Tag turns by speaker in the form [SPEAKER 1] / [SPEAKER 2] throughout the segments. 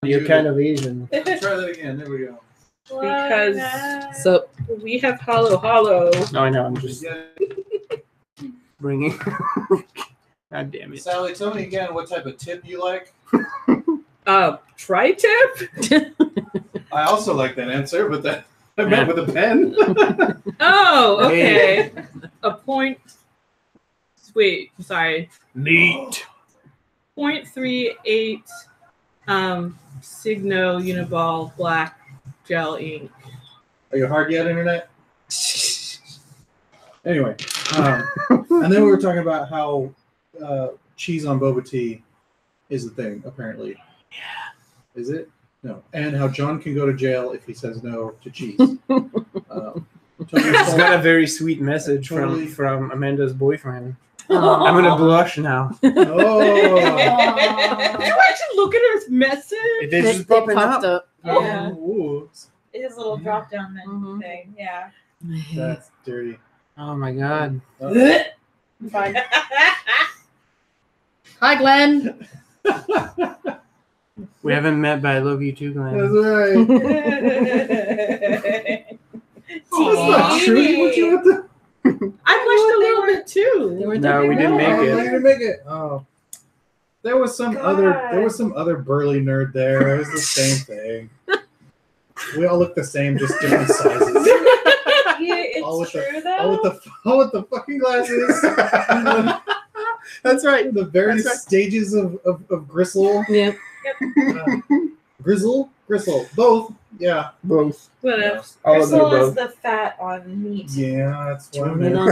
[SPEAKER 1] You're kind of Asian.
[SPEAKER 2] Try that again. There we go.
[SPEAKER 3] Because
[SPEAKER 4] So
[SPEAKER 3] we have hollow.
[SPEAKER 1] No, I know. I'm just bringing. God damn it.
[SPEAKER 2] Sally, tell me again what type of tip you like.
[SPEAKER 3] Tri-tip?
[SPEAKER 2] I also like that answer, but that I meant with a pen.
[SPEAKER 3] Oh, okay. A point. Wait, sorry.
[SPEAKER 1] Neat.
[SPEAKER 3] 0.38 Signo Uniball black gel ink.
[SPEAKER 2] Are you hard yet, Internet? Anyway, and then we were talking about how cheese on boba tea is a thing, apparently.
[SPEAKER 1] Yeah.
[SPEAKER 2] Is it? No. And how John can go to jail if he says no to cheese.
[SPEAKER 1] It's got a very sweet message from Amanda's boyfriend. I'm gonna blush now.
[SPEAKER 2] Oh.
[SPEAKER 3] Did you actually look at her message?
[SPEAKER 1] It just popping
[SPEAKER 4] popped
[SPEAKER 1] up.
[SPEAKER 4] Yeah.
[SPEAKER 2] Ooh,
[SPEAKER 5] His little drop down thing. Yeah.
[SPEAKER 2] that's dirty.
[SPEAKER 1] Oh my god.
[SPEAKER 5] Fine.
[SPEAKER 4] Hi, Glenn.
[SPEAKER 1] We haven't met, but I love you too, Glenn.
[SPEAKER 2] That's right. Oh, that's not true. What you have to...
[SPEAKER 3] I blushed a little bit too.
[SPEAKER 1] No, we didn't make
[SPEAKER 2] Oh, you
[SPEAKER 1] it.
[SPEAKER 2] didn't make it. Oh. There was some other burly nerd there. It was the same thing. We all look the same, just different sizes.
[SPEAKER 5] It's
[SPEAKER 2] all with
[SPEAKER 5] true
[SPEAKER 2] the, all with the fucking glasses.
[SPEAKER 1] That's right.
[SPEAKER 2] The various stages of gristle.
[SPEAKER 4] Yeah.
[SPEAKER 2] Gristle, both. Yeah,
[SPEAKER 1] Both.
[SPEAKER 3] Whatever.
[SPEAKER 1] All of them
[SPEAKER 5] Gristle is
[SPEAKER 1] both.
[SPEAKER 5] the fat on meat.
[SPEAKER 2] Yeah, that's what I
[SPEAKER 4] Join in
[SPEAKER 2] meant.
[SPEAKER 4] on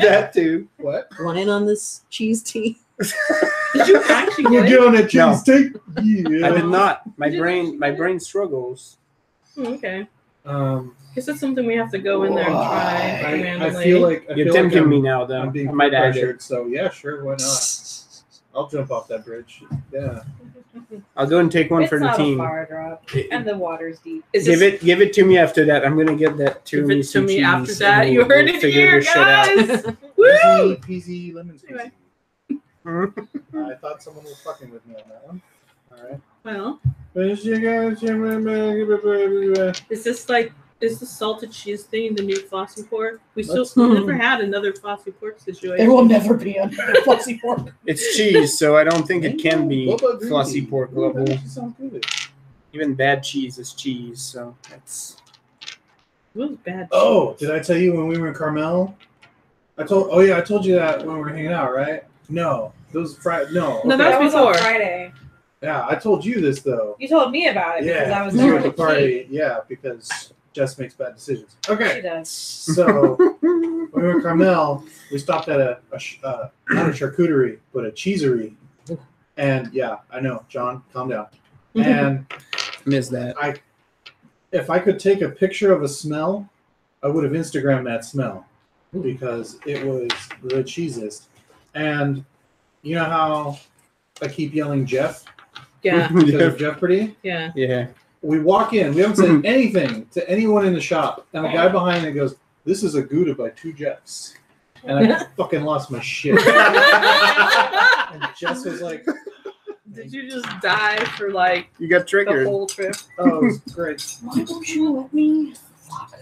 [SPEAKER 1] That too.
[SPEAKER 2] What?
[SPEAKER 4] Want in on this cheese tea?
[SPEAKER 3] Did you actually
[SPEAKER 2] We're
[SPEAKER 3] get it?
[SPEAKER 2] doing a cheese steak. Yeah.
[SPEAKER 1] I did not. My
[SPEAKER 3] You didn't
[SPEAKER 1] brain struggles.
[SPEAKER 3] Okay.
[SPEAKER 1] Guess
[SPEAKER 3] that's something we have to go in there and try
[SPEAKER 2] I
[SPEAKER 3] randomly.
[SPEAKER 2] feel like
[SPEAKER 1] You're tempting me now,
[SPEAKER 2] I'm
[SPEAKER 1] though.
[SPEAKER 2] being
[SPEAKER 1] I might add it.
[SPEAKER 2] pressured, so yeah, sure, why not? I'll jump off that bridge. Yeah.
[SPEAKER 1] I'll go and take one
[SPEAKER 5] It's
[SPEAKER 1] for the
[SPEAKER 5] not
[SPEAKER 1] team.
[SPEAKER 5] a far drop, and the water's deep.
[SPEAKER 3] Give
[SPEAKER 1] Give it to me after that. I'm gonna give that to
[SPEAKER 3] Give
[SPEAKER 1] me.
[SPEAKER 3] it to
[SPEAKER 1] some
[SPEAKER 3] me
[SPEAKER 1] cheese,
[SPEAKER 3] after
[SPEAKER 1] and
[SPEAKER 3] that.
[SPEAKER 1] we'll-
[SPEAKER 3] You heard
[SPEAKER 1] we'll
[SPEAKER 3] it
[SPEAKER 1] figure
[SPEAKER 3] here,
[SPEAKER 1] this shit out.
[SPEAKER 3] guys. Woo!
[SPEAKER 2] Easy peasy lemon squeezy.
[SPEAKER 3] Anyway.
[SPEAKER 2] I thought someone was fucking with me on that one. All right.
[SPEAKER 3] Well,
[SPEAKER 2] Is
[SPEAKER 3] is the salted cheese thing the new flossy pork? We've never had another flossy pork situation.
[SPEAKER 4] There will never be another flossy pork.
[SPEAKER 1] It's cheese, so I don't think it can be
[SPEAKER 2] Bubba Greedy.
[SPEAKER 1] flossy pork
[SPEAKER 2] Ooh, that
[SPEAKER 1] level.
[SPEAKER 2] actually sounds good.
[SPEAKER 1] Even bad cheese is cheese, so that's.
[SPEAKER 3] It was bad.
[SPEAKER 2] Oh, did I tell you when we were in Carmel? I told you that when we were hanging out, right? No, those Friday. No,
[SPEAKER 3] No,
[SPEAKER 2] okay.
[SPEAKER 3] that
[SPEAKER 5] That was
[SPEAKER 3] before.
[SPEAKER 5] on Friday.
[SPEAKER 2] Yeah, I told you this though.
[SPEAKER 5] You told me about it because I was
[SPEAKER 2] you
[SPEAKER 5] there
[SPEAKER 2] were at
[SPEAKER 5] with
[SPEAKER 2] the party. Yeah, because Jess makes bad decisions.
[SPEAKER 5] She
[SPEAKER 2] Okay,
[SPEAKER 5] does.
[SPEAKER 2] so when we were in Carmel, we stopped at not a charcuterie, but a cheesery. And yeah, I know, John, calm down. And
[SPEAKER 1] Miss that.
[SPEAKER 2] if I could take a picture of a smell, I would have Instagrammed that smell because it was the cheesiest. And you know how I keep yelling Jeff
[SPEAKER 3] Yeah,
[SPEAKER 2] because of Jeopardy?
[SPEAKER 3] yeah.
[SPEAKER 1] Yeah.
[SPEAKER 2] We walk in, we haven't said anything to anyone in the shop, and the guy behind it goes, "This is a Gouda by 2 Jeffs." And I fucking lost my shit. And Jess was like,
[SPEAKER 3] Did you just die for like
[SPEAKER 1] You got
[SPEAKER 3] the
[SPEAKER 1] triggered.
[SPEAKER 3] whole trip?
[SPEAKER 2] "Oh, it was great."
[SPEAKER 4] Why don't you let me?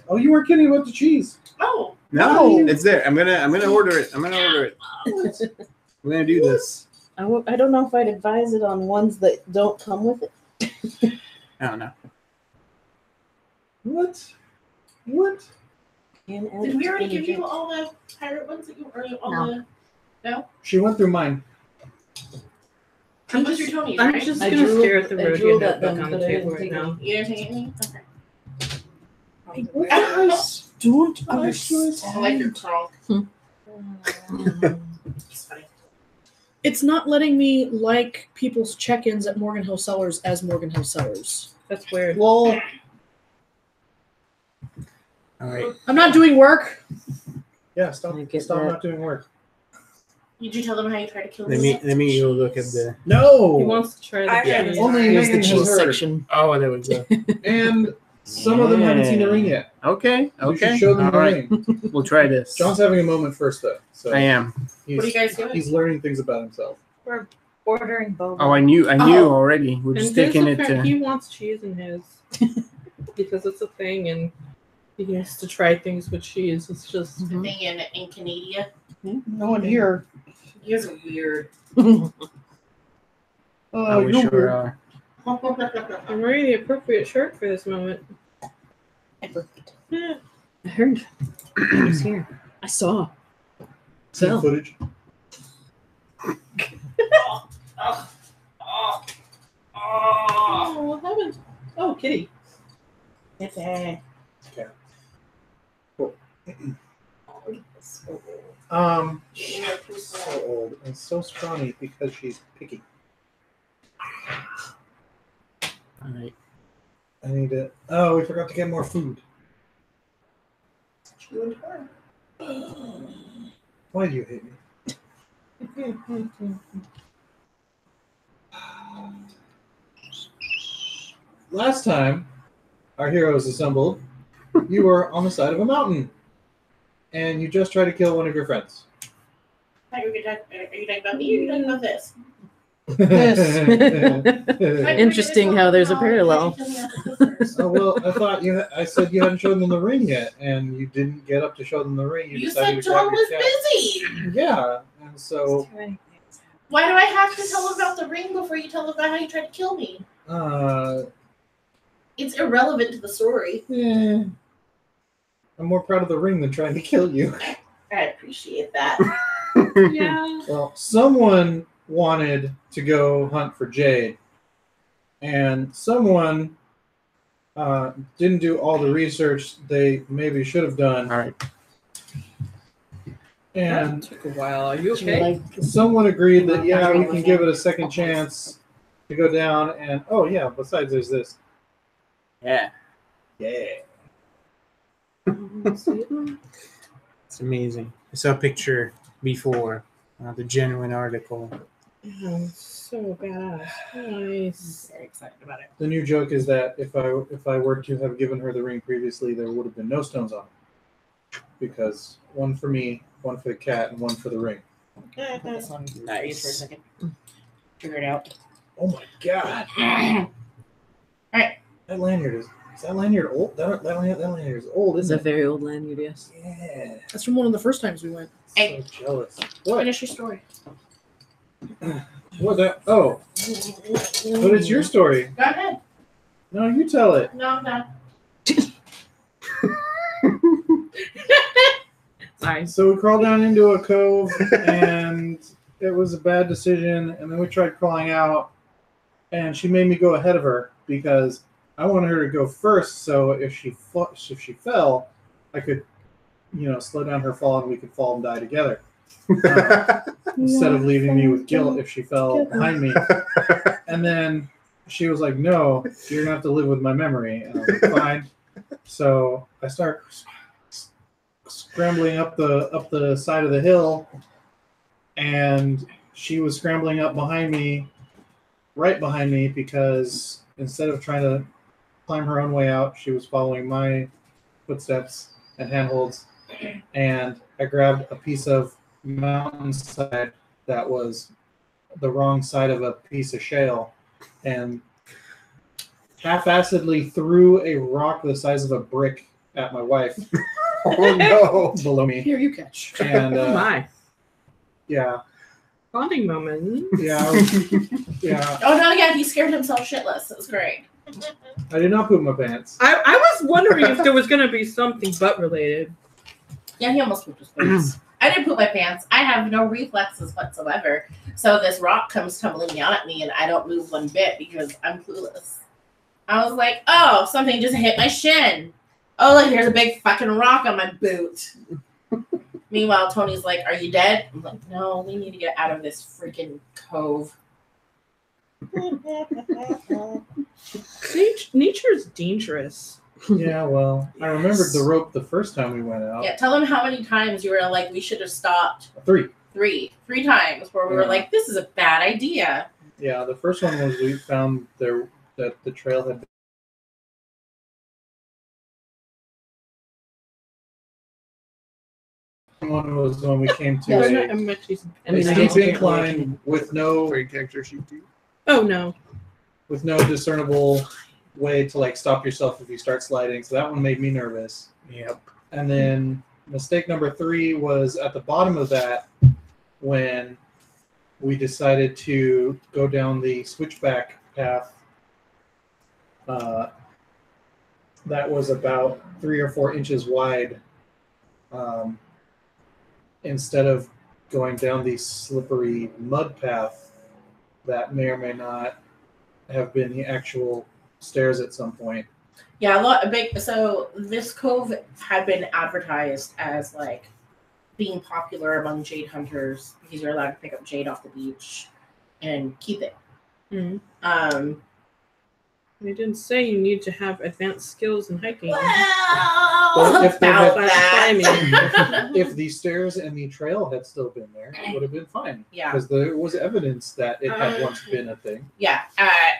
[SPEAKER 2] Oh, you weren't kidding about the cheese.
[SPEAKER 3] Oh,
[SPEAKER 1] No, it's there. I'm gonna order it. I'm gonna order it. We're gonna do this.
[SPEAKER 4] I don't know if I'd advise it on ones that don't come with it.
[SPEAKER 1] I don't know.
[SPEAKER 2] What?
[SPEAKER 4] And
[SPEAKER 6] Did we already give you all the pirate ones that you already
[SPEAKER 4] No.
[SPEAKER 2] She went through mine.
[SPEAKER 6] Unless you're Tony,
[SPEAKER 3] I'm
[SPEAKER 6] right?
[SPEAKER 3] just
[SPEAKER 4] I
[SPEAKER 3] gonna
[SPEAKER 4] drooled-
[SPEAKER 3] stare at the
[SPEAKER 4] I
[SPEAKER 3] Rodian
[SPEAKER 4] drooled at
[SPEAKER 3] notebook
[SPEAKER 4] them,
[SPEAKER 3] on the
[SPEAKER 4] but I
[SPEAKER 3] table
[SPEAKER 4] didn't
[SPEAKER 3] right
[SPEAKER 4] take
[SPEAKER 3] now.
[SPEAKER 6] You didn't take anything? Okay.
[SPEAKER 4] I don't
[SPEAKER 6] I like your crawl. It's funny.
[SPEAKER 7] It's not letting me like people's check-ins at Morgan Hill Cellars as Morgan Hill Cellars.
[SPEAKER 3] That's weird.
[SPEAKER 2] Well,
[SPEAKER 1] All right.
[SPEAKER 7] I'm not doing work.
[SPEAKER 2] yeah, stop
[SPEAKER 4] I get
[SPEAKER 2] not
[SPEAKER 4] that.
[SPEAKER 2] doing work.
[SPEAKER 6] Did you tell them how you tried to kill
[SPEAKER 1] Let
[SPEAKER 6] me?
[SPEAKER 1] me go look at the.
[SPEAKER 2] No!
[SPEAKER 3] He wants to try the
[SPEAKER 5] Yeah.
[SPEAKER 3] cheese.
[SPEAKER 2] Only
[SPEAKER 4] Here's the
[SPEAKER 2] Megan has
[SPEAKER 4] cheese
[SPEAKER 2] heard.
[SPEAKER 4] section.
[SPEAKER 1] Oh, there we go.
[SPEAKER 2] And some of them haven't seen the ring yet.
[SPEAKER 1] Okay.
[SPEAKER 2] You should
[SPEAKER 1] Okay.
[SPEAKER 2] show them
[SPEAKER 1] All
[SPEAKER 2] the
[SPEAKER 1] right.
[SPEAKER 2] ring.
[SPEAKER 1] We'll try this.
[SPEAKER 2] John's having a moment first, though. So
[SPEAKER 1] I am.
[SPEAKER 2] he's,
[SPEAKER 6] What are you guys doing?
[SPEAKER 2] He's learning things about himself.
[SPEAKER 5] We're Ordering boba.
[SPEAKER 1] Oh, I knew already. We're
[SPEAKER 3] And
[SPEAKER 1] just
[SPEAKER 3] his
[SPEAKER 1] taking it
[SPEAKER 3] apparent-
[SPEAKER 1] to.
[SPEAKER 3] he wants cheese in his because it's a thing, and he has to try things with cheese. It's just
[SPEAKER 6] The thing in Canada.
[SPEAKER 4] No one here.
[SPEAKER 6] You guys are weird.
[SPEAKER 1] Oh, we sure are.
[SPEAKER 3] I'm wearing the appropriate shirt for this moment. Yeah.
[SPEAKER 7] I heard. I was here. I saw.
[SPEAKER 2] Scene
[SPEAKER 7] So.
[SPEAKER 2] footage.
[SPEAKER 3] Oh, what happened? Oh, kitty.
[SPEAKER 6] Okay.
[SPEAKER 2] Cool.
[SPEAKER 6] So
[SPEAKER 2] So old and so scrawny because she's picky.
[SPEAKER 1] All right.
[SPEAKER 2] I need to. Oh, we forgot to get more food.
[SPEAKER 6] you and her.
[SPEAKER 2] Why do you hate me? Last time our heroes assembled, you were on the side of a mountain, and you just tried to kill one of your friends.
[SPEAKER 6] Are you talking about me or are you talking about this?
[SPEAKER 7] Interesting how there's a parallel.
[SPEAKER 2] Oh well, I thought I said you hadn't shown them the ring yet, and you didn't get up to show them the ring.
[SPEAKER 6] You
[SPEAKER 2] decided
[SPEAKER 6] said
[SPEAKER 2] to grab
[SPEAKER 6] John
[SPEAKER 2] your
[SPEAKER 6] was
[SPEAKER 2] cat.
[SPEAKER 6] busy.
[SPEAKER 2] Yeah, and so
[SPEAKER 6] Why do I have to tell him about the ring before you tell him about how you tried to kill me? It's irrelevant to the story.
[SPEAKER 2] I'm more proud of the ring than trying to kill you.
[SPEAKER 6] I appreciate that.
[SPEAKER 3] Yeah.
[SPEAKER 2] Well, someone wanted to go hunt for Jade, and someone didn't do all the research they maybe should have done.
[SPEAKER 1] All right.
[SPEAKER 2] And
[SPEAKER 3] Took a while. Are you okay?
[SPEAKER 2] someone agreed that, yeah, we can give it a second chance to go down, and oh, yeah, besides there's this.
[SPEAKER 1] Yeah.
[SPEAKER 2] Yeah.
[SPEAKER 1] It's amazing. I saw a picture before the genuine article.
[SPEAKER 3] Oh, so badass. Nice.
[SPEAKER 6] I'm very excited about it.
[SPEAKER 2] The new joke is that if I were to have given her the ring previously, there would have been no stones on it. Because one for me, one for the cat, and one for the ring.
[SPEAKER 6] Put this on
[SPEAKER 1] Nice.
[SPEAKER 6] for a second. Figure it out.
[SPEAKER 2] Oh my god.
[SPEAKER 6] Alright.
[SPEAKER 2] That lanyard is that lanyard old? That lanyard is old,
[SPEAKER 7] It's
[SPEAKER 2] isn't
[SPEAKER 7] a
[SPEAKER 2] it?
[SPEAKER 7] very old lanyard, yes.
[SPEAKER 2] Yeah.
[SPEAKER 7] That's from one of the first times we went.
[SPEAKER 6] Hey.
[SPEAKER 2] So jealous. What?
[SPEAKER 6] Finish your story.
[SPEAKER 2] What that? Oh. But it's your story.
[SPEAKER 6] Go ahead.
[SPEAKER 2] No, you tell it.
[SPEAKER 6] No, I'm done.
[SPEAKER 7] Sorry.
[SPEAKER 2] So we crawled down into a cove, and it was a bad decision. And then we tried crawling out, and she made me go ahead of her because I wanted her to go first. So if she fell, I could, slow down her fall, and we could fall and die together. Instead of leaving me with guilt if she fell behind me. And then she was like, "No, you're gonna have to live with my memory." And I was like, "Fine." So I start scrambling up the side of the hill, and she was scrambling up right behind me, because instead of trying to climb her own way out, she was following my footsteps and handholds. And I grabbed a piece of mountainside that was the wrong side of a piece of shale, and half-assedly threw a rock the size of a brick at my wife.
[SPEAKER 1] Oh no!
[SPEAKER 2] Below me.
[SPEAKER 7] Here, you catch.
[SPEAKER 2] And
[SPEAKER 3] Oh my.
[SPEAKER 2] yeah,
[SPEAKER 3] Bonding moment.
[SPEAKER 2] yeah.
[SPEAKER 6] Oh no, yeah, he scared himself shitless. It was great.
[SPEAKER 2] I did not poop my pants.
[SPEAKER 3] I was wondering if there was going to be something butt related.
[SPEAKER 6] Yeah, he almost pooped his pants. I didn't poop my pants. I have no reflexes whatsoever. So this rock comes tumbling down at me, and I don't move one bit because I'm clueless. I was like, oh, something just hit my shin. Oh, look, here's a big fucking rock on my boot. Meanwhile, Tony's like, are you dead? I'm like, no, we need to get out of this freaking cove.
[SPEAKER 3] Nature's dangerous.
[SPEAKER 2] Yeah, well, I remembered the rope the first time we went out.
[SPEAKER 6] Yeah, tell them how many times you were like, we should have stopped.
[SPEAKER 2] 3.
[SPEAKER 6] Three times where we were
[SPEAKER 2] Yeah.
[SPEAKER 6] like, this is a bad idea.
[SPEAKER 2] Yeah, the first one was we found that the trail had one was when we came to
[SPEAKER 3] There's
[SPEAKER 2] a,
[SPEAKER 3] not much use-
[SPEAKER 7] I mean, I
[SPEAKER 2] steep
[SPEAKER 7] guess you can't
[SPEAKER 2] incline with no
[SPEAKER 1] For your character sheet too.
[SPEAKER 3] Oh no.
[SPEAKER 2] discernible way to like stop yourself if you start sliding. So that one made me nervous.
[SPEAKER 1] Yep.
[SPEAKER 2] And then mistake number 3 was at the bottom of that when we decided to go down the switchback path. That was about 3 or 4 inches wide. Instead of going down the slippery mud path that may or may not have been the actual stairs at some point.
[SPEAKER 6] Yeah, so this cove had been advertised as like being popular among jade hunters because you're allowed to pick up jade off the beach and keep it.
[SPEAKER 3] Mm-hmm. They didn't say you need to have advanced skills in hiking.
[SPEAKER 2] Well, if they
[SPEAKER 6] about
[SPEAKER 2] had-
[SPEAKER 6] that.
[SPEAKER 2] If the stairs and the trail had still been there, it would have been fine.
[SPEAKER 6] Yeah.
[SPEAKER 2] Because there was evidence that it had once been a thing.
[SPEAKER 6] Yeah.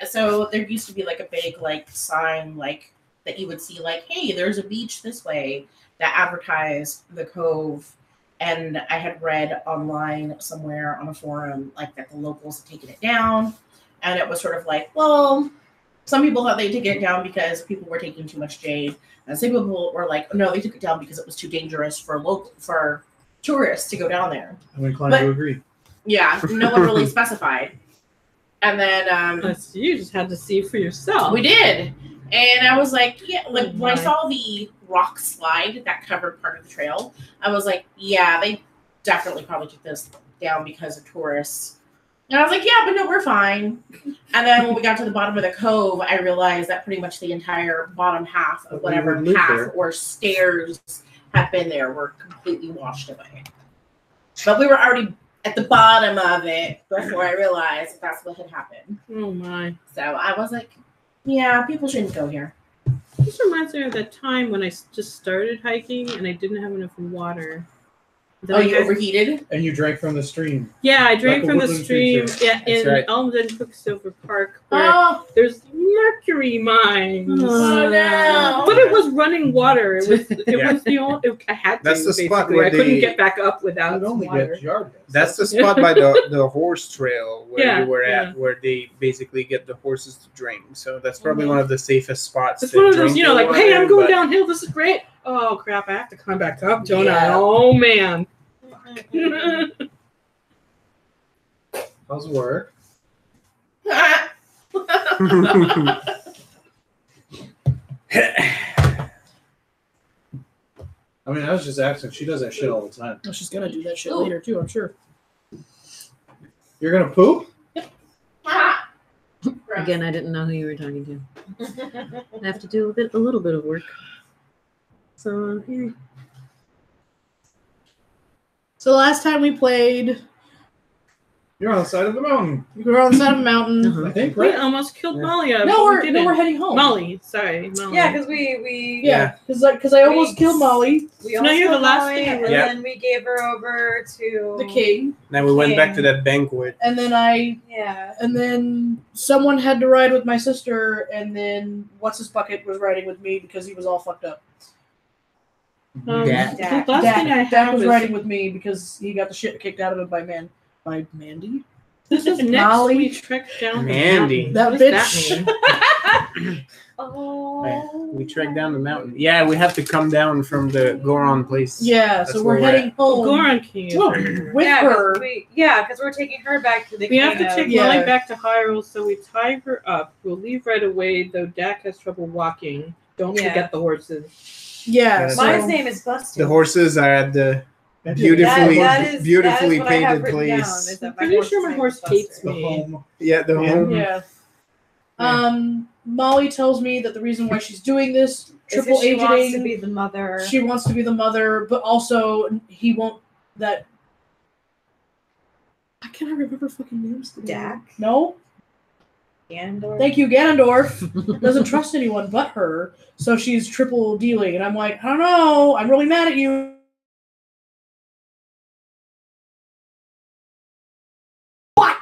[SPEAKER 6] So there used to be like a big like sign like that you would see like, hey, there's a beach this way that advertised the cove. And I had read online somewhere on a forum like that the locals had taken it down. And it was sort of like, well, some people thought they'd taken it down because people were taking too much jade. And some people were like, no, they took it down because it was too dangerous for tourists to go down there.
[SPEAKER 2] I'm inclined to agree.
[SPEAKER 6] Yeah, no one really specified. And then
[SPEAKER 3] So you just had to see for yourself.
[SPEAKER 6] we did. And I was like, yeah, like
[SPEAKER 3] Oh
[SPEAKER 6] when I
[SPEAKER 3] my.
[SPEAKER 6] saw the rock slide that covered part of the trail, I was like, yeah, they definitely probably took this down because of tourists. And I was like, yeah, but no, we're fine. And then when we got to the bottom of the cove, I realized that pretty much the entire bottom half of
[SPEAKER 2] But we
[SPEAKER 6] whatever
[SPEAKER 2] would live
[SPEAKER 6] path
[SPEAKER 2] there.
[SPEAKER 6] or stairs had been there were completely washed away. But we were already at the bottom of it before I realized that that's what had happened.
[SPEAKER 3] Oh my.
[SPEAKER 6] So I was like, yeah, people shouldn't go here.
[SPEAKER 3] This reminds me of that time when I just started hiking and I didn't have enough water. Then
[SPEAKER 6] Oh,
[SPEAKER 3] I
[SPEAKER 6] you
[SPEAKER 3] had-
[SPEAKER 6] overheated?
[SPEAKER 2] And you drank from the stream.
[SPEAKER 3] Yeah, I drank
[SPEAKER 2] Like a
[SPEAKER 3] from the
[SPEAKER 2] woodland
[SPEAKER 3] stream.
[SPEAKER 2] creature.
[SPEAKER 3] Yeah,
[SPEAKER 1] That's
[SPEAKER 3] in
[SPEAKER 1] right.
[SPEAKER 3] Elmden Quicksilver Park, where
[SPEAKER 6] Oh,
[SPEAKER 3] there's mercury mines.
[SPEAKER 6] oh no.
[SPEAKER 3] But it was running water. It was. It
[SPEAKER 1] Yeah.
[SPEAKER 3] was the only. I had to.
[SPEAKER 1] That's the spot
[SPEAKER 3] basically.
[SPEAKER 1] where
[SPEAKER 3] I couldn't
[SPEAKER 1] the-
[SPEAKER 3] get back up without
[SPEAKER 2] I'd only
[SPEAKER 3] water.
[SPEAKER 2] get yard.
[SPEAKER 1] That's the spot by the horse trail where
[SPEAKER 3] Yeah,
[SPEAKER 1] you were at,
[SPEAKER 3] yeah.
[SPEAKER 1] where they basically get the horses to drink. So that's probably one of the safest spots.
[SPEAKER 3] It's
[SPEAKER 1] to
[SPEAKER 3] one of those,
[SPEAKER 1] drink
[SPEAKER 3] you know,
[SPEAKER 1] the
[SPEAKER 3] like, hey, I'm
[SPEAKER 1] water,
[SPEAKER 3] going
[SPEAKER 1] but-
[SPEAKER 3] downhill. This is great. Oh crap! I have to climb back up, don't I?
[SPEAKER 6] Yeah.
[SPEAKER 3] Oh man.
[SPEAKER 2] How's work? I mean, I was just asking. She does that shit all the time.
[SPEAKER 7] Oh, she's gonna do that shit
[SPEAKER 6] Ooh.
[SPEAKER 7] later too, I'm sure.
[SPEAKER 2] You're gonna poop?
[SPEAKER 8] Again, I didn't know who you were talking to. I have to do a little bit of work. So, yeah.
[SPEAKER 7] So last time we played,
[SPEAKER 2] You're on the side of the mountain.
[SPEAKER 7] we were on the side of a mountain.
[SPEAKER 8] Uh-huh.
[SPEAKER 2] I think,
[SPEAKER 3] We
[SPEAKER 2] right?
[SPEAKER 3] almost killed
[SPEAKER 1] Yeah.
[SPEAKER 3] Molly.
[SPEAKER 7] No, we're heading home.
[SPEAKER 3] Molly. Sorry, Molly.
[SPEAKER 5] Yeah, because we
[SPEAKER 7] Yeah, because I almost
[SPEAKER 5] We-
[SPEAKER 7] killed Molly,
[SPEAKER 5] we
[SPEAKER 3] No,
[SPEAKER 5] almost
[SPEAKER 3] you're the
[SPEAKER 5] killed
[SPEAKER 3] last
[SPEAKER 5] Molly,
[SPEAKER 3] thing I
[SPEAKER 5] and
[SPEAKER 3] heard.
[SPEAKER 1] Yeah.
[SPEAKER 5] then we gave her over to
[SPEAKER 7] the king,
[SPEAKER 1] Then we went back to that banquet.
[SPEAKER 7] and then
[SPEAKER 5] Yeah.
[SPEAKER 7] someone had to ride with my sister, and then what's his bucket was riding with me because he was all fucked up.
[SPEAKER 1] Dak.
[SPEAKER 3] The last thing I
[SPEAKER 7] Dak
[SPEAKER 3] have
[SPEAKER 7] was
[SPEAKER 3] is
[SPEAKER 7] riding with me because he got the shit kicked out of him by Mandy.
[SPEAKER 3] this is next
[SPEAKER 7] Molly.
[SPEAKER 3] we trekked down the
[SPEAKER 1] Mandy.
[SPEAKER 3] mountain.
[SPEAKER 7] That
[SPEAKER 3] What does
[SPEAKER 7] bitch.
[SPEAKER 3] that mean?
[SPEAKER 5] Oh.
[SPEAKER 1] We trekked down the mountain. Yeah, we have to come down from the Goron place.
[SPEAKER 7] Yeah,
[SPEAKER 1] That's
[SPEAKER 7] so
[SPEAKER 1] where
[SPEAKER 7] we're
[SPEAKER 1] we're
[SPEAKER 7] heading home
[SPEAKER 3] Goron King is
[SPEAKER 7] Whoa.
[SPEAKER 3] right here.
[SPEAKER 7] with
[SPEAKER 5] yeah,
[SPEAKER 7] her.
[SPEAKER 5] because we're taking her back to the
[SPEAKER 3] We have to
[SPEAKER 5] kingdom.
[SPEAKER 3] take
[SPEAKER 7] Yeah.
[SPEAKER 3] Molly back to Hyrule, so we tie her up. We'll leave right away, though Dak has trouble walking. Don't
[SPEAKER 5] Yeah.
[SPEAKER 3] forget the horses.
[SPEAKER 7] Yeah,
[SPEAKER 1] Yes.
[SPEAKER 7] so
[SPEAKER 5] Mine's name is Busted.
[SPEAKER 1] The horses are at the beautifully
[SPEAKER 5] that is
[SPEAKER 1] beautifully
[SPEAKER 5] what I have
[SPEAKER 1] painted
[SPEAKER 5] written down,
[SPEAKER 1] place.
[SPEAKER 5] is that
[SPEAKER 3] I'm pretty
[SPEAKER 5] horse's
[SPEAKER 3] sure my
[SPEAKER 5] name
[SPEAKER 3] horse
[SPEAKER 5] is Busted.
[SPEAKER 3] hates
[SPEAKER 2] The
[SPEAKER 3] me.
[SPEAKER 2] home.
[SPEAKER 1] Yeah, the
[SPEAKER 2] Yeah.
[SPEAKER 1] home.
[SPEAKER 7] yeah. Molly tells me that the reason why she's doing this
[SPEAKER 5] Is
[SPEAKER 7] triple
[SPEAKER 5] that she wants to
[SPEAKER 7] agenting.
[SPEAKER 5] be the mother.
[SPEAKER 7] She wants to be the mother, but also he won't. That I cannot remember fucking names. today.
[SPEAKER 5] Dak?
[SPEAKER 7] No.
[SPEAKER 5] Ganondorf?
[SPEAKER 7] Thank you, Ganondorf. Doesn't trust anyone but her, so she's triple dealing. And I'm like, I don't know. I'm really mad at you. What?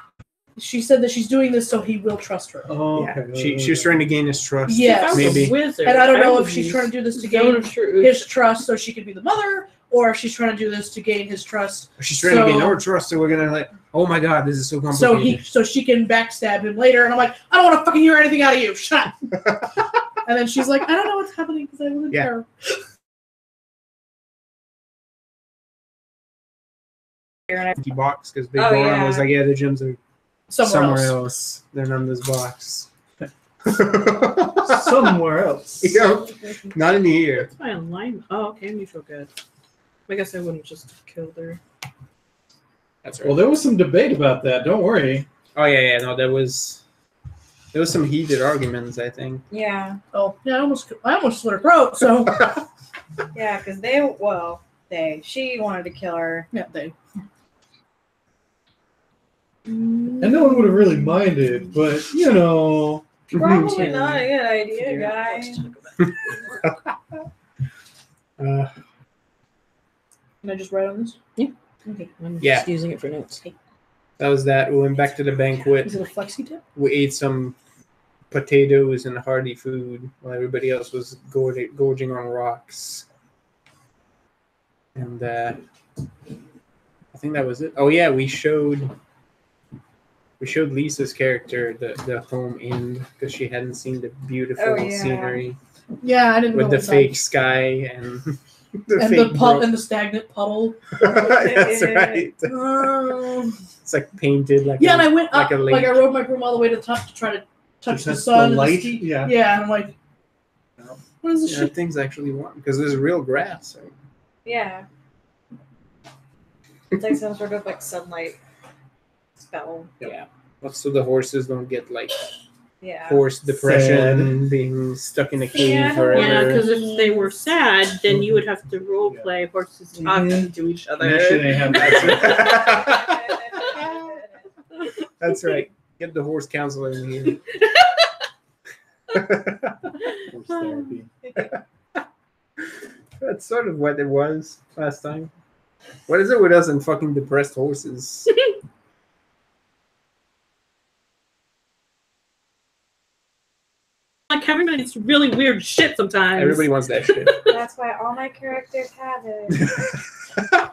[SPEAKER 7] She said that she's doing this so he will trust her.
[SPEAKER 2] Oh,
[SPEAKER 3] Yeah.
[SPEAKER 2] okay.
[SPEAKER 1] She was trying to gain his trust.
[SPEAKER 7] Yes.
[SPEAKER 3] If I was
[SPEAKER 1] Maybe.
[SPEAKER 3] a wizard,
[SPEAKER 7] And I don't know
[SPEAKER 3] would
[SPEAKER 7] if she's
[SPEAKER 3] use
[SPEAKER 7] trying to do this to
[SPEAKER 3] Zone
[SPEAKER 7] gain
[SPEAKER 3] of Truth.
[SPEAKER 7] his trust so she could be the mother, or if she's trying to do this to gain his trust.
[SPEAKER 1] She's trying to gain our trust, so we're gonna like, oh my god, this is so complicated.
[SPEAKER 7] So she can backstab him later, and I'm like, I don't want to fucking hear anything out of you. Shut up. And then she's like, I don't know what's happening because I wasn't there.
[SPEAKER 1] Empty box because Big Moron was like, yeah, the gems are somewhere else. They're not in this box.
[SPEAKER 2] Somewhere else.
[SPEAKER 1] Yeah, not in here.
[SPEAKER 3] That's my alignment. Oh, okay, me feel good. I guess I wouldn't just have killed her.
[SPEAKER 1] That's right.
[SPEAKER 2] Well, there was some debate about that. Don't worry.
[SPEAKER 1] Oh yeah, no, there was some heated arguments, I think.
[SPEAKER 5] Yeah.
[SPEAKER 7] Oh, yeah, I almost slit her throat. So
[SPEAKER 5] Yeah, because she wanted to kill her.
[SPEAKER 7] yeah, they.
[SPEAKER 2] And no one would have really minded, but you know.
[SPEAKER 5] Probably not a good idea, guys.
[SPEAKER 7] Can I just write on this?
[SPEAKER 8] Yeah.
[SPEAKER 7] Okay.
[SPEAKER 8] I'm
[SPEAKER 1] Yeah.
[SPEAKER 8] just using it for notes.
[SPEAKER 1] That was that. We went back to the banquet.
[SPEAKER 7] Is it a flexi tip?
[SPEAKER 1] We ate some potatoes and hearty food while everybody else was gorging on rocks. And I think that was it. Oh yeah, we showed Lisa's character the home end because she hadn't seen the beautiful scenery
[SPEAKER 7] Yeah, I didn't know
[SPEAKER 1] with the
[SPEAKER 7] what
[SPEAKER 1] fake sky and
[SPEAKER 7] and the stagnant puddle.
[SPEAKER 1] That's right. It's like painted like
[SPEAKER 7] Yeah, and I went up,
[SPEAKER 1] a lake.
[SPEAKER 7] like I rode my broom all the way to the top to try to touch the sun.
[SPEAKER 2] The light?
[SPEAKER 7] And
[SPEAKER 2] Yeah.
[SPEAKER 7] Yeah, and I'm like, what is this
[SPEAKER 1] Yeah,
[SPEAKER 7] shit?
[SPEAKER 1] thing's actually warm because there's real grass. Right?
[SPEAKER 5] Yeah. It's like some sort of like sunlight spell.
[SPEAKER 1] Yeah. So the horses don't get like
[SPEAKER 5] Yeah.
[SPEAKER 1] horse depression, being stuck in a cave
[SPEAKER 5] Yeah,
[SPEAKER 1] forever.
[SPEAKER 3] Yeah, because if they were sad, then you would have to role play horses talking to each other.
[SPEAKER 2] Actually, they have that.
[SPEAKER 1] That's right. Get the horse counselor in here.
[SPEAKER 2] Horse therapy.
[SPEAKER 1] That's sort of what it was last time. What is it with us and fucking depressed horses?
[SPEAKER 3] Like everybody needs really weird shit sometimes.
[SPEAKER 1] Everybody wants that shit.
[SPEAKER 5] That's why all my characters have it.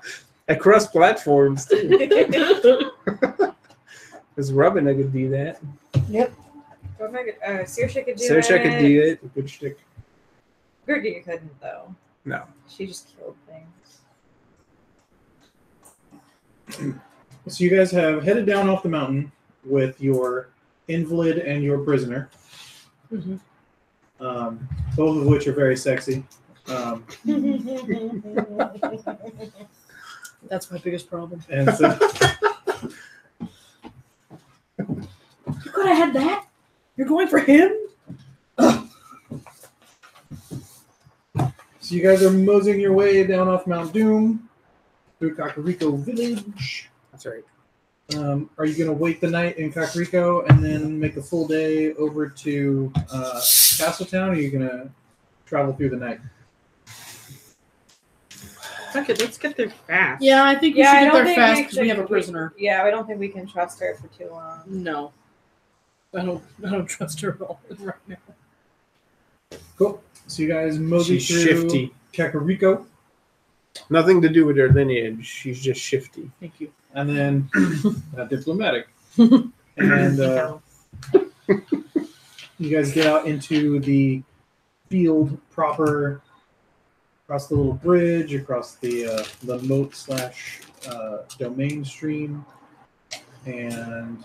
[SPEAKER 1] Across platforms too. Because Robin could do that.
[SPEAKER 5] Saoirse could do
[SPEAKER 1] Saoirse
[SPEAKER 5] it.
[SPEAKER 1] could do it. Good shtick.
[SPEAKER 5] Gertie couldn't though.
[SPEAKER 1] No.
[SPEAKER 5] She just killed things.
[SPEAKER 2] So you guys have headed down off the mountain with your invalid and your prisoner,
[SPEAKER 7] Mhm.
[SPEAKER 2] Both of which are very sexy.
[SPEAKER 7] That's my biggest problem.
[SPEAKER 2] And so,
[SPEAKER 7] You could have had that. You're going for him.
[SPEAKER 2] so you guys are moseying your way down off Mount Doom through Kakariko Village.
[SPEAKER 1] That's right.
[SPEAKER 2] Are you going to wait the night in Kakariko and then make a full day over to Castletown, or are you going to travel through the night?
[SPEAKER 3] Fuck it, let's get there fast.
[SPEAKER 7] Yeah, I think we
[SPEAKER 5] Yeah, I
[SPEAKER 7] should get
[SPEAKER 5] don't
[SPEAKER 7] there
[SPEAKER 5] think
[SPEAKER 7] fast
[SPEAKER 5] we
[SPEAKER 7] because we
[SPEAKER 5] should-
[SPEAKER 7] have a prisoner.
[SPEAKER 5] Yeah, I don't think we can trust her for too long.
[SPEAKER 7] No, I don't trust her at all right now.
[SPEAKER 2] Cool. So you guys mosey
[SPEAKER 1] She's
[SPEAKER 2] through
[SPEAKER 1] shifty.
[SPEAKER 2] Kakariko,
[SPEAKER 1] Nothing to do with her lineage. She's just shifty.
[SPEAKER 7] Thank you.
[SPEAKER 2] and then diplomatic. And you guys get out into the field proper, across the little bridge, across the moat / domain stream, and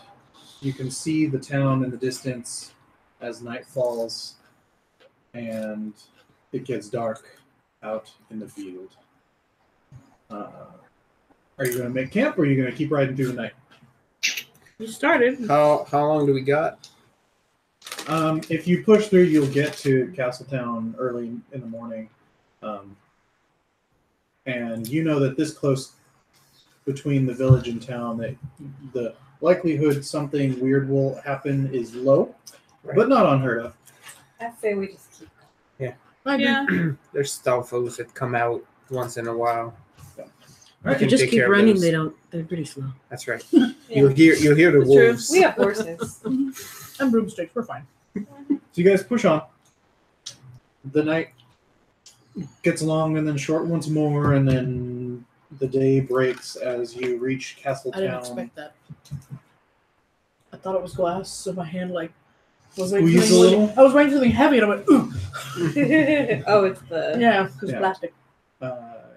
[SPEAKER 2] you can see the town in the distance as night falls and it gets dark out in the field. Are you going to make camp, or are you going to keep riding through the night?
[SPEAKER 3] You started.
[SPEAKER 1] How long do we got?
[SPEAKER 2] If you push through, you'll get to Castletown early in the morning. And you know that this close between the village and town, that the likelihood something weird will happen is low, but not unheard of.
[SPEAKER 5] I say we just keep.
[SPEAKER 7] I agree.
[SPEAKER 3] Yeah.
[SPEAKER 1] There's stalfos that come out once in a while.
[SPEAKER 8] If
[SPEAKER 1] can
[SPEAKER 8] you just
[SPEAKER 1] take
[SPEAKER 8] keep
[SPEAKER 1] care of
[SPEAKER 8] running,
[SPEAKER 1] those.
[SPEAKER 8] they're pretty slow.
[SPEAKER 1] That's right.
[SPEAKER 5] Yeah.
[SPEAKER 1] You'll hear the
[SPEAKER 3] That's true.
[SPEAKER 1] wolves.
[SPEAKER 5] We have horses.
[SPEAKER 7] And broomsticks, we're fine.
[SPEAKER 2] So you guys push on. The night gets long and then short once more, and then the day breaks as you reach Castle
[SPEAKER 7] I didn't
[SPEAKER 2] Town.
[SPEAKER 7] expect that. I thought it was glass, so my hand was
[SPEAKER 2] Squeeze a little?
[SPEAKER 7] I was waiting for something heavy, and I went, ooh.
[SPEAKER 5] Oh, it's the.
[SPEAKER 7] Yeah, because
[SPEAKER 2] Yeah.
[SPEAKER 7] plastic.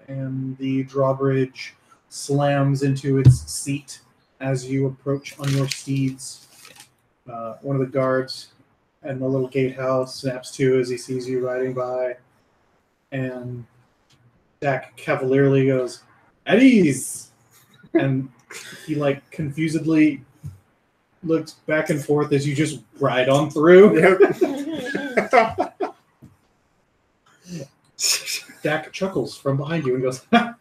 [SPEAKER 2] And the drawbridge slams into its seat as you approach on your steeds. One of the guards and the little gatehouse snaps to as he sees you riding by. And Dak cavalierly goes, "At ease!" And he, confusedly looks back and forth as you just ride on through. Dak chuckles from behind you and goes, "Ow.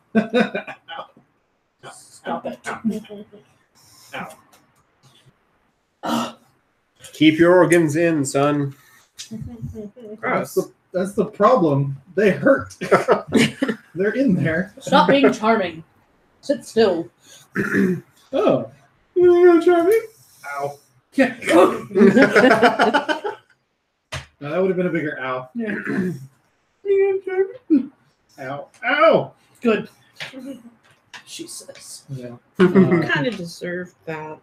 [SPEAKER 2] Stop it. Ow."
[SPEAKER 1] Keep your organs in, son.
[SPEAKER 2] That's the problem. They hurt. They're in there.
[SPEAKER 7] Stop being charming. Sit still.
[SPEAKER 2] Oh. You want to try me? Ow. Now, that would have been a bigger ow.
[SPEAKER 7] Yeah.
[SPEAKER 2] You gonna try me? Ow. Ow!
[SPEAKER 7] Good. She says.
[SPEAKER 2] Yeah.
[SPEAKER 3] Kind of deserved that.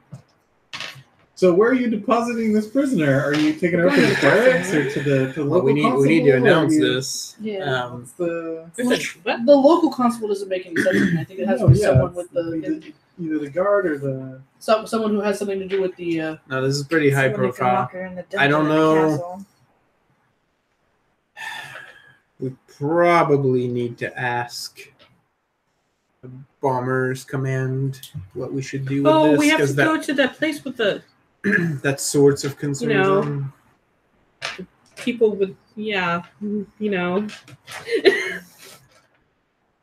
[SPEAKER 2] So where are you depositing this prisoner? Are you taking her up to the barracks or to the
[SPEAKER 1] Well,
[SPEAKER 2] local
[SPEAKER 1] we need to
[SPEAKER 2] constable, or
[SPEAKER 1] announce
[SPEAKER 2] are you-
[SPEAKER 1] this.
[SPEAKER 7] Yeah.
[SPEAKER 2] What's the...
[SPEAKER 3] What?
[SPEAKER 7] The local constable doesn't make any sense to me. I think it has to be someone with
[SPEAKER 2] either the guard or the...
[SPEAKER 7] someone who has something to do with the.
[SPEAKER 1] No, this is pretty high
[SPEAKER 5] Someone who can
[SPEAKER 1] profile.
[SPEAKER 5] lock her in the
[SPEAKER 1] I don't
[SPEAKER 5] dungeon in the
[SPEAKER 1] know.
[SPEAKER 5] castle.
[SPEAKER 1] We probably need to ask the Bombers Command what we should do with
[SPEAKER 3] Oh,
[SPEAKER 1] this.
[SPEAKER 3] we have to
[SPEAKER 1] 'cause
[SPEAKER 3] go to that place with the
[SPEAKER 1] that's sorts of concerns.
[SPEAKER 3] know.
[SPEAKER 1] on.
[SPEAKER 3] people with, yeah, you know.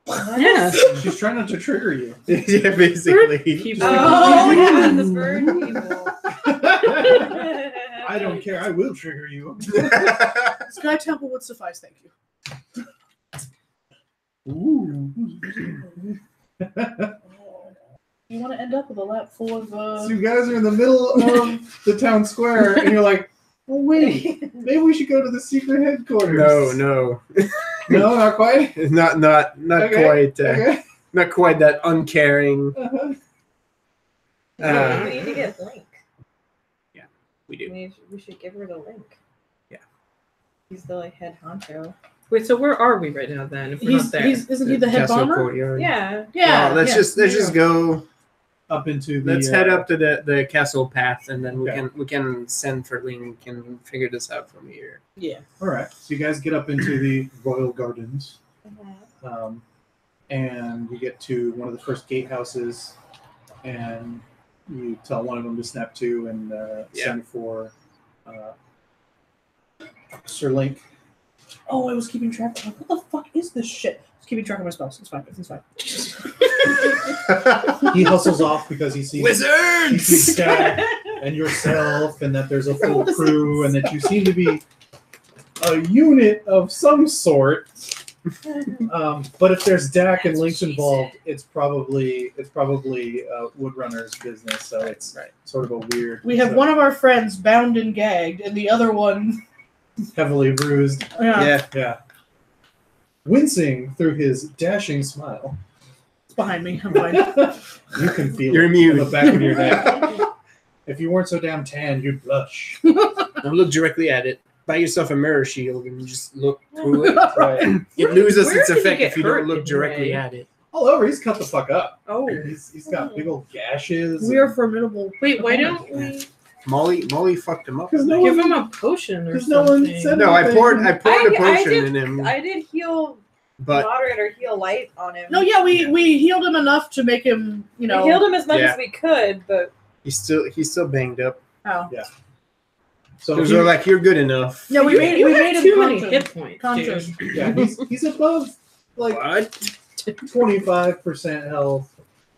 [SPEAKER 5] What?
[SPEAKER 3] Yeah.
[SPEAKER 2] She's trying not to trigger you.
[SPEAKER 1] Yeah, basically.
[SPEAKER 3] People.
[SPEAKER 5] Oh, yeah, the bird people.
[SPEAKER 2] I don't care. I will trigger you.
[SPEAKER 7] Sky Temple would suffice, thank you.
[SPEAKER 2] Ooh.
[SPEAKER 7] You want to end up with a lap full of.
[SPEAKER 2] So you guys are in the middle of the town square, and you're like, "Oh wait, maybe we should go to the secret headquarters."
[SPEAKER 1] No,
[SPEAKER 2] No, not quite.
[SPEAKER 1] not
[SPEAKER 2] Okay,
[SPEAKER 1] quite.
[SPEAKER 2] Okay.
[SPEAKER 1] Not quite that uncaring.
[SPEAKER 2] Uh-huh.
[SPEAKER 5] We need to get Link.
[SPEAKER 1] We do.
[SPEAKER 5] We should give her the Link.
[SPEAKER 1] Yeah.
[SPEAKER 5] He's the head honcho.
[SPEAKER 3] Wait, so where are we right now then? If we're not there.
[SPEAKER 7] Isn't he the head
[SPEAKER 1] Castle
[SPEAKER 7] bomber?
[SPEAKER 1] Courtyard.
[SPEAKER 5] Yeah.
[SPEAKER 7] Yeah.
[SPEAKER 1] Let's just go.
[SPEAKER 2] Up into the.
[SPEAKER 1] Let's head up to the castle path, and then
[SPEAKER 2] Okay.
[SPEAKER 1] we can send for Link and figure this out from here.
[SPEAKER 7] Yeah.
[SPEAKER 2] All right. So you guys get up into the royal gardens, and you get to one of the first gatehouses, and you tell one of them to snap to and send for Sir Link.
[SPEAKER 7] Oh, I was keeping track. What the fuck is this shit? I was keeping track of my spells. It's fine. It's fine.
[SPEAKER 2] He hustles off because he sees
[SPEAKER 1] Wizards!
[SPEAKER 2] Dad and yourself, and that there's a full
[SPEAKER 7] What is
[SPEAKER 2] crew, and that you seem to be a unit of some sort. But if there's Dak and Link's involved, it's probably Woodrunner's business. So it's sort of a weird.
[SPEAKER 7] We have one of our friends bound and gagged, and the other one.
[SPEAKER 2] heavily bruised.
[SPEAKER 7] Yeah.
[SPEAKER 2] Yeah. Wincing through his dashing smile.
[SPEAKER 7] It's behind me. I'm fine.
[SPEAKER 2] You can feel
[SPEAKER 1] You're
[SPEAKER 2] it
[SPEAKER 1] immune.
[SPEAKER 2] on the back of your neck. If you weren't so damn tan, you'd blush.
[SPEAKER 1] Don't look directly at it. Buy yourself a mirror shield and just look through it.
[SPEAKER 2] Right.
[SPEAKER 1] It loses
[SPEAKER 3] Where
[SPEAKER 1] its
[SPEAKER 3] did he
[SPEAKER 1] effect
[SPEAKER 3] get
[SPEAKER 1] if you
[SPEAKER 3] hurt
[SPEAKER 1] don't look directly
[SPEAKER 3] anyway?
[SPEAKER 1] at it.
[SPEAKER 2] All over, he's cut the fuck up.
[SPEAKER 3] Oh.
[SPEAKER 2] He's got big old gashes.
[SPEAKER 7] We are formidable.
[SPEAKER 3] Wait, why don't we
[SPEAKER 1] Molly fucked him up.
[SPEAKER 2] Because no
[SPEAKER 3] give
[SPEAKER 2] one,
[SPEAKER 3] him a potion or
[SPEAKER 2] because no one
[SPEAKER 3] something?
[SPEAKER 2] said
[SPEAKER 1] No, I poured a
[SPEAKER 5] I
[SPEAKER 1] potion
[SPEAKER 5] did-
[SPEAKER 1] in him,
[SPEAKER 5] I did heal
[SPEAKER 1] but
[SPEAKER 5] moderate or heal light on him.
[SPEAKER 7] No, yeah, we healed him enough to make him,
[SPEAKER 5] We healed him as much
[SPEAKER 1] Yeah.
[SPEAKER 5] as we could, but
[SPEAKER 1] he's still banged up.
[SPEAKER 7] Oh.
[SPEAKER 2] So
[SPEAKER 1] Because
[SPEAKER 2] he-
[SPEAKER 1] they're like, you're good enough.
[SPEAKER 7] Yeah, we made
[SPEAKER 3] you
[SPEAKER 7] him
[SPEAKER 3] have too many
[SPEAKER 7] conscious.
[SPEAKER 3] hit points,
[SPEAKER 7] Conscious.
[SPEAKER 3] dude.
[SPEAKER 2] yeah, he's above like
[SPEAKER 1] What?
[SPEAKER 2] 25% health,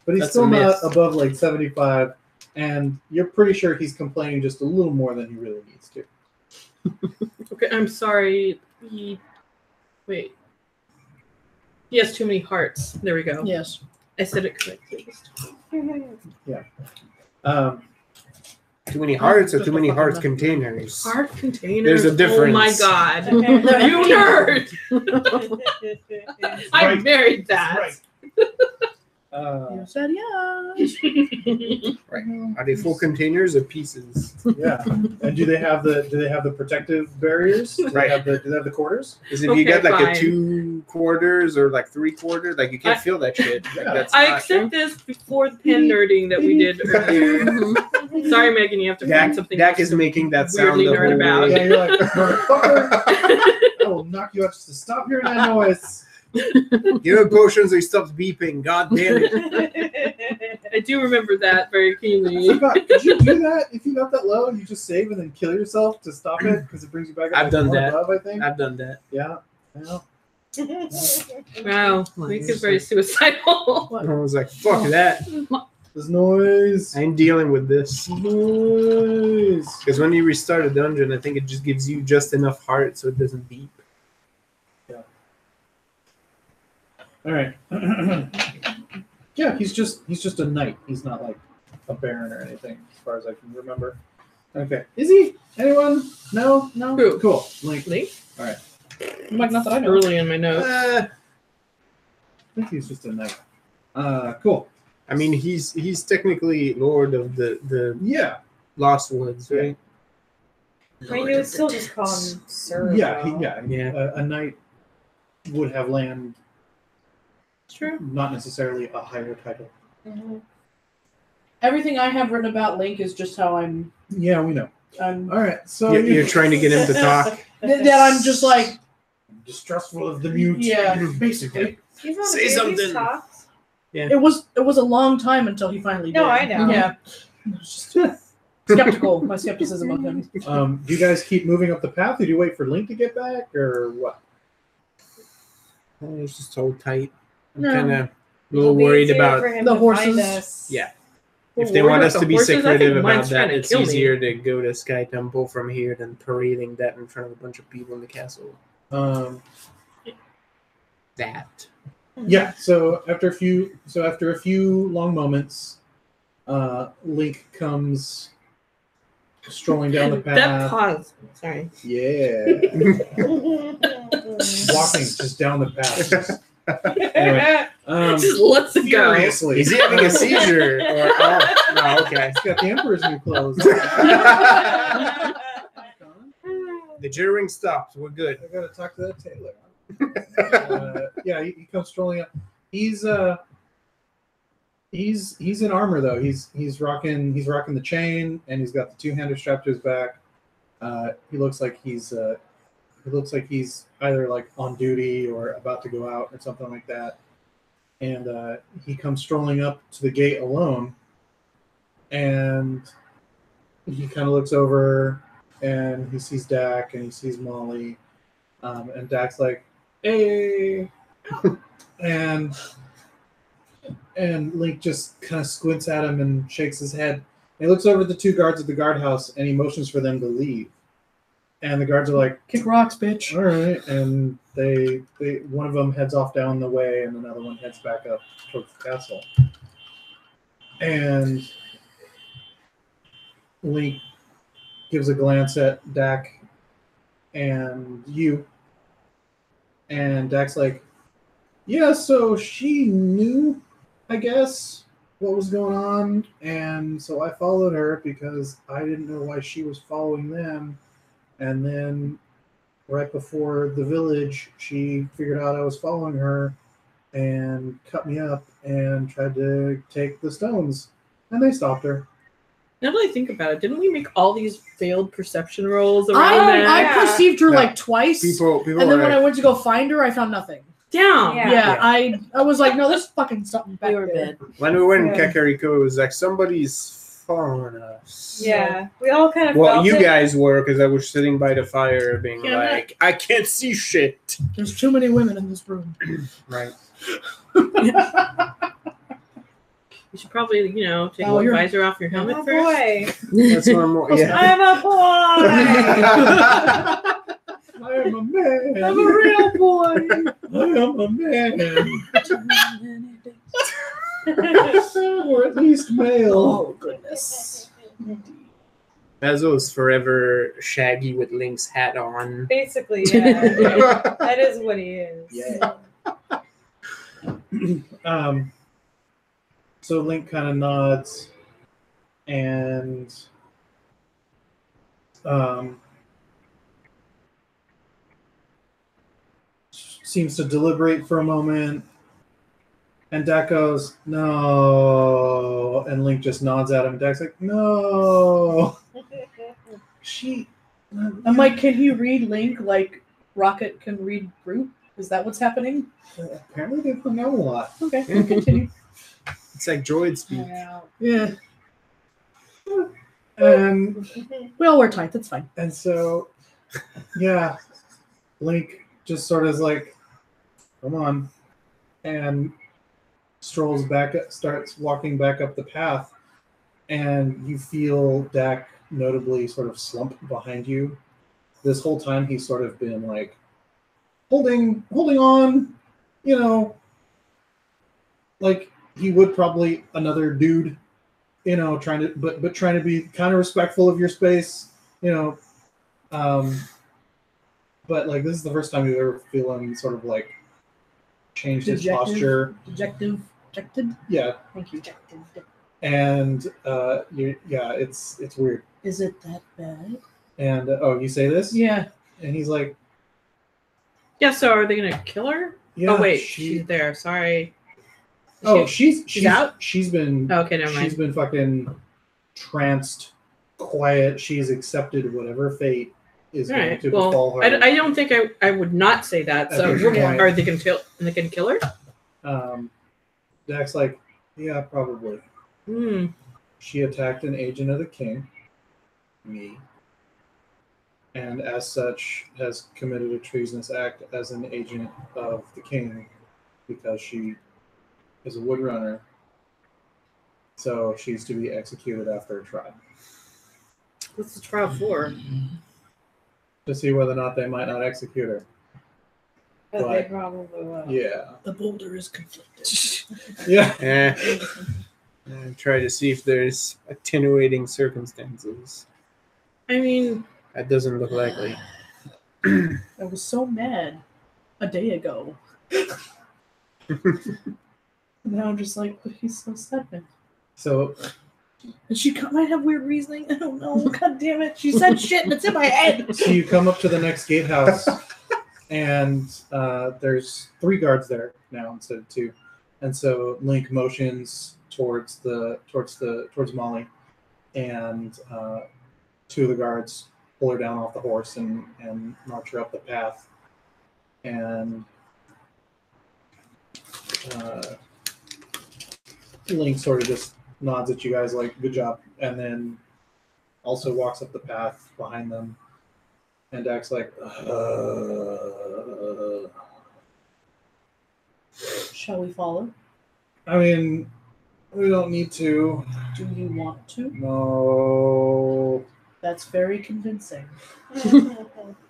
[SPEAKER 2] but he's
[SPEAKER 1] That's
[SPEAKER 2] still
[SPEAKER 1] a
[SPEAKER 2] not
[SPEAKER 1] miss.
[SPEAKER 2] above like 75. And you're pretty sure he's complaining just a little more than he really needs to.
[SPEAKER 3] Okay, I'm sorry. Wait. He has too many hearts. There we go.
[SPEAKER 7] Yes.
[SPEAKER 3] I said it correctly.
[SPEAKER 1] Too many hearts or too many hearts containers?
[SPEAKER 3] Heart containers.
[SPEAKER 1] There's a difference.
[SPEAKER 3] Oh my god. You nerd. I
[SPEAKER 2] Right.
[SPEAKER 3] married that.
[SPEAKER 2] Right.
[SPEAKER 7] You said yes.
[SPEAKER 1] Are they full containers or pieces?
[SPEAKER 2] Yeah. And do they have the protective barriers? Do they have the quarters?
[SPEAKER 1] Because if you got like
[SPEAKER 3] fine.
[SPEAKER 1] a 2 quarters or like 3 quarters, like you can't
[SPEAKER 3] I-
[SPEAKER 1] feel that shit. Like,
[SPEAKER 2] Yeah.
[SPEAKER 1] that's
[SPEAKER 3] I
[SPEAKER 1] not-
[SPEAKER 3] accept this before the pen nerding that we did earlier. Sorry, Megan, you have to find something
[SPEAKER 1] Dak
[SPEAKER 3] else
[SPEAKER 1] is
[SPEAKER 3] to
[SPEAKER 1] making that sound
[SPEAKER 3] weirdly
[SPEAKER 1] the
[SPEAKER 3] nerd
[SPEAKER 1] whole
[SPEAKER 3] about.
[SPEAKER 1] way.
[SPEAKER 2] Yeah, you're like, motherfucker, I will knock you out just to stop hearing that noise.
[SPEAKER 1] Give him potions or he stops beeping. God damn it.
[SPEAKER 3] I do remember that very
[SPEAKER 2] I
[SPEAKER 3] keenly.
[SPEAKER 2] forgot. Could you do that if you got that low? You just save and then kill yourself to stop it because it brings you back up.
[SPEAKER 1] I've
[SPEAKER 2] like
[SPEAKER 1] done
[SPEAKER 2] one
[SPEAKER 1] that.
[SPEAKER 2] above, I think.
[SPEAKER 1] I've done that.
[SPEAKER 2] Yeah. Yeah.
[SPEAKER 3] Wow, Nick is very suicidal.
[SPEAKER 1] I was like, fuck that.
[SPEAKER 2] There's noise.
[SPEAKER 1] I ain't dealing with this.
[SPEAKER 2] Noise.
[SPEAKER 1] Because when you restart a dungeon, I think it just gives you just enough heart so it doesn't beep.
[SPEAKER 2] All right. Yeah, he's just a knight. He's not like a baron or anything, as far as I can remember. Okay. Is he? Anyone? No? No?
[SPEAKER 3] Who?
[SPEAKER 2] Cool. Link.
[SPEAKER 3] Link?
[SPEAKER 2] Alright.
[SPEAKER 7] Like, not that I know.
[SPEAKER 3] Early in my notes.
[SPEAKER 2] I think he's just a knight. Cool.
[SPEAKER 1] I mean, he's technically lord of the
[SPEAKER 2] Yeah.
[SPEAKER 1] Lost Woods, right?
[SPEAKER 5] I mean, you would still just call him Sir.
[SPEAKER 2] Yeah,
[SPEAKER 5] though.
[SPEAKER 1] Yeah.
[SPEAKER 2] A knight would have land,
[SPEAKER 3] It's true.
[SPEAKER 2] not necessarily a higher title.
[SPEAKER 5] Mhm.
[SPEAKER 7] Everything I have written about Link is just how I'm.
[SPEAKER 2] Yeah, we know.
[SPEAKER 7] I'm
[SPEAKER 2] Alright, so
[SPEAKER 1] You're trying to get him to talk.
[SPEAKER 7] that I'm just like,
[SPEAKER 2] distrustful of the mute.
[SPEAKER 7] Yeah.
[SPEAKER 2] Basically.
[SPEAKER 5] He's not
[SPEAKER 1] Say
[SPEAKER 5] he's
[SPEAKER 1] something.
[SPEAKER 5] soft.
[SPEAKER 7] it was a long time until he finally did.
[SPEAKER 5] No, I know.
[SPEAKER 7] Yeah. I was just skeptical. My skepticism of him.
[SPEAKER 2] Do you guys keep moving up the path or do you wait for Link to get back or what?
[SPEAKER 1] It's just hold tight. I'm
[SPEAKER 7] No.
[SPEAKER 1] kind of a
[SPEAKER 5] It'll
[SPEAKER 1] little
[SPEAKER 5] be
[SPEAKER 1] worried
[SPEAKER 5] easier
[SPEAKER 1] about
[SPEAKER 5] for him
[SPEAKER 7] the
[SPEAKER 5] to
[SPEAKER 7] horses.
[SPEAKER 5] find us.
[SPEAKER 1] Yeah.
[SPEAKER 3] We're
[SPEAKER 1] if they
[SPEAKER 3] worried
[SPEAKER 1] want
[SPEAKER 3] about
[SPEAKER 1] us
[SPEAKER 3] the
[SPEAKER 1] to be
[SPEAKER 3] horses. I think
[SPEAKER 1] secretive about
[SPEAKER 3] mine's
[SPEAKER 1] that.
[SPEAKER 3] trying to
[SPEAKER 1] It's
[SPEAKER 3] kill me.
[SPEAKER 1] easier to go to Sky Temple from here than parading that in front of a bunch of people in the castle. That.
[SPEAKER 2] Yeah, so after a few long moments, Link comes strolling down the
[SPEAKER 3] That
[SPEAKER 2] path.
[SPEAKER 3] pause. Sorry.
[SPEAKER 2] Yeah. Walking just down the path. Anyway,
[SPEAKER 3] Just lets it go.
[SPEAKER 2] furiously.
[SPEAKER 1] Is he having a seizure? Or no, okay.
[SPEAKER 2] He's got the Emperor's new clothes.
[SPEAKER 1] The jittering stops. We're good.
[SPEAKER 2] I gotta talk to that tailor. Yeah, he comes strolling up. He's in armor though. He's rocking the chain and he's got the two-hander strapped to his back. He looks like he's either like on duty or about to go out or something like that. And he comes strolling up to the gate alone, and he kind of looks over and he sees Dak and he sees Molly, and Dak's like, "Hey," and Link just kind of squints at him and shakes his head. And he looks over at the two guards at the guardhouse and he motions for them to leave. And the guards are like,
[SPEAKER 7] Kick rocks, bitch.
[SPEAKER 2] all right. And they one of them heads off down the way and another one heads back up towards the castle. And Link gives a glance at Dak and you. And Dak's like, yeah, so she knew, I guess, what was going on. And so I followed her because I didn't know why she was following them. And then right before the village, she figured out I was following her and cut me up and tried to take the stones. And they stopped her.
[SPEAKER 3] Now that I think about it, didn't we make all these failed perception rolls around that?
[SPEAKER 7] I
[SPEAKER 5] Yeah.
[SPEAKER 7] perceived her
[SPEAKER 1] No.
[SPEAKER 7] like twice.
[SPEAKER 1] People
[SPEAKER 7] And then
[SPEAKER 1] are
[SPEAKER 7] when I went to go find her, I found nothing.
[SPEAKER 3] Damn.
[SPEAKER 5] Yeah.
[SPEAKER 7] Yeah, I was like, no, there's fucking something back
[SPEAKER 8] We were
[SPEAKER 7] there.
[SPEAKER 8] bad.
[SPEAKER 1] when we went in
[SPEAKER 5] Yeah.
[SPEAKER 1] Kakariko, it was like somebody's following us.
[SPEAKER 5] Yeah, we all kind of
[SPEAKER 1] Well,
[SPEAKER 5] felt
[SPEAKER 1] you
[SPEAKER 5] it.
[SPEAKER 1] guys were because I was sitting by the fire, being
[SPEAKER 7] Yeah,
[SPEAKER 1] like, I can't see shit.
[SPEAKER 7] There's too many women in this room.
[SPEAKER 1] Right.
[SPEAKER 3] You should probably, take
[SPEAKER 7] Oh,
[SPEAKER 3] the
[SPEAKER 7] you're-
[SPEAKER 3] visor off your helmet
[SPEAKER 5] Oh
[SPEAKER 3] first.
[SPEAKER 5] boy,
[SPEAKER 1] That's normal. Yeah.
[SPEAKER 5] I'm a boy.
[SPEAKER 2] I am a man.
[SPEAKER 7] I'm a real boy.
[SPEAKER 2] I am a man. Or at least male.
[SPEAKER 7] Oh, goodness.
[SPEAKER 1] Basil's forever Shaggy with Link's hat on.
[SPEAKER 5] Basically, yeah. That is what he is.
[SPEAKER 2] Yeah. So Link kind of nods and seems to deliberate for a moment. And Dak goes, no. And Link just nods at him. Dak's like, no.
[SPEAKER 7] I'm like, can he read Link like Rocket can read Groot? Is that what's happening?
[SPEAKER 2] Apparently they hung out a lot.
[SPEAKER 7] Okay, continue.
[SPEAKER 1] It's like droid speak.
[SPEAKER 2] Yeah. And
[SPEAKER 7] We all wear tights. It's fine.
[SPEAKER 2] And so, yeah, Link just sort of is like, come on, and strolls back, starts walking back up the path, and you feel Dak notably sort of slump behind you. This whole time he's sort of been like holding on, you know, like he would probably another dude, you know, trying to but trying to be kind of respectful of your space, you know. But like this is the first time you've ever feeling sort of like changed his posture.
[SPEAKER 7] Dejected.
[SPEAKER 2] Yeah.
[SPEAKER 7] Thank you.
[SPEAKER 2] And it's weird.
[SPEAKER 7] Is it that bad?
[SPEAKER 2] And oh, you say this?
[SPEAKER 7] Yeah.
[SPEAKER 2] And he's like,
[SPEAKER 3] Yeah, so are they gonna kill her?
[SPEAKER 2] yeah.
[SPEAKER 3] Oh wait, she's there. Sorry.
[SPEAKER 2] Oh,
[SPEAKER 3] She's out?
[SPEAKER 2] She's been.
[SPEAKER 3] Okay, never mind.
[SPEAKER 2] She's been fucking tranced, quiet. She's accepted whatever fate is
[SPEAKER 3] All
[SPEAKER 2] going
[SPEAKER 3] right.
[SPEAKER 2] to
[SPEAKER 3] Well,
[SPEAKER 2] befall her.
[SPEAKER 3] I don't think I would not say that. So
[SPEAKER 2] At this point.
[SPEAKER 3] are they gonna kill? They can kill her?
[SPEAKER 2] Dak's like, yeah, probably.
[SPEAKER 3] Hmm.
[SPEAKER 2] She attacked an agent of the king, me, and as such has committed a treasonous act as an agent of the king because she is a woodrunner. So she's to be executed after a trial.
[SPEAKER 3] What's the trial for?
[SPEAKER 2] To see whether or not they might not execute her.
[SPEAKER 5] But they
[SPEAKER 2] But-
[SPEAKER 5] probably will.
[SPEAKER 2] Yeah.
[SPEAKER 7] The boulder is conflicted.
[SPEAKER 2] Yeah.
[SPEAKER 1] Try to see if there's attenuating circumstances.
[SPEAKER 3] I mean,
[SPEAKER 1] That doesn't look likely.
[SPEAKER 7] I was so mad a day ago. Now I'm just like, but he's so sad now.
[SPEAKER 2] So
[SPEAKER 7] And she might have weird reasoning. I don't know. God damn it. She said shit and it's in my head.
[SPEAKER 2] So you come up to the next gatehouse, and there's 3 guards there now instead of 2. And so Link motions towards Molly, and 2 of the guards pull her down off the horse and march her up the path. And Link sort of just nods at you guys like, good job, and then also walks up the path behind them and acts like,
[SPEAKER 7] Shall we follow?
[SPEAKER 2] I mean, we don't need to.
[SPEAKER 7] Do you want to?
[SPEAKER 2] No.
[SPEAKER 7] That's very convincing.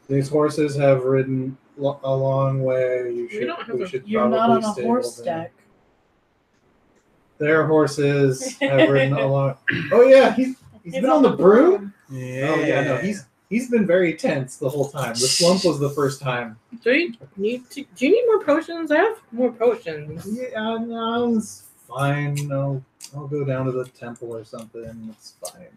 [SPEAKER 2] These horses have ridden a long way. We should
[SPEAKER 7] You're not on a
[SPEAKER 2] stable
[SPEAKER 7] horse
[SPEAKER 2] them.
[SPEAKER 7] deck.
[SPEAKER 2] Their horses have ridden a long. Oh yeah, he's been on the broom.
[SPEAKER 1] Yeah.
[SPEAKER 2] Oh yeah, no, he's been very tense the whole time. The slump was the first time.
[SPEAKER 3] do you need more potions? I have more potions.
[SPEAKER 2] Yeah, no, it's fine. I'll go down to the temple or something. It's fine.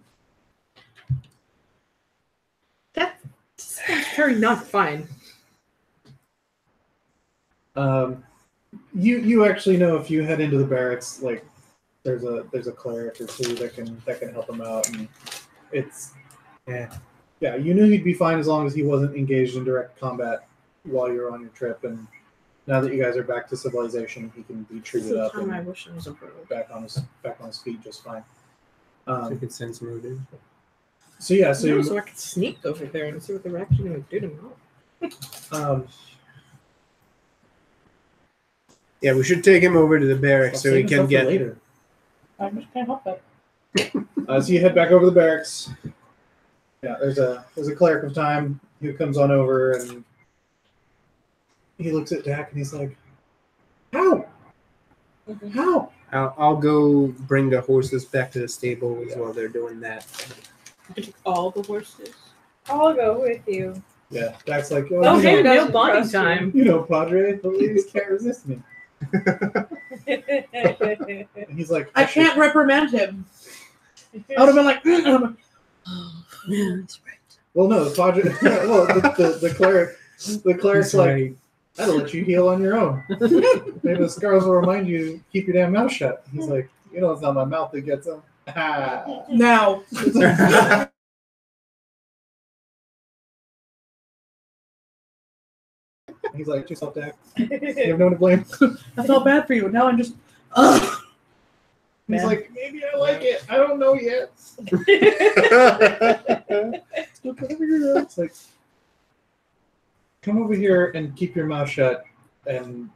[SPEAKER 3] That sounds very not fine.
[SPEAKER 2] You actually know if you head into the barracks, like there's a cleric or 2 that can help him out, and it's yeah. You knew he'd be fine as long as he wasn't engaged in direct combat while you're on your trip, and now that you guys are back to civilization, he can be treated up
[SPEAKER 3] I
[SPEAKER 2] and
[SPEAKER 3] wish it was a bird.
[SPEAKER 2] back on his feet just fine.
[SPEAKER 1] So you can sense motive.
[SPEAKER 2] So yeah, so
[SPEAKER 3] So I could sneak over there and see what they're actually going to do to me.
[SPEAKER 1] Yeah, we should take him over to the barracks so he can get.
[SPEAKER 2] later.
[SPEAKER 7] I just can't help it.
[SPEAKER 2] So you head back over to the barracks. Yeah, there's a cleric of time who comes on over and he looks at Dak and he's like, "How? How?"
[SPEAKER 1] I'll go bring the horses back to the stables while they're doing that.
[SPEAKER 3] All the horses.
[SPEAKER 5] I'll go with you.
[SPEAKER 2] Yeah, Dak's like,
[SPEAKER 3] Oh,
[SPEAKER 2] you
[SPEAKER 3] hey,
[SPEAKER 2] know,
[SPEAKER 3] no bonding time.
[SPEAKER 2] you know, Padre, the ladies can't resist me. And he's like,
[SPEAKER 7] I can't reprimand him. I would have been like,
[SPEAKER 8] Oh, yeah, that's right.
[SPEAKER 2] well, no, Padre. Well, the cleric's like, I'll let you heal on your own. Maybe the scars will remind you to keep your damn mouth shut. He's like, you know, it's not my mouth that gets them.
[SPEAKER 7] now.
[SPEAKER 2] He's like, yourself, Dak. You have no one to blame.
[SPEAKER 7] I felt bad for you. Now I'm just, ugh.
[SPEAKER 2] He's
[SPEAKER 7] Man.
[SPEAKER 2] like, maybe I like it. I don't know yet. Still trying to figure it out. It's like, come over here and keep your mouth shut, and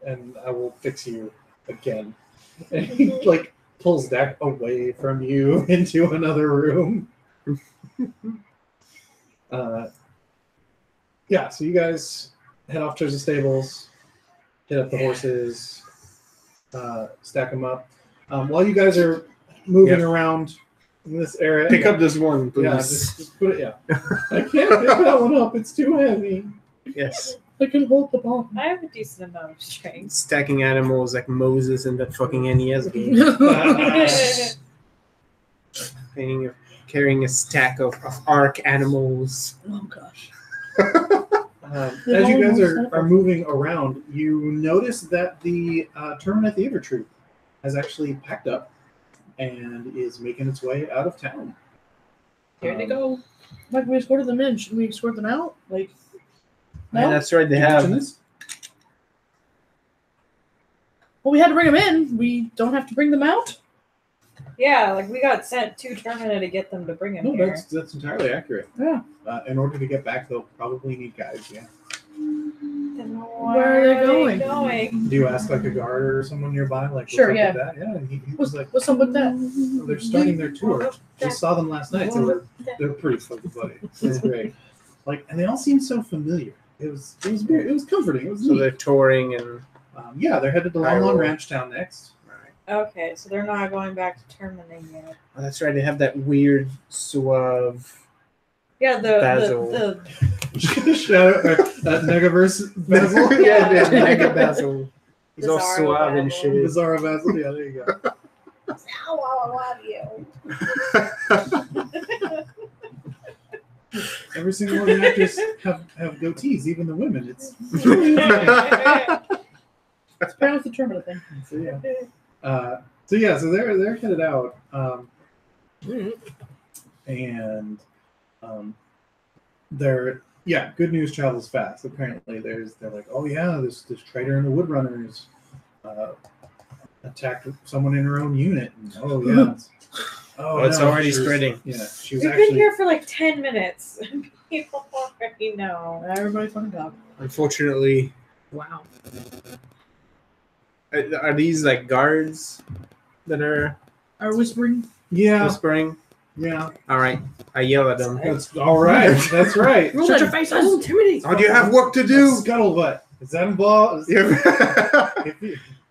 [SPEAKER 2] I will fix you again. And he like pulls Dak away from you into another room. Yeah, so you guys head off towards the stables, hit up the horses, stack them up. While you guys are moving around in this area,
[SPEAKER 1] Pick up this one, please.
[SPEAKER 2] yeah, just put it. Yeah, I can't pick that one up. It's too heavy.
[SPEAKER 1] Yes.
[SPEAKER 7] I can hold the bomb.
[SPEAKER 5] I have a decent amount of strength.
[SPEAKER 1] Stacking animals like Moses in that fucking NES game. Carrying a stack of arc animals.
[SPEAKER 7] Oh gosh.
[SPEAKER 2] As you guys are moving around, you notice that the Termina Theater Troupe has actually packed up and is making its way out of town.
[SPEAKER 3] Here they go.
[SPEAKER 7] Like we escorted them in. Should we escort them out? Like,
[SPEAKER 1] And
[SPEAKER 7] no?
[SPEAKER 1] that's right, they
[SPEAKER 2] Did you mention
[SPEAKER 1] have.
[SPEAKER 2] this?
[SPEAKER 7] Well, we had to bring them in. We don't have to bring them out?
[SPEAKER 5] Yeah, like we got sent to Termina to get them to bring him
[SPEAKER 2] No,
[SPEAKER 5] here.
[SPEAKER 2] that's entirely accurate.
[SPEAKER 7] Yeah.
[SPEAKER 2] In order to get back, they'll probably need guides. Yeah.
[SPEAKER 5] Then
[SPEAKER 7] Where are they going?
[SPEAKER 5] going?
[SPEAKER 2] Do you ask like a guard or someone nearby? Like,
[SPEAKER 7] Sure,
[SPEAKER 2] what's
[SPEAKER 7] yeah.
[SPEAKER 2] up with that? Yeah. And he was like,
[SPEAKER 7] What's up with that?
[SPEAKER 2] oh, they're starting their tour. We saw them last night. They're pretty fucking funny. It's great. Like, and they all seemed so familiar. It was weird. It was comforting. It was
[SPEAKER 1] So
[SPEAKER 2] neat.
[SPEAKER 1] they're touring and.
[SPEAKER 2] Yeah, they're headed to Long Long
[SPEAKER 1] Hyrule.
[SPEAKER 2] Ranch Town next.
[SPEAKER 5] Okay, so they're not going back to Termina yet.
[SPEAKER 1] Oh, that's right, they have that weird suave.
[SPEAKER 5] Yeah,
[SPEAKER 1] Basil.
[SPEAKER 5] the
[SPEAKER 2] Shadow, Negaverse Basil.
[SPEAKER 1] yeah, yeah, Mega Basil. He's all
[SPEAKER 5] Bizarro
[SPEAKER 1] suave and
[SPEAKER 5] Basil.
[SPEAKER 1] shit.
[SPEAKER 2] Bizarro Basil. Yeah, there you go.
[SPEAKER 5] now I love you.
[SPEAKER 2] Every single one of the actors have goatees, even the women. It's
[SPEAKER 7] It's apparently the Termina thing.
[SPEAKER 2] so they're headed out, and they're good news travels fast. Apparently, they're like, oh yeah, this traitor in the Woodrunners attacked someone in her own unit. And, oh yeah,
[SPEAKER 1] It's already spreading.
[SPEAKER 2] Yeah, she was
[SPEAKER 5] We've
[SPEAKER 2] actually
[SPEAKER 5] been here for like 10 minutes. People already know.
[SPEAKER 7] Everybody fucking got.
[SPEAKER 1] Unfortunately,
[SPEAKER 3] Wow.
[SPEAKER 1] are these like guards that are
[SPEAKER 7] Are whispering?
[SPEAKER 1] whispering?
[SPEAKER 2] Yeah.
[SPEAKER 1] All right, I yell at them.
[SPEAKER 2] That's all right. That's right.
[SPEAKER 7] Shut your faces!
[SPEAKER 3] Intimidate.
[SPEAKER 1] Oh, do you have work to do?
[SPEAKER 2] Scuttlebutt. Is that involved?
[SPEAKER 1] Yeah.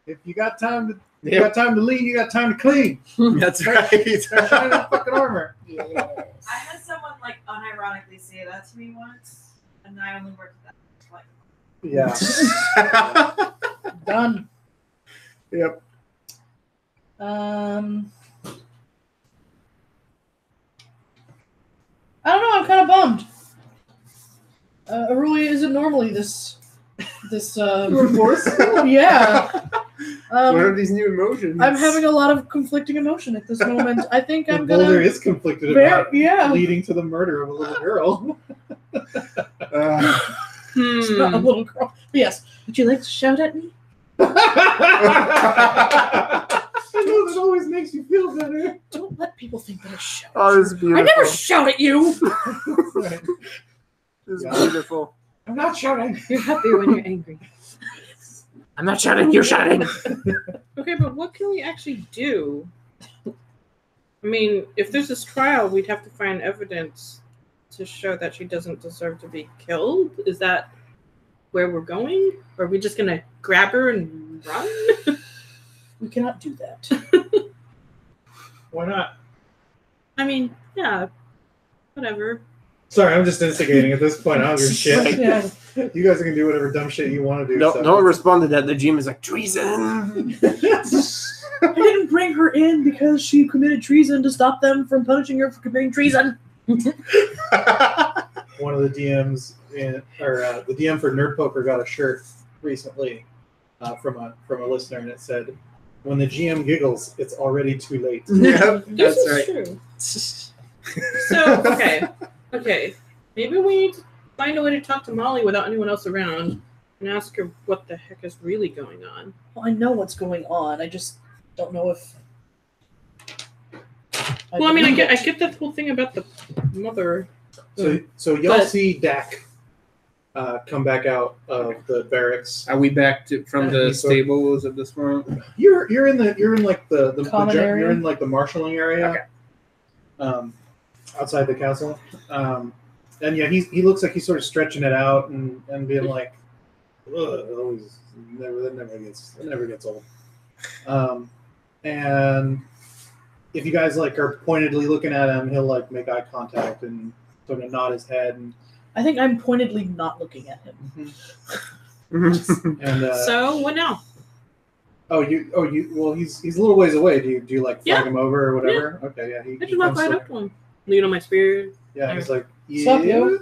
[SPEAKER 2] If you got time to you got time to lean, you got time to clean.
[SPEAKER 1] That's right.
[SPEAKER 2] Start shining that fucking armor.
[SPEAKER 5] I had someone like unironically say that to me once, and I only worked at that. Like,
[SPEAKER 2] Yeah.
[SPEAKER 7] Done.
[SPEAKER 1] Yep.
[SPEAKER 7] I don't know. I'm kind of bummed. Hyrule isn't normally this.
[SPEAKER 2] Remorse?
[SPEAKER 7] Yeah.
[SPEAKER 1] What are these new emotions?
[SPEAKER 7] I'm having a lot of conflicting emotion at this moment. I think I'm
[SPEAKER 2] Boulder
[SPEAKER 7] gonna.
[SPEAKER 2] is conflicted about
[SPEAKER 7] Yeah.
[SPEAKER 2] leading to the murder of a little girl.
[SPEAKER 7] It's not a little girl. But yes. Would you like to shout at me?
[SPEAKER 2] I know that always makes you feel better.
[SPEAKER 7] Don't let people think that I shout.
[SPEAKER 1] Oh, this is beautiful.
[SPEAKER 7] I never shout at you.
[SPEAKER 2] Right.
[SPEAKER 1] This is
[SPEAKER 2] Yeah.
[SPEAKER 1] beautiful.
[SPEAKER 2] I'm not shouting.
[SPEAKER 8] You're happier when you're angry.
[SPEAKER 1] I'm not shouting. You're shouting.
[SPEAKER 3] Okay, but what can we actually do? I mean, if there's this trial, we'd have to find evidence to show that she doesn't deserve to be killed. Is that where we're going? Or are we just gonna grab her and run?
[SPEAKER 7] We cannot do that.
[SPEAKER 2] Why not?
[SPEAKER 3] I mean, yeah. whatever.
[SPEAKER 2] Sorry, I'm just instigating at this point. I don't give a shit.
[SPEAKER 7] Yeah.
[SPEAKER 2] You guys can do whatever dumb shit you want to do.
[SPEAKER 1] Don't respond to that. The GM is like, treason!
[SPEAKER 7] I didn't bring her in because she committed treason to stop them from punishing her for committing treason.
[SPEAKER 2] One of the DMs, the DM for Nerd Poker got a shirt recently from a listener, and it said, "When the GM giggles, it's already too late."
[SPEAKER 1] Yep,
[SPEAKER 3] This
[SPEAKER 1] that's
[SPEAKER 3] is
[SPEAKER 1] right.
[SPEAKER 3] true. So, okay. Maybe we need to find a way to talk to Molly without anyone else around and ask her what the heck is really going on.
[SPEAKER 7] Well, I know what's going on. I just don't know if.
[SPEAKER 3] Well, I mean, I get that whole thing about the mother.
[SPEAKER 2] So y'all
[SPEAKER 3] But-
[SPEAKER 2] see Dak come back out of the barracks.
[SPEAKER 1] Are we back from the
[SPEAKER 2] he's
[SPEAKER 1] stables at this point?
[SPEAKER 2] You're in like the
[SPEAKER 7] Common area?
[SPEAKER 2] You're in like the marshalling area.
[SPEAKER 1] Okay.
[SPEAKER 2] Outside the castle. And yeah, he looks like he's sort of stretching it out and being like, ugh, that never gets old. And if you guys like are pointedly looking at him, he'll like make eye contact and sort of nod his head. And
[SPEAKER 7] I think I'm pointedly not looking at him.
[SPEAKER 2] and
[SPEAKER 3] So, what now?
[SPEAKER 2] well, he's a little ways away. Do you like flag
[SPEAKER 3] Yeah.
[SPEAKER 2] him over or whatever? Okay, yeah.
[SPEAKER 3] I just walk right up to him. Lean on my spear.
[SPEAKER 2] Yeah, he's like,
[SPEAKER 7] Sup,
[SPEAKER 2] yeah.
[SPEAKER 7] yo?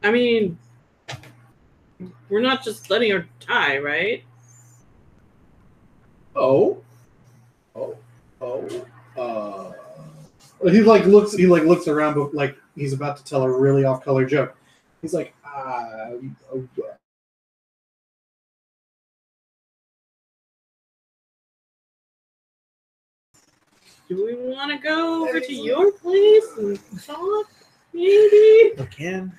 [SPEAKER 3] I mean, we're not just letting her die, right?
[SPEAKER 2] He looks around, but like he's about to tell a really off-color joke. He's like,
[SPEAKER 3] Do we want to go over to your place and talk? Maybe?
[SPEAKER 1] We can.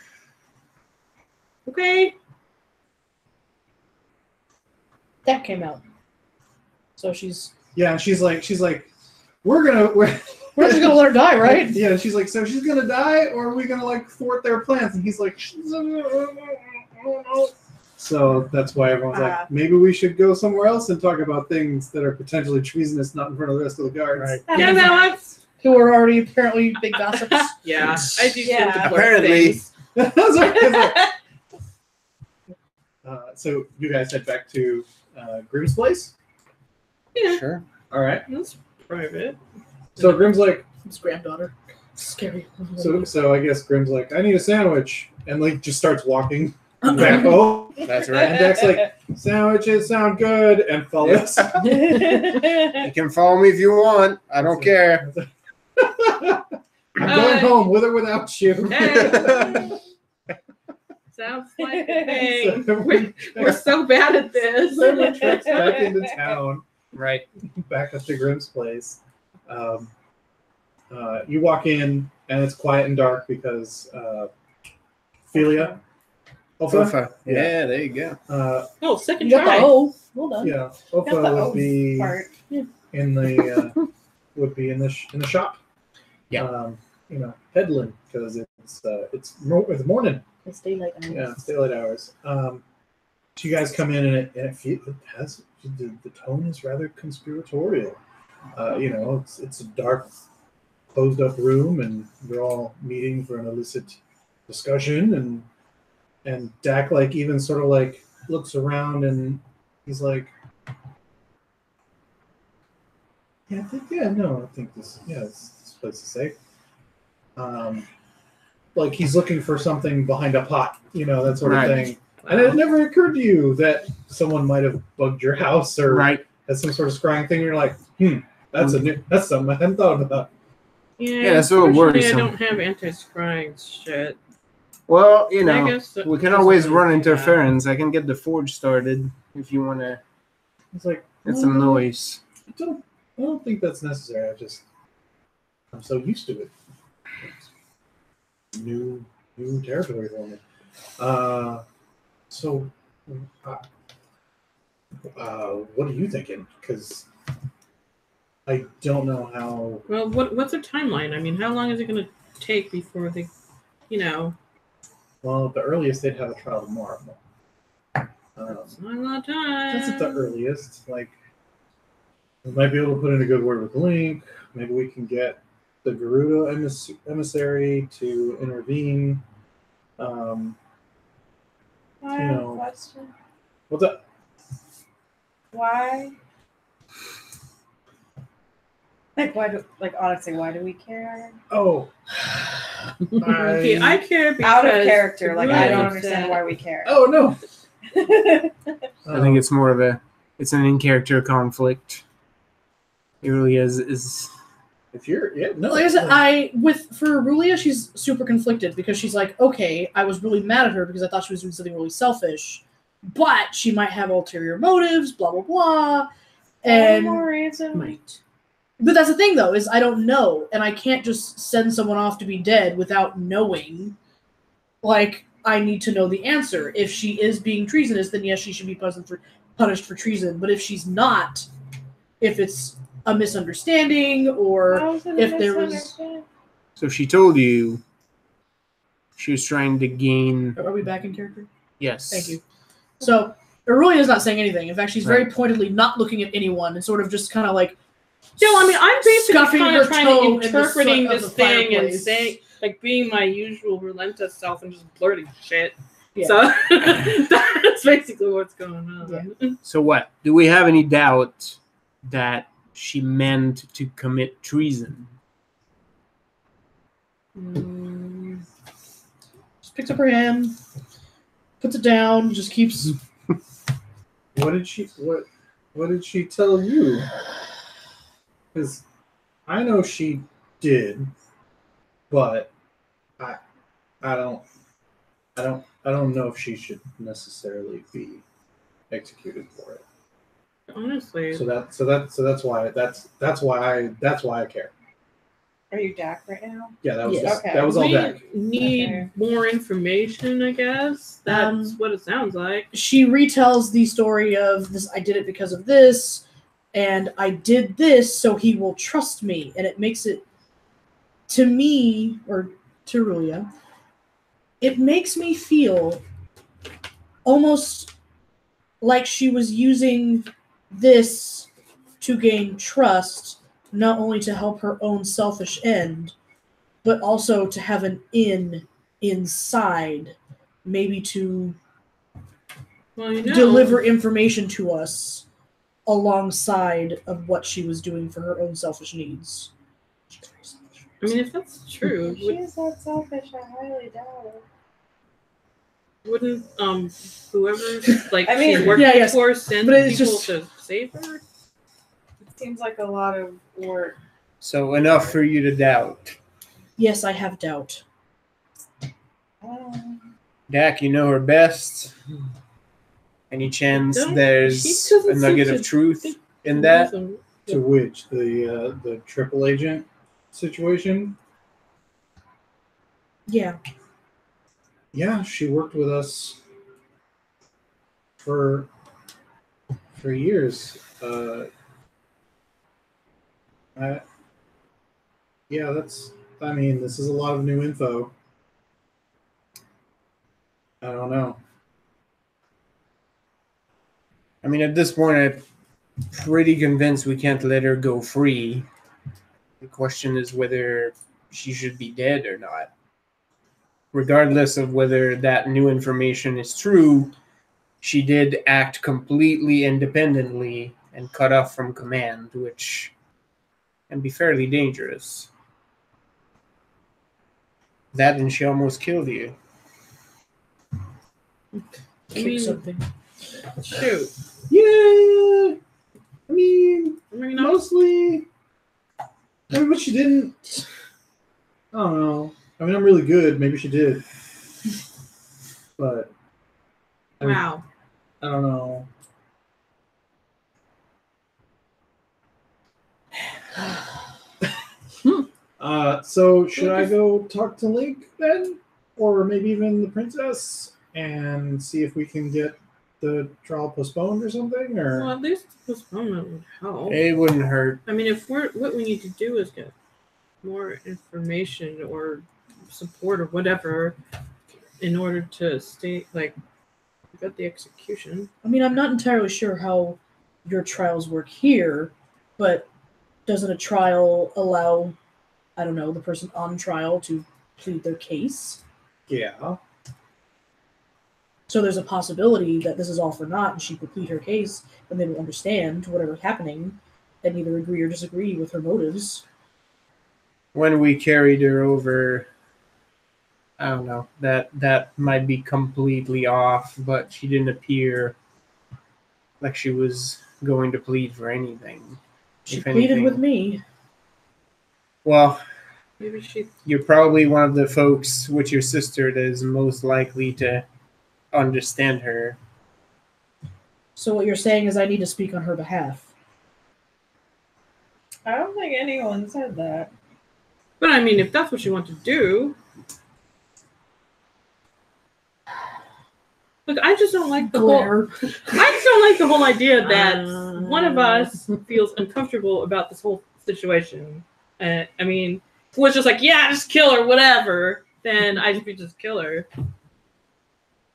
[SPEAKER 3] Okay.
[SPEAKER 7] That came out. So she's.
[SPEAKER 2] yeah. And she's like, we're
[SPEAKER 7] We're just gonna let her die, right?
[SPEAKER 2] yeah. She's like, so she's gonna die, or are we gonna like thwart their plans? And he's like, so that's why everyone's like, maybe we should go somewhere else and talk about things that are potentially treasonous, not in front of the rest of the guards.
[SPEAKER 1] Right.
[SPEAKER 3] Yeah, that was.
[SPEAKER 7] Who are already apparently big gossips.
[SPEAKER 3] Yeah, I do tend to flirt
[SPEAKER 1] Apparently.
[SPEAKER 3] things.
[SPEAKER 2] So you guys head back to Grimm's place.
[SPEAKER 3] Yeah,
[SPEAKER 1] Sure.
[SPEAKER 2] All right.
[SPEAKER 3] that's private.
[SPEAKER 2] So Grimm's like,
[SPEAKER 7] His granddaughter. Scary.
[SPEAKER 2] so I guess Grimm's like, I need a sandwich, and like just starts walking back home.
[SPEAKER 1] That's
[SPEAKER 2] And
[SPEAKER 1] right.
[SPEAKER 2] Dak's like, sandwiches sound good, and follows.
[SPEAKER 1] You can follow me if you want. I don't care.
[SPEAKER 2] I'm going home with or without you.
[SPEAKER 3] Hey. Sounds like a thing. We're so bad at this.
[SPEAKER 2] So we treks back into town,
[SPEAKER 1] Right.
[SPEAKER 2] back up to Grimm's place. You walk in, and it's quiet and dark because Ophelia.
[SPEAKER 1] Ofa. Yeah, there you go.
[SPEAKER 3] Oh, second
[SPEAKER 7] You got the
[SPEAKER 3] try.
[SPEAKER 7] O. Well done.
[SPEAKER 2] Yeah,
[SPEAKER 7] Got the
[SPEAKER 2] Ofa
[SPEAKER 7] O
[SPEAKER 2] would be
[SPEAKER 7] part.
[SPEAKER 2] in the in the shop.
[SPEAKER 1] Yeah.
[SPEAKER 2] Peddling because it's morning.
[SPEAKER 7] It's daylight hours.
[SPEAKER 2] Yeah, it's daylight hours. So you guys come in, and it has the tone is rather conspiratorial. It's a dark, closed up room, and we're all meeting for an illicit discussion. And Dak like even sort of like looks around, and he's like, I think this place is safe. Like he's looking for something behind a pot, that sort of
[SPEAKER 1] Right.
[SPEAKER 2] thing. And it never occurred to you that someone might have bugged your house or
[SPEAKER 1] Right.
[SPEAKER 2] has some sort of scrying thing. You're like, that's something I hadn't thought about.
[SPEAKER 3] Yeah,
[SPEAKER 1] that's so
[SPEAKER 3] unfortunately,
[SPEAKER 1] worrisome.
[SPEAKER 3] I don't have anti-scrying shit.
[SPEAKER 1] Well,
[SPEAKER 3] I guess
[SPEAKER 1] we can
[SPEAKER 3] that's
[SPEAKER 1] always
[SPEAKER 3] something
[SPEAKER 1] run
[SPEAKER 3] like that.
[SPEAKER 1] interference. I can get the forge started if you want to
[SPEAKER 2] It's like,
[SPEAKER 1] get some noise.
[SPEAKER 2] I don't think that's necessary. I'm so used to it. It's new territory for me. So, what are you thinking? Because I don't know how.
[SPEAKER 3] Well, what's the timeline? I mean, how long is it going to take before they,
[SPEAKER 2] Well, at the earliest they'd have a trial tomorrow.
[SPEAKER 3] It's not a lot of time.
[SPEAKER 2] That's at the earliest. Like, we might be able to put in a good word with Link. Maybe we can get the Gerudo emissary to intervene.
[SPEAKER 5] I
[SPEAKER 2] You
[SPEAKER 5] have
[SPEAKER 2] know.
[SPEAKER 5] a question.
[SPEAKER 2] What's up?
[SPEAKER 5] Why? Like, honestly, why do we care?
[SPEAKER 2] Oh,
[SPEAKER 3] Okay, I care because
[SPEAKER 5] Out of character. Like, I don't
[SPEAKER 3] Rulia
[SPEAKER 5] understand
[SPEAKER 3] said-
[SPEAKER 5] why we care.
[SPEAKER 2] oh no.
[SPEAKER 1] I think it's more of it's an in-character conflict. It really is.
[SPEAKER 2] if you're no.
[SPEAKER 7] Like I said, for Rulia, she's super conflicted because she's like, okay, I was really mad at her because I thought she was doing something really selfish, but she might have ulterior motives, blah blah blah, and
[SPEAKER 5] more reason.
[SPEAKER 7] might. But that's the thing, though, is I don't know, and I can't just send someone off to be dead without knowing. Like, I need to know the answer. If she is being treasonous, then yes, she should be punished for treason. But if she's not, if it's a misunderstanding, or
[SPEAKER 5] How is it
[SPEAKER 7] if there was-
[SPEAKER 5] misunderstood?
[SPEAKER 1] So she told you she was trying to gain.
[SPEAKER 7] Are we back in character?
[SPEAKER 1] Yes.
[SPEAKER 7] Thank you. So, Aurelia is not saying anything. In fact, she's very
[SPEAKER 1] Right.
[SPEAKER 7] pointedly not looking at anyone and sort of just kind of like.
[SPEAKER 3] No, I mean, I'm basically
[SPEAKER 7] Scuffing
[SPEAKER 3] kind
[SPEAKER 7] her
[SPEAKER 3] of trying
[SPEAKER 7] toe
[SPEAKER 3] to
[SPEAKER 7] in the
[SPEAKER 3] interpreting
[SPEAKER 7] soot of
[SPEAKER 3] this
[SPEAKER 7] the
[SPEAKER 3] thing and
[SPEAKER 7] fireplace.
[SPEAKER 3] saying, like, being my usual relentless self and just blurting shit.
[SPEAKER 7] Yeah.
[SPEAKER 3] So that's basically what's going on.
[SPEAKER 1] So what? Do we have any doubt that she meant to commit treason?
[SPEAKER 7] Just picks up her hand, puts it down, just keeps.
[SPEAKER 2] What did she tell you? Because I know she did, but I don't know if she should necessarily be executed for it.
[SPEAKER 3] Honestly.
[SPEAKER 2] So that's why I care.
[SPEAKER 5] Are you Dak right now?
[SPEAKER 2] Yeah, that was
[SPEAKER 7] Yes.
[SPEAKER 2] just,
[SPEAKER 5] Okay.
[SPEAKER 2] that was all
[SPEAKER 3] we
[SPEAKER 2] back.
[SPEAKER 3] need
[SPEAKER 5] Okay.
[SPEAKER 3] more information, I guess. That's what it sounds like.
[SPEAKER 7] She retells the story of this. I did it because of this, and I did this so he will trust me, and it makes it to me or to Rulia. It makes me feel almost like she was using this to gain trust, not only to help her own selfish end, but also to have an inside, maybe to
[SPEAKER 3] Well, you know,
[SPEAKER 7] deliver information to us alongside of what she was doing for her own selfish needs.
[SPEAKER 3] I mean, if that's true,
[SPEAKER 5] She's not selfish. I highly doubt it.
[SPEAKER 3] wouldn't whoever like
[SPEAKER 5] I mean,
[SPEAKER 3] she worked
[SPEAKER 7] yeah, yes.
[SPEAKER 3] for send
[SPEAKER 7] But it's
[SPEAKER 3] people
[SPEAKER 7] just-
[SPEAKER 3] to save her?
[SPEAKER 5] It seems like a lot of work.
[SPEAKER 1] So enough for you to doubt.
[SPEAKER 7] Yes, I have doubt.
[SPEAKER 1] Dak, you know her best. Any chance
[SPEAKER 3] Don't-
[SPEAKER 1] there's
[SPEAKER 3] she doesn't
[SPEAKER 1] a nugget
[SPEAKER 3] seem
[SPEAKER 1] of
[SPEAKER 3] to
[SPEAKER 1] truth
[SPEAKER 3] think
[SPEAKER 1] in that?
[SPEAKER 2] To which the triple agent situation?
[SPEAKER 7] Yeah.
[SPEAKER 2] Yeah, she worked with us for years. This is a lot of new info. I don't know.
[SPEAKER 1] I mean, at this point, I'm pretty convinced we can't let her go free. The question is whether she should be dead or not. Regardless of whether that new information is true, she did act completely independently and cut off from command, which can be fairly dangerous. That and she almost killed you.
[SPEAKER 7] Kick
[SPEAKER 3] mean-
[SPEAKER 7] something.
[SPEAKER 3] Shoot.
[SPEAKER 2] Yeah, I mean,
[SPEAKER 3] I mean,
[SPEAKER 2] mostly. But she didn't. I don't know. I mean, I'm really good. Maybe she did. But I mean,
[SPEAKER 3] wow.
[SPEAKER 2] I don't know. So should I go talk to Link then? Or maybe even the princess and see if we can get the trial postponed or something? Or
[SPEAKER 3] Well, at least postponement would help.
[SPEAKER 1] It wouldn't hurt.
[SPEAKER 3] I mean, if what we need to do is get more information or support or whatever in order to stay like get the execution.
[SPEAKER 7] I mean, I'm not entirely sure how your trials work here, but doesn't a trial allow I don't know, the person on trial to plead their case.
[SPEAKER 2] Yeah.
[SPEAKER 7] So there's a possibility that this is all for naught and she could plead her case and they will understand whatever's happening and either agree or disagree with her motives.
[SPEAKER 1] When we carried her over, I don't know, that might be completely off, but she didn't appear like she was going to plead for anything.
[SPEAKER 7] She
[SPEAKER 1] If
[SPEAKER 7] pleaded
[SPEAKER 1] anything.
[SPEAKER 7] with me.
[SPEAKER 1] Well,
[SPEAKER 3] Maybe she.
[SPEAKER 1] you're probably one of the folks with your sister that is most likely to understand her.
[SPEAKER 7] So what you're saying is I need to speak on her behalf.
[SPEAKER 5] I don't think anyone said that.
[SPEAKER 3] But I mean, if that's what you want to do. Look, I just don't like the whole.
[SPEAKER 7] Glare.
[SPEAKER 3] I just don't like the whole idea that one of us feels uncomfortable about this whole situation. I mean, if it was just like, yeah, just kill her, whatever, then I just kill her.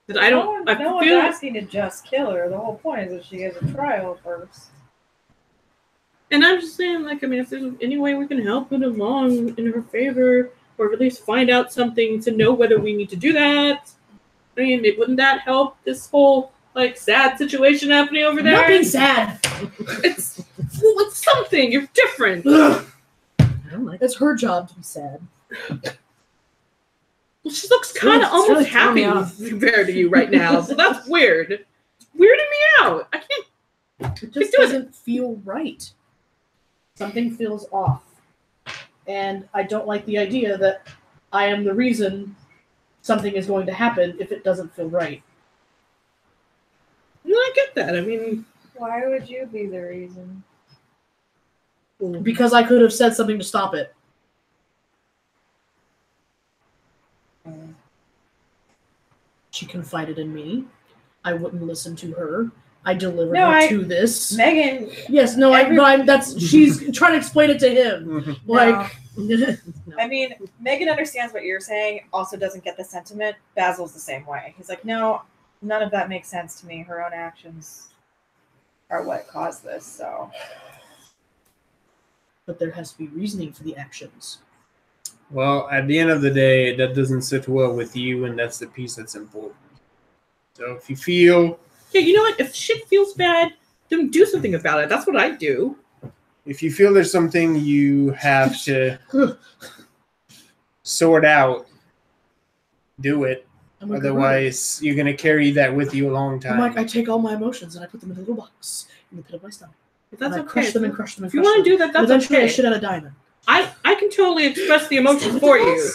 [SPEAKER 3] But I don't.
[SPEAKER 5] No
[SPEAKER 3] I
[SPEAKER 5] one's
[SPEAKER 3] feel.
[SPEAKER 5] asking to just kill her. The whole point is that she has a trial first.
[SPEAKER 3] And I'm just saying, like, I mean, if there's any way we can help it along in her favor, or at least find out something to know whether we need to do that. I mean, wouldn't that help this whole, like, sad situation happening over
[SPEAKER 7] I'm
[SPEAKER 3] there?
[SPEAKER 7] not being sad.
[SPEAKER 3] It's something. You're different.
[SPEAKER 8] I don't like
[SPEAKER 7] It's her job to be sad.
[SPEAKER 3] Well, she looks kind of
[SPEAKER 8] It's
[SPEAKER 3] almost
[SPEAKER 8] really throwing me
[SPEAKER 3] happy
[SPEAKER 8] off.
[SPEAKER 3] compared to you right now, so that's weird. It's weirding me out. I can't.
[SPEAKER 7] It just
[SPEAKER 3] doing
[SPEAKER 7] doesn't feel right. Something feels off. And I don't like the idea that I am the reason something is going to happen if it doesn't feel right.
[SPEAKER 3] No, I get that. I mean,
[SPEAKER 5] Why would you be the reason?
[SPEAKER 7] Because I could have said something to stop it. She confided in me. I wouldn't listen to her. I delivered
[SPEAKER 5] No,
[SPEAKER 7] her to this.
[SPEAKER 5] Megan,
[SPEAKER 7] Yes, no, that's she's trying to explain it to him. Like,
[SPEAKER 5] I mean, Megan understands what you're saying, also doesn't get the sentiment. Basil's the same way. He's like, no, none of that makes sense to me. Her own actions are what caused this, so.
[SPEAKER 7] but there has to be reasoning for the actions.
[SPEAKER 1] Well, at the end of the day, that doesn't sit well with you, and that's the piece that's important. So if you feel...
[SPEAKER 3] yeah, you know what? If shit feels bad, then do something about it. That's what I do.
[SPEAKER 1] If you feel there's something you have to sort out, do it.
[SPEAKER 7] I'm a
[SPEAKER 1] Otherwise, you're going to carry that with you a long
[SPEAKER 7] gorilla. I'm like,
[SPEAKER 1] time.
[SPEAKER 7] I take all my emotions and I put them in a little box in the pit of my stomach.
[SPEAKER 3] If that's
[SPEAKER 7] and I
[SPEAKER 3] okay.
[SPEAKER 7] crush them and crush them and
[SPEAKER 3] If you
[SPEAKER 7] crush
[SPEAKER 3] want to
[SPEAKER 7] them.
[SPEAKER 3] do that,
[SPEAKER 7] And
[SPEAKER 3] that's
[SPEAKER 7] eventually I
[SPEAKER 3] okay.
[SPEAKER 7] shit out a diamond.
[SPEAKER 3] I can totally express the emotions for you.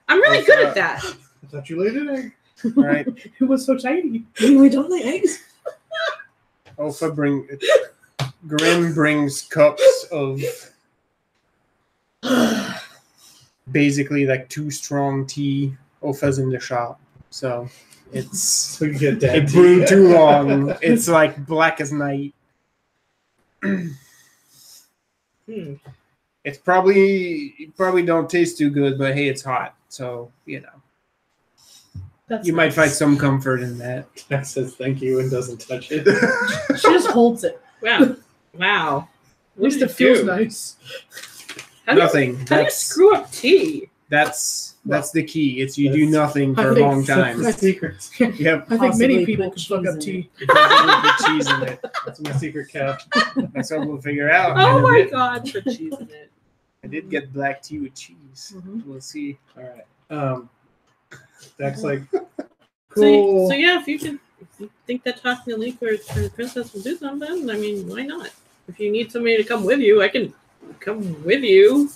[SPEAKER 3] I'm really good at that.
[SPEAKER 2] I thought you laid an egg.
[SPEAKER 1] All right.
[SPEAKER 7] It was so tiny.
[SPEAKER 8] Anyway, don't lay eggs.
[SPEAKER 1] Grim brings cups of basically like too strong tea. Opha's in the shop. So it's...
[SPEAKER 2] So you get that.
[SPEAKER 1] It brewed too long. It's like black as night. It's probably don't taste too good, but hey, it's hot, so you know
[SPEAKER 7] That's
[SPEAKER 1] you might
[SPEAKER 7] nice.
[SPEAKER 1] find some comfort in that.
[SPEAKER 2] That says thank you and doesn't touch it.
[SPEAKER 7] She just holds it.
[SPEAKER 3] Wow. Wow.
[SPEAKER 7] At least it feels nice.
[SPEAKER 1] Nothing.
[SPEAKER 3] How do you screw up tea?
[SPEAKER 1] That's the key. It's you do
[SPEAKER 2] That's-
[SPEAKER 1] nothing
[SPEAKER 7] I
[SPEAKER 1] for a
[SPEAKER 7] think
[SPEAKER 1] long
[SPEAKER 7] so.
[SPEAKER 1] time.
[SPEAKER 2] My secret.
[SPEAKER 1] Yep.
[SPEAKER 7] I think
[SPEAKER 8] Possibly
[SPEAKER 7] many people
[SPEAKER 8] put
[SPEAKER 7] can fuck up
[SPEAKER 8] cheese in
[SPEAKER 7] tea.
[SPEAKER 1] It does have a little bit cheese in it.
[SPEAKER 2] That's my secret cap.
[SPEAKER 1] That's what we'll figure out.
[SPEAKER 3] Oh
[SPEAKER 1] in a
[SPEAKER 3] my
[SPEAKER 1] bit.
[SPEAKER 3] god, put cheese in it.
[SPEAKER 1] I did get black tea with cheese.
[SPEAKER 7] Mhm.
[SPEAKER 1] We'll see.
[SPEAKER 2] All right. That's like
[SPEAKER 3] So,
[SPEAKER 2] cool.
[SPEAKER 3] so yeah, if you think that talking to Link or the princess will do something, I mean, why not? If you need somebody to come with you, I can come with you.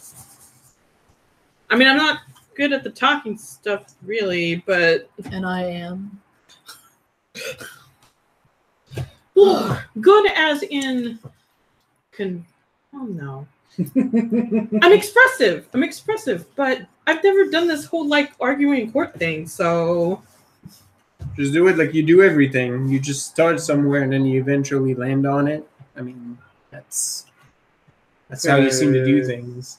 [SPEAKER 3] I mean, I'm not good at the talking stuff, really, but
[SPEAKER 7] And I am.
[SPEAKER 3] good as in... oh, no. I'm expressive, but I've never done this whole, like, arguing in court thing, so...
[SPEAKER 1] Just do it like you do everything. You just start somewhere and then you eventually land on it. I mean, that's how you seem to do things.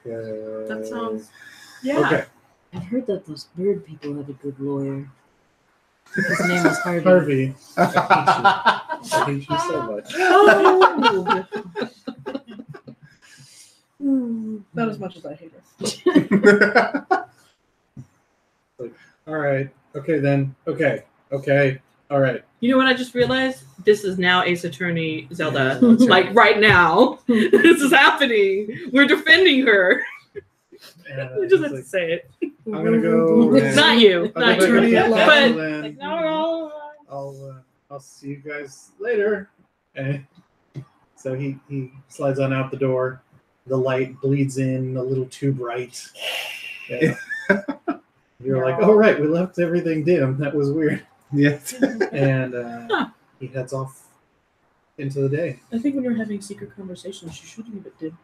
[SPEAKER 3] That sounds... Yeah.
[SPEAKER 2] Okay.
[SPEAKER 8] I heard that those bird people have a good lawyer. His name was Harvey.
[SPEAKER 2] Harvey. I hate you so much.
[SPEAKER 3] Oh!
[SPEAKER 7] Not as much as I hate her.
[SPEAKER 2] Like, all right, okay then, okay, all right.
[SPEAKER 3] You know what I just realized? This is now Ace Attorney Zelda.
[SPEAKER 2] Yeah, that's
[SPEAKER 3] Like right now. This is happening. We're defending her.
[SPEAKER 2] And,
[SPEAKER 3] We just
[SPEAKER 2] he's
[SPEAKER 3] have to
[SPEAKER 2] like,
[SPEAKER 3] say it.
[SPEAKER 2] I'm gonna go. and-
[SPEAKER 3] Not you.
[SPEAKER 2] I'll
[SPEAKER 3] Not
[SPEAKER 2] go back
[SPEAKER 3] you.
[SPEAKER 2] up to the
[SPEAKER 3] But
[SPEAKER 2] castle then.
[SPEAKER 5] Like, no.
[SPEAKER 2] I'll see you guys later. And so he slides on out the door. The light bleeds in a little too bright. Yeah. You're like, oh right, we left everything dim. That was weird.
[SPEAKER 1] Yeah.
[SPEAKER 2] And he heads off into the day.
[SPEAKER 7] I think when you're having secret conversations, you should leave it dim.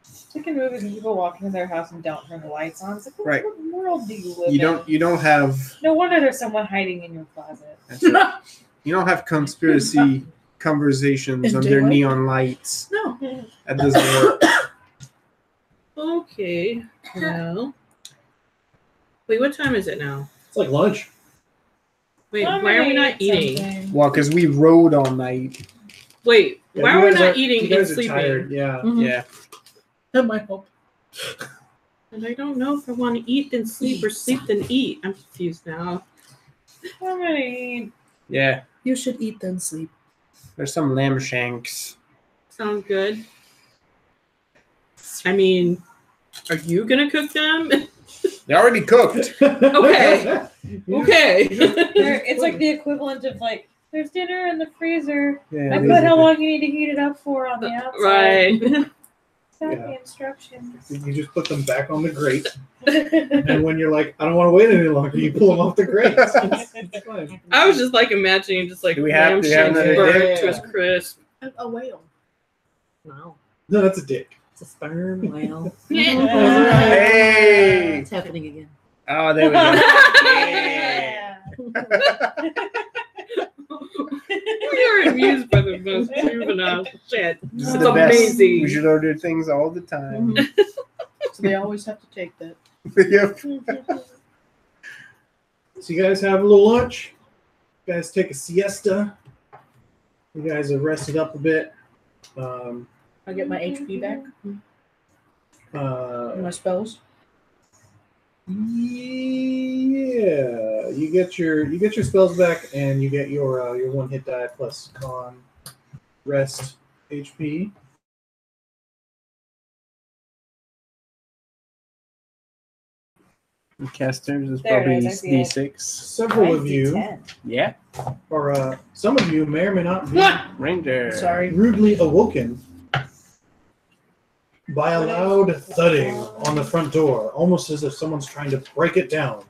[SPEAKER 5] It's like in movies when people walk into their house and don't turn the lights on. It's like,
[SPEAKER 1] Right.
[SPEAKER 5] what world do you live in?
[SPEAKER 1] You don't have
[SPEAKER 5] No wonder there's someone hiding in your closet.
[SPEAKER 1] that's right. You don't have conspiracy conversations
[SPEAKER 7] In
[SPEAKER 1] under
[SPEAKER 7] daylight?
[SPEAKER 1] neon lights.
[SPEAKER 7] No.
[SPEAKER 1] That doesn't work.
[SPEAKER 3] okay. Well. Wait, what time is it now?
[SPEAKER 2] It's like lunch.
[SPEAKER 3] Wait,
[SPEAKER 5] I'm
[SPEAKER 3] why are we
[SPEAKER 5] gonna
[SPEAKER 3] not
[SPEAKER 5] eat
[SPEAKER 3] eating?
[SPEAKER 5] something.
[SPEAKER 1] Well, because we rode all night.
[SPEAKER 3] Wait,
[SPEAKER 2] Yeah,
[SPEAKER 3] why
[SPEAKER 2] you
[SPEAKER 3] are we
[SPEAKER 2] guys
[SPEAKER 3] not
[SPEAKER 2] you
[SPEAKER 3] eating and
[SPEAKER 2] guys are
[SPEAKER 3] sleeping?
[SPEAKER 2] tired. Yeah.
[SPEAKER 1] Yeah.
[SPEAKER 7] That might help.
[SPEAKER 3] And I don't know if I want to eat then sleep or sleep then eat. I'm confused now.
[SPEAKER 5] I'm gonna eat.
[SPEAKER 1] Yeah.
[SPEAKER 7] You should eat then sleep.
[SPEAKER 1] There's some lamb shanks.
[SPEAKER 3] Sounds good. I mean, are you gonna cook them?
[SPEAKER 1] They're already cooked.
[SPEAKER 3] Okay. Okay.
[SPEAKER 5] It's like the equivalent of like, there's dinner in the freezer.
[SPEAKER 1] Yeah,
[SPEAKER 5] I put how long you need to heat it up for on the outside.
[SPEAKER 3] Right.
[SPEAKER 5] It's not
[SPEAKER 2] Yeah.
[SPEAKER 5] the instructions.
[SPEAKER 2] You just put them back on the grate, and when you're like, I don't want to wait any longer, you pull them off the grate. It's fine.
[SPEAKER 3] I was just like imagining just like
[SPEAKER 1] Do we have-
[SPEAKER 3] lamb
[SPEAKER 1] do we have
[SPEAKER 3] shanks
[SPEAKER 1] another
[SPEAKER 3] burnt
[SPEAKER 2] dick?
[SPEAKER 3] to a crisp.
[SPEAKER 7] A whale.
[SPEAKER 8] Wow.
[SPEAKER 2] No, that's a dick.
[SPEAKER 8] It's a sperm whale.
[SPEAKER 1] Hey!
[SPEAKER 8] It's happening again.
[SPEAKER 1] Oh, there we go.
[SPEAKER 5] Yeah.
[SPEAKER 3] We are amused by the most juvenile shit.
[SPEAKER 1] This
[SPEAKER 3] It's
[SPEAKER 1] is the best.
[SPEAKER 3] amazing.
[SPEAKER 1] We should order things all the time.
[SPEAKER 7] So they always have to take that.
[SPEAKER 1] Yep.
[SPEAKER 2] So you guys have a little lunch. You guys take a siesta. You guys have rested up a bit.
[SPEAKER 7] I get my HP back. And my
[SPEAKER 2] Uh,
[SPEAKER 7] spells.
[SPEAKER 2] yeah, you get your spells back, and you get your 1 hit die plus con rest HP.
[SPEAKER 1] The casters is
[SPEAKER 5] There it
[SPEAKER 1] probably
[SPEAKER 5] is, I see it.
[SPEAKER 1] D6.
[SPEAKER 2] Several of you,
[SPEAKER 5] 10.
[SPEAKER 1] Yeah.
[SPEAKER 2] or some of you, may or may not be
[SPEAKER 1] Reindeer.
[SPEAKER 7] Sorry.
[SPEAKER 2] rudely awoken by a loud thudding on the front door, almost as if someone's trying to break it down.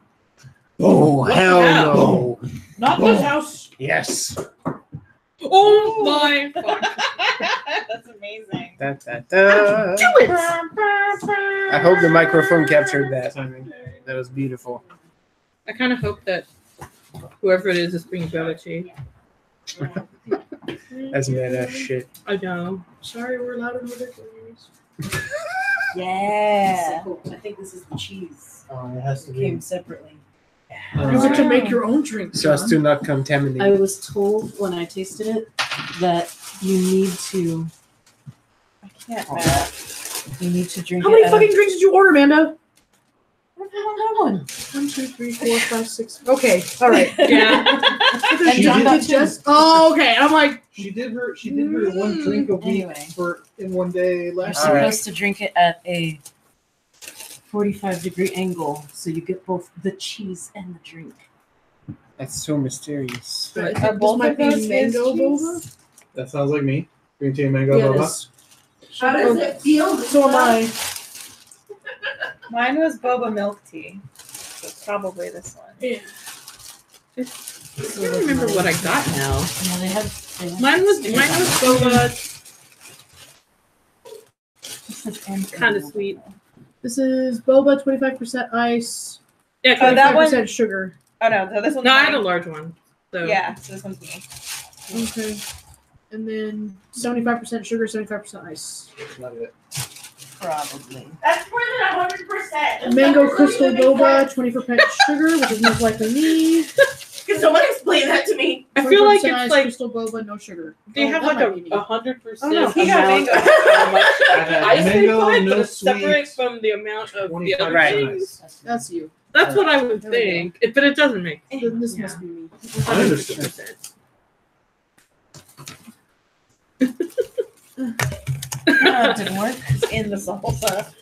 [SPEAKER 1] Oh, hell
[SPEAKER 3] hell?
[SPEAKER 1] no.
[SPEAKER 7] Not this house.
[SPEAKER 1] Yes.
[SPEAKER 3] Oh my fuck.
[SPEAKER 5] That's amazing.
[SPEAKER 1] Da, da, da.
[SPEAKER 7] Do it.
[SPEAKER 1] I hope the microphone captured that. That was beautiful.
[SPEAKER 3] I kind of hope that whoever it is bringing Belichi.
[SPEAKER 1] That's meta shit.
[SPEAKER 3] I know.
[SPEAKER 7] Sorry, we're loud and ridiculous.
[SPEAKER 5] Yeah.
[SPEAKER 6] I think this is the cheese.
[SPEAKER 2] It has to
[SPEAKER 6] It
[SPEAKER 2] be.
[SPEAKER 6] came separately.
[SPEAKER 7] You get to make your own drink.
[SPEAKER 1] So as
[SPEAKER 7] John.
[SPEAKER 1] to not contaminate.
[SPEAKER 8] I was told when I tasted it that you need to
[SPEAKER 5] I can't, Matt.
[SPEAKER 8] drink
[SPEAKER 7] How
[SPEAKER 8] it.
[SPEAKER 7] many
[SPEAKER 8] out
[SPEAKER 7] fucking drinks did you order, Amanda?
[SPEAKER 8] of that one?
[SPEAKER 7] 1, 2, 3, 4, 5, 6. Okay, all right.
[SPEAKER 3] Yeah.
[SPEAKER 2] She
[SPEAKER 8] John
[SPEAKER 2] did
[SPEAKER 8] got
[SPEAKER 2] it
[SPEAKER 8] two.
[SPEAKER 7] Just oh, okay. I'm like,
[SPEAKER 2] She did her 1 drink a week
[SPEAKER 8] Anyway.
[SPEAKER 2] in 1 day
[SPEAKER 8] You're
[SPEAKER 2] last
[SPEAKER 1] All right.
[SPEAKER 8] supposed to drink it at a 45-degree angle, so you get both the cheese and the drink.
[SPEAKER 1] That's so mysterious.
[SPEAKER 7] I
[SPEAKER 5] Are
[SPEAKER 7] think this
[SPEAKER 5] both
[SPEAKER 7] might
[SPEAKER 5] of
[SPEAKER 7] be
[SPEAKER 5] those
[SPEAKER 7] mango
[SPEAKER 5] cheese?
[SPEAKER 7] boba.
[SPEAKER 2] That sounds like me. Green tea mango
[SPEAKER 7] Yeah, it
[SPEAKER 2] boba.
[SPEAKER 7] is.
[SPEAKER 6] How does it feel?
[SPEAKER 7] So am I.
[SPEAKER 5] Mine was boba milk tea. So it's probably this one.
[SPEAKER 7] Yeah.
[SPEAKER 3] I can't remember what I got now.
[SPEAKER 8] Yeah, they have
[SPEAKER 3] Mine was boba, kind of sweet.
[SPEAKER 7] This is boba, 25% ice,
[SPEAKER 3] Yeah,
[SPEAKER 5] Oh, that
[SPEAKER 7] 25%
[SPEAKER 5] one-
[SPEAKER 7] sugar.
[SPEAKER 5] Oh no, so this one's
[SPEAKER 3] no, I had a
[SPEAKER 5] mine.
[SPEAKER 3] large one. So
[SPEAKER 5] Yeah, so this one's me.
[SPEAKER 7] Okay. And then 75% sugar, 75% ice.
[SPEAKER 2] Not it.
[SPEAKER 6] Probably. That's more than 100%.
[SPEAKER 7] Mango crystal boba, 20% sugar, which is most likely me.
[SPEAKER 6] Can someone explain explain that to me.
[SPEAKER 3] I feel like
[SPEAKER 7] 25%
[SPEAKER 3] it's
[SPEAKER 7] ice,
[SPEAKER 3] like
[SPEAKER 7] crystal boba, no sugar.
[SPEAKER 3] they
[SPEAKER 7] Oh,
[SPEAKER 3] have
[SPEAKER 7] that
[SPEAKER 3] like
[SPEAKER 7] might be neat.
[SPEAKER 3] 100%
[SPEAKER 7] Oh, no.
[SPEAKER 5] He got
[SPEAKER 3] amount
[SPEAKER 5] mango.
[SPEAKER 3] of how much
[SPEAKER 2] I had
[SPEAKER 3] ice they
[SPEAKER 2] mango,
[SPEAKER 3] put,
[SPEAKER 2] no
[SPEAKER 3] but it's separate
[SPEAKER 2] sweet,
[SPEAKER 3] from the amount of the
[SPEAKER 2] 25
[SPEAKER 3] other
[SPEAKER 1] Right.
[SPEAKER 3] things.
[SPEAKER 7] That's you.
[SPEAKER 3] That's what I would
[SPEAKER 7] There we go.
[SPEAKER 3] think, but it doesn't make
[SPEAKER 7] Then this
[SPEAKER 3] Yeah.
[SPEAKER 7] must be me.
[SPEAKER 2] I understand.
[SPEAKER 3] 100%.
[SPEAKER 6] That didn't work.
[SPEAKER 5] It's in the salsa.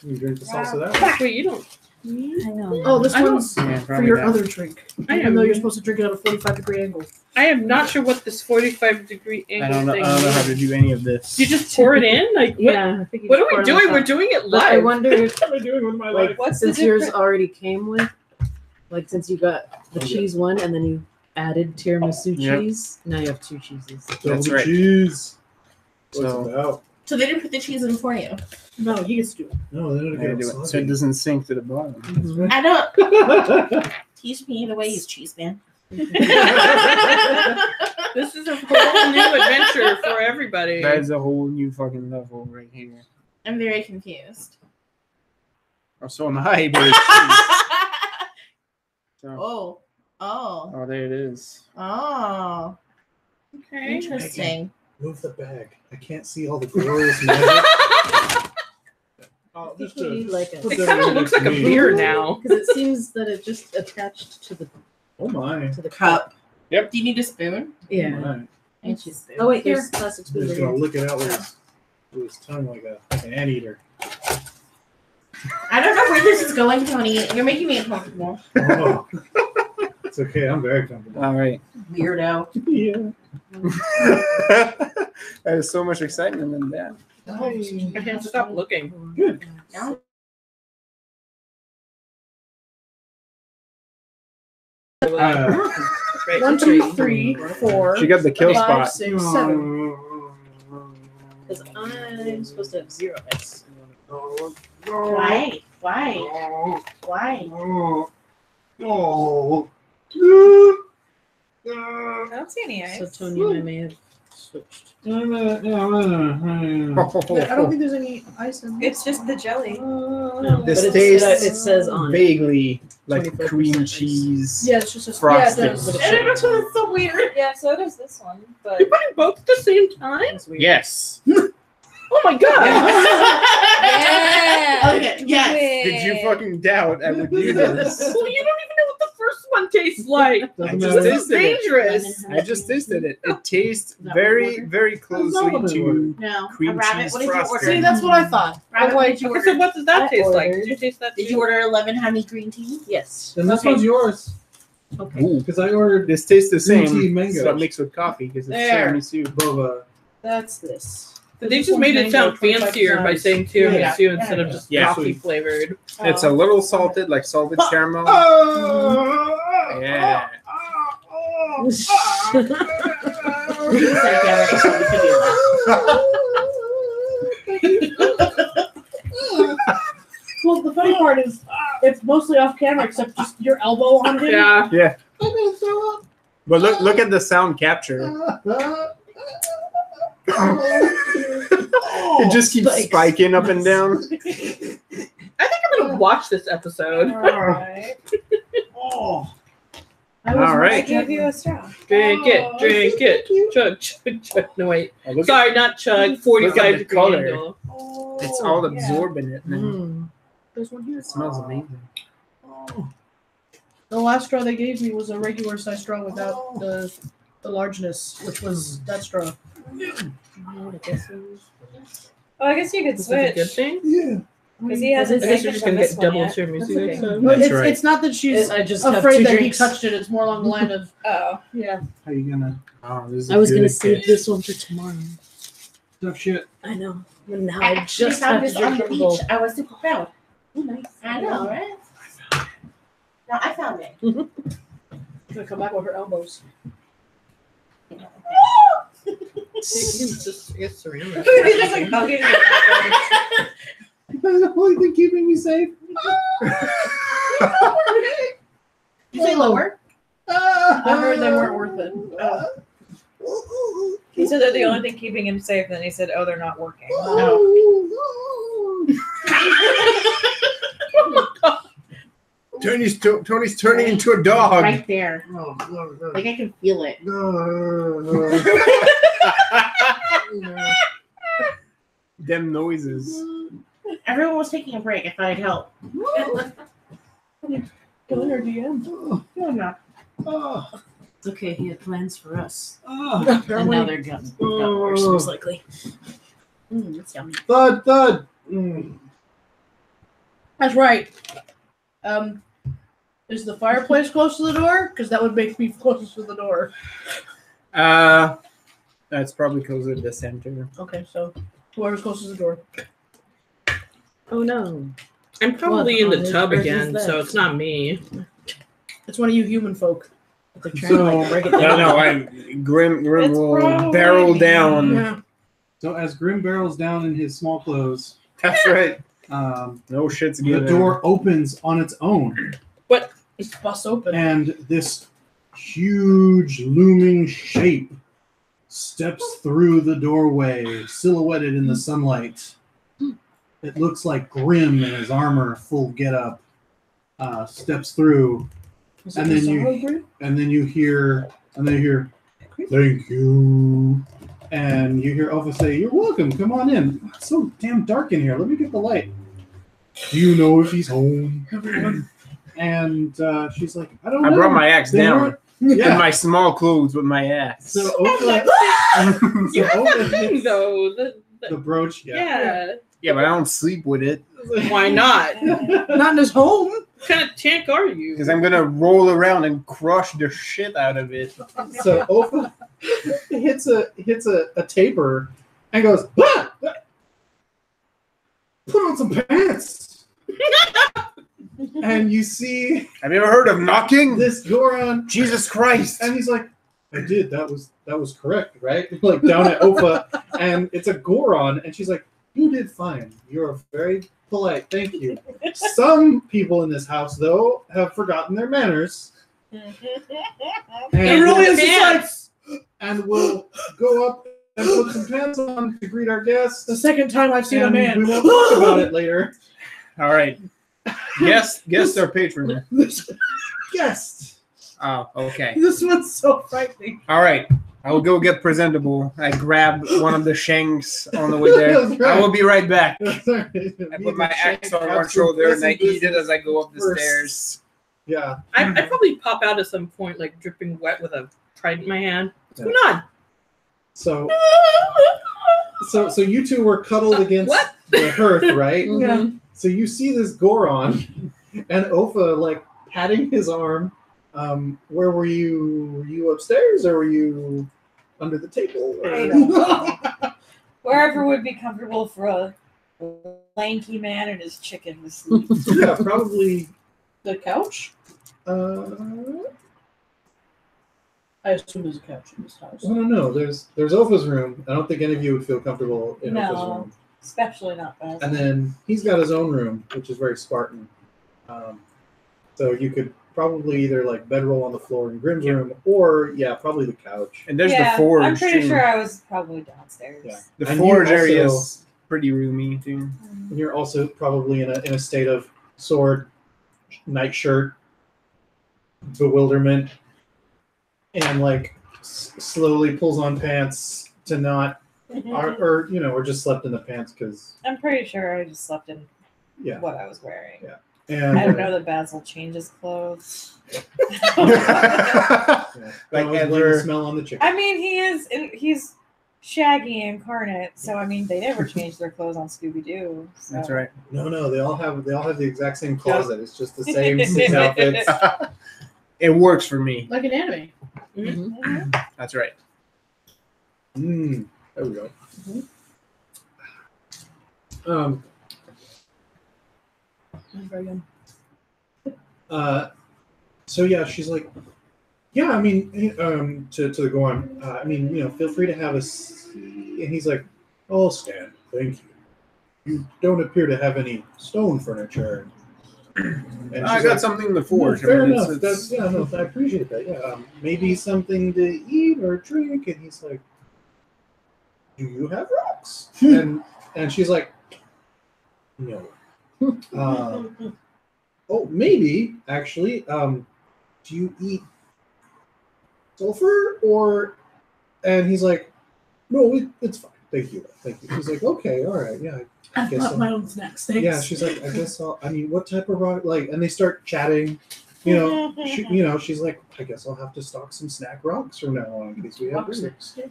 [SPEAKER 2] You drink the salsa that way?
[SPEAKER 3] Wait, you don't.
[SPEAKER 8] I know.
[SPEAKER 7] Oh, this
[SPEAKER 3] I don't-
[SPEAKER 7] one's
[SPEAKER 1] Yeah,
[SPEAKER 7] for
[SPEAKER 1] probably
[SPEAKER 7] your
[SPEAKER 1] that.
[SPEAKER 7] other drink.
[SPEAKER 3] I
[SPEAKER 7] Even
[SPEAKER 3] am-
[SPEAKER 7] though you're supposed to drink it at a 45-degree angle.
[SPEAKER 3] I am not sure what this 45-degree
[SPEAKER 1] I
[SPEAKER 3] angle
[SPEAKER 1] don't know.
[SPEAKER 3] thing
[SPEAKER 1] I don't know how to
[SPEAKER 3] is.
[SPEAKER 1] do any of this.
[SPEAKER 3] You just pour it in? Like, what,
[SPEAKER 8] Yeah. I think you
[SPEAKER 3] what
[SPEAKER 8] just
[SPEAKER 3] are
[SPEAKER 8] pour
[SPEAKER 3] we
[SPEAKER 8] it on
[SPEAKER 3] doing?
[SPEAKER 8] top.
[SPEAKER 3] We're doing it
[SPEAKER 8] But I
[SPEAKER 3] live.
[SPEAKER 8] wonder if,
[SPEAKER 2] What am I doing with my
[SPEAKER 8] like,
[SPEAKER 2] life?
[SPEAKER 5] What's the
[SPEAKER 8] since yours
[SPEAKER 5] difference?
[SPEAKER 8] already came with, like, since you got the
[SPEAKER 2] Okay.
[SPEAKER 8] cheese one and then you added tiramisu
[SPEAKER 1] Yep.
[SPEAKER 8] cheese, now you have 2 cheeses.
[SPEAKER 1] That's
[SPEAKER 2] Double
[SPEAKER 1] right.
[SPEAKER 2] cheese. What's
[SPEAKER 1] So-
[SPEAKER 2] it about?
[SPEAKER 6] So they didn't put the cheese in for you.
[SPEAKER 7] No, he gets to do it.
[SPEAKER 2] No, they
[SPEAKER 1] I
[SPEAKER 2] didn't
[SPEAKER 1] gotta
[SPEAKER 2] get
[SPEAKER 1] do it so it
[SPEAKER 2] soggy.
[SPEAKER 1] doesn't sink to the bottom.
[SPEAKER 8] Mhm.
[SPEAKER 6] I don't teach me the way you cheese, man.
[SPEAKER 3] This is a whole new adventure for everybody.
[SPEAKER 1] That is a whole new fucking level right here.
[SPEAKER 6] I'm very confused.
[SPEAKER 1] Oh, so am I, but it's cheese. So,
[SPEAKER 6] Oh. Oh.
[SPEAKER 1] oh, there it is.
[SPEAKER 6] Oh.
[SPEAKER 3] Okay.
[SPEAKER 6] Interesting.
[SPEAKER 2] Move the bag. I can't see all the glorious magic. Oh,
[SPEAKER 8] I think you need like
[SPEAKER 2] put
[SPEAKER 3] It
[SPEAKER 2] that
[SPEAKER 8] a,
[SPEAKER 3] kind of
[SPEAKER 2] right
[SPEAKER 3] looks
[SPEAKER 2] next
[SPEAKER 3] like
[SPEAKER 2] to
[SPEAKER 3] a
[SPEAKER 2] me.
[SPEAKER 3] beer now.
[SPEAKER 8] because it seems that it just attached to the
[SPEAKER 2] Oh my.
[SPEAKER 6] Cup.
[SPEAKER 1] Yep.
[SPEAKER 6] Do you need a spoon?
[SPEAKER 2] Oh
[SPEAKER 8] Yeah.
[SPEAKER 2] my.
[SPEAKER 6] Thank you, spoon.
[SPEAKER 8] Oh wait,
[SPEAKER 7] Here.
[SPEAKER 8] there's plastic spoons.
[SPEAKER 2] He's
[SPEAKER 8] right
[SPEAKER 2] gonna
[SPEAKER 8] here.
[SPEAKER 2] lick it out with his tongue like an anteater.
[SPEAKER 6] I don't know where this is going, Tony. You're making me uncomfortable.
[SPEAKER 2] Oh. It's okay. I'm very comfortable.
[SPEAKER 1] All right.
[SPEAKER 6] Weirdo.
[SPEAKER 2] Yeah.
[SPEAKER 1] There's so much excitement in that.
[SPEAKER 3] I can't stop looking.
[SPEAKER 2] Good.
[SPEAKER 6] No?
[SPEAKER 3] Right,
[SPEAKER 7] 1, 2, 3, 4,
[SPEAKER 1] She got the kill
[SPEAKER 7] 5,
[SPEAKER 1] spot.
[SPEAKER 7] 6, 7.
[SPEAKER 8] Because I'm supposed to have 0 ice.
[SPEAKER 6] Why? Why? Why?
[SPEAKER 2] Oh.
[SPEAKER 5] I don't see any
[SPEAKER 8] So
[SPEAKER 5] ice.
[SPEAKER 8] Tony and I may have switched.
[SPEAKER 7] Yeah, I don't think there's any ice in there.
[SPEAKER 5] It's just the jelly.
[SPEAKER 8] No,
[SPEAKER 1] This
[SPEAKER 8] but
[SPEAKER 1] tastes
[SPEAKER 8] it says on it.
[SPEAKER 1] vaguely like
[SPEAKER 8] 25%
[SPEAKER 1] cream
[SPEAKER 8] ice.
[SPEAKER 1] cheese.
[SPEAKER 7] Yeah, it's just a
[SPEAKER 1] Frosting.
[SPEAKER 7] Yeah, it does.
[SPEAKER 6] I don't know, that's so weird.
[SPEAKER 5] Yeah, so does this one. But
[SPEAKER 3] You're putting both at the same time?
[SPEAKER 8] It's weird.
[SPEAKER 1] Yes.
[SPEAKER 3] Oh my god!
[SPEAKER 5] yeah.
[SPEAKER 6] Okay, yes.
[SPEAKER 1] Did you fucking doubt I would do this?
[SPEAKER 3] Well, you don't even know what the first one tastes like.
[SPEAKER 1] I
[SPEAKER 2] Doesn't
[SPEAKER 1] just
[SPEAKER 2] matter.
[SPEAKER 3] This is
[SPEAKER 1] tasted it.
[SPEAKER 3] dangerous.
[SPEAKER 1] I just tasted it. It tastes
[SPEAKER 8] Not
[SPEAKER 1] very,
[SPEAKER 8] water?
[SPEAKER 1] very closely
[SPEAKER 2] not
[SPEAKER 1] to
[SPEAKER 6] No.
[SPEAKER 1] cream
[SPEAKER 6] A rabbit?
[SPEAKER 1] cheese
[SPEAKER 6] What did you order?
[SPEAKER 1] frosting.
[SPEAKER 7] See, that's what I thought.
[SPEAKER 6] Rabbit, what did you
[SPEAKER 3] Okay,
[SPEAKER 6] order?
[SPEAKER 3] so what does that
[SPEAKER 8] I
[SPEAKER 3] taste like?
[SPEAKER 8] ordered-
[SPEAKER 3] Did you taste that?
[SPEAKER 6] Did
[SPEAKER 3] too?
[SPEAKER 6] you order 11 honey green tea?
[SPEAKER 8] Yes.
[SPEAKER 2] Then this
[SPEAKER 3] Okay.
[SPEAKER 2] one's yours.
[SPEAKER 8] Okay.
[SPEAKER 1] Ooh,
[SPEAKER 2] Because I ordered
[SPEAKER 1] this tastes the
[SPEAKER 2] Green
[SPEAKER 1] same.
[SPEAKER 2] tea mango.
[SPEAKER 1] So it mixed with coffee because it's
[SPEAKER 3] There.
[SPEAKER 1] tiramisu.
[SPEAKER 2] boba.
[SPEAKER 7] That's this.
[SPEAKER 3] They
[SPEAKER 7] This
[SPEAKER 3] just
[SPEAKER 7] one's
[SPEAKER 3] made it
[SPEAKER 7] mango,
[SPEAKER 3] sound
[SPEAKER 7] 25%.
[SPEAKER 3] fancier by saying tiramisu
[SPEAKER 6] Yeah.
[SPEAKER 3] instead of just
[SPEAKER 1] Yeah.
[SPEAKER 3] coffee flavored.
[SPEAKER 1] It's a little salted, like salted caramel. Yeah.
[SPEAKER 7] Well, the funny part is it's mostly off camera except just your elbow on him.
[SPEAKER 3] Yeah.
[SPEAKER 1] Yeah.
[SPEAKER 2] I'm gonna throw up.
[SPEAKER 1] But look at the sound capture. It just keeps
[SPEAKER 8] Spikes.
[SPEAKER 1] spiking up and down.
[SPEAKER 3] I think I'm gonna watch this episode.
[SPEAKER 5] Alright.
[SPEAKER 2] Oh.
[SPEAKER 7] I was
[SPEAKER 1] All
[SPEAKER 5] I
[SPEAKER 1] right.
[SPEAKER 5] gave you a straw.
[SPEAKER 3] Drink it, drink it. Chug, chug, chug. No, wait.
[SPEAKER 1] Oh, look at-
[SPEAKER 3] Sorry, not chug.
[SPEAKER 1] Look at
[SPEAKER 3] 45
[SPEAKER 1] the
[SPEAKER 3] degree
[SPEAKER 1] color.
[SPEAKER 3] angle.
[SPEAKER 1] It's all
[SPEAKER 5] Yeah.
[SPEAKER 1] absorbing it. Man.
[SPEAKER 8] Mm.
[SPEAKER 7] There's one here.
[SPEAKER 1] It smells amazing.
[SPEAKER 7] The last straw they gave me was a regular size straw without the largeness, which was that straw.
[SPEAKER 5] Oh, I guess you could
[SPEAKER 3] Is that a good
[SPEAKER 5] switch.
[SPEAKER 3] thing?
[SPEAKER 2] Yeah.
[SPEAKER 5] Because he
[SPEAKER 3] I
[SPEAKER 5] hasn't
[SPEAKER 3] guess you're
[SPEAKER 5] taken
[SPEAKER 3] just
[SPEAKER 5] from
[SPEAKER 3] gonna
[SPEAKER 5] this
[SPEAKER 3] get
[SPEAKER 5] one
[SPEAKER 3] double
[SPEAKER 5] yet.
[SPEAKER 3] tiramisu
[SPEAKER 8] That's okay.
[SPEAKER 3] next time.
[SPEAKER 7] But
[SPEAKER 1] That's
[SPEAKER 7] it's,
[SPEAKER 1] right.
[SPEAKER 7] it's not that she's
[SPEAKER 8] I just have
[SPEAKER 7] afraid
[SPEAKER 8] 2
[SPEAKER 7] that
[SPEAKER 8] drinks.
[SPEAKER 7] he touched it. It's more along the line of
[SPEAKER 5] Oh.
[SPEAKER 7] yeah.
[SPEAKER 2] How you gonna
[SPEAKER 1] Oh, this is
[SPEAKER 8] I was
[SPEAKER 1] good
[SPEAKER 8] gonna save
[SPEAKER 1] catch.
[SPEAKER 8] this one for tomorrow.
[SPEAKER 2] tough shit?
[SPEAKER 8] I know. But now
[SPEAKER 6] I
[SPEAKER 8] I
[SPEAKER 6] actually
[SPEAKER 8] just
[SPEAKER 6] found
[SPEAKER 8] have to
[SPEAKER 6] this on
[SPEAKER 8] drink
[SPEAKER 6] the
[SPEAKER 8] from the bowl.
[SPEAKER 6] beach. I was super proud.
[SPEAKER 8] Oh, nice.
[SPEAKER 6] I know, right? No, I found it.
[SPEAKER 7] She's gonna come back with her elbows.
[SPEAKER 3] Just, I guess ceramic.
[SPEAKER 5] He's just like hugging you.
[SPEAKER 2] That's the only thing keeping me safe.
[SPEAKER 6] You say lower?
[SPEAKER 7] I heard they weren't worth it.
[SPEAKER 5] He said they're the only thing keeping him safe. Then he said, "Oh, they're not working."
[SPEAKER 1] Tony's turning into a dog.
[SPEAKER 6] Right there. Like I can feel it.
[SPEAKER 1] Them noises.
[SPEAKER 6] Everyone was taking a break. I thought I'd help.
[SPEAKER 7] Go in her DM.
[SPEAKER 6] No, no.
[SPEAKER 8] It's okay. He had plans for us.
[SPEAKER 2] Ah.
[SPEAKER 8] And now they're gotten worse, most likely.
[SPEAKER 6] That's yummy.
[SPEAKER 2] Thud, thud.
[SPEAKER 7] That's right. Is the fireplace close to the door? Because that would make me closest to the door.
[SPEAKER 1] That's probably closer to the center.
[SPEAKER 7] Okay, so whoever's closest to the door.
[SPEAKER 8] Oh no.
[SPEAKER 3] I'm probably
[SPEAKER 8] What
[SPEAKER 3] in
[SPEAKER 8] on
[SPEAKER 3] the tub
[SPEAKER 8] earth is
[SPEAKER 3] again,
[SPEAKER 8] that?
[SPEAKER 3] so it's not me.
[SPEAKER 7] It's one of you human folk.
[SPEAKER 8] They're trying to like break it down.
[SPEAKER 1] No, Grim
[SPEAKER 5] It's
[SPEAKER 1] will
[SPEAKER 5] probably
[SPEAKER 1] barrel
[SPEAKER 5] me.
[SPEAKER 1] down.
[SPEAKER 7] Yeah.
[SPEAKER 2] So as Grim barrels down in his small clothes,
[SPEAKER 1] That's right.
[SPEAKER 2] the
[SPEAKER 1] No shit's given.
[SPEAKER 2] door opens on its own,
[SPEAKER 7] It's bust open.
[SPEAKER 2] and this huge looming shape steps through the doorway, silhouetted in the sunlight. It looks like Grim in his armor, full getup, steps through,
[SPEAKER 7] Is
[SPEAKER 2] and
[SPEAKER 7] it
[SPEAKER 2] then
[SPEAKER 7] the
[SPEAKER 2] you-
[SPEAKER 7] sorrow group?
[SPEAKER 2] and then you hear, "Thank you," and you hear Alpha say, "You're welcome. Come on in. It's so damn dark in here. Let me get the light. Do you know if he's home?" And she's like, "I don't know."
[SPEAKER 1] I brought my axe
[SPEAKER 2] They
[SPEAKER 1] down
[SPEAKER 2] weren't-
[SPEAKER 1] in
[SPEAKER 2] Yeah.
[SPEAKER 1] my small clothes with my axe.
[SPEAKER 2] So Oka,
[SPEAKER 3] You have
[SPEAKER 2] Oka
[SPEAKER 3] that thing
[SPEAKER 2] hits
[SPEAKER 3] though.
[SPEAKER 2] the brooch.
[SPEAKER 3] Yeah.
[SPEAKER 1] Yeah, but I don't sleep with it
[SPEAKER 3] Why not?
[SPEAKER 7] Not in his home.
[SPEAKER 3] What kind of tank are you?
[SPEAKER 1] because I'm gonna roll around and crush the shit out of it.
[SPEAKER 2] So Oka hits a taper and goes, "Ah! Put on some pants." And you see
[SPEAKER 1] Have you ever heard of knocking?
[SPEAKER 2] this Goron,
[SPEAKER 1] Jesus Christ!
[SPEAKER 2] and he's like, "I did. That was correct, right?" Like down at Opa, and it's a Goron, and she's like, "You did fine. You're very polite. Thank you." Some people in this house, though, have forgotten their manners,
[SPEAKER 7] It
[SPEAKER 2] and,
[SPEAKER 7] really is
[SPEAKER 3] Pants.
[SPEAKER 2] and will go up and put some pants on to greet our guests.
[SPEAKER 7] the second time I've seen a
[SPEAKER 2] And
[SPEAKER 7] man.
[SPEAKER 2] we won't talk about it later.
[SPEAKER 1] All right. Guest or patron?
[SPEAKER 7] This,
[SPEAKER 2] Guest.
[SPEAKER 1] Oh, okay.
[SPEAKER 7] this one's so frightening.
[SPEAKER 1] All right. I will go get presentable. I grab one of the shanks on the way there.
[SPEAKER 2] That's right.
[SPEAKER 1] I will be right back. I
[SPEAKER 2] I
[SPEAKER 1] put my axe on one shoulder and I eat it as I go up the
[SPEAKER 2] First.
[SPEAKER 1] stairs.
[SPEAKER 2] Yeah.
[SPEAKER 3] I'd probably pop out at some point, like dripping wet with a trident in my hand. What's going on?
[SPEAKER 2] So you two were cuddled against
[SPEAKER 3] What?
[SPEAKER 2] the hearth, right?
[SPEAKER 7] Yeah.
[SPEAKER 2] So you see this Goron and Ofa like patting his arm. Where were you? Were you upstairs or were you under the table? Or...
[SPEAKER 5] I don't know. Wherever would be comfortable for a lanky man and his chicken to sleep.
[SPEAKER 2] Yeah, probably.
[SPEAKER 7] The couch?
[SPEAKER 2] Uh,
[SPEAKER 7] I assume there's a couch in this house.
[SPEAKER 2] I don't know. There's Ofa's room. I don't think any of you would feel comfortable in Ofa's
[SPEAKER 5] No.
[SPEAKER 2] room.
[SPEAKER 5] Especially not bad.
[SPEAKER 2] And then he's got his own room, which is very Spartan. So you could probably either like bedroll on the floor in Grim's room, or probably the couch.
[SPEAKER 1] And there's
[SPEAKER 5] yeah,
[SPEAKER 1] the forge.
[SPEAKER 5] I'm pretty
[SPEAKER 1] too.
[SPEAKER 5] sure I was probably downstairs.
[SPEAKER 2] Yeah.
[SPEAKER 1] The
[SPEAKER 2] And
[SPEAKER 1] forge
[SPEAKER 2] you
[SPEAKER 1] area
[SPEAKER 2] also-
[SPEAKER 1] is pretty roomy too.
[SPEAKER 2] And you're also probably in a state of sword, nightshirt, bewilderment, and like slowly pulls on pants to not, or just slept in the pants because
[SPEAKER 5] I'm pretty sure I just slept in what I was wearing.
[SPEAKER 2] Yeah.
[SPEAKER 5] I don't
[SPEAKER 2] and
[SPEAKER 5] know that Basil changes clothes.
[SPEAKER 1] Like
[SPEAKER 2] always blame
[SPEAKER 1] ever.
[SPEAKER 2] the smell on the chicken.
[SPEAKER 5] I mean, he's Shaggy incarnate, so I mean, they never change their clothes on Scooby Doo. So.
[SPEAKER 1] That's right.
[SPEAKER 2] No, they all have the exact same closet. It's just the same 6 outfits.
[SPEAKER 1] It works for me.
[SPEAKER 7] Like an anime.
[SPEAKER 5] Mm-hmm.
[SPEAKER 1] That's right.
[SPEAKER 2] There we go.
[SPEAKER 7] Very good.
[SPEAKER 2] So yeah, she's like, yeah, I mean, to the Goron, I mean, feel free to have a seat. And he's like, I'll stand, thank you. You don't appear to have any stone furniture. And
[SPEAKER 1] I
[SPEAKER 2] she's
[SPEAKER 1] got
[SPEAKER 2] like,
[SPEAKER 1] something in the
[SPEAKER 2] "No,
[SPEAKER 1] forge.
[SPEAKER 2] fair
[SPEAKER 1] I mean,
[SPEAKER 2] enough. That's, no, I appreciate that. Yeah, maybe something to eat or drink. And he's like, do you have rocks? and she's like, no. oh, maybe actually. Do you eat sulfur or? And he's like, no, it's fine. Thank you. She's like, okay, all right, yeah. I
[SPEAKER 7] I've
[SPEAKER 2] guess
[SPEAKER 7] got
[SPEAKER 2] so.
[SPEAKER 7] my own snacks. Thanks.
[SPEAKER 2] Yeah, she's like, I guess I'll. I mean, what type of rock? Like, and they start chatting. She's like, I guess I'll have to stock some snack rocks from now on in case we have
[SPEAKER 7] Rock
[SPEAKER 2] room.
[SPEAKER 7] snacks. Yeah.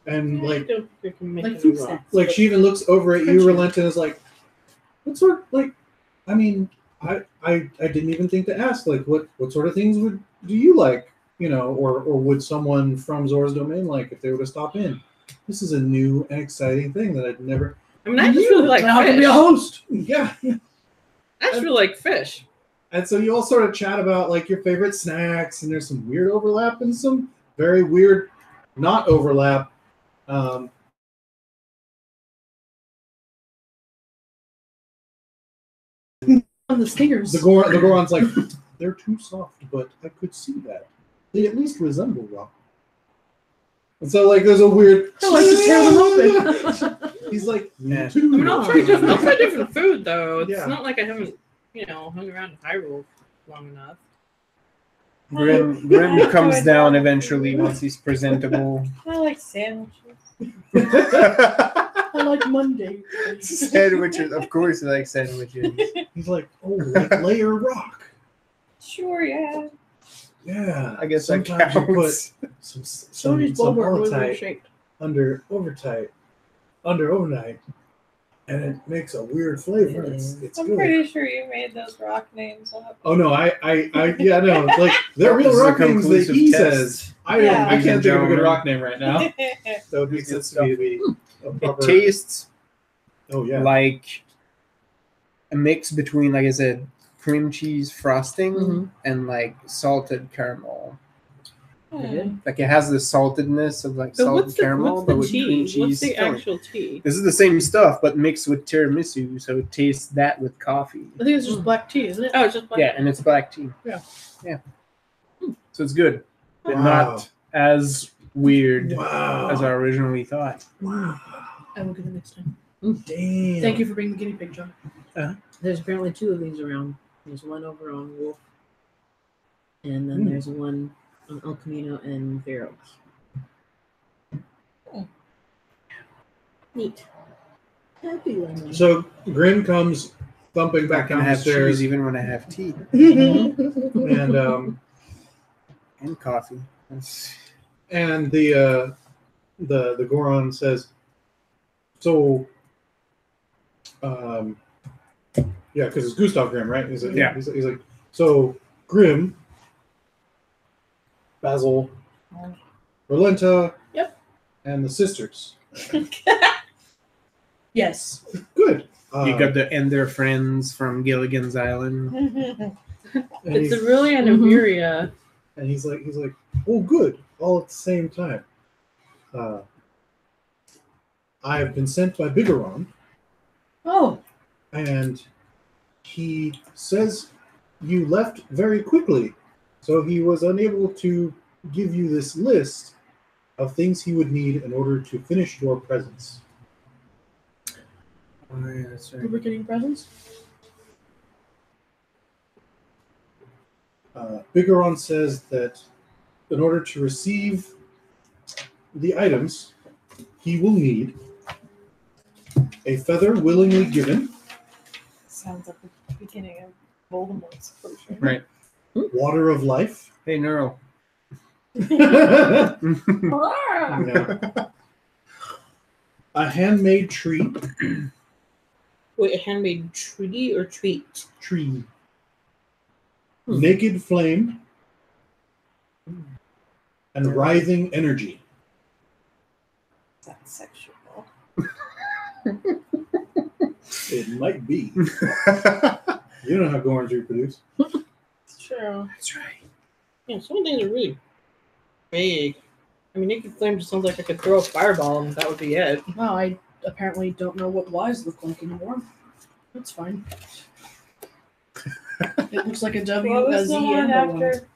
[SPEAKER 2] And
[SPEAKER 3] I
[SPEAKER 2] like
[SPEAKER 3] don't think I can make
[SPEAKER 7] Like
[SPEAKER 3] any
[SPEAKER 7] food
[SPEAKER 3] rock.
[SPEAKER 7] snacks.
[SPEAKER 2] Like she even looks over at you,
[SPEAKER 7] Crunchy.
[SPEAKER 2] Relent, and is like, "What sort? Like, I mean, I didn't even think to ask. Like, what sort of things do you like? You know, or would someone from Zora's Domain like if they were to stop in? This is a new and exciting thing that I'd never.
[SPEAKER 3] I mean, I just really like
[SPEAKER 7] How can be a
[SPEAKER 3] fish.
[SPEAKER 7] host?
[SPEAKER 2] Yeah,
[SPEAKER 3] I just really like fish.
[SPEAKER 2] and so you all sort of chat about like your favorite snacks, and there's some weird overlap and some very weird not overlap. Um,
[SPEAKER 7] On the stingers.
[SPEAKER 2] The Goron's like, they're too soft, but I could see that. They at least resemble rock. And so, like, there's a weird.
[SPEAKER 7] I like to tear them open.
[SPEAKER 2] He's like,
[SPEAKER 1] Yeah.
[SPEAKER 2] too.
[SPEAKER 3] I mean, I'll try different food though. It's
[SPEAKER 2] Yeah.
[SPEAKER 3] not like I haven't, hung around in Hyrule long enough.
[SPEAKER 1] Grim comes down eventually once he's presentable.
[SPEAKER 5] I like sandwiches.
[SPEAKER 7] I like Monday.
[SPEAKER 1] Sandwiches, of course, I like sandwiches.
[SPEAKER 2] He's like, oh, like layer rock.
[SPEAKER 5] Sure, yeah.
[SPEAKER 2] Yeah.
[SPEAKER 1] I guess that
[SPEAKER 2] sometimes you put
[SPEAKER 1] counts.
[SPEAKER 2] some
[SPEAKER 7] Sony's bulb are really
[SPEAKER 2] malachite
[SPEAKER 7] shaped.
[SPEAKER 2] under overnight, and it makes a weird flavor. It's
[SPEAKER 5] I'm
[SPEAKER 2] good.
[SPEAKER 5] pretty sure you made those rock names up.
[SPEAKER 2] Oh no, yeah, no, like they're real
[SPEAKER 1] This is a
[SPEAKER 2] rock names that
[SPEAKER 1] conclusive
[SPEAKER 2] he
[SPEAKER 1] test.
[SPEAKER 2] says. I
[SPEAKER 5] Yeah.
[SPEAKER 2] can't think of a good
[SPEAKER 1] Gentlemen.
[SPEAKER 2] rock name right now. So it makes sense to me to be a
[SPEAKER 1] It
[SPEAKER 2] proper.
[SPEAKER 1] tastes
[SPEAKER 2] Oh yeah.
[SPEAKER 1] like a mix between, like I said, cream cheese frosting
[SPEAKER 8] Mhm.
[SPEAKER 1] and like salted caramel.
[SPEAKER 5] Hmm.
[SPEAKER 1] Like it has the saltedness of like
[SPEAKER 3] So
[SPEAKER 1] salted
[SPEAKER 3] what's the,
[SPEAKER 1] caramel,
[SPEAKER 3] what's
[SPEAKER 1] but
[SPEAKER 3] the
[SPEAKER 1] with cream
[SPEAKER 3] tea?
[SPEAKER 1] cheese.
[SPEAKER 3] What's the
[SPEAKER 1] filling.
[SPEAKER 3] actual tea?
[SPEAKER 1] This is the same stuff, but mixed with tiramisu, so it tastes that with coffee.
[SPEAKER 7] I think it's just black tea, isn't it?
[SPEAKER 3] Oh, it's just black.
[SPEAKER 1] Yeah, and it's black tea.
[SPEAKER 7] Yeah.
[SPEAKER 1] Yeah. So it's good, but
[SPEAKER 2] Wow.
[SPEAKER 1] not as weird
[SPEAKER 2] Wow.
[SPEAKER 1] as I originally thought.
[SPEAKER 2] Wow.
[SPEAKER 7] I will get it next time.
[SPEAKER 2] Damn.
[SPEAKER 7] Thank you for bringing the guinea pig, John.
[SPEAKER 8] There's apparently 2 of these around. There's one over on Wolf, and then there's one on El Camino and Fair Oaks. Neat. Happy lemon.
[SPEAKER 2] So Grim comes thumping
[SPEAKER 1] I
[SPEAKER 2] back
[SPEAKER 1] can
[SPEAKER 2] down the
[SPEAKER 1] have
[SPEAKER 2] stairs,
[SPEAKER 1] cheese even when I have tea
[SPEAKER 2] and
[SPEAKER 1] and coffee. That's-
[SPEAKER 2] and the Goron says, so, yeah, because it's Gustav Grimm, right? He's like,
[SPEAKER 1] Yeah.
[SPEAKER 2] He's like, so Grimm, Basil, Rolenta,
[SPEAKER 7] Yep.
[SPEAKER 2] and the sisters.
[SPEAKER 7] Yes.
[SPEAKER 2] Good.
[SPEAKER 1] You got the and their friends from Gilligan's Island.
[SPEAKER 2] and
[SPEAKER 3] It's
[SPEAKER 2] he's,
[SPEAKER 3] really an Iberia.
[SPEAKER 2] and he's like, oh, good, all at the same time. I have been sent by Bigaron,
[SPEAKER 7] Oh,
[SPEAKER 2] and he says you left very quickly, so he was unable to give you this list of things he would need in order to finish your presents.
[SPEAKER 1] Oh, yeah, that's right.
[SPEAKER 7] lubricating presents.
[SPEAKER 2] Bigaron says that in order to receive the items, he will need a feather willingly given,
[SPEAKER 5] Sounds like the beginning of Voldemort's potion.
[SPEAKER 1] Right.
[SPEAKER 2] water of life,
[SPEAKER 1] Hey, Neural.
[SPEAKER 2] yeah, a handmade tree,
[SPEAKER 3] Wait, a handmade treaty or treat?
[SPEAKER 2] naked flame, and writhing energy.
[SPEAKER 5] That's sexual.
[SPEAKER 2] It might be. You don't know how Gorons reproduce.
[SPEAKER 3] It's true.
[SPEAKER 1] That's right.
[SPEAKER 3] Yeah, some of these are really vague. I mean, naked flame just sounds like I could throw a fireball and that would be it.
[SPEAKER 7] Well, I apparently don't know what Y's look like anymore. That's fine. It looks like a W,
[SPEAKER 5] What
[SPEAKER 7] a
[SPEAKER 5] was
[SPEAKER 7] Z,
[SPEAKER 5] the one
[SPEAKER 7] and a Y.
[SPEAKER 5] after?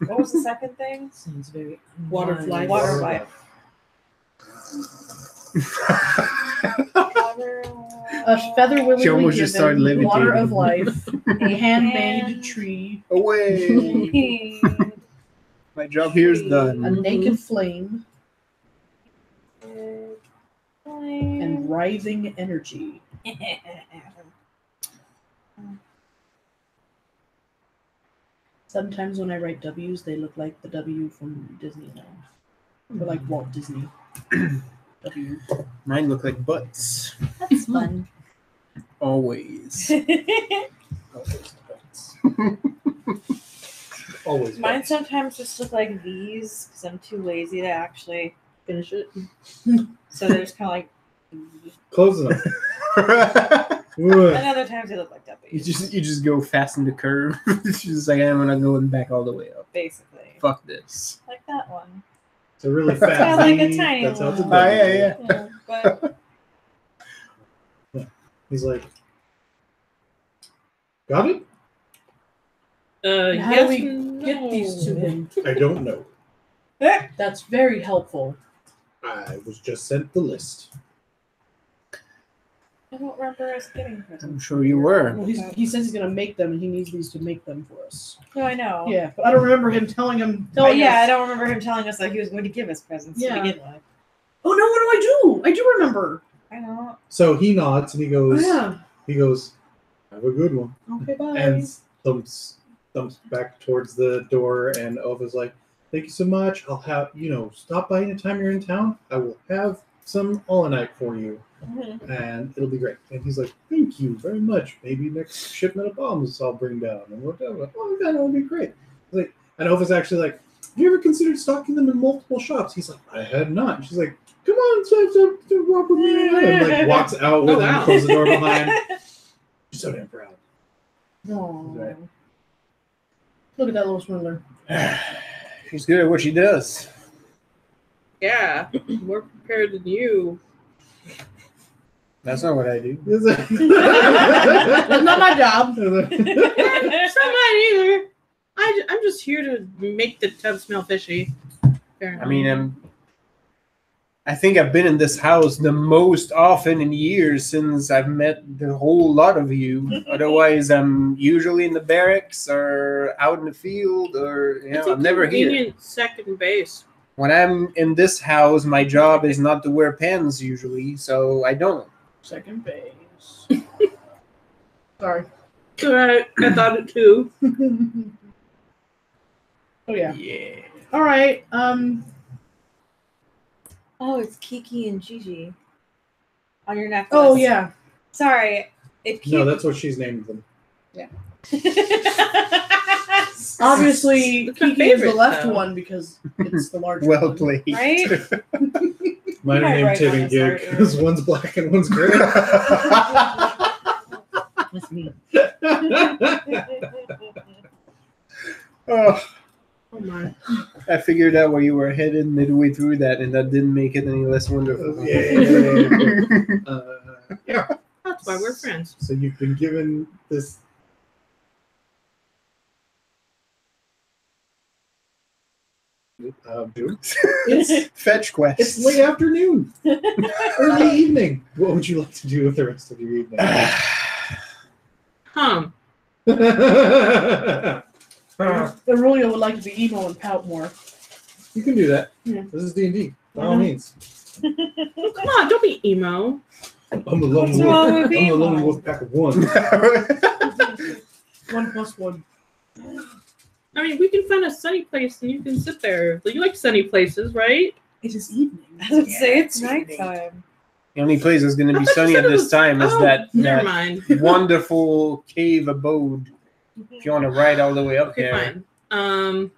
[SPEAKER 5] What was the second thing?
[SPEAKER 8] Sounds very
[SPEAKER 3] Water
[SPEAKER 8] unwise.
[SPEAKER 3] fly.
[SPEAKER 5] Water life. Water
[SPEAKER 7] A feather
[SPEAKER 1] She
[SPEAKER 7] willingly
[SPEAKER 1] almost just started
[SPEAKER 7] given, water of
[SPEAKER 1] levitating.
[SPEAKER 7] life, a handmade tree,
[SPEAKER 1] Away. My job here is
[SPEAKER 7] a
[SPEAKER 1] done.
[SPEAKER 7] naked flame, and writhing energy. Sometimes when I write W's, they look like the W from Disneyland. Or like Walt Disney. W.
[SPEAKER 1] Mine look like butts.
[SPEAKER 5] That's fun.
[SPEAKER 1] Always.
[SPEAKER 2] Always.
[SPEAKER 5] Mine sometimes just look like V's because I'm too lazy to actually
[SPEAKER 8] Finish it.
[SPEAKER 5] So they're just kind of like.
[SPEAKER 2] Close enough.
[SPEAKER 5] And other times they look like
[SPEAKER 1] You
[SPEAKER 5] W's.
[SPEAKER 1] just go fast in the curve. It's just like I'm not going back all the way up.
[SPEAKER 5] Basically.
[SPEAKER 1] Fuck this.
[SPEAKER 5] Like that one.
[SPEAKER 2] It's a really
[SPEAKER 5] It's
[SPEAKER 2] fat
[SPEAKER 5] got like a
[SPEAKER 2] V.
[SPEAKER 5] tiny
[SPEAKER 2] That's how it's a
[SPEAKER 5] one.
[SPEAKER 2] W.
[SPEAKER 1] Yeah.
[SPEAKER 5] But
[SPEAKER 2] He's like, got it?
[SPEAKER 7] How
[SPEAKER 3] Yes
[SPEAKER 7] do we
[SPEAKER 3] and
[SPEAKER 7] get
[SPEAKER 3] no.
[SPEAKER 7] these to him?
[SPEAKER 2] I don't know.
[SPEAKER 7] That's very helpful.
[SPEAKER 2] I was just sent the list.
[SPEAKER 5] I don't remember us getting
[SPEAKER 1] I'm
[SPEAKER 5] presents.
[SPEAKER 1] sure you were.
[SPEAKER 7] Well, he says he's gonna make them, and he needs these to make them for us.
[SPEAKER 5] No, I know.
[SPEAKER 7] Yeah, but I don't remember him telling him.
[SPEAKER 5] Oh,
[SPEAKER 7] Telling
[SPEAKER 5] yeah, I
[SPEAKER 7] us.
[SPEAKER 5] don't remember him telling us that he was going to give us presents
[SPEAKER 7] Yeah.
[SPEAKER 5] to begin with.
[SPEAKER 7] Oh no! What do? I do remember.
[SPEAKER 5] I know.
[SPEAKER 2] So he nods and he
[SPEAKER 7] Oh
[SPEAKER 2] goes,
[SPEAKER 7] yeah.
[SPEAKER 2] have a good one.
[SPEAKER 7] Okay, bye.
[SPEAKER 2] And thumps back towards the door, and Ova's like, thank you so much. I'll have, stop by anytime you're in town. I will have some Allanite for you,
[SPEAKER 5] Mhm.
[SPEAKER 2] and it'll be great. And he's like, thank you very much. Maybe next shipment of bombs I'll bring down. And whatever. Oh, that'll be great. He's like, and Ova's actually like, have you ever considered stocking them in multiple shops? He's like, I had not. And she's like, come on, so walk with me. And like walks out with
[SPEAKER 3] Oh,
[SPEAKER 2] him,
[SPEAKER 3] wow.
[SPEAKER 2] closes the door behind. She's so damn proud.
[SPEAKER 7] Aw.
[SPEAKER 2] Right.
[SPEAKER 7] Look at that little swindler.
[SPEAKER 1] She's good at what she does.
[SPEAKER 3] Yeah, more prepared than you.
[SPEAKER 1] That's not what I do.
[SPEAKER 7] That's not my job.
[SPEAKER 3] It's not mine either. I'm just here to make the tub smell fishy. Fair
[SPEAKER 1] I mean, I think I've been in this house the most often in years since I've met the whole lot of you. Otherwise, I'm usually in the barracks or out in the field, or
[SPEAKER 3] it's a
[SPEAKER 1] I'm never here.
[SPEAKER 3] convenient second base.
[SPEAKER 1] When I'm in this house, my job is not to wear pants usually, so I don't.
[SPEAKER 7] Second base. Sorry.
[SPEAKER 3] I thought it too.
[SPEAKER 7] Oh yeah.
[SPEAKER 1] Yeah.
[SPEAKER 7] All right.
[SPEAKER 5] Oh, it's Kiki and Gigi on your necklace.
[SPEAKER 7] Oh yeah.
[SPEAKER 5] Sorry. It keeps...
[SPEAKER 2] No, that's what she's named them.
[SPEAKER 7] Obviously,
[SPEAKER 3] It's my
[SPEAKER 7] Kiki is the
[SPEAKER 3] favorite,
[SPEAKER 7] left
[SPEAKER 3] though.
[SPEAKER 7] one because it's the larger
[SPEAKER 1] Well
[SPEAKER 7] one.
[SPEAKER 1] played.
[SPEAKER 5] Right?
[SPEAKER 2] Mine are
[SPEAKER 5] might
[SPEAKER 2] named
[SPEAKER 5] write
[SPEAKER 2] Tib
[SPEAKER 5] on
[SPEAKER 2] and
[SPEAKER 5] this
[SPEAKER 2] Gig
[SPEAKER 5] art, yeah.
[SPEAKER 2] because one's black and one's gray.
[SPEAKER 8] That's me.
[SPEAKER 1] Oh,
[SPEAKER 3] Oh my.
[SPEAKER 1] I figured out where you were headed midway through that, and that didn't make it any less wonderful.
[SPEAKER 2] Yeah.
[SPEAKER 3] That's why we're friends.
[SPEAKER 2] So you've been given this. Dude,
[SPEAKER 7] It's
[SPEAKER 1] Fetch quest.
[SPEAKER 2] it's late afternoon, early evening. What would you like to do with the rest of your evening?
[SPEAKER 7] Aurelia would like to be emo and pout more.
[SPEAKER 2] You can do that.
[SPEAKER 7] Yeah.
[SPEAKER 2] This is D&D. By all means.
[SPEAKER 3] Come on, don't be emo.
[SPEAKER 2] I'm a lone
[SPEAKER 5] What's wrong
[SPEAKER 2] wolf.
[SPEAKER 5] with
[SPEAKER 2] I'm a lone
[SPEAKER 5] emo?
[SPEAKER 2] wolf pack of one.
[SPEAKER 7] 1+1.
[SPEAKER 3] I mean, we can find a sunny place and you can sit there. You like sunny places, right?
[SPEAKER 7] It is evening.
[SPEAKER 5] I would say it's nighttime.
[SPEAKER 1] The only place that's going to
[SPEAKER 3] I
[SPEAKER 1] be
[SPEAKER 3] thought you
[SPEAKER 1] sunny
[SPEAKER 3] said
[SPEAKER 1] at
[SPEAKER 3] it
[SPEAKER 1] this
[SPEAKER 3] was-
[SPEAKER 1] time is
[SPEAKER 3] Oh,
[SPEAKER 1] that
[SPEAKER 3] Never mind.
[SPEAKER 1] wonderful cave abode. If you want to ride all the way up
[SPEAKER 3] Okay,
[SPEAKER 1] there.
[SPEAKER 3] fine.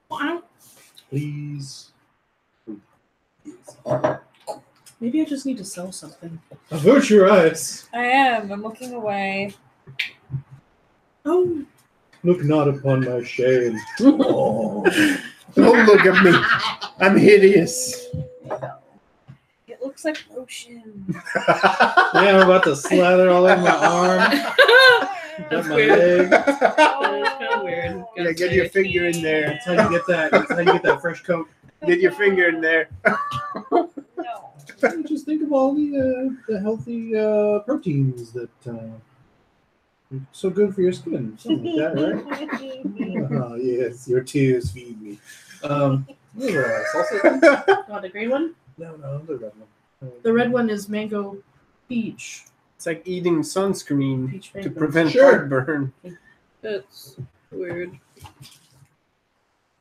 [SPEAKER 3] Well, I don't.
[SPEAKER 2] Please.
[SPEAKER 7] Maybe I just need to sell something.
[SPEAKER 2] Avert your eyes.
[SPEAKER 5] I am. I'm looking away.
[SPEAKER 7] Oh,
[SPEAKER 2] Look not upon my shame.
[SPEAKER 1] Oh, don't look at me. I'm hideous.
[SPEAKER 5] It looks like lotion.
[SPEAKER 2] Yeah, I'm about to slather all over my arm.
[SPEAKER 3] That's
[SPEAKER 2] my
[SPEAKER 3] weird.
[SPEAKER 2] leg.
[SPEAKER 3] That's kind of weird.
[SPEAKER 1] Yeah, get your finger in there.
[SPEAKER 2] That's how you get that. That's how you get that fresh coat.
[SPEAKER 1] Get your finger in there.
[SPEAKER 5] No.
[SPEAKER 2] Just think of all the healthy proteins that are so good for your skin. Something like that, right? Oh, yes, your tears feed me. Salsa?
[SPEAKER 7] Oh, the green one?
[SPEAKER 2] No, the red one.
[SPEAKER 7] The red one is mango peach.
[SPEAKER 1] It's like eating sunscreen
[SPEAKER 7] Peach
[SPEAKER 1] to
[SPEAKER 7] mango.
[SPEAKER 1] prevent
[SPEAKER 2] Sure.
[SPEAKER 1] heartburn.
[SPEAKER 3] That's weird.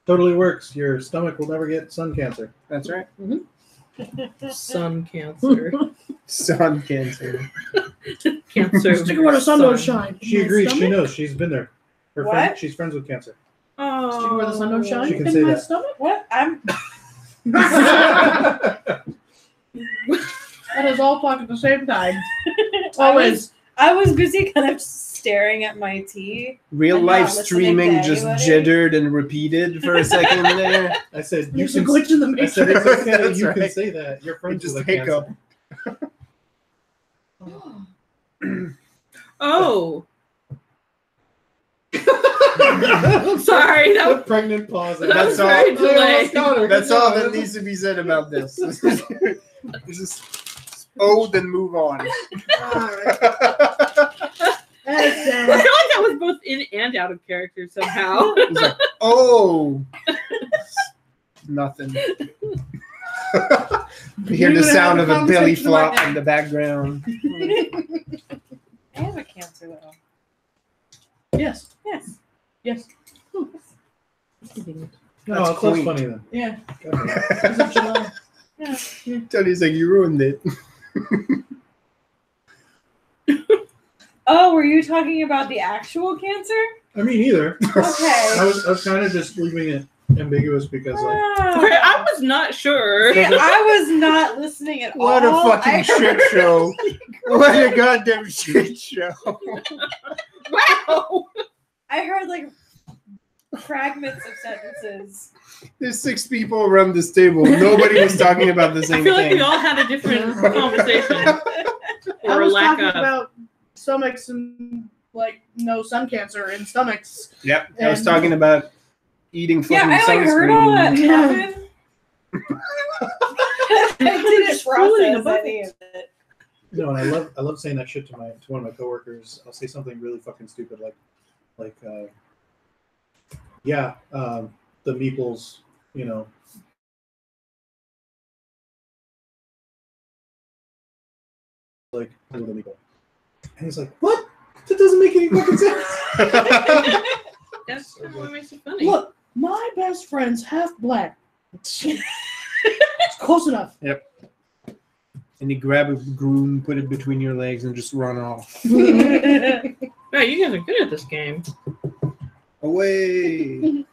[SPEAKER 2] Totally works. Your stomach will never get sun cancer.
[SPEAKER 1] That's right.
[SPEAKER 3] Sun cancer.
[SPEAKER 1] Sun cancer.
[SPEAKER 3] Cancer.
[SPEAKER 7] Stick where the sun don't shine.
[SPEAKER 2] She
[SPEAKER 7] My
[SPEAKER 2] agrees. She
[SPEAKER 7] stomach?
[SPEAKER 2] knows. She's been there. Her
[SPEAKER 5] What?
[SPEAKER 2] friend. She's friends with cancer.
[SPEAKER 3] Oh.
[SPEAKER 7] Stick where the sun don't shine
[SPEAKER 2] She can
[SPEAKER 7] in
[SPEAKER 2] say
[SPEAKER 7] my
[SPEAKER 2] that.
[SPEAKER 7] stomach?
[SPEAKER 5] What?
[SPEAKER 7] That is all talk at the same time. Always.
[SPEAKER 5] I was busy kind of staring at my tea.
[SPEAKER 1] Real
[SPEAKER 5] I'm
[SPEAKER 1] life
[SPEAKER 5] not listening
[SPEAKER 1] streaming
[SPEAKER 5] to
[SPEAKER 1] just
[SPEAKER 5] anybody.
[SPEAKER 1] jittered and repeated for a second there.
[SPEAKER 2] I said, you
[SPEAKER 7] There's a
[SPEAKER 2] can.
[SPEAKER 7] glitch in the
[SPEAKER 2] I
[SPEAKER 7] matrix.
[SPEAKER 2] said, it's okay.
[SPEAKER 1] That's
[SPEAKER 2] You can
[SPEAKER 1] right.
[SPEAKER 2] say that. You're friends
[SPEAKER 1] just
[SPEAKER 2] with a
[SPEAKER 1] hiccup.
[SPEAKER 2] cancer.
[SPEAKER 3] Oh. Sorry. That
[SPEAKER 2] The
[SPEAKER 3] was,
[SPEAKER 2] pregnant pause.
[SPEAKER 3] that was
[SPEAKER 1] That's all.
[SPEAKER 3] very
[SPEAKER 2] I
[SPEAKER 3] delayed.
[SPEAKER 2] almost got her.
[SPEAKER 1] That's
[SPEAKER 2] Good
[SPEAKER 1] all
[SPEAKER 2] job.
[SPEAKER 1] that needs to be said about this. Just ode and move on.
[SPEAKER 7] Alright. That's
[SPEAKER 3] I feel like that was both in and out of character somehow.
[SPEAKER 1] He's like, oh, nothing. You hear the sound of a belly flop in the background.
[SPEAKER 5] I have a cancer though.
[SPEAKER 7] Yes.
[SPEAKER 5] Yes.
[SPEAKER 7] Yes.
[SPEAKER 2] No,
[SPEAKER 1] That's
[SPEAKER 2] that's
[SPEAKER 1] quaint.
[SPEAKER 2] funny then.
[SPEAKER 7] Yeah.
[SPEAKER 2] Okay.
[SPEAKER 7] It's in July.
[SPEAKER 1] Tony's like, you ruined it.
[SPEAKER 5] Oh, were you talking about the actual cancer?
[SPEAKER 2] I mean, either.
[SPEAKER 5] Okay.
[SPEAKER 2] I was kind of just leaving it ambiguous because, like,
[SPEAKER 3] Okay, I was not sure.
[SPEAKER 5] See, I was not listening at
[SPEAKER 1] What a
[SPEAKER 5] all.
[SPEAKER 1] fucking
[SPEAKER 5] I
[SPEAKER 1] shit
[SPEAKER 5] heard-
[SPEAKER 1] show. What a goddamn shit show.
[SPEAKER 3] Wow.
[SPEAKER 5] I heard like fragments of sentences.
[SPEAKER 1] There's 6 people around this table. Nobody was talking about the
[SPEAKER 3] I
[SPEAKER 1] same
[SPEAKER 3] feel like
[SPEAKER 1] thing.
[SPEAKER 3] we all had a different conversation.
[SPEAKER 7] I
[SPEAKER 3] Or
[SPEAKER 7] was
[SPEAKER 3] lack
[SPEAKER 7] talking
[SPEAKER 3] of.
[SPEAKER 7] about stomachs and like no sun cancer in stomachs.
[SPEAKER 1] Yep, I was
[SPEAKER 7] And-
[SPEAKER 1] talking about eating fucking
[SPEAKER 5] Yeah, I like heard all that
[SPEAKER 1] sunscreen.
[SPEAKER 5] happen. I didn't
[SPEAKER 7] Just fooling
[SPEAKER 5] process
[SPEAKER 7] about
[SPEAKER 5] any of it.
[SPEAKER 2] no, and I love saying that shit to one of my coworkers. I'll say something really fucking stupid like the meeples, you know. Like the meeple. And he's like, what? That doesn't make any fucking sense.
[SPEAKER 3] That's what makes it funny.
[SPEAKER 7] Look, my best friend's half black. It's close enough.
[SPEAKER 1] And you grab a broom, put it between your legs, and just run off.
[SPEAKER 3] Wow, you guys are good at this game.
[SPEAKER 1] Away.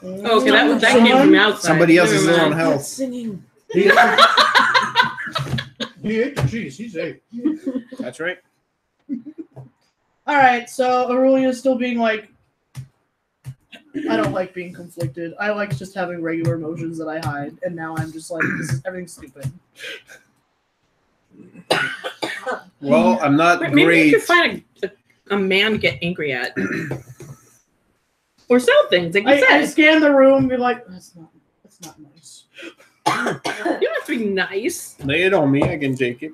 [SPEAKER 3] Oh, okay, that came from outside.
[SPEAKER 1] Somebody else is
[SPEAKER 3] Never
[SPEAKER 1] low on
[SPEAKER 3] mind.
[SPEAKER 1] health.
[SPEAKER 7] Singing.
[SPEAKER 2] He ate the cheese. He's safe.
[SPEAKER 1] That's right.
[SPEAKER 7] All right, so Aurelia still being like, I don't like being conflicted. I like just having regular emotions that I hide, and now I'm just like, this is everything's stupid.
[SPEAKER 1] Well, I'm not
[SPEAKER 3] Maybe you
[SPEAKER 1] great.
[SPEAKER 3] should find a man to get angry at. Or sell things, like you
[SPEAKER 7] I
[SPEAKER 3] said.
[SPEAKER 7] scan the room and be like, that's not nice.
[SPEAKER 3] You don't have to be nice.
[SPEAKER 1] Lay it on me. I can take it.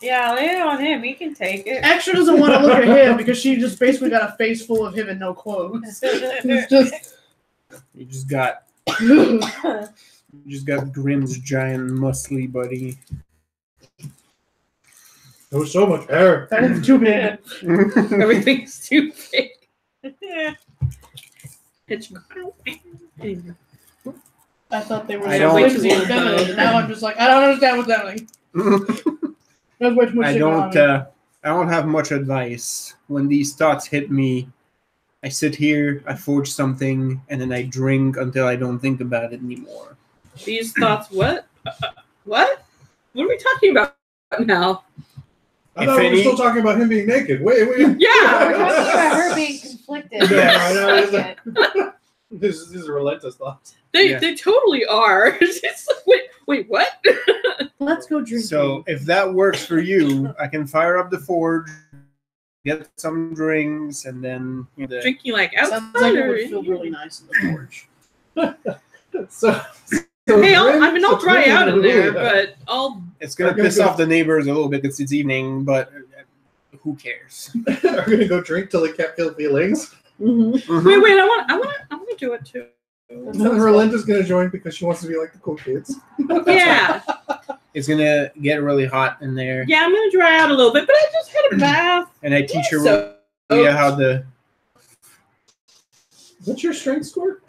[SPEAKER 5] Yeah, lay it on him. He can take it.
[SPEAKER 7] Extra doesn't want to look at him because she just basically got a face full of him and no clothes. It's just
[SPEAKER 1] You just got Grimm's giant muscly buddy.
[SPEAKER 2] There was so much hair.
[SPEAKER 7] that is too big.
[SPEAKER 3] Everything's too big.
[SPEAKER 5] Yeah.
[SPEAKER 3] It's
[SPEAKER 7] I thought they were
[SPEAKER 1] I
[SPEAKER 7] so
[SPEAKER 1] don't-
[SPEAKER 7] witchy and feminine, and now I'm just like, I don't understand what's happening. There's way too much
[SPEAKER 1] I
[SPEAKER 7] shit going
[SPEAKER 1] don't.
[SPEAKER 7] on.
[SPEAKER 1] I don't have much advice. When these thoughts hit me, I sit here, I forge something, and then I drink until I don't think about it anymore.
[SPEAKER 3] These thoughts, what? What? What are we talking about now?
[SPEAKER 2] I
[SPEAKER 1] If
[SPEAKER 2] thought we were
[SPEAKER 1] any-
[SPEAKER 2] still talking about him being naked. Wait.
[SPEAKER 5] We're talking
[SPEAKER 3] Yeah!
[SPEAKER 5] about her being conflicted.
[SPEAKER 2] Yeah,
[SPEAKER 1] Yes.
[SPEAKER 2] I know. It's like- These are relentless thoughts.
[SPEAKER 3] They
[SPEAKER 1] Yeah.
[SPEAKER 3] they totally are. It's like, wait, what?
[SPEAKER 7] Let's go drinking.
[SPEAKER 1] So if that works for you, I can fire up the forge, get some drinks, and then
[SPEAKER 3] Drinking like
[SPEAKER 7] Sounds
[SPEAKER 3] outside
[SPEAKER 7] like it
[SPEAKER 3] or
[SPEAKER 7] would feel really nice in the forge.
[SPEAKER 2] So
[SPEAKER 3] Hey,
[SPEAKER 2] Grim-
[SPEAKER 3] I'll
[SPEAKER 2] so
[SPEAKER 3] dry
[SPEAKER 2] Grim
[SPEAKER 3] out
[SPEAKER 2] and
[SPEAKER 3] in there,
[SPEAKER 2] Aurelia
[SPEAKER 3] but I'll.
[SPEAKER 1] It's gonna
[SPEAKER 2] Okay,
[SPEAKER 1] piss
[SPEAKER 2] good.
[SPEAKER 1] off the neighbors a little bit because it's evening, but who cares?
[SPEAKER 2] are gonna go drink till they can't feel feelings.
[SPEAKER 7] Mm-hmm.
[SPEAKER 3] Wait! I want to do it too.
[SPEAKER 2] And then Rolinda's gonna join because she wants to be like the cool kids.
[SPEAKER 3] Yeah,
[SPEAKER 1] It's gonna get really hot in there,
[SPEAKER 3] yeah. I'm gonna dry out a little bit, but I just had a bath.
[SPEAKER 1] and I teach her
[SPEAKER 3] So,
[SPEAKER 1] how to.
[SPEAKER 2] What's your strength score?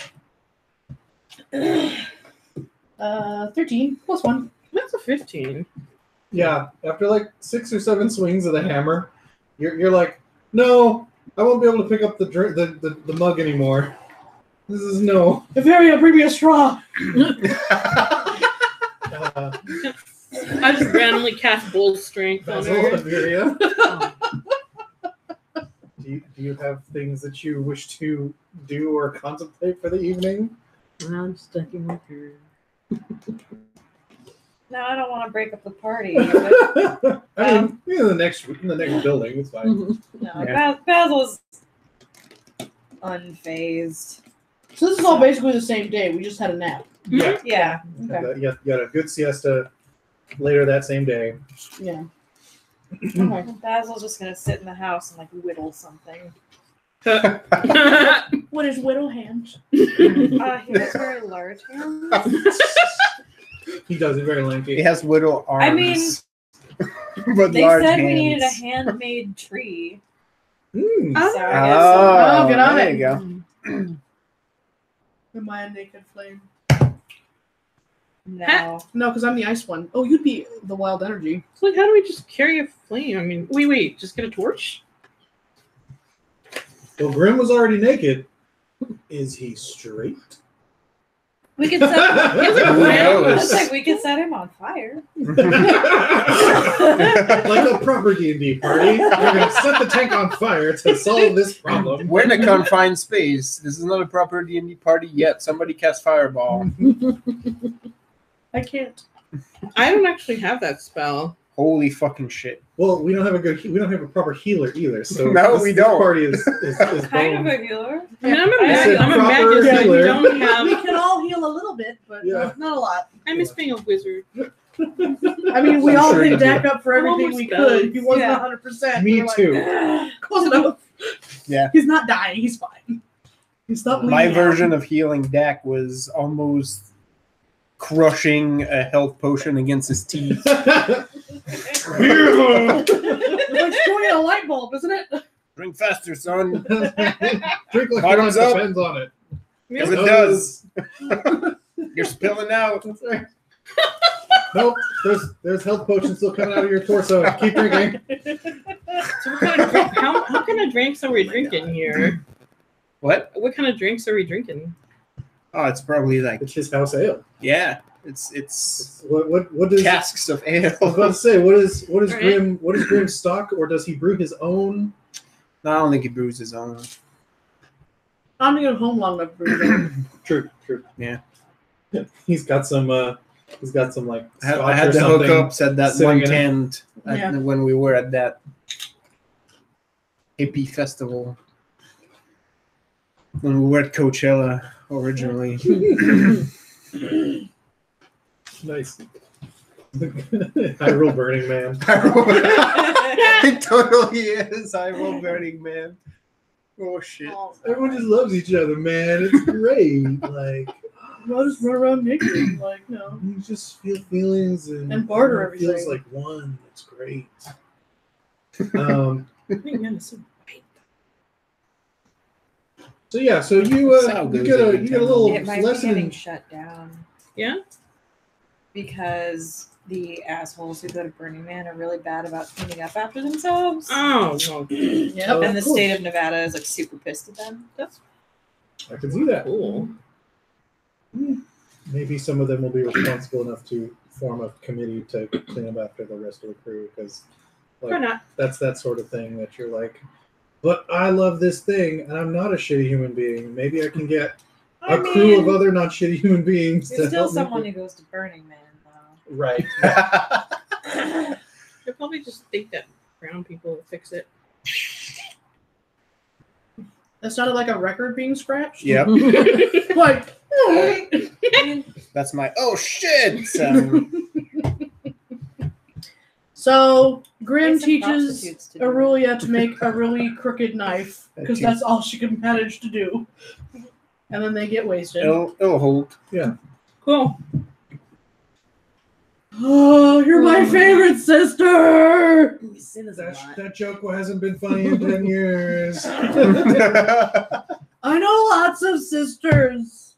[SPEAKER 7] 13 plus 1.
[SPEAKER 3] That's a 15.
[SPEAKER 2] Yeah, after like 6 or 7 swings of the hammer, you're like, no, I won't be able to pick up the mug anymore. This is no.
[SPEAKER 7] Evaria, bring me a straw.
[SPEAKER 3] I just randomly cast Bull Strength on
[SPEAKER 2] Basil,
[SPEAKER 3] her.
[SPEAKER 2] Averia,
[SPEAKER 3] Oh.
[SPEAKER 2] do you have things that you wish to do or contemplate for the evening?
[SPEAKER 8] I'm stuck in my turn.
[SPEAKER 5] No, I don't want to break up the party.
[SPEAKER 2] I mean, in the next building, it's fine.
[SPEAKER 5] No,
[SPEAKER 1] Yeah.
[SPEAKER 5] Basil's unfazed.
[SPEAKER 7] So this is all basically the same day. We just had a nap.
[SPEAKER 2] Yeah,
[SPEAKER 5] Yeah.
[SPEAKER 2] and, you got a good siesta later that same day.
[SPEAKER 7] Yeah. Okay.
[SPEAKER 5] Basil's just gonna sit in the house and like whittle something.
[SPEAKER 7] What is widow hands?
[SPEAKER 5] He has very large hands.
[SPEAKER 2] He does it very
[SPEAKER 1] He
[SPEAKER 2] lanky.
[SPEAKER 1] has little arms.
[SPEAKER 5] I mean,
[SPEAKER 1] but
[SPEAKER 5] They
[SPEAKER 1] large
[SPEAKER 5] said
[SPEAKER 1] hands.
[SPEAKER 5] we needed a handmade tree.
[SPEAKER 2] Mm.
[SPEAKER 3] Oh.
[SPEAKER 5] So I guess
[SPEAKER 7] Oh, get on
[SPEAKER 1] there
[SPEAKER 7] it.
[SPEAKER 1] you go.
[SPEAKER 7] Am I a naked flame?
[SPEAKER 5] no.
[SPEAKER 7] No, because I'm the ice one. Oh, you'd be the wild energy.
[SPEAKER 3] It's like, how do we just carry a flame? I mean, wait, just get a torch?
[SPEAKER 2] Well, Grim was already naked. Is he straight?
[SPEAKER 5] We could set.
[SPEAKER 1] Who knows?
[SPEAKER 5] Like we could set him on fire.
[SPEAKER 2] Like a proper D&D party, we're gonna set the tank on fire to solve this problem.
[SPEAKER 1] We're in a confined space. This is not a proper D&D party yet. Somebody cast Fireball.
[SPEAKER 7] I can't.
[SPEAKER 3] I don't actually have that spell.
[SPEAKER 1] Holy fucking shit.
[SPEAKER 2] Well, we don't have a proper healer either. So
[SPEAKER 1] No,
[SPEAKER 2] this,
[SPEAKER 1] we
[SPEAKER 2] this
[SPEAKER 1] don't.
[SPEAKER 2] party is
[SPEAKER 5] Kind of
[SPEAKER 2] boned.
[SPEAKER 5] a healer.
[SPEAKER 3] I mean,
[SPEAKER 2] I said
[SPEAKER 3] I'm a
[SPEAKER 2] proper
[SPEAKER 3] magician. I
[SPEAKER 2] healer.
[SPEAKER 3] don't
[SPEAKER 7] We
[SPEAKER 3] have.
[SPEAKER 7] can all heal a little bit, but
[SPEAKER 2] Yeah.
[SPEAKER 7] not a lot.
[SPEAKER 3] I miss being a wizard.
[SPEAKER 7] I mean, we
[SPEAKER 2] I'm
[SPEAKER 7] all
[SPEAKER 2] sure you
[SPEAKER 7] hit
[SPEAKER 2] do.
[SPEAKER 7] Dak up for
[SPEAKER 3] I'm
[SPEAKER 7] everything
[SPEAKER 3] almost
[SPEAKER 7] we
[SPEAKER 3] done.
[SPEAKER 7] could. He wasn't
[SPEAKER 5] Yeah.
[SPEAKER 7] 100%.
[SPEAKER 2] Me
[SPEAKER 7] We were like,
[SPEAKER 2] too.
[SPEAKER 7] close enough.
[SPEAKER 1] Yeah.
[SPEAKER 7] He's not dying. He's fine. He's not
[SPEAKER 1] My
[SPEAKER 7] bleeding
[SPEAKER 1] version
[SPEAKER 7] out.
[SPEAKER 1] of healing Dak was almost crushing a health potion against his teeth.
[SPEAKER 7] It's like screwing in a light bulb, isn't it?
[SPEAKER 1] Drink faster, son.
[SPEAKER 2] Drink like
[SPEAKER 1] Bottoms
[SPEAKER 2] your life
[SPEAKER 1] up.
[SPEAKER 2] depends on it.
[SPEAKER 1] Because it does. You're spilling out.
[SPEAKER 2] That's right. Nope, there's health potions still coming out of your torso. Keep drinking.
[SPEAKER 3] So what kind of drink, how kind of drinks are we drinking here?
[SPEAKER 1] What?
[SPEAKER 3] What kind of drinks are we drinking?
[SPEAKER 1] Oh, it's probably like,
[SPEAKER 2] It's his house ale.
[SPEAKER 1] yeah. It's
[SPEAKER 2] What does
[SPEAKER 1] casks of
[SPEAKER 2] I was about
[SPEAKER 1] ale.
[SPEAKER 2] to say? What is
[SPEAKER 3] Right.
[SPEAKER 2] Grim's stock, or does he brew his own?
[SPEAKER 1] No, I don't think he brews his own.
[SPEAKER 7] I'm gonna get home long enough for you.
[SPEAKER 2] True.
[SPEAKER 1] Yeah.
[SPEAKER 2] He's got some like.
[SPEAKER 1] I had
[SPEAKER 2] scotch
[SPEAKER 1] the
[SPEAKER 2] or something.
[SPEAKER 1] hookups at that
[SPEAKER 2] sitting
[SPEAKER 1] one
[SPEAKER 2] in it.
[SPEAKER 1] tent
[SPEAKER 7] Yeah.
[SPEAKER 1] when we were at that hippie festival. When we were at Coachella originally.
[SPEAKER 2] Nice. Hyrule Burning Man.
[SPEAKER 1] It totally is. Hyrule Burning Man. Oh shit.
[SPEAKER 2] Everyone just loves each other, man. It's great. Like
[SPEAKER 7] I'll just run around naked. Like, no.
[SPEAKER 2] you just feel feelings and
[SPEAKER 7] barter
[SPEAKER 2] everyone feels
[SPEAKER 7] everything.
[SPEAKER 2] like one. It's great. So yeah, so you
[SPEAKER 1] That's how
[SPEAKER 2] you
[SPEAKER 1] good
[SPEAKER 2] get
[SPEAKER 1] every
[SPEAKER 2] a
[SPEAKER 1] time.
[SPEAKER 2] little
[SPEAKER 5] It might be
[SPEAKER 2] lesson
[SPEAKER 5] getting
[SPEAKER 2] in
[SPEAKER 5] shut down
[SPEAKER 3] Yeah?
[SPEAKER 5] because the assholes who go to Burning Man are really bad about cleaning up after themselves.
[SPEAKER 3] Oh, well,
[SPEAKER 7] Yep.
[SPEAKER 2] Oh,
[SPEAKER 5] And the
[SPEAKER 2] of course.
[SPEAKER 5] state of Nevada is like super pissed at them.
[SPEAKER 3] that's
[SPEAKER 2] I can see that.
[SPEAKER 3] cool.
[SPEAKER 2] Maybe some of them will be responsible enough to form a committee to clean up after the rest of the crew, because
[SPEAKER 3] Or not.
[SPEAKER 2] that's that sort of thing that you're like, but I love this thing and I'm not a shitty human being. Maybe I can get
[SPEAKER 5] I
[SPEAKER 2] a crew of
[SPEAKER 5] mean,
[SPEAKER 2] other not shitty human beings
[SPEAKER 5] There's
[SPEAKER 2] to
[SPEAKER 5] still
[SPEAKER 2] help me.
[SPEAKER 5] someone who goes to Burning Man, though.
[SPEAKER 2] Right.
[SPEAKER 3] They probably just think that brown people will fix it.
[SPEAKER 7] That sounded like a record being scratched.
[SPEAKER 1] Yep.
[SPEAKER 7] Like.
[SPEAKER 1] That's my oh shit sound.
[SPEAKER 7] So Grim
[SPEAKER 5] Get some
[SPEAKER 7] teaches
[SPEAKER 5] prostitutes to do
[SPEAKER 7] Aurelia to make a really crooked knife because
[SPEAKER 1] Okay.
[SPEAKER 7] that's all she can manage to do. And then they get wasted.
[SPEAKER 1] It'll hold.
[SPEAKER 3] Cool.
[SPEAKER 7] Oh, you're my favorite sister.
[SPEAKER 8] Sin is a lot.
[SPEAKER 2] That joke hasn't been funny in 10 years.
[SPEAKER 7] I know lots of sisters,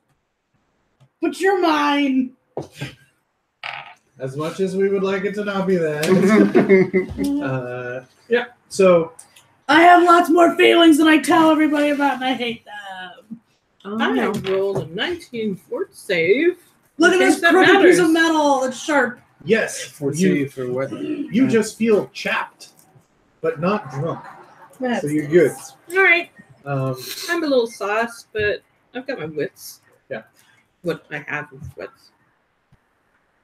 [SPEAKER 7] but you're mine.
[SPEAKER 2] As much as we would like it to not be that. Yeah. So
[SPEAKER 7] I have lots more feelings than I tell everybody about, and I hate them.
[SPEAKER 3] I rolled a 19 fort save.
[SPEAKER 7] Look at
[SPEAKER 3] In
[SPEAKER 7] this
[SPEAKER 3] case that
[SPEAKER 7] crooked piece of
[SPEAKER 3] matters.
[SPEAKER 7] metal that's sharp.
[SPEAKER 2] yes,
[SPEAKER 1] For
[SPEAKER 2] you
[SPEAKER 1] for what?
[SPEAKER 2] you just feel chapped, but not drunk.
[SPEAKER 7] That's
[SPEAKER 2] So you're good.
[SPEAKER 3] All right.
[SPEAKER 2] Um,
[SPEAKER 3] I'm a little sauced, but I've got my wits.
[SPEAKER 2] Yeah.
[SPEAKER 3] What I have is wits.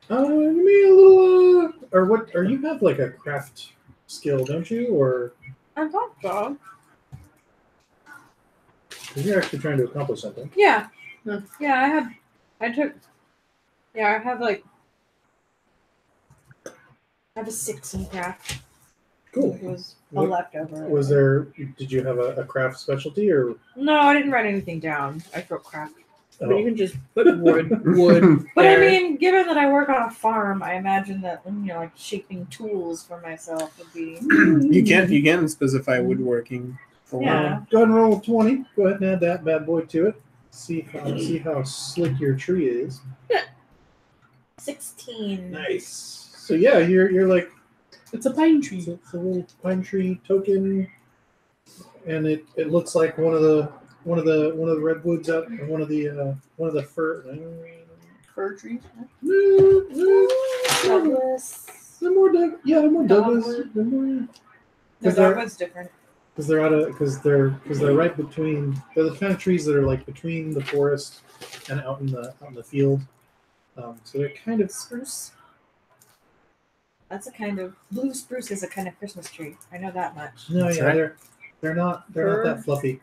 [SPEAKER 2] give me a little. Or what? Or you have like a craft skill, don't you? Or
[SPEAKER 5] I thought so.
[SPEAKER 2] because you're actually trying to accomplish something.
[SPEAKER 5] Yeah.
[SPEAKER 7] Huh.
[SPEAKER 5] Yeah, I have like I have a 6 in craft.
[SPEAKER 2] Cool.
[SPEAKER 5] It was a
[SPEAKER 2] What-
[SPEAKER 5] leftover.
[SPEAKER 2] Was there? Did you have a craft specialty or?
[SPEAKER 5] No, I didn't write anything down. I wrote craft.
[SPEAKER 3] But you can just put wood.
[SPEAKER 5] But
[SPEAKER 3] there.
[SPEAKER 5] I mean, given that I work on a farm, I imagine that like shaping tools for myself would be.
[SPEAKER 1] You can specify woodworking for
[SPEAKER 5] Yeah.
[SPEAKER 2] Go ahead and roll 20. Go ahead and add that bad boy to it. See how slick your tree is.
[SPEAKER 5] 16.
[SPEAKER 2] Nice. So yeah, you're like
[SPEAKER 7] It's a pine tree.
[SPEAKER 2] it's a little pine tree token, and it looks like one of the redwoods out, or one of the fir.
[SPEAKER 7] Fir trees.
[SPEAKER 5] Douglas.
[SPEAKER 2] They're more Douglas.
[SPEAKER 5] Dogwood.
[SPEAKER 2] They're more,
[SPEAKER 5] No,
[SPEAKER 2] 'cause
[SPEAKER 5] that
[SPEAKER 2] they're-
[SPEAKER 5] was different.
[SPEAKER 2] because they're right between. They're the kind of trees that are like between the forest and out in the field. So they're kind of
[SPEAKER 5] Spruce. That's a kind of blue spruce is a kind of Christmas tree. I know that much.
[SPEAKER 2] no,
[SPEAKER 1] That's
[SPEAKER 2] yeah,
[SPEAKER 1] right.
[SPEAKER 2] they're not that fluffy.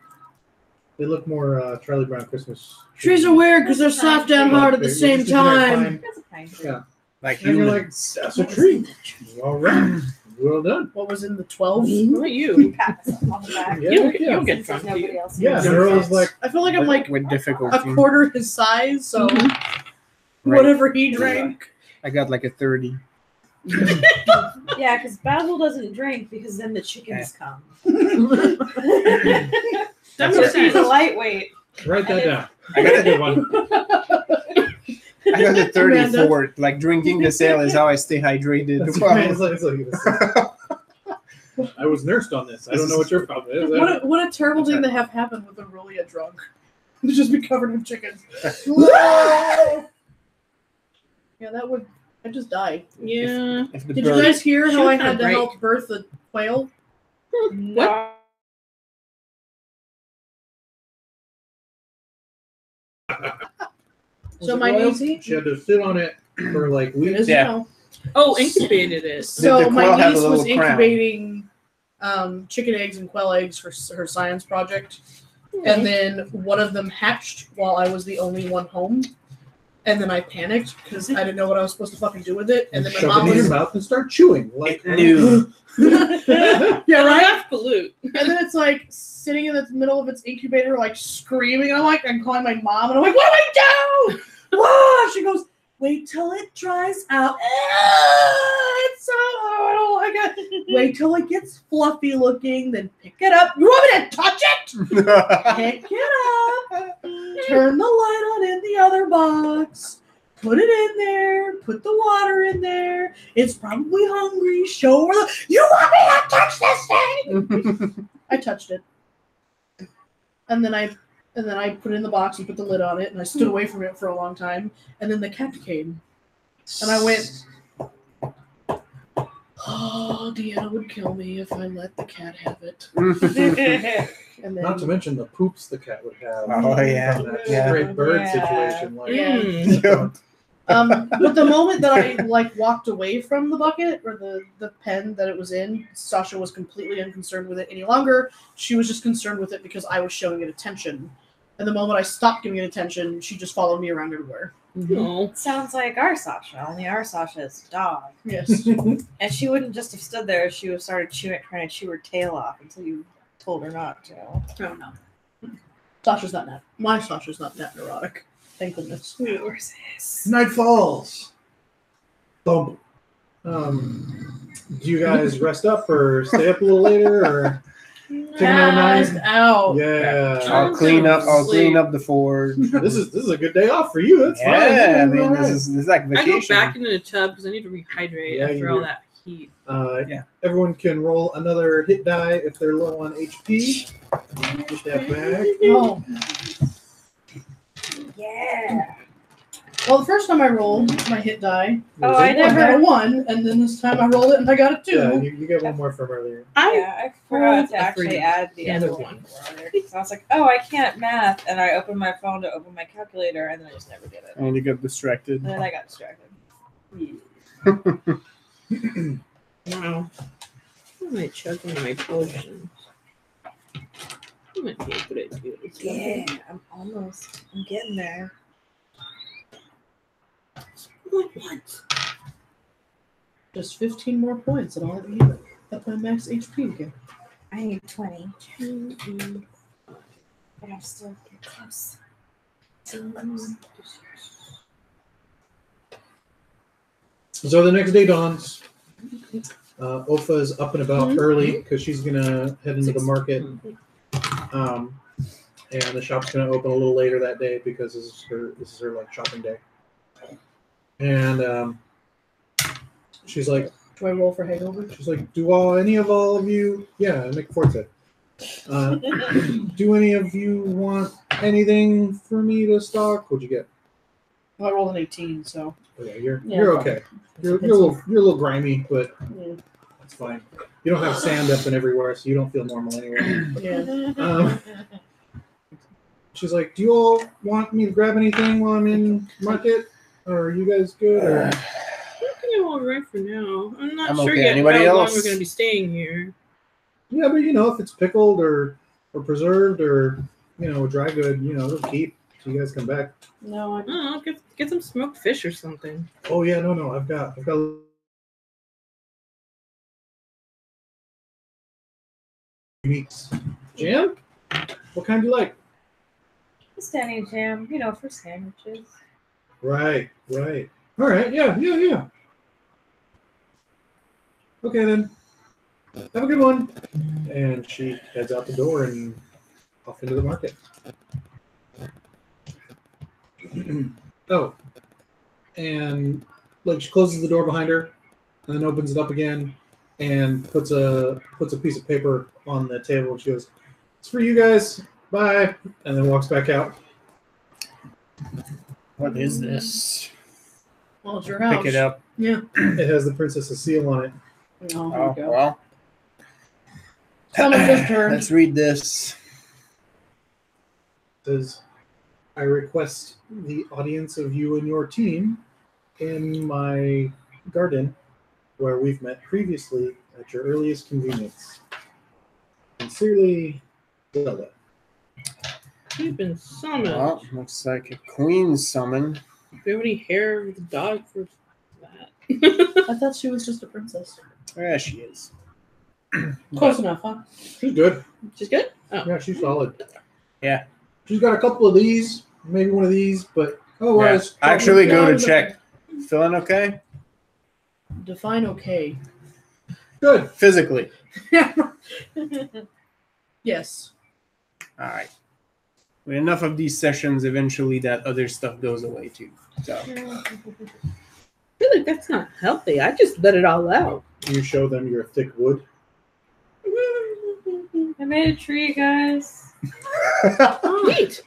[SPEAKER 2] They look more Charlie Brown Christmas
[SPEAKER 7] Trees are weird because they're soft and hard at the
[SPEAKER 2] They're
[SPEAKER 7] same
[SPEAKER 2] just a generic
[SPEAKER 7] time.
[SPEAKER 2] pine.
[SPEAKER 5] That's a pine tree.
[SPEAKER 2] Yeah.
[SPEAKER 1] like
[SPEAKER 2] And you're like,
[SPEAKER 1] humans.
[SPEAKER 2] that's a tree. All right, well done.
[SPEAKER 7] What was in the 12?
[SPEAKER 3] What about you?
[SPEAKER 5] Pat myself on the back.
[SPEAKER 2] Yeah,
[SPEAKER 3] You don't get,
[SPEAKER 2] yeah.
[SPEAKER 3] you don't get
[SPEAKER 5] Since
[SPEAKER 3] drunk, do
[SPEAKER 5] nobody
[SPEAKER 3] you?
[SPEAKER 5] else.
[SPEAKER 2] Yeah,
[SPEAKER 5] knows.
[SPEAKER 2] and they're always like,
[SPEAKER 7] I feel like I'm like
[SPEAKER 1] with
[SPEAKER 7] a
[SPEAKER 1] difficulty.
[SPEAKER 7] quarter his size, so
[SPEAKER 1] Right.
[SPEAKER 7] whatever he drank.
[SPEAKER 1] I got like a 30.
[SPEAKER 5] Yeah, because Basil doesn't drink because then the chickens come.
[SPEAKER 3] That
[SPEAKER 5] So
[SPEAKER 3] makes
[SPEAKER 5] he's a
[SPEAKER 3] sense.
[SPEAKER 5] lightweight.
[SPEAKER 2] write that down.
[SPEAKER 1] I got
[SPEAKER 2] That's a
[SPEAKER 1] a,
[SPEAKER 2] good one.
[SPEAKER 1] I got a 30
[SPEAKER 7] Amanda.
[SPEAKER 1] for it. Like drinking the sail is how I stay hydrated.
[SPEAKER 2] That's
[SPEAKER 1] Well,
[SPEAKER 2] right. It's like, I was nursed on this. I don't know what your problem is.
[SPEAKER 7] What a terrible thing to have happen with Aurelia drunk. To just be covered in chickens. Yeah, that would. I just died.
[SPEAKER 3] Yeah.
[SPEAKER 1] if the
[SPEAKER 7] Did you
[SPEAKER 1] bird-
[SPEAKER 7] guys hear how I
[SPEAKER 3] Should've
[SPEAKER 7] had to
[SPEAKER 3] break.
[SPEAKER 7] help birth a quail?
[SPEAKER 5] No.
[SPEAKER 2] Was
[SPEAKER 7] So
[SPEAKER 2] it
[SPEAKER 7] my
[SPEAKER 2] wild?
[SPEAKER 7] niece-
[SPEAKER 2] She had to sit on it for like
[SPEAKER 7] It
[SPEAKER 2] weeks.
[SPEAKER 7] is
[SPEAKER 1] Yeah.
[SPEAKER 7] now.
[SPEAKER 3] Oh, incubated it.
[SPEAKER 7] So
[SPEAKER 1] the
[SPEAKER 7] my
[SPEAKER 1] quail have a
[SPEAKER 7] niece was
[SPEAKER 1] little crown.
[SPEAKER 7] incubating chicken eggs and quail eggs for her science project, and then one of them hatched while I was the only one home, and then I panicked because I didn't know what I was supposed to fucking do with it, and then my
[SPEAKER 2] shove
[SPEAKER 7] mom
[SPEAKER 2] it in your
[SPEAKER 7] was
[SPEAKER 2] mouth and start chewing. Like
[SPEAKER 1] It knew.
[SPEAKER 7] yeah right,
[SPEAKER 3] Half pollute.
[SPEAKER 7] and then it's like sitting in the middle of its incubator like screaming, and I'm calling my mom, and I'm like, what do I do? Whoa! She goes, wait till it dries out. It's so I don't like it. Wait till it gets fluffy looking, then pick it up. You want me to touch it? Pick it up. Turn the light on in the other box. Put it in there. Put the water in there. It's probably hungry. Show her the. You want me to touch this thing? I touched it, and then I put it in the box and put the lid on it, and I stood away from it for a long time, and then the cat came, and I went, oh, Deanna would kill me if I let the cat have it. And then,
[SPEAKER 2] not to mention the poops the cat would have.
[SPEAKER 1] Oh, yeah.
[SPEAKER 2] From that
[SPEAKER 1] Yeah.
[SPEAKER 2] stray bird
[SPEAKER 5] Yeah.
[SPEAKER 2] situation. Like,
[SPEAKER 7] Yeah.
[SPEAKER 3] Mm.
[SPEAKER 1] Yeah.
[SPEAKER 7] But the moment that I walked away from the bucket or the pen that it was in, Sasha was completely unconcerned with it any longer. She was just concerned with it because I was showing it attention. And the moment I stopped giving it attention, she just followed me around everywhere.
[SPEAKER 3] No.
[SPEAKER 5] Sounds like our Sasha, only our Sasha is a dog.
[SPEAKER 7] Yes.
[SPEAKER 5] And she wouldn't just have stood there. She would have started trying to chew her tail off until you told her not to.
[SPEAKER 7] Oh, no. Sasha's not that. My Sasha's not that neurotic. Thank goodness.
[SPEAKER 5] Yours is.
[SPEAKER 2] Night falls. Boom. Do you guys rest up or stay up a little later or take another
[SPEAKER 7] Passed
[SPEAKER 2] night?
[SPEAKER 7] out.
[SPEAKER 2] Yeah.
[SPEAKER 3] I'm
[SPEAKER 1] I'll clean up
[SPEAKER 3] sleep.
[SPEAKER 1] the forge.
[SPEAKER 2] This is a good day off for you. That's fine.
[SPEAKER 1] Yeah, I mean,
[SPEAKER 2] All right.
[SPEAKER 1] this is like
[SPEAKER 3] I go
[SPEAKER 1] vacation.
[SPEAKER 3] back into the tub because I need to rehydrate
[SPEAKER 2] Yeah, you
[SPEAKER 3] after all
[SPEAKER 2] do.
[SPEAKER 3] that heat.
[SPEAKER 1] Yeah.
[SPEAKER 2] Everyone can roll another hit die if they're low on HP. Get that back.
[SPEAKER 7] Oh.
[SPEAKER 5] Yeah.
[SPEAKER 7] Well, the first time I rolled my hit die,
[SPEAKER 5] Oh, I
[SPEAKER 7] I got a
[SPEAKER 5] never.
[SPEAKER 7] 1, and then this time I rolled it and I got a 2.
[SPEAKER 2] Yeah, you get one more from earlier.
[SPEAKER 5] I forgot
[SPEAKER 3] rolled
[SPEAKER 5] to
[SPEAKER 3] a
[SPEAKER 5] actually
[SPEAKER 3] 3.
[SPEAKER 5] add the
[SPEAKER 3] And
[SPEAKER 5] other
[SPEAKER 3] a
[SPEAKER 5] one. So I was like, oh, I can't math. And I opened my phone to open my calculator, and then I just never did it.
[SPEAKER 1] And you get distracted.
[SPEAKER 5] And then I got distracted.
[SPEAKER 3] Wow. I might chug one of my potions. That might be a good idea.
[SPEAKER 5] I'm getting there.
[SPEAKER 3] What?
[SPEAKER 7] Just 15 more points, and I'll be at my max HP again.
[SPEAKER 5] I need 20. But I'm still getting close. So close.
[SPEAKER 2] So the next day dawns. Ofa is up and about early because she's gonna head into the market. And the shop's gonna open a little later that day because this is her like shopping day. And she's like,
[SPEAKER 7] Do I roll for hangover?
[SPEAKER 2] she's like, any of all of you? Yeah, make a fortune. Do any of you want anything for me to stock? What'd you get?
[SPEAKER 7] Well, I rolled an 18, so.
[SPEAKER 2] Oh, yeah, you're
[SPEAKER 7] Yeah,
[SPEAKER 2] okay. You're a little grimy, but
[SPEAKER 7] Yeah.
[SPEAKER 2] that's fine. You don't have sand up and everywhere, so you don't feel normal anyway.
[SPEAKER 7] Yeah.
[SPEAKER 2] She's like, do you all want me to grab anything while I'm in market? Or are you guys good? Or...
[SPEAKER 3] I think I'm all right for now. I'm not
[SPEAKER 1] I'm
[SPEAKER 3] sure
[SPEAKER 1] okay.
[SPEAKER 3] yet
[SPEAKER 1] Anybody
[SPEAKER 3] how long
[SPEAKER 1] else?
[SPEAKER 3] we're going to be staying here.
[SPEAKER 2] Yeah, but if it's pickled or preserved or dry good, it'll keep till you guys come back.
[SPEAKER 7] No, I
[SPEAKER 3] I don't know, get some smoked fish or something.
[SPEAKER 2] Oh yeah, no, I've got meats. Jam? What kind do you like?
[SPEAKER 5] Just any jam, for sandwiches.
[SPEAKER 2] Right. All right, yeah. Okay then. Have a good one. And she heads out the door and off into the market. Oh, and she closes the door behind her, and then opens it up again, and puts a piece of paper on the table. She goes, "It's for you guys. Bye," and then walks back out.
[SPEAKER 1] What is this?
[SPEAKER 7] Well, it's your house.
[SPEAKER 1] Pick it up.
[SPEAKER 7] Yeah.
[SPEAKER 2] It has the princess's seal on it.
[SPEAKER 7] Oh, here
[SPEAKER 1] Oh,
[SPEAKER 7] we go.
[SPEAKER 1] well.
[SPEAKER 7] Someone just turned.
[SPEAKER 1] Let's read this.
[SPEAKER 2] It says, "I request the audience of you and your team in my garden, where we've met previously at your earliest convenience. Sincerely, Zelda."
[SPEAKER 3] You've been summoned.
[SPEAKER 1] Well, looks like a queen summon.
[SPEAKER 3] Do you have any hair with the dog for that?
[SPEAKER 7] I thought she was just a princess.
[SPEAKER 1] There she is.
[SPEAKER 7] Close enough, huh?
[SPEAKER 2] She's good.
[SPEAKER 3] She's good? Oh.
[SPEAKER 2] Yeah, she's solid.
[SPEAKER 1] Yeah.
[SPEAKER 2] She's got a couple of these, maybe one of these, but
[SPEAKER 1] Yeah.
[SPEAKER 2] otherwise.
[SPEAKER 1] Actually, go to
[SPEAKER 7] Yeah,
[SPEAKER 1] check. Feeling okay?
[SPEAKER 7] Define okay.
[SPEAKER 2] Good.
[SPEAKER 1] Physically.
[SPEAKER 7] Yes.
[SPEAKER 1] All right. With enough of these sessions, eventually that other stuff goes away too. So
[SPEAKER 3] I feel like that's not healthy. I just let it all out.
[SPEAKER 2] You show them your thick wood.
[SPEAKER 5] I made a tree, guys.
[SPEAKER 3] Neat.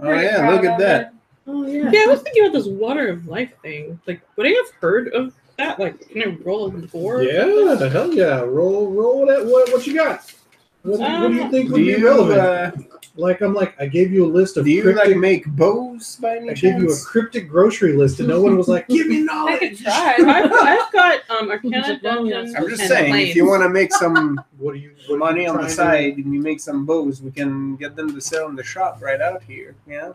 [SPEAKER 1] Oh yeah, look at that.
[SPEAKER 7] Oh, yeah.
[SPEAKER 3] Yeah, I was thinking about this water of life thing. Like, would I have heard of that? Like, can I roll a board?
[SPEAKER 2] Yeah, hell yeah. Roll what you got. What do you think would
[SPEAKER 1] Do
[SPEAKER 2] be
[SPEAKER 1] you
[SPEAKER 2] relevant? I gave you a list of
[SPEAKER 1] do you
[SPEAKER 2] cryptic.
[SPEAKER 1] like make bows by any
[SPEAKER 2] I
[SPEAKER 1] chance?
[SPEAKER 2] gave you a cryptic grocery list, and no one was like, "Give me
[SPEAKER 5] I could
[SPEAKER 2] knowledge."
[SPEAKER 5] try.
[SPEAKER 3] I've got Arcana Dungeon.
[SPEAKER 1] I'm just
[SPEAKER 3] and
[SPEAKER 1] saying, if you
[SPEAKER 3] Planes.
[SPEAKER 1] want to make some
[SPEAKER 2] What are
[SPEAKER 1] money
[SPEAKER 2] you
[SPEAKER 1] on the
[SPEAKER 2] trying to-
[SPEAKER 1] side and you make some bows, we can get them to sell in the shop right out here. Yeah.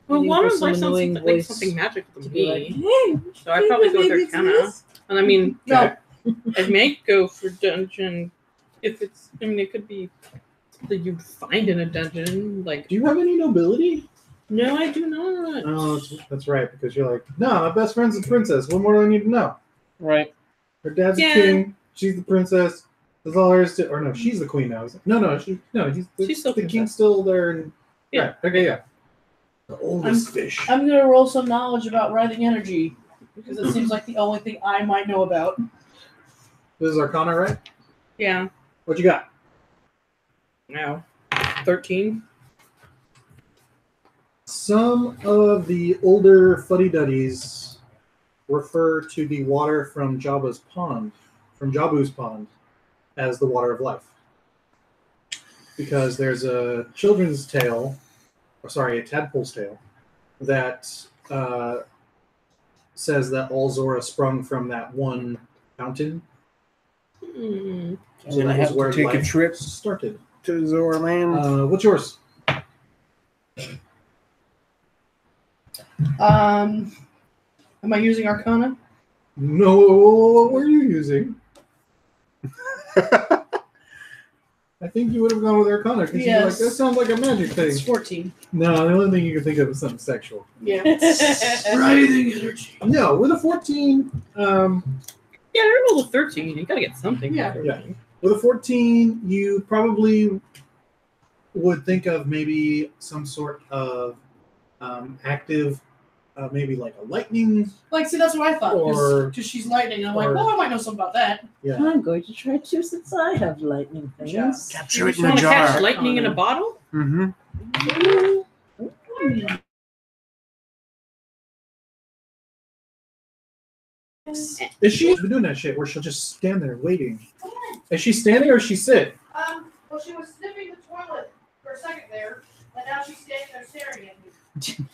[SPEAKER 3] Well,
[SPEAKER 8] Waiting
[SPEAKER 3] one
[SPEAKER 8] for
[SPEAKER 3] was like
[SPEAKER 8] some annoying
[SPEAKER 3] something, like
[SPEAKER 8] voice
[SPEAKER 3] something magical to
[SPEAKER 8] to be like,
[SPEAKER 3] me.
[SPEAKER 8] hey,
[SPEAKER 3] So I'd probably go with
[SPEAKER 8] maybe
[SPEAKER 3] Arcana.
[SPEAKER 8] it's
[SPEAKER 3] And I mean,
[SPEAKER 2] Okay.
[SPEAKER 3] it may go for dungeon if it's. I mean, it could be that you'd find in a dungeon. Like,
[SPEAKER 2] Do you have any nobility?
[SPEAKER 3] no, I do not.
[SPEAKER 2] Oh, that's right, because you're like, no, my best friend's a princess. What more do I need to know?
[SPEAKER 1] Right.
[SPEAKER 2] Her dad's
[SPEAKER 3] Yeah.
[SPEAKER 2] a king. She's the princess. That's all there is to. Or no, she's the queen now. She's
[SPEAKER 3] still
[SPEAKER 2] the king's
[SPEAKER 3] princess.
[SPEAKER 2] still there. And,
[SPEAKER 3] Yeah.
[SPEAKER 2] Right. Okay. Yeah. The oldest fish.
[SPEAKER 7] I'm gonna roll some knowledge about writhing energy because it seems like the only thing I might know about.
[SPEAKER 2] This is Arcana, right?
[SPEAKER 3] Yeah.
[SPEAKER 2] What you got?
[SPEAKER 3] No. 13.
[SPEAKER 2] Some of the older fuddy-duddies refer to the water from Jabu's pond, as the water of life. Because there's a children's tale, a tadpole's tale, that says that all Zora sprung from that one fountain.
[SPEAKER 3] Hmm.
[SPEAKER 1] I'm going to have to take a trip
[SPEAKER 2] started.
[SPEAKER 1] to Zoraland.
[SPEAKER 2] What's yours?
[SPEAKER 7] Am I using Arcana?
[SPEAKER 2] No, what were you using? I think you would have gone with Arcana because you're like,
[SPEAKER 7] Yes.
[SPEAKER 2] that sounds like a magic thing.
[SPEAKER 7] It's 14.
[SPEAKER 2] No, the only thing you can think of is something sexual.
[SPEAKER 7] Yeah.
[SPEAKER 2] Writhing energy. No, with a 14,
[SPEAKER 3] Yeah, I rolled a 13. You gotta get something.
[SPEAKER 7] Yeah.
[SPEAKER 3] for
[SPEAKER 2] Yeah.
[SPEAKER 3] 13.
[SPEAKER 2] with a 14, you probably would think of maybe some sort of active, maybe like a lightning.
[SPEAKER 7] Like, see, that's what I thought.
[SPEAKER 2] Or-
[SPEAKER 7] Because she's lightning. I'm like,
[SPEAKER 2] or-
[SPEAKER 7] well, I might know something about that.
[SPEAKER 2] Yeah.
[SPEAKER 8] I'm going to try to since I have lightning things.
[SPEAKER 7] Yeah.
[SPEAKER 1] Capture it
[SPEAKER 3] You
[SPEAKER 1] in a
[SPEAKER 3] want to catch
[SPEAKER 1] jar.
[SPEAKER 3] lightning in a bottle?
[SPEAKER 1] Mm-hmm.
[SPEAKER 2] Is she been doing that shit where she'll just stand there waiting? Is she standing or is she sit?
[SPEAKER 7] Well, she was sniffing the toilet for a second there, and now she's standing there staring at me.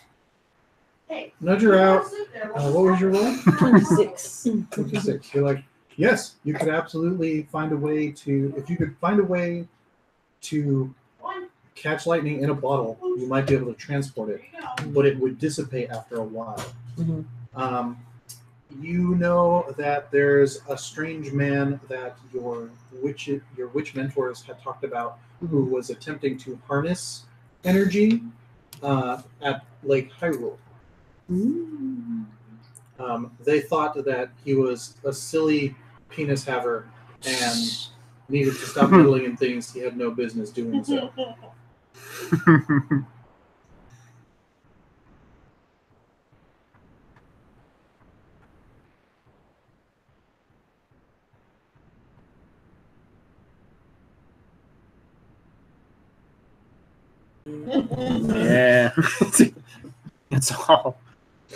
[SPEAKER 7] Hey,
[SPEAKER 2] Nudge her out.
[SPEAKER 7] sit there.
[SPEAKER 2] What was your roll?
[SPEAKER 8] 26.
[SPEAKER 2] 26. You're like, yes, you could absolutely find a way to, if you could find a way to catch lightning in a bottle, you might be able to transport it, but it would dissipate after a while.
[SPEAKER 8] Mhm.
[SPEAKER 2] You know that there's a strange man that your witch mentors had talked about who was attempting to harness energy at Lake Hyrule. They thought that he was a silly penis haver and needed to stop meddling in things he had no business doing so.
[SPEAKER 1] Yeah. That's all.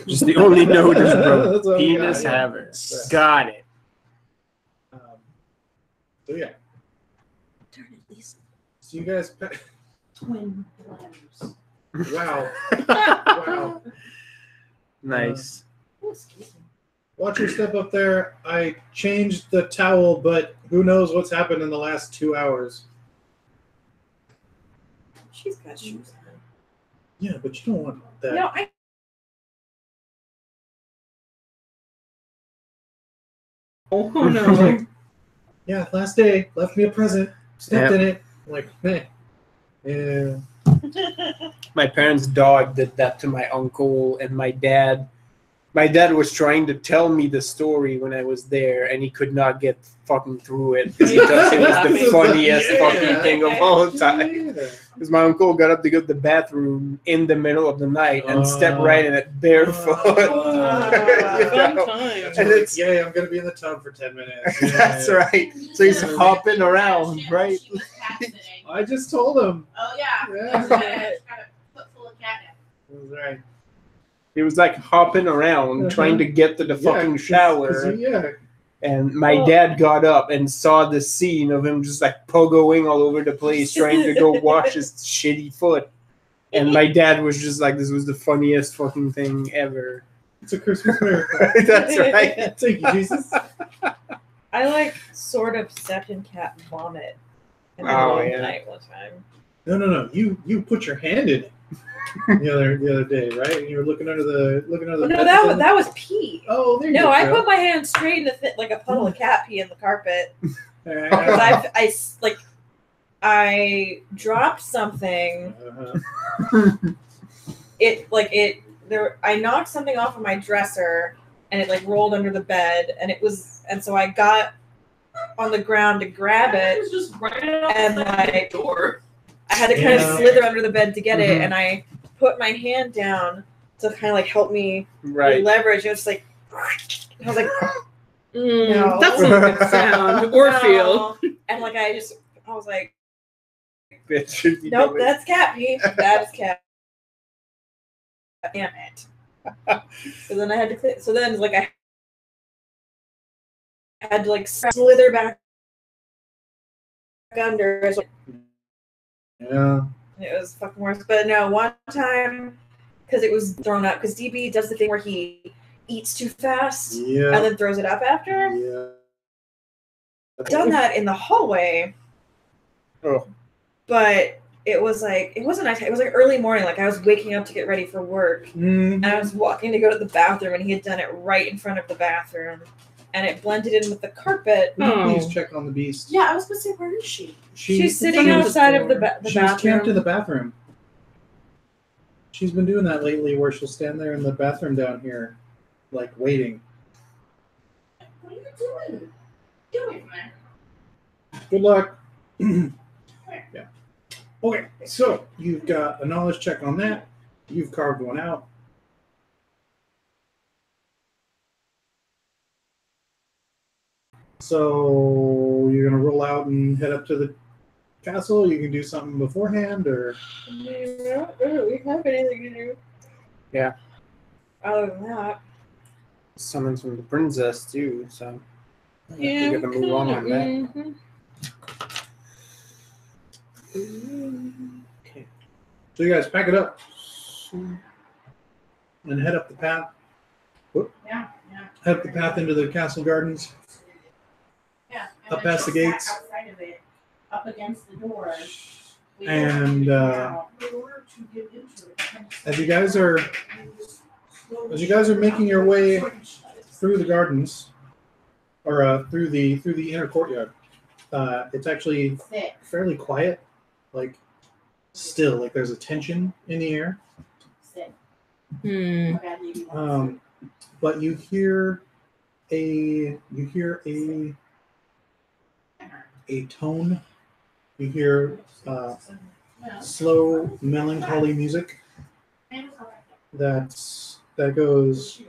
[SPEAKER 1] Just the only note is bro.
[SPEAKER 2] That's all we got,
[SPEAKER 1] Penis
[SPEAKER 2] yeah.
[SPEAKER 1] haver.
[SPEAKER 2] Yeah.
[SPEAKER 1] Got it.
[SPEAKER 2] So yeah,
[SPEAKER 8] Turn at least
[SPEAKER 2] so you guys.
[SPEAKER 8] twin bladders.
[SPEAKER 2] Wow. Wow.
[SPEAKER 1] Nice.
[SPEAKER 8] Oh, excuse me.
[SPEAKER 2] Watch your step up there. I changed the towel, but who knows what's happened in the last 2 hours.
[SPEAKER 3] She's got shoes on.
[SPEAKER 2] Yeah, but you don't want that.
[SPEAKER 5] No, I
[SPEAKER 3] Oh no.
[SPEAKER 2] Like, yeah, last day, left me a present, stepped
[SPEAKER 1] Yep.
[SPEAKER 2] in it. I'm like, man. Yeah.
[SPEAKER 1] My parents' dog did that to my uncle and my dad. My dad was trying to tell me the story when I was there, and he could not get fucking through it because he thought it was the funniest fucking thing of all time. Because my uncle got up to go to the bathroom in the middle of the night and stepped right in it barefoot. You
[SPEAKER 3] Fun
[SPEAKER 1] know?
[SPEAKER 3] time.
[SPEAKER 1] And it's
[SPEAKER 2] yeah, I'm gonna be in the tub for 10 minutes.
[SPEAKER 1] that's
[SPEAKER 2] Yeah.
[SPEAKER 1] right. So he's hopping around, right?
[SPEAKER 6] She was cat sitting.
[SPEAKER 2] I just told him.
[SPEAKER 6] Oh yeah.
[SPEAKER 2] Yeah.
[SPEAKER 6] She's got a foot full of catnip.
[SPEAKER 2] That's right.
[SPEAKER 1] He was like hopping around trying to get to the fucking
[SPEAKER 2] 'cause
[SPEAKER 1] shower.
[SPEAKER 2] yeah.
[SPEAKER 1] And my dad got up and saw the scene of him just like pogoing all over the place, trying to go wash his shitty foot. And my dad was just like, "This was the funniest fucking thing ever."
[SPEAKER 2] It's a Christmas miracle.
[SPEAKER 1] That's right.
[SPEAKER 2] Thank you, Jesus.
[SPEAKER 5] I like sort of stepped in cat vomit in the
[SPEAKER 1] Oh,
[SPEAKER 5] middle of
[SPEAKER 1] yeah.
[SPEAKER 5] the night one time.
[SPEAKER 2] No. You put your hand in it the other day, right? And you were looking under the
[SPEAKER 5] Oh, no,
[SPEAKER 2] bed
[SPEAKER 5] that
[SPEAKER 2] or
[SPEAKER 5] was that was pee.
[SPEAKER 2] Oh, there you
[SPEAKER 5] No,
[SPEAKER 2] go.
[SPEAKER 5] I put my hand straight in the like a puddle of cat pee in the carpet
[SPEAKER 2] Uh-huh.
[SPEAKER 5] because I dropped something. I knocked something off of my dresser and it like rolled under the bed and so I got on the ground to grab it
[SPEAKER 6] was just right
[SPEAKER 5] and
[SPEAKER 6] outside
[SPEAKER 5] like
[SPEAKER 6] the door.
[SPEAKER 5] I had to kind of
[SPEAKER 2] Yeah.
[SPEAKER 5] slither under the bed to get it
[SPEAKER 1] Mhm.
[SPEAKER 5] and I put my hand down to kind of like help me
[SPEAKER 1] Right.
[SPEAKER 5] leverage. It was just like I was like No.
[SPEAKER 3] That's not a good sound or feel.
[SPEAKER 5] "No." And like I was like,
[SPEAKER 1] That should be
[SPEAKER 5] nope,
[SPEAKER 1] doing-
[SPEAKER 5] that's cat pee. That is cat. Damn it. So then I had to clean. So then like I had to like slither back under. It
[SPEAKER 2] Yeah.
[SPEAKER 5] was fucking worse. But no, one time because it was thrown up because DB does the thing where he eats too fast and
[SPEAKER 2] Yeah.
[SPEAKER 5] then throws it up after.
[SPEAKER 2] Yeah.
[SPEAKER 5] I've done that in the hallway.
[SPEAKER 1] Oh.
[SPEAKER 5] But it wasn't nice. It was like early morning. Like I was waking up to get ready for work.
[SPEAKER 2] Mhm.
[SPEAKER 5] And I was walking to go to the bathroom, and he had done it right in front of the bathroom, and it blended in with the carpet.
[SPEAKER 2] Will you please
[SPEAKER 3] Oh.
[SPEAKER 2] check on the beast?
[SPEAKER 6] Yeah, I was gonna say, where is she?
[SPEAKER 5] She's sitting outside of the
[SPEAKER 2] She was camped in
[SPEAKER 5] bathroom.
[SPEAKER 2] the bathroom. She's been doing that lately, where she'll stand there in the bathroom down here, like waiting.
[SPEAKER 6] What are you doing? Get away from there.
[SPEAKER 2] Good luck. Yeah. Okay, so you've got a knowledge check on that. You've carved one out. So you're gonna roll out and head up to the castle. You can do something beforehand, or
[SPEAKER 5] I don't really have anything to do.
[SPEAKER 1] Yeah.
[SPEAKER 5] Other than that,
[SPEAKER 1] Summons from the princess too, so
[SPEAKER 3] Yeah.
[SPEAKER 1] we're gonna move on that.
[SPEAKER 3] Mhm.
[SPEAKER 1] Okay.
[SPEAKER 2] so you guys pack it up and head up the path.
[SPEAKER 6] Yeah.
[SPEAKER 2] Head up the path into the castle gardens.
[SPEAKER 6] Yeah.
[SPEAKER 2] Up
[SPEAKER 6] then
[SPEAKER 2] past the
[SPEAKER 6] she sat
[SPEAKER 2] gates.
[SPEAKER 6] outside of it, up against the door.
[SPEAKER 2] And, As you guys are making your way through the gardens, or through the inner courtyard, it's actually
[SPEAKER 6] Sit.
[SPEAKER 2] fairly quiet, like still, like there's a tension in the air.
[SPEAKER 6] Sit.
[SPEAKER 3] Hmm.
[SPEAKER 6] My bad, you want
[SPEAKER 2] But you hear a tone. You hear slow, melancholy music that goes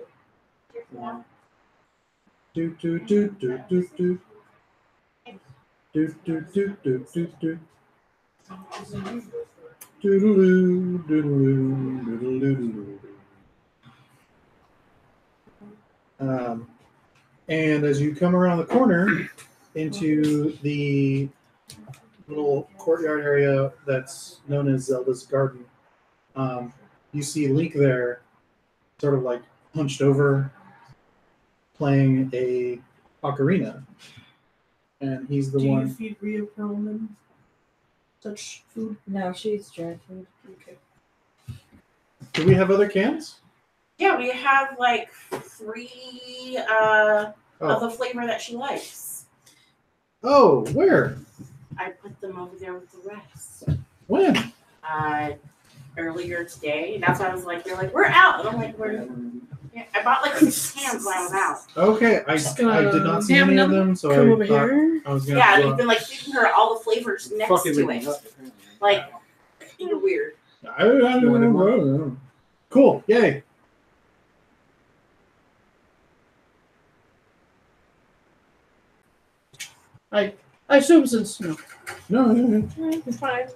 [SPEAKER 2] do do do do do do do do do do do do. Doodaloo, doodaloo, doodaloo, doodaloo. And as you come around the corner into the little courtyard area that's known as Zelda's garden, you see Link there, sort of like hunched over, playing a ocarina, and he's the one.
[SPEAKER 7] feed Rio Perlman such food?
[SPEAKER 5] no, she's dry food.
[SPEAKER 7] Okay.
[SPEAKER 2] Do we have other cans?
[SPEAKER 6] Yeah, we have like 3 of the flavor that she likes.
[SPEAKER 2] Oh, where?
[SPEAKER 6] I put them over there with the rest.
[SPEAKER 2] When?
[SPEAKER 6] Earlier today. That's why I was like, they're like, we're out. And I'm like, yeah, I bought like 6 cans while I was out.
[SPEAKER 2] Okay, I did not see any of them, so
[SPEAKER 7] Come
[SPEAKER 2] I
[SPEAKER 7] over
[SPEAKER 2] thought
[SPEAKER 7] here.
[SPEAKER 2] I was gonna.
[SPEAKER 6] Yeah, we've been like feeding her all the flavors next
[SPEAKER 1] Fucking
[SPEAKER 6] to
[SPEAKER 1] with
[SPEAKER 6] it.
[SPEAKER 1] me.
[SPEAKER 6] Like, you're weird.
[SPEAKER 2] I don't know. Cool. Yay.
[SPEAKER 7] I assume since
[SPEAKER 2] No,
[SPEAKER 5] It's fine.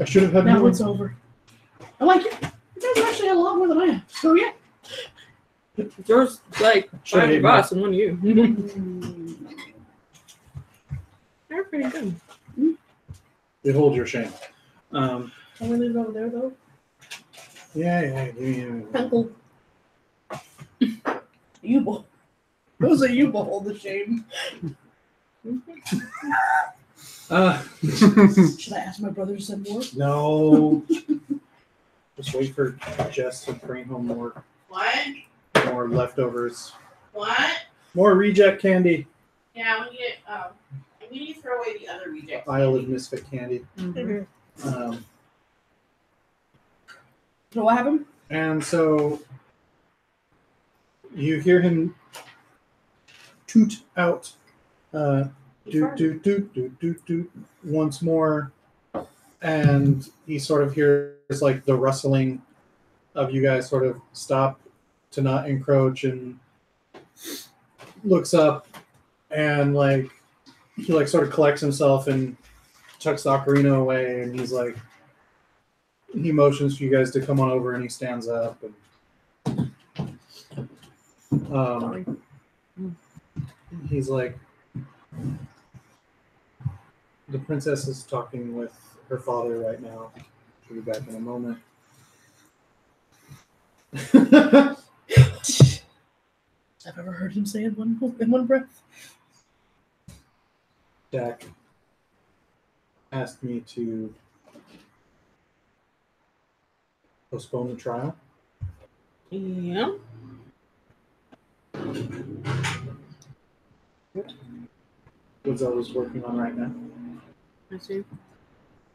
[SPEAKER 2] I should have had
[SPEAKER 7] now
[SPEAKER 2] more.
[SPEAKER 7] it's over. I like it. You guys actually had a lot more than I have. So yeah.
[SPEAKER 3] Yours like
[SPEAKER 2] Should
[SPEAKER 3] 5
[SPEAKER 2] hate
[SPEAKER 3] of
[SPEAKER 2] mine.
[SPEAKER 3] us and 1 of you. They're pretty good.
[SPEAKER 2] Behold your shame.
[SPEAKER 7] I'm gonna leave it over there though.
[SPEAKER 2] Yeah.
[SPEAKER 7] Uncle. You behold. Those are you behold the shame. Should I ask my brother to send more?
[SPEAKER 2] No. Just wait for Jess to bring home more leftovers.
[SPEAKER 6] What?
[SPEAKER 2] More reject candy.
[SPEAKER 6] Yeah, we need to throw away the other rejects.
[SPEAKER 2] Isle of Misfit candy.
[SPEAKER 7] So what happened?
[SPEAKER 2] And so you hear him toot out doot doot doot doot doot doot once more, and he sort of hears like the rustling of you guys sort of stop to not encroach, and looks up and like he like sort of collects himself and tucks the ocarina away, and he's like, he motions for you guys to come on over, and he stands up and he's like, the princess is talking with her father right now. She'll be back in a moment.
[SPEAKER 7] I've ever heard him say it in one breath.
[SPEAKER 2] Jack asked me to postpone the trial.
[SPEAKER 3] Yeah.
[SPEAKER 2] What Zelda's working on right now.
[SPEAKER 3] I see.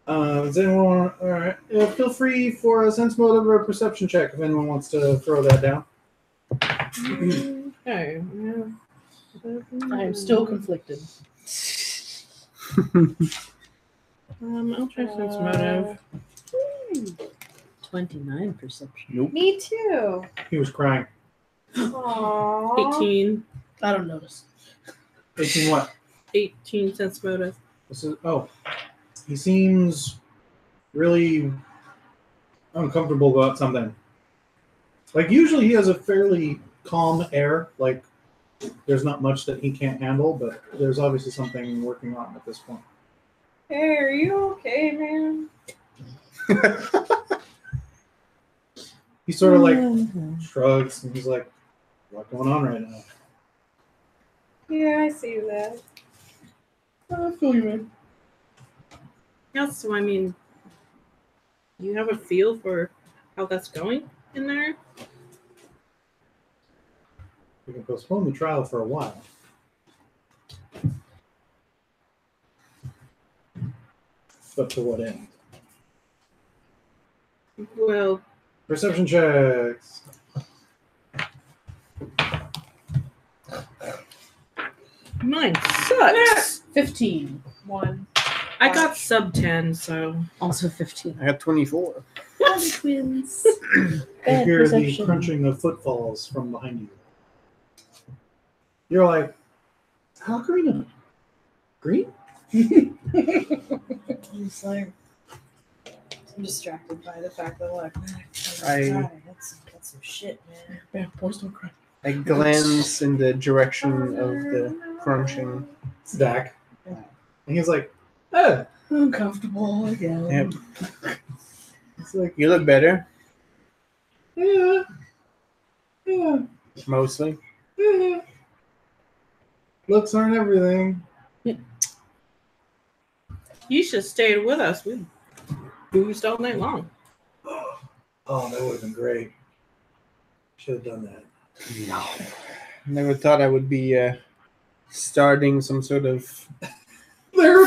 [SPEAKER 2] Does anyone want? All right. Feel free for a sense motive or a perception check if anyone wants to throw that down.
[SPEAKER 3] Okay.
[SPEAKER 7] I am still conflicted.
[SPEAKER 3] I'll try sense motive.
[SPEAKER 8] 29 perception.
[SPEAKER 5] Me too.
[SPEAKER 2] He was crying.
[SPEAKER 5] Aww.
[SPEAKER 3] 18.
[SPEAKER 7] I don't notice.
[SPEAKER 2] 18 what?
[SPEAKER 3] 18 sense motive.
[SPEAKER 2] This is he seems really uncomfortable about something. Like usually he has a fairly calm air, like there's not much that he can't handle, but there's obviously something working on at this point.
[SPEAKER 5] Hey, are you okay, man?
[SPEAKER 2] He sort of like shrugs and he's like, "What's going on right now?"
[SPEAKER 5] Yeah, I see that.
[SPEAKER 7] I feel you, man.
[SPEAKER 3] Yeah, so I mean, you have a feel for how that's going in there?
[SPEAKER 2] We can postpone the trial for a while. But to what end?
[SPEAKER 3] Well,
[SPEAKER 2] Perception checks.
[SPEAKER 3] mine sucks.
[SPEAKER 7] 15.
[SPEAKER 5] 1.
[SPEAKER 3] I got sub 10, so.
[SPEAKER 8] Also 15.
[SPEAKER 1] I got 24.
[SPEAKER 8] Twins.
[SPEAKER 2] You
[SPEAKER 7] Bad
[SPEAKER 2] hear the
[SPEAKER 7] perception.
[SPEAKER 2] crunching of footfalls from behind you. You're like, how green? Green?
[SPEAKER 4] I'm just like, I'm distracted by the fact that like, that's some shit, man.
[SPEAKER 7] Man, boys don't cry.
[SPEAKER 1] I glance in the direction of the crunching.
[SPEAKER 2] It's Dak. And he's like, oh.
[SPEAKER 7] Uncomfortable again.
[SPEAKER 1] Yep.
[SPEAKER 2] It's like,
[SPEAKER 1] You look better,
[SPEAKER 2] yeah. Yeah.
[SPEAKER 1] mostly.
[SPEAKER 2] Yeah. Looks aren't everything.
[SPEAKER 3] You should have stayed with us. We boozed all night long.
[SPEAKER 2] Oh, that would have been great. Should have done that.
[SPEAKER 1] No. Never thought I would be starting some sort of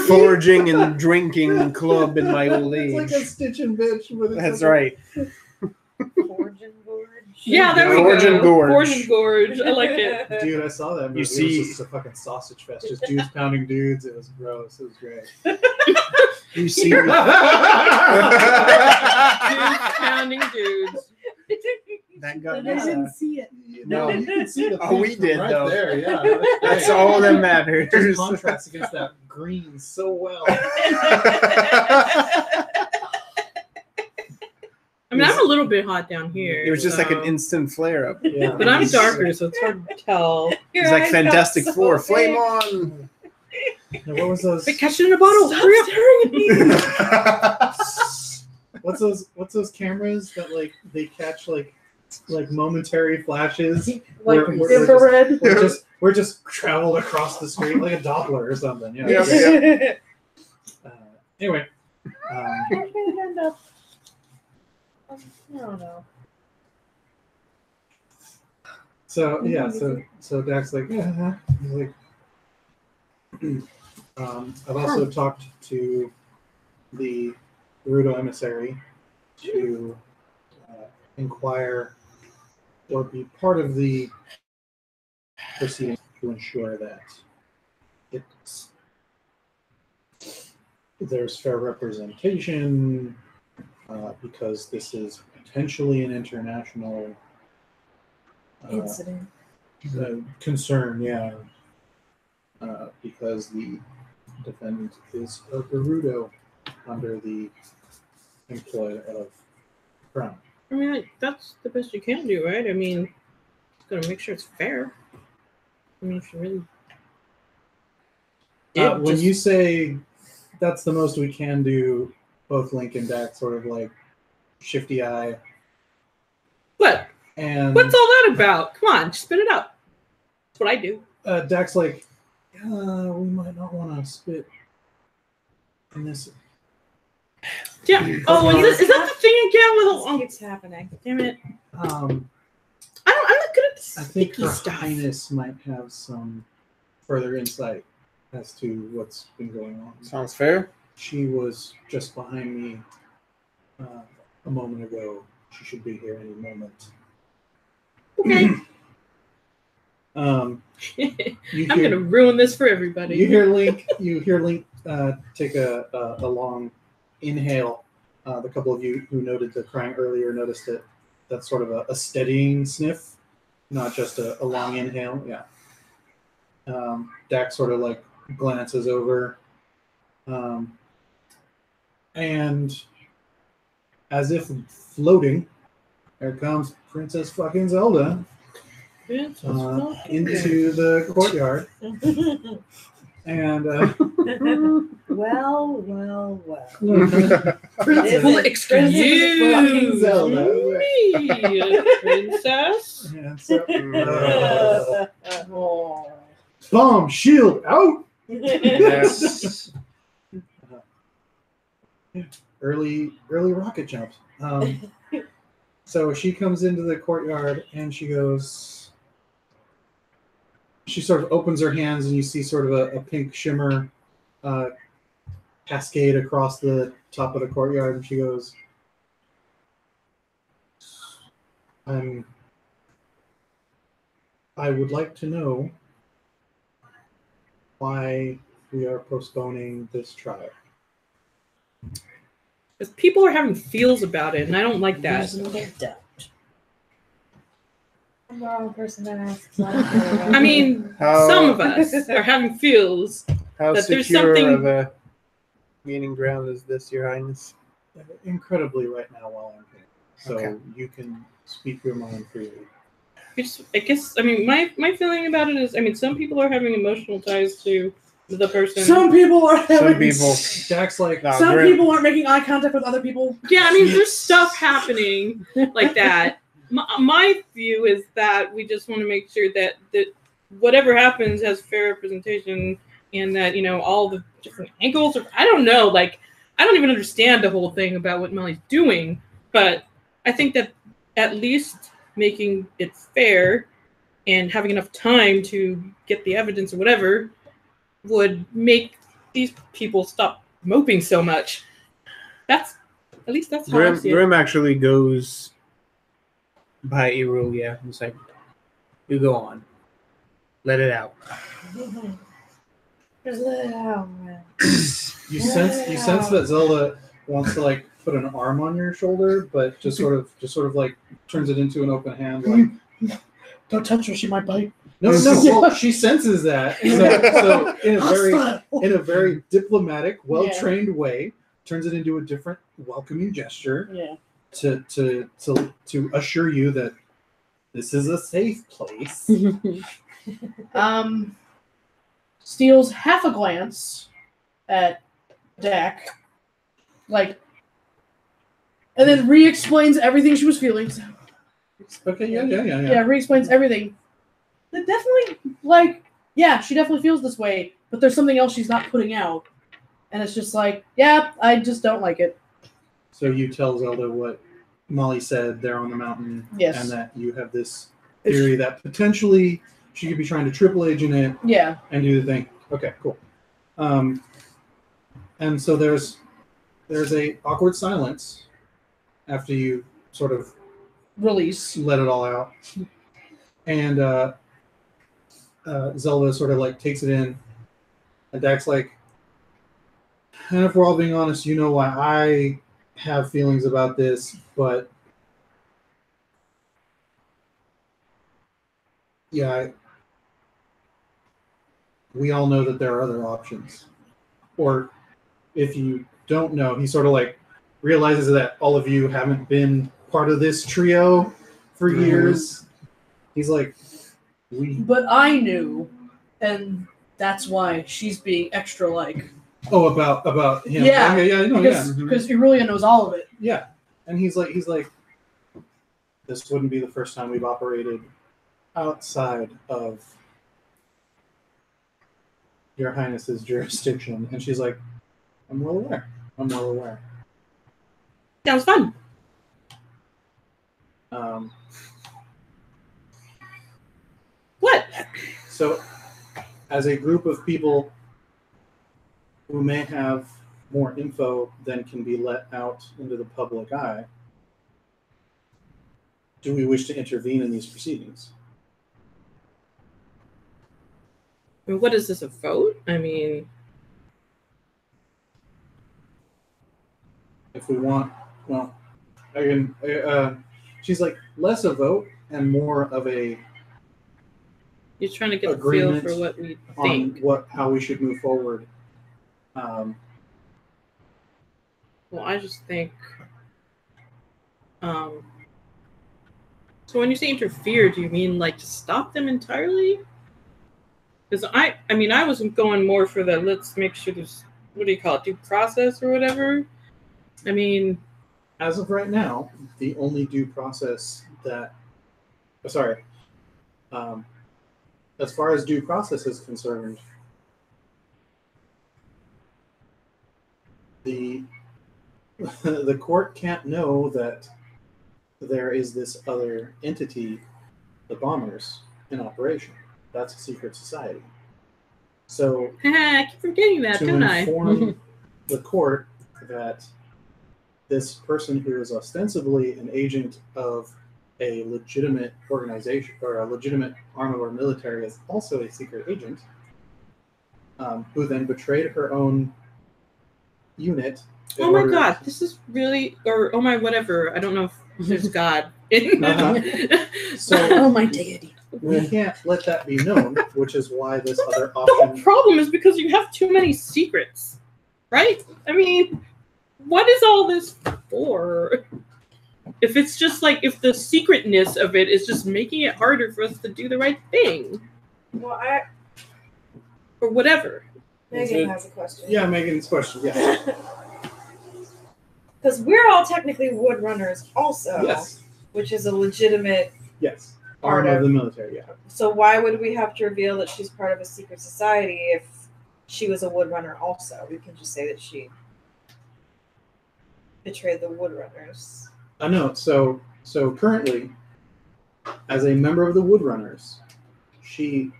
[SPEAKER 1] foraging and drinking club in my old age.
[SPEAKER 2] It's like a Stitch and Bitch. But it's
[SPEAKER 1] That's
[SPEAKER 2] like
[SPEAKER 1] right.
[SPEAKER 5] Forge and Gorge.
[SPEAKER 3] Yeah, there we
[SPEAKER 1] Forge
[SPEAKER 3] go.
[SPEAKER 1] and Gorge.
[SPEAKER 3] Forge and Gorge. I like it.
[SPEAKER 2] Dude, I saw that movie.
[SPEAKER 1] You see-
[SPEAKER 2] It was just a fucking sausage fest. Just dudes pounding dudes. It was gross. It was great.
[SPEAKER 1] You see,
[SPEAKER 3] Dudes pounding dudes.
[SPEAKER 1] that got
[SPEAKER 7] I didn't see it.
[SPEAKER 2] No, you can see the
[SPEAKER 1] Oh, we
[SPEAKER 2] print from
[SPEAKER 1] did,
[SPEAKER 2] right
[SPEAKER 1] though.
[SPEAKER 2] there. Yeah,
[SPEAKER 1] That's all that matters.
[SPEAKER 2] It just contrasts against that green so well.
[SPEAKER 3] I mean, I'm a little bit hot down here.
[SPEAKER 1] It was just like an
[SPEAKER 3] so-
[SPEAKER 1] instant flare up.
[SPEAKER 2] Yeah.
[SPEAKER 3] But I'm darker, so it's hard to tell.
[SPEAKER 1] It's like Fantastic Four. Flame on!
[SPEAKER 2] Now, what was those?
[SPEAKER 3] Wait, catch it in a bottle.
[SPEAKER 7] Stop
[SPEAKER 3] Hurry up.
[SPEAKER 7] staring at me.
[SPEAKER 2] What's those cameras that like they catch like momentary flashes?
[SPEAKER 7] Like
[SPEAKER 2] We're
[SPEAKER 7] infrared.
[SPEAKER 2] We're just traveled across the street like a Doppler or something. Yeah.
[SPEAKER 1] Yeah.
[SPEAKER 2] Anyway.
[SPEAKER 5] Hand up. I don't know.
[SPEAKER 2] So yeah, so Dak's like, yeah. He's like, I've also talked to the Gerudo emissary to inquire or be part of the proceedings to ensure that there's fair representation, because this is potentially an international
[SPEAKER 4] Incident.
[SPEAKER 2] concern, yeah. Because the defendant is a Gerudo under the employ of Crown.
[SPEAKER 3] I mean, like, that's the best you can do, right? I mean, gotta make sure it's fair. I mean, if you really.
[SPEAKER 2] When you say that's the most we can do, both Link and Dak sort of like shifty eye.
[SPEAKER 3] What?
[SPEAKER 2] And
[SPEAKER 3] What's all that about? Come on, spit it out. That's what I do.
[SPEAKER 2] Dak's like, we might not want to spit in this.
[SPEAKER 3] Yeah. Oh, is that the thing again with
[SPEAKER 5] This
[SPEAKER 3] oh,
[SPEAKER 5] keeps happening.
[SPEAKER 3] damn it.
[SPEAKER 2] Um,
[SPEAKER 3] I'm not good at this
[SPEAKER 2] I think
[SPEAKER 3] sticky
[SPEAKER 2] Her
[SPEAKER 3] stuff.
[SPEAKER 2] Highness might have some further insight as to what's been going on.
[SPEAKER 1] Sounds fair.
[SPEAKER 2] She was just behind me a moment ago. She should be here any moment.
[SPEAKER 3] Okay.
[SPEAKER 2] You
[SPEAKER 3] I'm
[SPEAKER 2] hear-
[SPEAKER 3] gonna ruin this for everybody.
[SPEAKER 2] You hear Link. Take a long inhale. The couple of you who noted the crying earlier noticed that that's sort of a steadying sniff, not just a long inhale. Yeah. Dak sort of like glances over, and as if floating, there comes Princess fucking Zelda
[SPEAKER 3] It's fucking
[SPEAKER 2] into the courtyard, and
[SPEAKER 4] Well.
[SPEAKER 2] Princess.
[SPEAKER 3] Well, excuse
[SPEAKER 2] fucking Zelda.
[SPEAKER 3] me, princess.
[SPEAKER 2] And so,
[SPEAKER 4] Oh.
[SPEAKER 2] bomb shield out.
[SPEAKER 1] Yes.
[SPEAKER 2] Early rocket jumps. So she comes into the courtyard and she goes. She sort of opens her hands and you see sort of a pink shimmer cascade across the top of the courtyard, and she goes, I would like to know why we are postponing this trial.
[SPEAKER 3] Because people are having feels about it, and I don't like that.
[SPEAKER 4] Reasonable doubt.
[SPEAKER 5] I'm the wrong person to ask. So I don't know about
[SPEAKER 3] I mean,
[SPEAKER 1] How,
[SPEAKER 3] some of us are having feels.
[SPEAKER 1] how
[SPEAKER 3] that there's
[SPEAKER 1] secure
[SPEAKER 3] something-
[SPEAKER 1] of a meeting ground is this, Your Highness?
[SPEAKER 2] Incredibly right now while I'm here. So
[SPEAKER 1] Okay.
[SPEAKER 2] you can speak your mind freely.
[SPEAKER 3] I guess, I mean, my feeling about it is, I mean, some people are having emotional ties to the person.
[SPEAKER 7] Some people are having.
[SPEAKER 1] Some people.
[SPEAKER 2] Dak's like,
[SPEAKER 1] No,
[SPEAKER 7] Some
[SPEAKER 1] Grim-
[SPEAKER 7] people aren't making eye contact with other people.
[SPEAKER 3] Yeah, I mean, there's stuff happening like that. My view is that we just want to make sure that whatever happens has fair representation, and that, you know, all the different angles. I don't know. Like, I don't even understand the whole thing about what Molly's doing, but I think that at least making it fair and having enough time to get the evidence or whatever would make these people stop moping so much. At least that's how I see it.
[SPEAKER 1] Grim actually goes by Hyrule, yeah. He's like, you go on. Let it out.
[SPEAKER 5] Just let it out, man.
[SPEAKER 2] you sense that Zelda wants to like put an arm on your shoulder, but just sort of like turns it into an open hand, like
[SPEAKER 7] Don't touch her; she might bite.
[SPEAKER 2] no. Well, she senses that, so in a very diplomatic, well trained way, turns it into a different welcoming gesture,
[SPEAKER 7] Yeah.
[SPEAKER 2] to assure you that this is a safe place.
[SPEAKER 7] Steals half a glance at Dak, like, and then re-explains everything she was feeling.
[SPEAKER 2] Okay, yeah.
[SPEAKER 7] Yeah, re-explains everything. That definitely, like, yeah, she definitely feels this way, but there's something else she's not putting out. And it's just like, yeah, I just don't like it.
[SPEAKER 2] So you tell Zelda what Molly said there on the mountain,
[SPEAKER 7] Yes.
[SPEAKER 2] and that you have this theory that potentially she could be trying to triple agent it,
[SPEAKER 7] Yeah,
[SPEAKER 2] and do the thing. Okay, cool. And so there's a awkward silence after you sort of
[SPEAKER 7] release.
[SPEAKER 2] let it all out, and Zelda sort of like takes it in, and Dak's like, and if we're all being honest, you know why I have feelings about this, but yeah, we all know that there are other options. Or if you don't know, he sort of like realizes that all of you haven't been part of this trio for years. He's like,
[SPEAKER 7] But I knew, and that's why she's being extra like.
[SPEAKER 2] Oh, about him.
[SPEAKER 7] Yeah,
[SPEAKER 2] Okay, yeah, no, yeah.
[SPEAKER 7] Because Irulia knows all of it.
[SPEAKER 2] Yeah. And he's like, this wouldn't be the first time we've operated outside of Your Highness's jurisdiction. And she's like, I'm well aware.
[SPEAKER 3] Sounds fun. What?
[SPEAKER 2] So, as a group of people who may have more info than can be let out into the public eye, do we wish to intervene in these proceedings?
[SPEAKER 3] I mean, what is this, a vote? I mean,
[SPEAKER 2] If we want, well, she's like, less a vote and more of a
[SPEAKER 3] you're trying to get the feel
[SPEAKER 2] agreement
[SPEAKER 3] for what we
[SPEAKER 2] on
[SPEAKER 3] think.
[SPEAKER 2] how we should move forward.
[SPEAKER 3] Well, I just think. So when you say interfere, do you mean like to stop them entirely? Because I mean, I wasn't going more for the let's make sure there's, what do you call it, due process or whatever. I mean,
[SPEAKER 2] as of right now, the only due process that, as far as due process is concerned, the court can't know that there is this other entity, the bombers, in operation. That's a secret society. So
[SPEAKER 3] I keep forgetting that,
[SPEAKER 2] to
[SPEAKER 3] don't I?
[SPEAKER 2] inform the court that this person who is ostensibly an agent of a legitimate organization or a legitimate arm of our military is also a secret agent, who then betrayed her own unit.
[SPEAKER 3] Oh my God, this is really, or oh my whatever. I don't know if there's God.
[SPEAKER 2] So,
[SPEAKER 7] oh my deity.
[SPEAKER 2] We can't let that be known, which is why this other
[SPEAKER 3] The whole
[SPEAKER 2] option.
[SPEAKER 3] problem is because you have too many secrets, right? I mean, what is all this for? If it's just like, if the secretness of it is just making it harder for us to do the right thing.
[SPEAKER 5] Well,
[SPEAKER 3] or whatever.
[SPEAKER 5] Megan has a question.
[SPEAKER 2] Yeah, Megan's question. Yeah.
[SPEAKER 5] Because we're all technically wood runners also.
[SPEAKER 2] Yes.
[SPEAKER 5] Which is a legitimate.
[SPEAKER 2] Yes. Arm of the military. Yeah.
[SPEAKER 5] So why would we have to reveal that she's part of a secret society if she was a wood runner also? We can just say that she betrayed the wood runners.
[SPEAKER 2] I know. So currently, as a member of the wood runners, she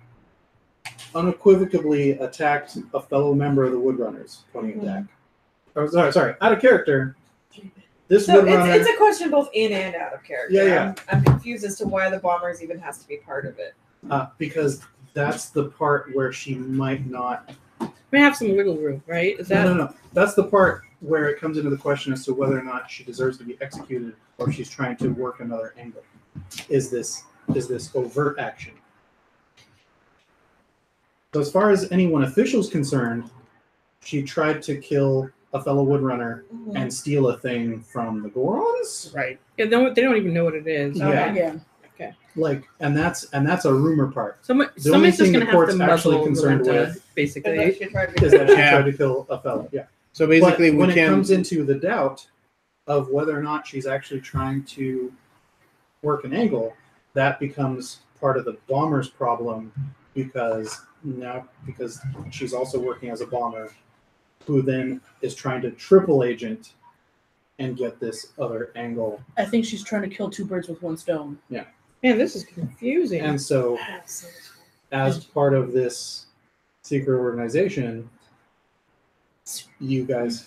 [SPEAKER 2] unequivocally attacked a fellow member of the wood runners, pointing at Dak. Oh, sorry, out of character. This
[SPEAKER 5] So
[SPEAKER 2] wood runner.
[SPEAKER 5] it's a question both in and out of character.
[SPEAKER 2] Yeah.
[SPEAKER 5] I'm confused as to why the bombers even has to be part of it.
[SPEAKER 2] Because that's the part where she might not.
[SPEAKER 3] We have some wiggle room, right? Is that
[SPEAKER 2] No. That's the part where it comes into the question as to whether or not she deserves to be executed or she's trying to work another angle. Is this overt action? So as far as anyone official is concerned, she tried to kill a fellow woodrunner and steal a thing from the Gorons.
[SPEAKER 1] Right.
[SPEAKER 3] Yeah, they don't even know what it is.
[SPEAKER 2] Yeah.
[SPEAKER 7] Yeah.
[SPEAKER 2] Like, and that's a rumor part.
[SPEAKER 3] Somebody's
[SPEAKER 2] only
[SPEAKER 3] just
[SPEAKER 2] thing
[SPEAKER 3] gonna
[SPEAKER 2] the
[SPEAKER 3] have
[SPEAKER 2] court's
[SPEAKER 3] to
[SPEAKER 2] actually
[SPEAKER 3] muzzle
[SPEAKER 2] concerned
[SPEAKER 3] Melinda,
[SPEAKER 2] with
[SPEAKER 3] basically.
[SPEAKER 2] Is that she
[SPEAKER 1] Yeah.
[SPEAKER 2] tried to kill a fellow. Yeah.
[SPEAKER 1] So basically,
[SPEAKER 2] But when
[SPEAKER 1] we
[SPEAKER 2] it
[SPEAKER 1] can.
[SPEAKER 2] comes into the doubt of whether or not she's actually trying to work an angle, that becomes part of the bomber's problem because she's also working as a bomber, who then is trying to triple agent and get this other angle.
[SPEAKER 7] I think she's trying to kill two birds with one stone.
[SPEAKER 3] Man, this is confusing.
[SPEAKER 2] And so, as part of this secret organization, you guys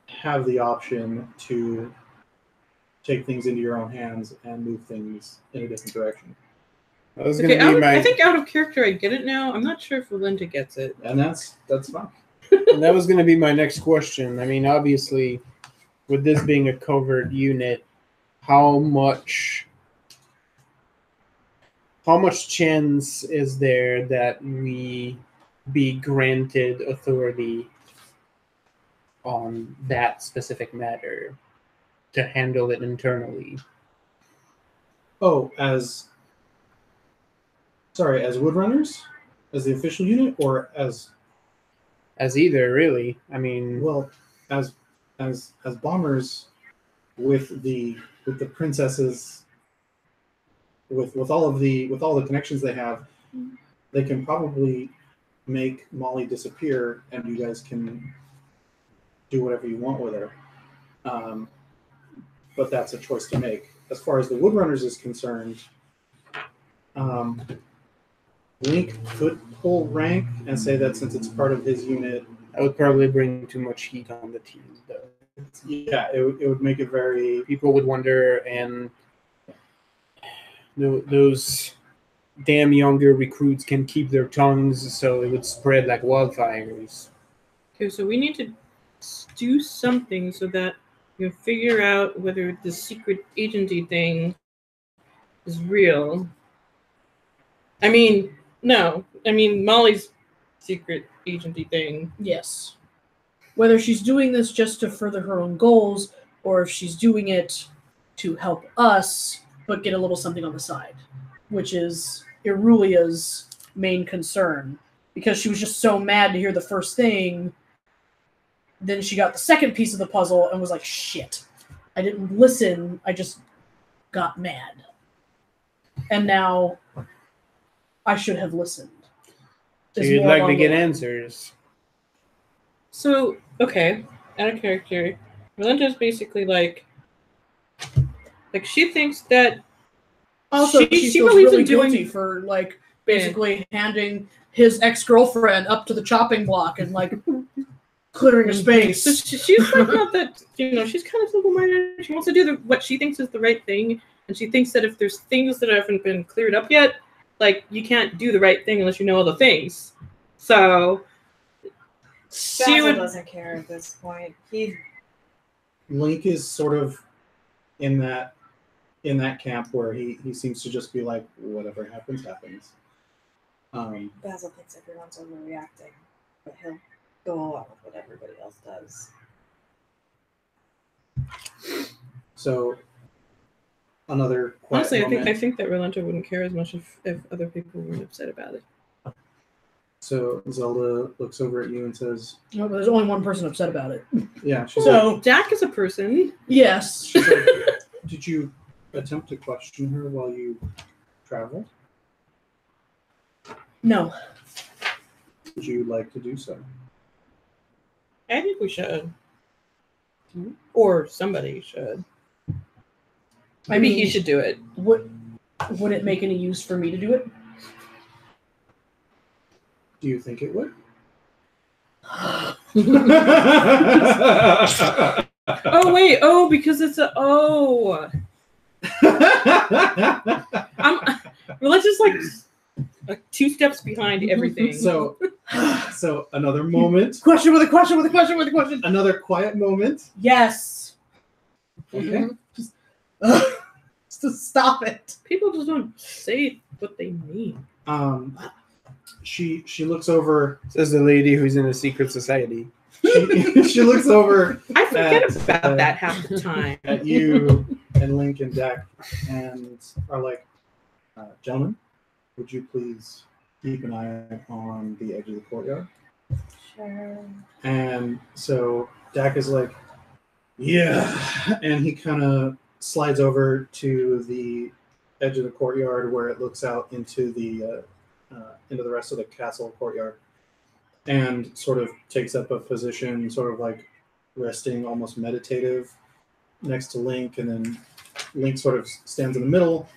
[SPEAKER 2] have the option to take things into your own hands and move things in a different direction.
[SPEAKER 1] That was
[SPEAKER 3] Okay,
[SPEAKER 1] going to be
[SPEAKER 3] I
[SPEAKER 1] my.
[SPEAKER 3] think out of character I get it now. I'm not sure if Melinda gets it.
[SPEAKER 2] And that's fine.
[SPEAKER 1] And that was going to be my next question. I mean, obviously, with this being a covert unit, how much chance is there that we be granted authority on that specific matter to handle it internally?
[SPEAKER 2] Oh, as Woodrunners? As the official unit, or as
[SPEAKER 1] Either, really. I mean,
[SPEAKER 2] well, as bombers with the princesses, with all the connections they have, they can probably make Molly disappear, and you guys can do whatever you want with her. But that's a choice to make. As far as the Woodrunners is concerned, Link could pull rank and say that since it's part of his unit,
[SPEAKER 1] that would probably bring too much heat on the team, though.
[SPEAKER 2] yeah, it would make it very.
[SPEAKER 1] People would wonder, and those damn younger recruits can keep their tongues, so it would spread like wildfires.
[SPEAKER 3] Okay, so we need to do something so that you figure out whether the secret agency thing is real. I mean, no. I mean, Molly's secret agency thing.
[SPEAKER 7] Yes. Whether she's doing this just to further her own goals, or if she's doing it to help us, but get a little something on the side, which is Irulia's main concern. Because she was just so mad to hear the first thing, then she got the second piece of the puzzle and was like, shit. I didn't listen, I just got mad. And now I should have listened.
[SPEAKER 1] So
[SPEAKER 7] Is
[SPEAKER 1] you'd
[SPEAKER 7] more
[SPEAKER 1] like to
[SPEAKER 7] along
[SPEAKER 1] get
[SPEAKER 7] the line.
[SPEAKER 3] So,
[SPEAKER 1] answers.
[SPEAKER 3] okay, out of character, Melinda's basically like she thinks that
[SPEAKER 7] Also, she feels
[SPEAKER 3] believes
[SPEAKER 7] really
[SPEAKER 3] in doing-
[SPEAKER 7] guilty for basically handing his ex-girlfriend up to the chopping block and clearing a space.
[SPEAKER 3] So she's like not that, she's kind of simple-minded. She wants to do what she thinks is the right thing, and she thinks that if there's things that haven't been cleared up yet, you can't do the right thing unless you know all the things. So
[SPEAKER 5] Basil doesn't care at this point.
[SPEAKER 2] Link is sort of in that camp where he seems to just be like, whatever happens, happens.
[SPEAKER 5] Basil thinks everyone's overreacting, but he'll go along with what everybody else does.
[SPEAKER 2] So another quiet
[SPEAKER 3] honestly,
[SPEAKER 2] moment.
[SPEAKER 3] I think that Rolanta wouldn't care as much if other people weren't upset about it.
[SPEAKER 2] So Zelda looks over at you and says,
[SPEAKER 7] No, but there's only one person upset about it.
[SPEAKER 2] yeah, she's
[SPEAKER 7] So,
[SPEAKER 3] Jack is a person.
[SPEAKER 7] yes.
[SPEAKER 2] she's like, did you attempt to question her while you traveled?
[SPEAKER 7] No.
[SPEAKER 2] Would you like to do so?
[SPEAKER 3] I think we should. Or somebody should. Maybe he should do it.
[SPEAKER 7] Would it make any use for me to do it?
[SPEAKER 2] Do you think it would?
[SPEAKER 3] Oh wait! Oh, because it's a let's just like 2 steps behind everything.
[SPEAKER 2] So another moment.
[SPEAKER 7] Question with a question with a question with a question.
[SPEAKER 2] Another quiet moment.
[SPEAKER 7] Yes.
[SPEAKER 2] Okay.
[SPEAKER 7] Just stop it.
[SPEAKER 3] People just don't say what they mean.
[SPEAKER 2] She looks over.
[SPEAKER 1] Says the lady who's in a secret society.
[SPEAKER 2] she looks over
[SPEAKER 3] I forget
[SPEAKER 2] at,
[SPEAKER 3] about that half the time.
[SPEAKER 2] at you and Link and Dak and are like, gentlemen, would you please keep an eye on the edge of the courtyard?
[SPEAKER 5] Sure.
[SPEAKER 2] And so Dak is like, yeah, and he kind of slides over to the edge of the courtyard where it looks out into the rest of the castle courtyard, and sort of takes up a position, sort of like resting, almost meditative, next to Link, and then Link sort of stands in the middle,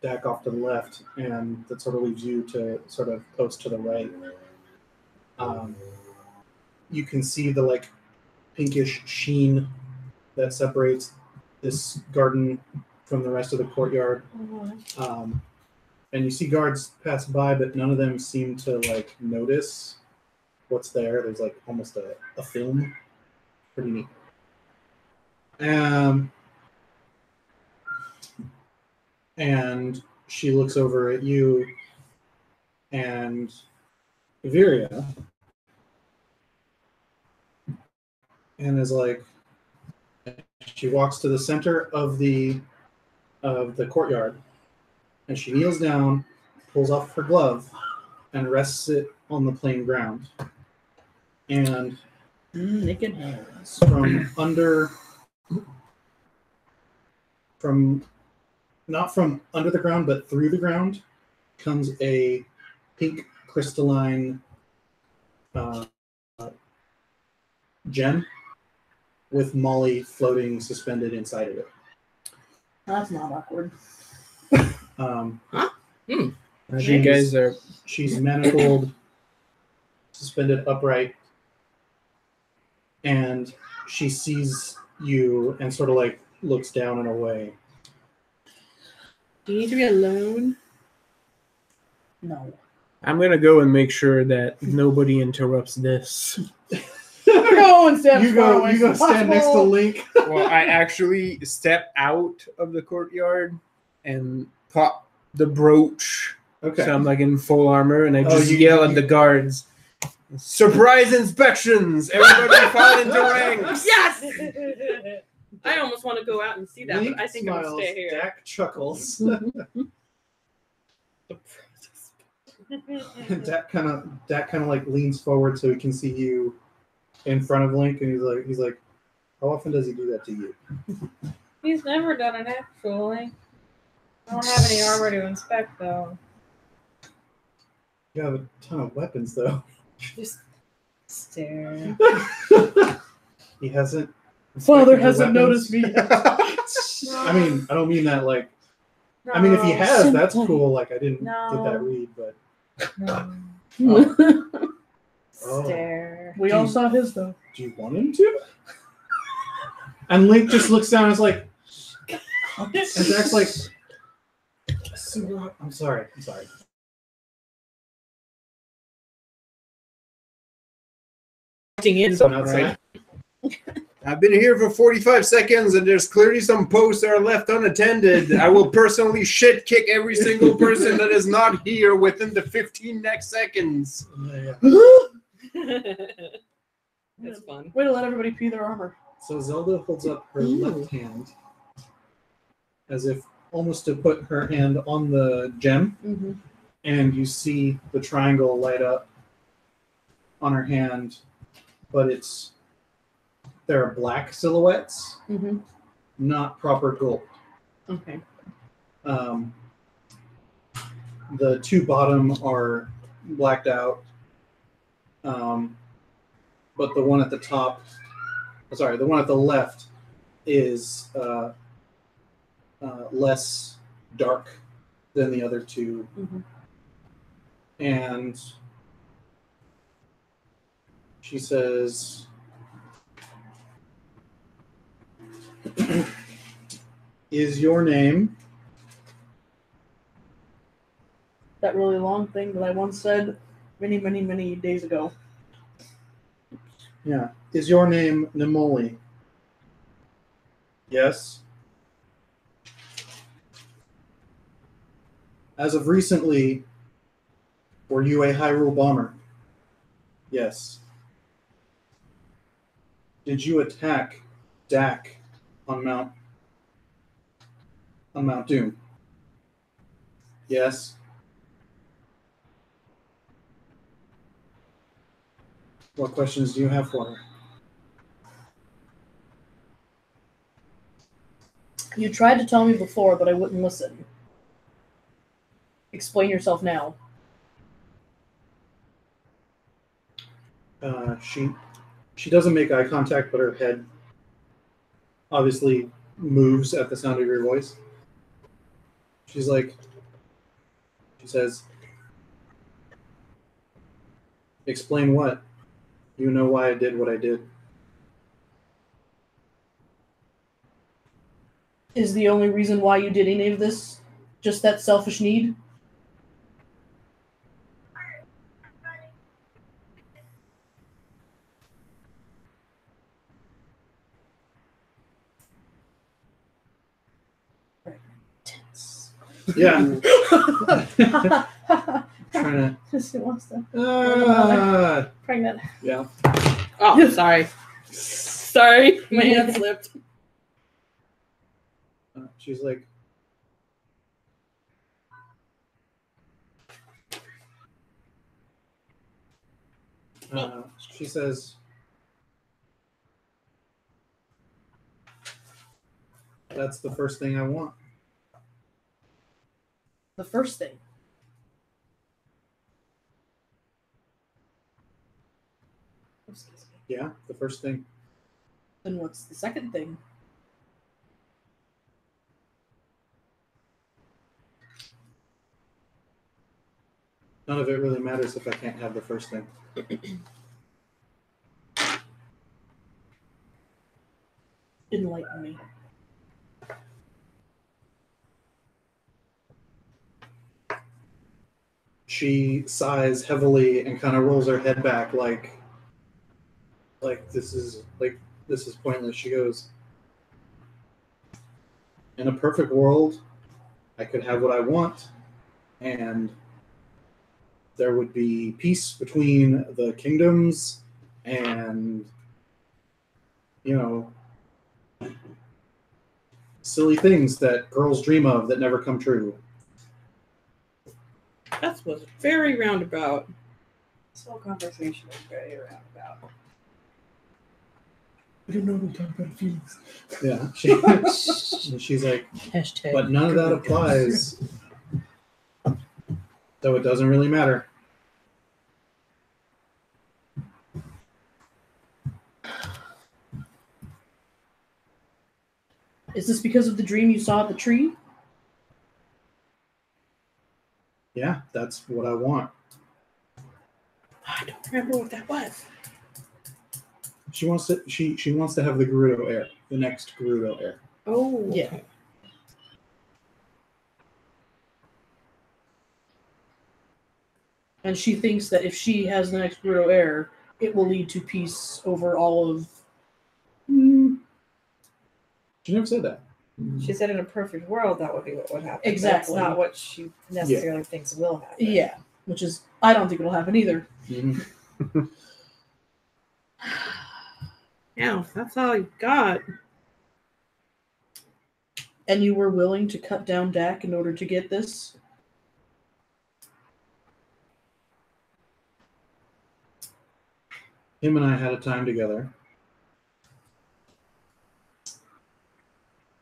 [SPEAKER 2] Dak off to the left, and that sort of leaves you to sort of post to the right. You can see the like pinkish sheen that separates this garden from the rest of the courtyard. And you see guards pass by, but none of them seem to like notice what's there. There's like almost a film. Pretty neat. And she looks over at you and Viria and is like, she walks to the center of the courtyard, and she kneels down, pulls off her glove, and rests it on the plain ground. And
[SPEAKER 7] naked hands.
[SPEAKER 2] Not from under the ground, but through the ground, comes a pink crystalline gem with Molly floating suspended inside of it.
[SPEAKER 7] That's not awkward.
[SPEAKER 1] You guys are.
[SPEAKER 2] She's manacled, suspended upright, and she sees you and sort of like looks down and away.
[SPEAKER 3] Do you need to be alone?
[SPEAKER 7] No.
[SPEAKER 1] I'm gonna go and make sure that nobody interrupts this.
[SPEAKER 7] Go and stand
[SPEAKER 2] You go stand next to Link.
[SPEAKER 1] Well, I actually step out of the courtyard and pop the brooch.
[SPEAKER 2] Okay.
[SPEAKER 1] So I'm like in full armor, and I just
[SPEAKER 2] you-
[SPEAKER 1] yell at the guards. Surprise inspections! Everybody fall into ranks!
[SPEAKER 3] Yes! I almost want to go out and see that,
[SPEAKER 2] Link
[SPEAKER 3] but I think I'm
[SPEAKER 2] smiles,
[SPEAKER 3] going to stay here.
[SPEAKER 2] Dak chuckles. And Dak kind of like leans forward so he can see you in front of Link, and he's like, how often does he do that to you?
[SPEAKER 5] He's never done it, actually. I don't have any armor to inspect, though.
[SPEAKER 2] You have a ton of weapons, though.
[SPEAKER 5] Just stare.
[SPEAKER 2] He hasn't.
[SPEAKER 7] Father
[SPEAKER 2] inspected your
[SPEAKER 7] hasn't
[SPEAKER 2] weapons.
[SPEAKER 7] noticed me yet.
[SPEAKER 2] I mean, I don't mean that like. I mean, if he has, that's
[SPEAKER 7] Simply.
[SPEAKER 2] cool. Like, I didn't
[SPEAKER 5] No.
[SPEAKER 2] get that read, but.
[SPEAKER 5] No.
[SPEAKER 2] Oh.
[SPEAKER 5] Stare.
[SPEAKER 7] We all saw his though.
[SPEAKER 2] Do you want him to? And Link just looks down and is like. And Dak's like. I'm sorry.
[SPEAKER 3] In
[SPEAKER 2] So outside.
[SPEAKER 1] I've been here for 45 seconds, and there's clearly some posts that are left unattended. I will personally shit kick every single person that is not here within the 15 next seconds.
[SPEAKER 3] That's fun.
[SPEAKER 7] Way to let everybody pee their armor.
[SPEAKER 2] So Zelda holds up her left hand as if almost to put her hand on the gem,
[SPEAKER 7] Mm-hmm.
[SPEAKER 2] and you see the triangle light up on her hand, but there are black silhouettes,
[SPEAKER 7] Mm-hmm.
[SPEAKER 2] not proper gold.
[SPEAKER 7] Okay.
[SPEAKER 2] The two bottom are blacked out, but the one at the top, the one at the left is less dark than the other two.
[SPEAKER 7] Mhm.
[SPEAKER 2] And she says, is your name
[SPEAKER 7] That really long thing that I once said many, many, many days ago.
[SPEAKER 2] is your name Nemoli? Yes. As of recently, were you a Hyrule bomber? Yes. Did you attack Dak on Mount Doom? Yes. What questions do you have for her?
[SPEAKER 7] You tried to tell me before, but I wouldn't listen. Explain yourself now.
[SPEAKER 2] She doesn't make eye contact, but her head obviously moves at the sound of your voice. She says, explain what? You know why I did what I did.
[SPEAKER 7] Is the only reason why you did any of this just that selfish need?
[SPEAKER 2] Yeah. Trying
[SPEAKER 7] She wants to.
[SPEAKER 2] to.
[SPEAKER 7] Pregnant.
[SPEAKER 2] Yeah.
[SPEAKER 3] Oh, sorry. Sorry, my hand slipped.
[SPEAKER 2] She's like, she says, that's the first thing I want.
[SPEAKER 7] The first thing.
[SPEAKER 2] Yeah, the first thing.
[SPEAKER 7] Then what's the second thing?
[SPEAKER 2] None of it really matters if I can't have the first thing.
[SPEAKER 7] Enlighten me.
[SPEAKER 2] She sighs heavily and kind of rolls her head back like this is pointless. She goes, in a perfect world, I could have what I want, and there would be peace between the kingdoms, and silly things that girls dream of that never come true.
[SPEAKER 3] That was very roundabout.
[SPEAKER 5] This whole conversation is very roundabout.
[SPEAKER 2] I didn't know we talked about feelings. Yeah, she's like,
[SPEAKER 7] Hashtag.
[SPEAKER 2] but none of that applies, so it doesn't really matter.
[SPEAKER 7] Is this because of the dream you saw at the tree?
[SPEAKER 2] Yeah, that's what I want.
[SPEAKER 3] I don't remember what that was.
[SPEAKER 2] She wants to. She wants to have the Gerudo heir, the next Gerudo heir.
[SPEAKER 3] Oh,
[SPEAKER 7] Yeah. And she thinks that if she has the next Gerudo heir, it will lead to peace over all of.
[SPEAKER 2] She never said that.
[SPEAKER 5] She said in a perfect world that would be what would happen.
[SPEAKER 7] Exactly.
[SPEAKER 5] That's not what she necessarily thinks will happen.
[SPEAKER 7] Yeah, which is I don't think it'll happen either.
[SPEAKER 2] Mm-hmm.
[SPEAKER 3] Yeah, that's all you got.
[SPEAKER 7] And you were willing to cut down Dak in order to get this?
[SPEAKER 2] Him and I had a time together,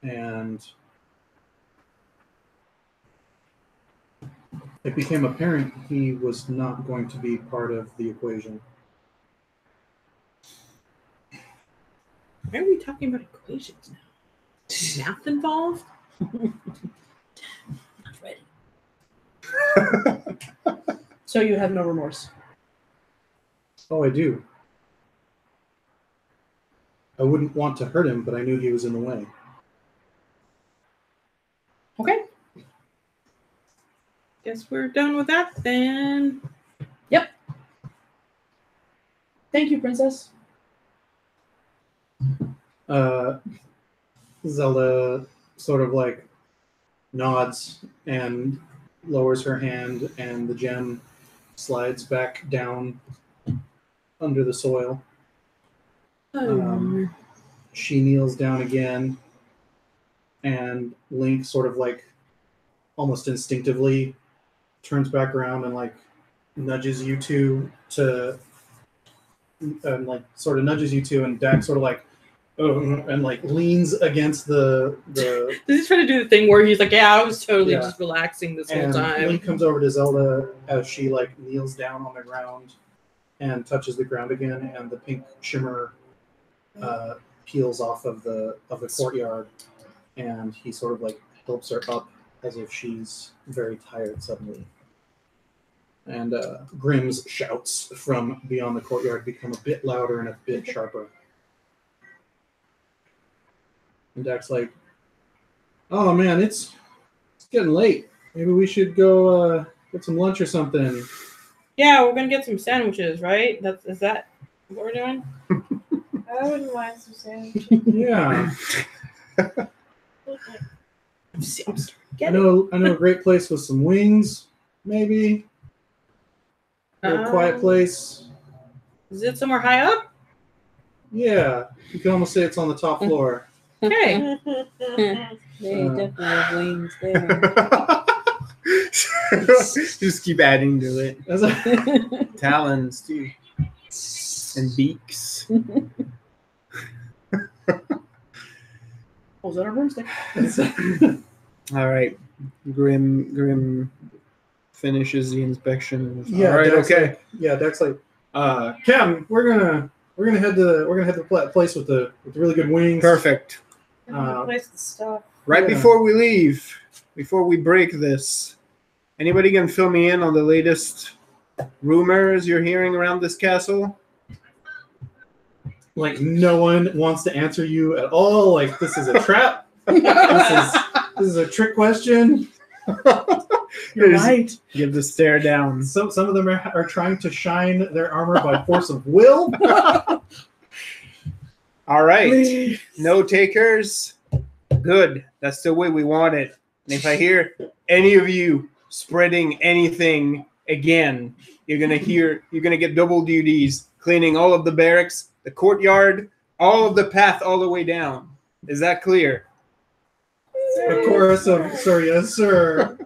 [SPEAKER 2] and it became apparent he was not going to be part of the equation.
[SPEAKER 3] Why are we talking about equations now? Is math involved?
[SPEAKER 7] Not ready. So you have no remorse.
[SPEAKER 2] Oh, I do. I wouldn't want to hurt him, but I knew he was in the way.
[SPEAKER 7] Okay.
[SPEAKER 3] Guess we're done with that then.
[SPEAKER 7] Yep. Thank you, Princess.
[SPEAKER 2] Zelda sort of like nods and lowers her hand, and the gem slides back down under the soil. She kneels down again, and Link sort of like almost instinctively turns back around and like nudges you two to, and like sort of nudges you two, and Dax sort of like, and like leans against the.
[SPEAKER 3] He's trying to do the thing where he's like, "Yeah, I was totally
[SPEAKER 2] Yeah.
[SPEAKER 3] just relaxing this whole
[SPEAKER 2] And
[SPEAKER 3] time."
[SPEAKER 2] Link comes over to Zelda as she like kneels down on the ground and touches the ground again, and the pink shimmer peels off of the courtyard, and he sort of like helps her up as if she's very tired suddenly. And Grimm's shouts from beyond the courtyard become a bit louder and a bit sharper. And Dak's like, "Oh man, it's getting late. Maybe we should go get some lunch or something."
[SPEAKER 3] Yeah, we're gonna get some sandwiches, right? Is that what we're doing?
[SPEAKER 5] I wouldn't mind some sandwiches.
[SPEAKER 2] Yeah. I
[SPEAKER 3] Get
[SPEAKER 2] know a great place with some wings, maybe. A quiet place.
[SPEAKER 3] Is it somewhere high up?
[SPEAKER 2] Yeah, you can almost say it's on the top floor.
[SPEAKER 3] Okay.
[SPEAKER 4] They definitely have wings there.
[SPEAKER 1] Just keep adding to it.
[SPEAKER 2] That's a-
[SPEAKER 1] Talons too, and beaks.
[SPEAKER 7] Was that our broomstick?
[SPEAKER 1] All right, Grim finishes the inspection.
[SPEAKER 2] Yeah,
[SPEAKER 1] All right.
[SPEAKER 2] Dak's
[SPEAKER 1] Okay.
[SPEAKER 2] like, Dak's like, Captain, we're gonna head to the place with the really good wings.
[SPEAKER 1] Perfect.
[SPEAKER 5] Place the stuff.
[SPEAKER 1] Right
[SPEAKER 2] Yeah.
[SPEAKER 1] before we leave, before we break this, anybody can fill me in on the latest rumors you're hearing around this castle?
[SPEAKER 2] Like no one wants to answer you at all. Like this is a trap. this is a trick question.
[SPEAKER 7] You're
[SPEAKER 1] Just
[SPEAKER 7] right.
[SPEAKER 1] Give the stare down.
[SPEAKER 2] Some of them are trying to shine their armor by force of will.
[SPEAKER 1] All right. No takers. Good. That's the way we want it. And if I hear any of you spreading anything again, you're gonna get double duties, cleaning all of the barracks, the courtyard, all of the path all the way down. Is that clear?
[SPEAKER 2] A chorus of "Sir, yes, sir."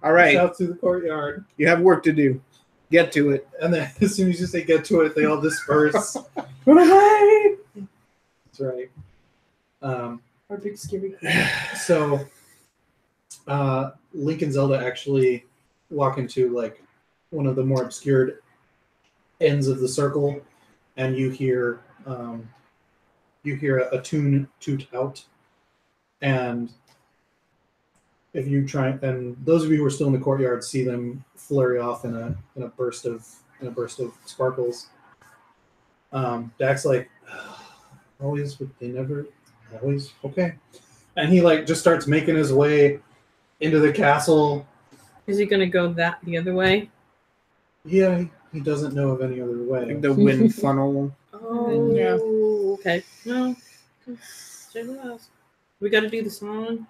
[SPEAKER 1] All right.
[SPEAKER 2] Shout through the courtyard,
[SPEAKER 1] You have work to do. Get to it.
[SPEAKER 2] and then as soon as you say "get to it," they all disperse.
[SPEAKER 7] Run away!
[SPEAKER 2] That's right.
[SPEAKER 7] Our big scary.
[SPEAKER 2] So, Link and Zelda actually walk into like one of the more obscured ends of the circle, and you hear a tune toot out, and if you try, and those of you who are still in the courtyard see them flurry off in a burst of sparkles. Dak's like, always, but they never. Always okay, and he like just starts making his way into the castle.
[SPEAKER 3] Is he gonna go the other way?
[SPEAKER 2] Yeah, he doesn't know of any other way.
[SPEAKER 1] Like the wind funnel.
[SPEAKER 3] Oh,
[SPEAKER 7] Yeah.
[SPEAKER 3] Okay. No. Say what else? We got to do the song.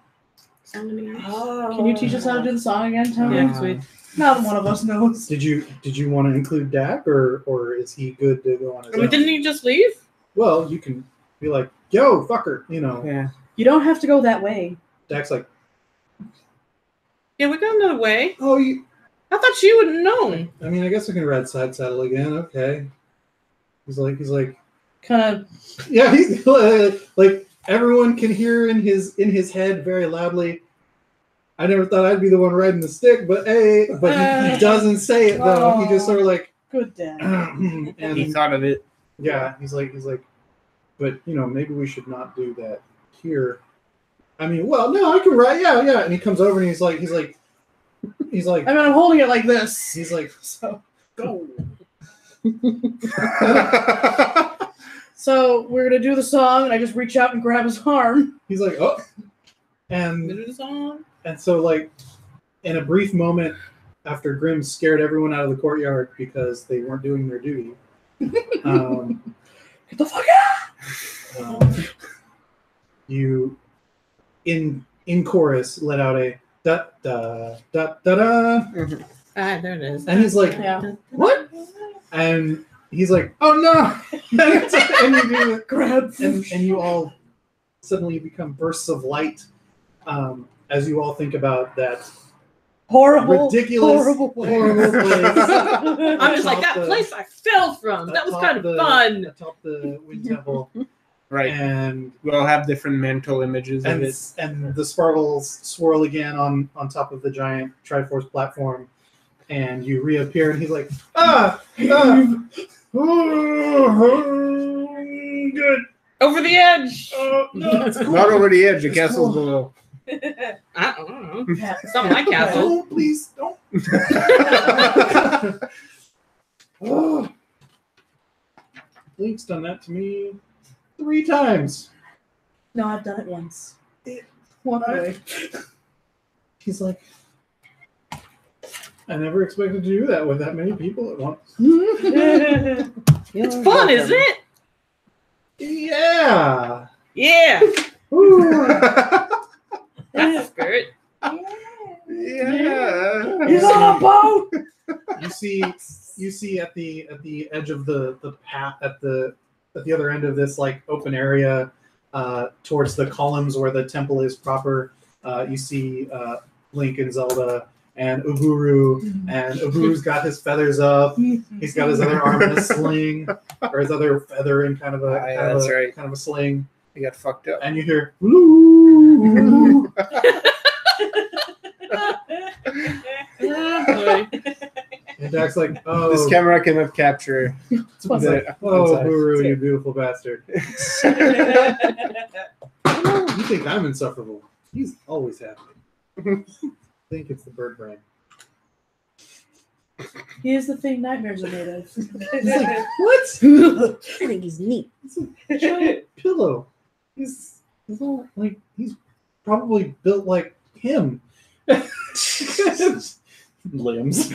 [SPEAKER 3] Song in the air.
[SPEAKER 7] Can you teach us how to do the song again, Tony?
[SPEAKER 3] Yeah, sweet.
[SPEAKER 7] Not one of us knows.
[SPEAKER 2] Did you want to include Dak, or is he good to go on his
[SPEAKER 3] I mean,
[SPEAKER 2] own?
[SPEAKER 3] didn't he just leave?
[SPEAKER 2] Well, you can be like, "Yo, fucker," you know.
[SPEAKER 1] Yeah.
[SPEAKER 7] You don't have to go that way.
[SPEAKER 2] Dak's like,
[SPEAKER 3] Yeah, we got another way.
[SPEAKER 2] "Oh,
[SPEAKER 3] I thought she would have known.
[SPEAKER 2] I mean, I guess I can ride side saddle again. Okay." He's like,
[SPEAKER 7] Kind of.
[SPEAKER 2] yeah, he's like everyone can hear in his head very loudly. I never thought I'd be the one riding the stick, but hey, but he doesn't say it though. He just sort of like,
[SPEAKER 7] Good dad.
[SPEAKER 2] and
[SPEAKER 1] He thought of it.
[SPEAKER 2] yeah, he's like, but maybe we should not do that here. I mean, well, no, I can ride, yeah. And he comes over and he's like,
[SPEAKER 7] I mean, I'm holding it like this.
[SPEAKER 2] he's like,
[SPEAKER 7] So,
[SPEAKER 2] go.
[SPEAKER 7] so we're gonna do the song, and I just reach out and grab his arm.
[SPEAKER 2] He's like, oh,
[SPEAKER 3] We
[SPEAKER 2] and
[SPEAKER 3] do the song.
[SPEAKER 2] so like, in a brief moment after Grimm scared everyone out of the courtyard because they weren't doing their duty,
[SPEAKER 7] Get the fuck out!
[SPEAKER 2] you in chorus let out a da da da da da,
[SPEAKER 3] Ah, there it is.
[SPEAKER 2] and he's like,
[SPEAKER 7] Yeah.
[SPEAKER 2] what? And he's like, "Oh no!" and you do it.
[SPEAKER 7] Grab
[SPEAKER 2] and you all suddenly become bursts of light as you all think about that
[SPEAKER 7] horrible,
[SPEAKER 2] ridiculous,
[SPEAKER 7] horrible place.
[SPEAKER 3] I'm just like, that place I fell from. That was kind of fun.
[SPEAKER 2] Atop the wind temple,
[SPEAKER 1] Right.
[SPEAKER 2] and
[SPEAKER 1] We all have different mental images of
[SPEAKER 2] and
[SPEAKER 1] it.
[SPEAKER 2] and the sparkles swirl again on top of the giant Triforce platform, and you reappear, and he's like, good.
[SPEAKER 3] Over the edge.
[SPEAKER 2] No, it's cool.
[SPEAKER 1] Not over the edge. The
[SPEAKER 2] It's
[SPEAKER 1] castle's
[SPEAKER 2] cool.
[SPEAKER 1] below.
[SPEAKER 3] I don't know. It's not my castle.
[SPEAKER 2] Don't, please don't. Oh. Link's done that to me 3 times.
[SPEAKER 7] No, I've done it once. Walk away.
[SPEAKER 2] He's like, I never expected to do that with that many people at once.
[SPEAKER 3] It's fun, isn't it?
[SPEAKER 2] Yeah.
[SPEAKER 3] Yeah.
[SPEAKER 2] Ooh.
[SPEAKER 3] That's the spirit.
[SPEAKER 1] Yeah.
[SPEAKER 7] He's on a boat.
[SPEAKER 2] You see at the edge of the path at the other end of this like open area towards the columns where the temple is proper. You see Link and Zelda and Uhuru, and Uhuru's got his feathers up. He's got his other arm in a sling, or his other feather in kind of a kind of a sling.
[SPEAKER 1] He got fucked up.
[SPEAKER 2] And you hear "Ooh." And Dak's like, "Oh,
[SPEAKER 1] This camera cannot capture.
[SPEAKER 2] Uhuru, you beautiful bastard." You think I'm insufferable? He's always happy. I think it's the bird brain.
[SPEAKER 7] Here's the thing nightmares are made of.
[SPEAKER 2] He's like, what?
[SPEAKER 8] I think he's neat.
[SPEAKER 2] It's a giant pillow. He's all, like, he's probably built like him. Limbs.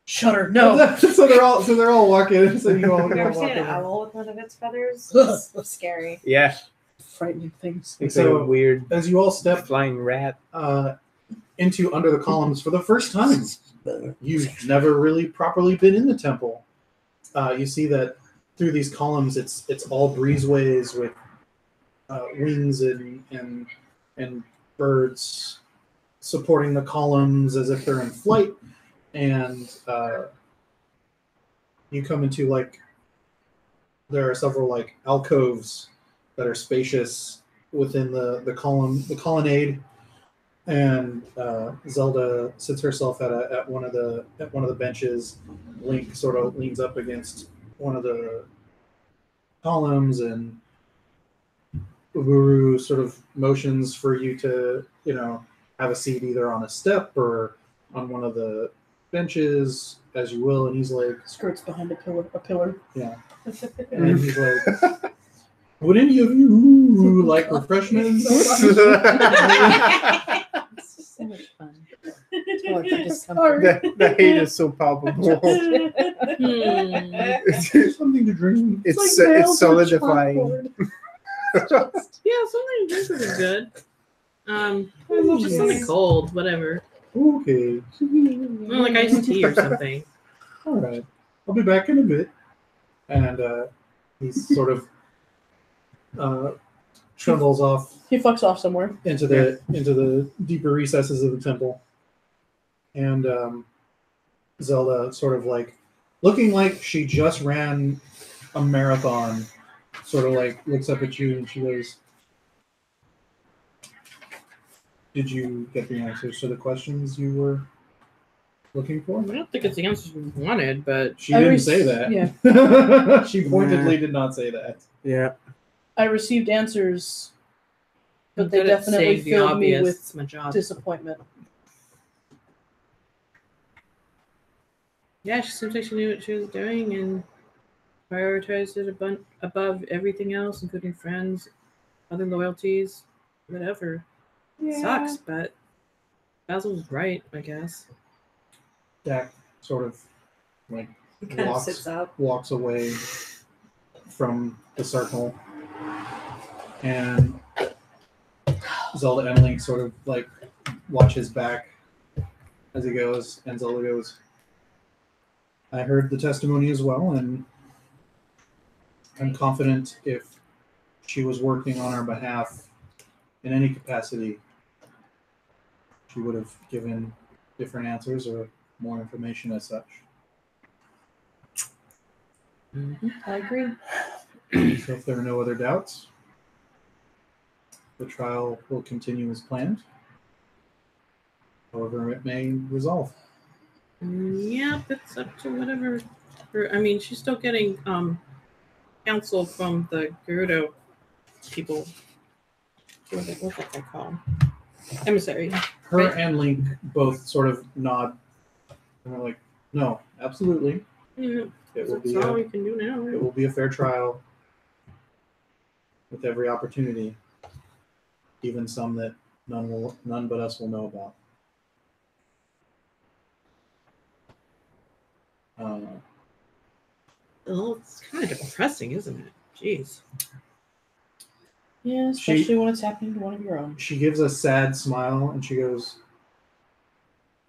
[SPEAKER 7] Shudder. No.
[SPEAKER 2] So they're all walking. So you all
[SPEAKER 5] Have you ever
[SPEAKER 2] walk
[SPEAKER 5] seen an
[SPEAKER 2] in.
[SPEAKER 5] owl with one of its feathers? It's scary.
[SPEAKER 1] Yeah.
[SPEAKER 7] Frightening things.
[SPEAKER 1] It's
[SPEAKER 2] So-
[SPEAKER 1] a weird
[SPEAKER 2] As you all step
[SPEAKER 1] flying rat.
[SPEAKER 2] into under the columns for the first time. You've never really properly been in the temple. You see that through these columns, it's all breezeways with wings and birds supporting the columns as if they're in flight. And you come into like there are several like alcoves that are spacious within the colonnade. And Zelda sits herself at one of the benches. Link sort of leans up against one of the columns, and Uhuru sort of motions for you to, have a seat either on a step or on one of the benches, as you will. And he's like,
[SPEAKER 7] Skirts behind a pillar.
[SPEAKER 2] yeah. And he's like, would any of you like refreshments?
[SPEAKER 8] So much fun. Oh, I can just
[SPEAKER 1] The hate is so palpable.
[SPEAKER 2] Something to drink.
[SPEAKER 1] It's
[SPEAKER 7] nails on a
[SPEAKER 1] solidifying.
[SPEAKER 7] chalkboard.
[SPEAKER 3] Yeah, something to drink would be good. Just something cold, whatever.
[SPEAKER 2] Okay.
[SPEAKER 3] Like iced tea or something.
[SPEAKER 2] All right. I'll be back in a bit. And he's sort of trundles off
[SPEAKER 7] He fucks off somewhere.
[SPEAKER 2] into the deeper recesses of the temple. And Zelda sort of like looking like she just ran a marathon, sort of like looks up at you and she goes, did you get the answers to the questions you were looking for?
[SPEAKER 3] I don't think it's the answers we wanted, but
[SPEAKER 2] She didn't say that.
[SPEAKER 7] Yeah.
[SPEAKER 2] She pointedly did not say that.
[SPEAKER 1] Yeah.
[SPEAKER 7] I received answers, but
[SPEAKER 3] I'm
[SPEAKER 7] they
[SPEAKER 3] good at
[SPEAKER 7] definitely
[SPEAKER 3] saying the
[SPEAKER 7] filled me
[SPEAKER 3] obvious.
[SPEAKER 7] with
[SPEAKER 3] It's my job.
[SPEAKER 7] disappointment.
[SPEAKER 3] Yeah, she seems like she knew what she was doing and prioritized it above everything else, including friends, other loyalties, whatever. Sucks, but Basil was right, I guess.
[SPEAKER 2] Dak sort of like
[SPEAKER 5] He kind of sits up.
[SPEAKER 2] walks away from the circle, and Zelda and Link sort of like watch his back as he goes, and Zelda goes, I heard the testimony as well, and I'm confident if she was working on our behalf in any capacity, she would have given different answers or more information as such.
[SPEAKER 7] I agree.
[SPEAKER 2] So if there are no other doubts, the trial will continue as planned. However, it may resolve.
[SPEAKER 3] Yep, it's up to whatever. I mean, she's still getting counsel from the Gerudo people. What's that thing called? Emissary.
[SPEAKER 2] Her
[SPEAKER 3] Right.
[SPEAKER 2] and Link both sort of nod, and they're like, "No, absolutely,
[SPEAKER 3] Yeah,
[SPEAKER 2] it will
[SPEAKER 3] that's
[SPEAKER 2] be
[SPEAKER 3] all
[SPEAKER 2] a,
[SPEAKER 3] we can do now.
[SPEAKER 2] it will be a fair trial with every opportunity, even some that none but us will know about."
[SPEAKER 3] Oh, it's kind of depressing, isn't it? Jeez.
[SPEAKER 7] Yeah, especially when it's happening to one of your own.
[SPEAKER 2] She gives a sad smile and she goes,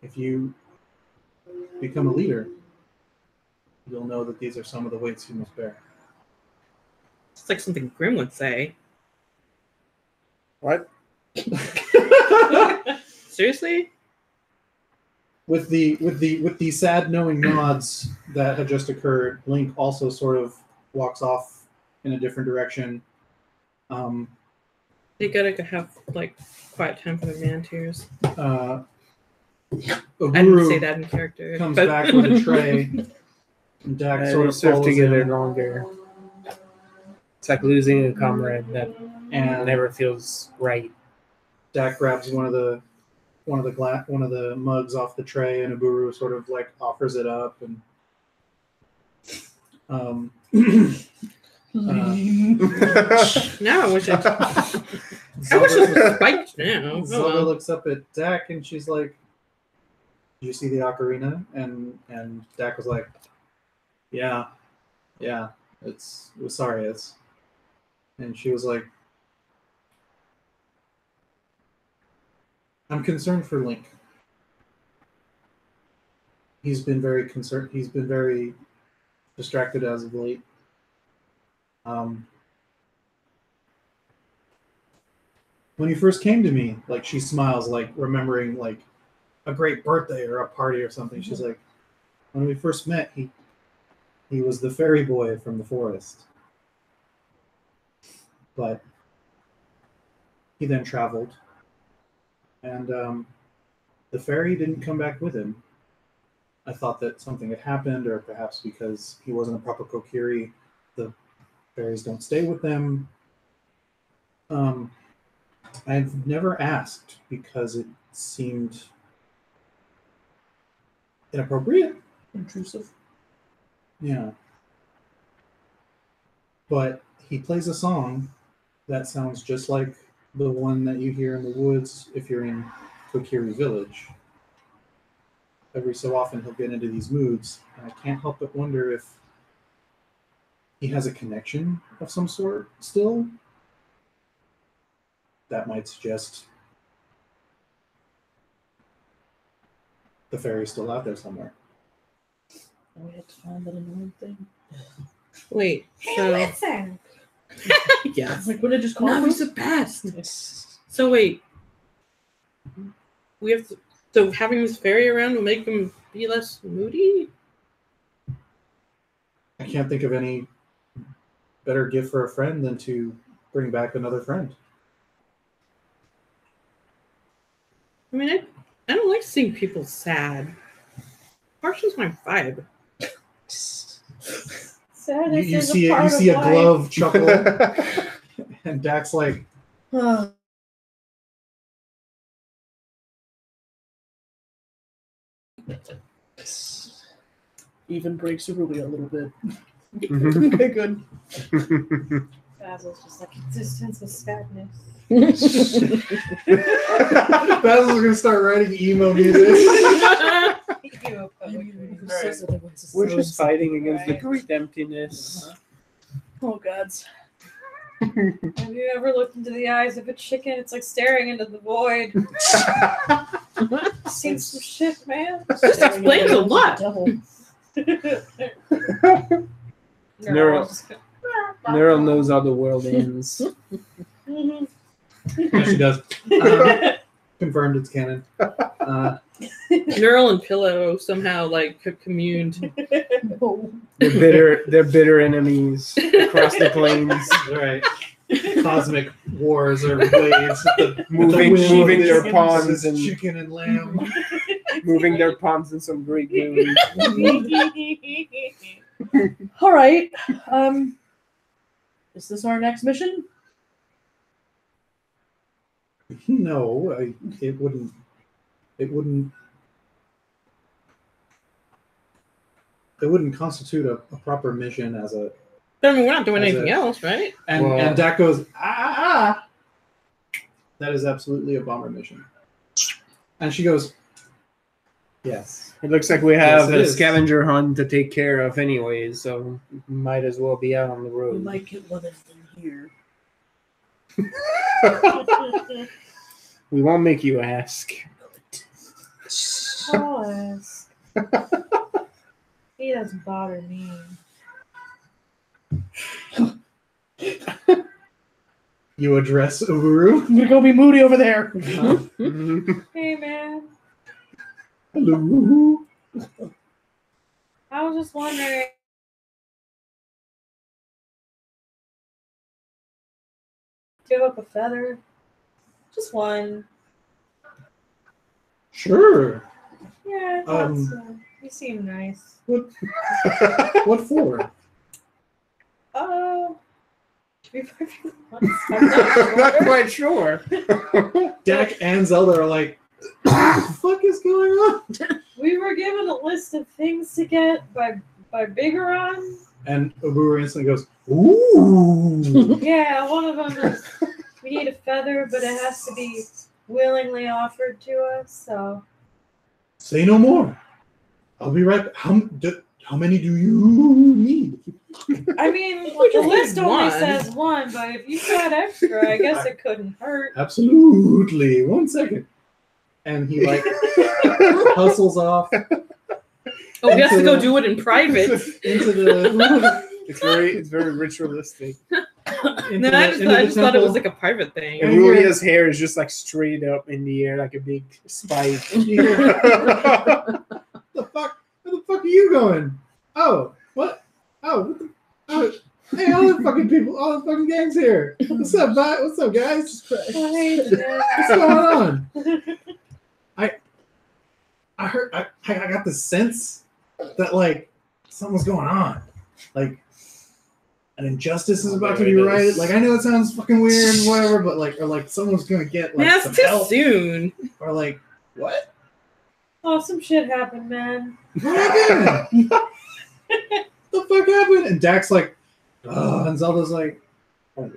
[SPEAKER 2] "If you become a leader, you'll know that these are some of the weights you must bear."
[SPEAKER 3] It's like something Grim would say.
[SPEAKER 1] What?
[SPEAKER 3] Seriously?
[SPEAKER 2] With the sad knowing nods that had just occurred, Link also sort of walks off in a different direction.
[SPEAKER 3] They gotta have like quiet time for the man tears. I didn't say
[SPEAKER 2] Oguru
[SPEAKER 3] that in character.
[SPEAKER 2] comes
[SPEAKER 3] but-
[SPEAKER 2] back with a tray, and Dax sort
[SPEAKER 1] They
[SPEAKER 2] of
[SPEAKER 1] serve
[SPEAKER 2] follows
[SPEAKER 1] together
[SPEAKER 2] him,
[SPEAKER 1] longer. It's like losing a comrade that
[SPEAKER 2] and
[SPEAKER 1] never feels right.
[SPEAKER 2] Dak grabs one of the mugs off the tray, and Oguru sort of like offers it up, and
[SPEAKER 3] Now I wish it. I wish it was spiked now.
[SPEAKER 2] Zelda
[SPEAKER 3] Oh,
[SPEAKER 2] looks up at Dak and she's like, "Did you see the ocarina?" And Dak was like, "Yeah, it was sorry, it's." And she was like, "I'm concerned for Link. He's been very concerned. He's been very distracted as of late. When you first came to me," like she smiles, like remembering like a great birthday or a party or something. She's like, "When we first met, he was the fairy boy from the forest. But he then traveled, and the fairy didn't come back with him. I thought that something had happened, or perhaps because he wasn't a proper Kokiri, the fairies don't stay with them. I've never asked because it seemed inappropriate."
[SPEAKER 7] Intrusive.
[SPEAKER 2] Yeah. "But he plays a song that sounds just like the one that you hear in the woods if you're in Kokiri Village. Every so often he'll get into these moods, and I can't help but wonder if he has a connection of some sort still. That might suggest the fairy's still out there somewhere."
[SPEAKER 7] We had to find that annoying thing.
[SPEAKER 3] wait.
[SPEAKER 5] Hey,
[SPEAKER 3] So
[SPEAKER 5] listen.
[SPEAKER 3] yeah.
[SPEAKER 7] Like, what did I just call
[SPEAKER 3] No,
[SPEAKER 7] him?
[SPEAKER 3] he's the best. So wait. We have to. So having this fairy around will make him be less moody.
[SPEAKER 2] I can't think of any better gift for a friend than to bring back another friend.
[SPEAKER 3] I mean, I don't like seeing people sad. Harsh is my vibe.
[SPEAKER 5] Sadness
[SPEAKER 2] You
[SPEAKER 5] is
[SPEAKER 2] see
[SPEAKER 5] a part
[SPEAKER 2] you see
[SPEAKER 5] of
[SPEAKER 2] a
[SPEAKER 5] life.
[SPEAKER 2] glove chuckle, and Dak's like,
[SPEAKER 7] Even breaks Hyrule a little bit.
[SPEAKER 1] Mhm.
[SPEAKER 7] Okay, good.
[SPEAKER 5] Basil's just like, existence is sadness.
[SPEAKER 2] Basil's gonna start writing emo music.
[SPEAKER 5] You poetry.
[SPEAKER 1] We're just fighting against the
[SPEAKER 5] Right.
[SPEAKER 1] great emptiness.
[SPEAKER 7] Oh, gods.
[SPEAKER 5] Have you ever looked into the eyes of a chicken? It's like staring into the void. Seen some shit, man.
[SPEAKER 3] This explains a lot.
[SPEAKER 1] Neural knows how the world ends.
[SPEAKER 2] Yeah, she does. Confirmed it's canon.
[SPEAKER 3] Neural and Pillow somehow like communed.
[SPEAKER 1] They're bitter enemies across the plains.
[SPEAKER 2] Right. Cosmic wars or waves.
[SPEAKER 1] Moving their pawns and
[SPEAKER 2] chicken and lamb.
[SPEAKER 1] moving their pawns in some great moon.
[SPEAKER 7] All right. Is this our next mission?
[SPEAKER 2] No, it wouldn't. It wouldn't constitute a proper mission as a.
[SPEAKER 3] I mean, we're not doing
[SPEAKER 2] As
[SPEAKER 3] anything
[SPEAKER 2] a-
[SPEAKER 3] else, right?
[SPEAKER 2] And Dak goes, ah. That is absolutely a bomber mission. And she goes, yes.
[SPEAKER 1] It looks like we have
[SPEAKER 2] Yes, it
[SPEAKER 1] a
[SPEAKER 2] is.
[SPEAKER 1] scavenger hunt to take care of anyways, so might as well be out on the
[SPEAKER 7] We
[SPEAKER 1] road.
[SPEAKER 7] might get one of them here.
[SPEAKER 1] We won't make you ask.
[SPEAKER 5] Pause. He doesn't bother me.
[SPEAKER 2] You address Uburu.
[SPEAKER 7] I'm gonna go be moody over there.
[SPEAKER 5] Hey, man.
[SPEAKER 2] Hello.
[SPEAKER 5] I was just wondering. Give up a feather. Just one.
[SPEAKER 2] Sure.
[SPEAKER 5] Yeah, I thought
[SPEAKER 2] Um,
[SPEAKER 5] so. You seem nice.
[SPEAKER 2] What for?
[SPEAKER 5] To be perfectly honest, I'm not
[SPEAKER 1] I'm not
[SPEAKER 5] sure.
[SPEAKER 1] quite sure.
[SPEAKER 2] Dak and Zelda are like, what the fuck is going on?
[SPEAKER 5] We were given a list of things to get by Bigoron.
[SPEAKER 2] And Uburu instantly goes, ooh.
[SPEAKER 5] Yeah, one of them is we need a feather, but it has to be willingly offered to us. So
[SPEAKER 2] Say no more. I'll be right back. How many do you need?
[SPEAKER 5] I mean,
[SPEAKER 3] We
[SPEAKER 5] the
[SPEAKER 3] just
[SPEAKER 5] list
[SPEAKER 3] need
[SPEAKER 5] only
[SPEAKER 3] one.
[SPEAKER 5] says one, but if you got extra, I guess it couldn't hurt.
[SPEAKER 2] Absolutely. 1 second. And he like hustles off
[SPEAKER 3] Oh, he has to
[SPEAKER 2] Into
[SPEAKER 3] go
[SPEAKER 2] the-
[SPEAKER 3] do it in private.
[SPEAKER 2] into the
[SPEAKER 1] It's very ritualistic.
[SPEAKER 3] And then I just thought it was like a private thing.
[SPEAKER 1] And Rulia's hair is just like straight up in the air, like a big spike.
[SPEAKER 2] the fuck? Where the fuck are you going? Oh, what? Oh, what the? Oh, hey, all the fucking people, all the fucking gangs here. What's up, bye? What's up, guys?
[SPEAKER 5] Oh, hey, Jen.
[SPEAKER 2] What's going on? I heard. I got the sense that like something's going on, like an injustice is about to be
[SPEAKER 1] There it
[SPEAKER 2] righted.
[SPEAKER 1] is.
[SPEAKER 2] Like I know it sounds fucking weird and whatever, but like or like someone's gonna get like
[SPEAKER 3] That's
[SPEAKER 2] some
[SPEAKER 3] too
[SPEAKER 2] help
[SPEAKER 3] soon.
[SPEAKER 2] or like what?
[SPEAKER 5] Oh, some shit happened, man.
[SPEAKER 2] What happened? The fuck happened? And Dak's like, oh, and Zelda's like, oh,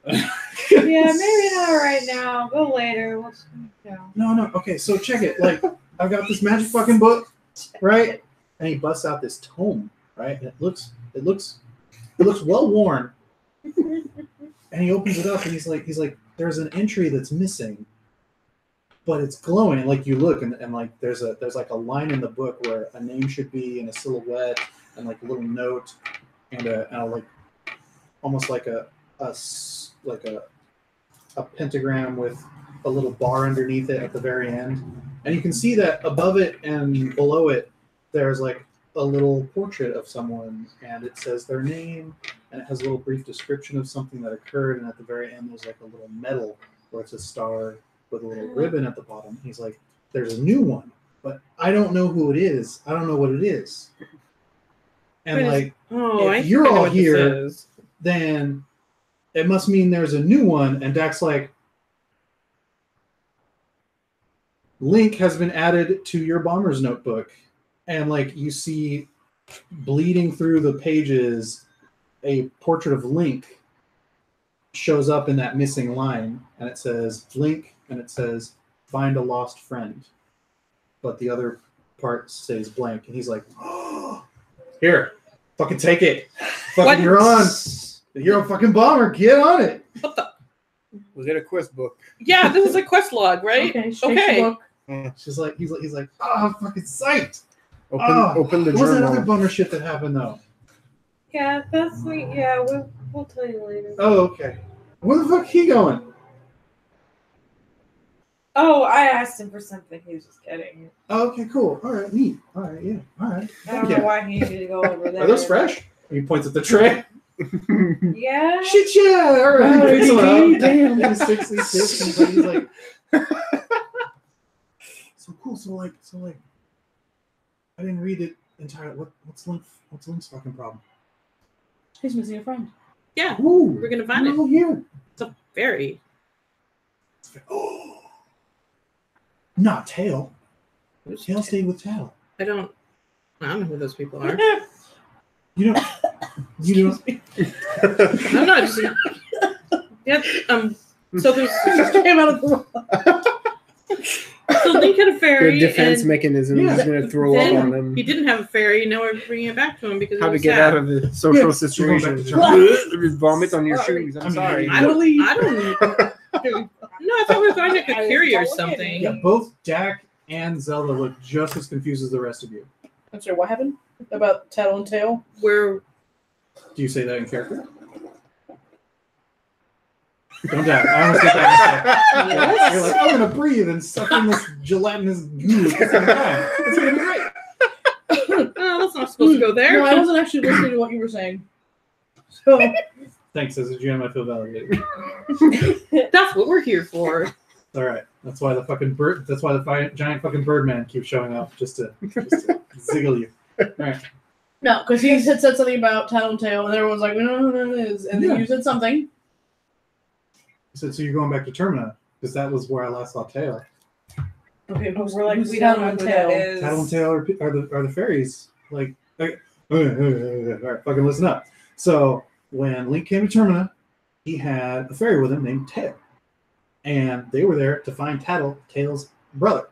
[SPEAKER 5] Yeah, maybe not right now. Go later. Let's go.
[SPEAKER 2] no. Okay, so check it. Like, I've got this magic fucking book, right? And he busts out this tome, right? And it looks well worn. And he opens it up, and he's like, there's an entry that's missing, but it's glowing. Like you look, and like there's like a line in the book where a name should be in a silhouette, and like a little note, and a like almost like a pentagram with a little bar underneath it at the very end. And you can see that above it and below it, there's like a little portrait of someone, and it says their name, and it has a little brief description of something that occurred. And at the very end, there's like a little medal where it's a star with a little ribbon at the bottom. He's like, there's a new one, but I don't know who it is. I don't know what it is. And like,
[SPEAKER 3] Oh,
[SPEAKER 2] If
[SPEAKER 3] I
[SPEAKER 2] you're
[SPEAKER 3] think I know
[SPEAKER 2] all
[SPEAKER 3] what this
[SPEAKER 2] here-
[SPEAKER 3] is.
[SPEAKER 2] then it must mean there's a new one. And Dak's like, Link has been added to your bomber's notebook. And like you see bleeding through the pages, a portrait of Link shows up in that missing line, and it says Link, and it says find a lost friend. But the other part says blank, and he's like, oh, here, fucking take it. Fucking
[SPEAKER 3] What?
[SPEAKER 2] you're on. You're a fucking bomber. Get on it.
[SPEAKER 3] What the?
[SPEAKER 1] Was it a quest book?
[SPEAKER 3] Yeah, this is a quest log, right?
[SPEAKER 7] Okay. She takes the book.
[SPEAKER 2] She's like, he's like, I'm fucking psyched.
[SPEAKER 1] Open the
[SPEAKER 2] What was that other
[SPEAKER 1] journal.
[SPEAKER 2] bummer shit that happened though?
[SPEAKER 5] Yeah, that's sweet. Yeah, we'll tell you later.
[SPEAKER 2] Oh, okay. Where the fuck he going?
[SPEAKER 5] Oh, I asked him for something. He was just kidding.
[SPEAKER 2] Oh, okay, cool. All right, neat. All right, yeah. All right.
[SPEAKER 5] I don't know why he needed to go over there.
[SPEAKER 2] Are those fresh? He points at the tray.
[SPEAKER 5] Yeah.
[SPEAKER 2] Shit, yeah. All right.
[SPEAKER 7] Oh,
[SPEAKER 2] He picks them up.
[SPEAKER 7] damn.
[SPEAKER 2] He's 66, and he's like, so cool. So like, I didn't read it entirely. What's Link's fucking problem?
[SPEAKER 7] He's missing a friend.
[SPEAKER 3] Yeah,
[SPEAKER 2] Ooh,
[SPEAKER 3] we're gonna find it.
[SPEAKER 2] oh, yeah.
[SPEAKER 3] It's a fairy.
[SPEAKER 2] Oh, not Tail.
[SPEAKER 3] Who's
[SPEAKER 2] Tail stayed with Tail.
[SPEAKER 3] I don't know who those people are.
[SPEAKER 2] You don't.
[SPEAKER 3] I'm not just. Yeah. So there's.
[SPEAKER 7] Came out of the
[SPEAKER 3] So Link had a
[SPEAKER 1] The
[SPEAKER 3] fairy.
[SPEAKER 1] defense
[SPEAKER 3] and
[SPEAKER 1] mechanism is going to throw
[SPEAKER 3] then
[SPEAKER 1] up on them.
[SPEAKER 3] he didn't have a fairy. Now we're bringing it back to him because
[SPEAKER 1] How
[SPEAKER 3] it
[SPEAKER 1] to
[SPEAKER 3] was
[SPEAKER 1] get
[SPEAKER 3] sad.
[SPEAKER 1] out of the social
[SPEAKER 2] Yeah,
[SPEAKER 1] situation.
[SPEAKER 2] you're going
[SPEAKER 1] Just vomit on your
[SPEAKER 7] Sorry.
[SPEAKER 1] shoes. I'm
[SPEAKER 2] I mean,
[SPEAKER 1] sorry.
[SPEAKER 3] I don't. No, I thought we were going to Kakiri or something.
[SPEAKER 2] Yeah, both Jack and Zelda look just as confused as the rest of you.
[SPEAKER 7] I'm sorry, what happened? About Tattle and Tail?
[SPEAKER 3] Where
[SPEAKER 2] Do you say that in character? Don't doubt it. I almost did that. You're like, I'm gonna breathe and suck in this gelatinous goo at the same time. It's gonna be great.
[SPEAKER 3] Oh, that's not supposed to go there.
[SPEAKER 7] No, I wasn't actually listening to what you were saying. So
[SPEAKER 2] Thanks, as a GM, I feel validated.
[SPEAKER 3] That's what we're here for.
[SPEAKER 2] All right, that's why the fucking bird. That's why the giant fucking Birdman keeps showing up just to ziggle you. All right.
[SPEAKER 7] no, because he had said something about Tattle and Tail, and everyone was like, no, it is. And then
[SPEAKER 2] Yeah.
[SPEAKER 7] you said something.
[SPEAKER 2] So you're going back to Termina because that was where I last saw Tail.
[SPEAKER 7] Okay,
[SPEAKER 5] We're like,
[SPEAKER 7] who's
[SPEAKER 5] we don't
[SPEAKER 7] Tattle
[SPEAKER 5] know
[SPEAKER 7] and
[SPEAKER 5] who
[SPEAKER 7] Tail?
[SPEAKER 5] that is.
[SPEAKER 2] Tattle and Tail are the fairies. Like, all right, fucking listen up. So when Link came to Termina, he had a fairy with him named Tail, and they were there to find Tattle, Tail's brother.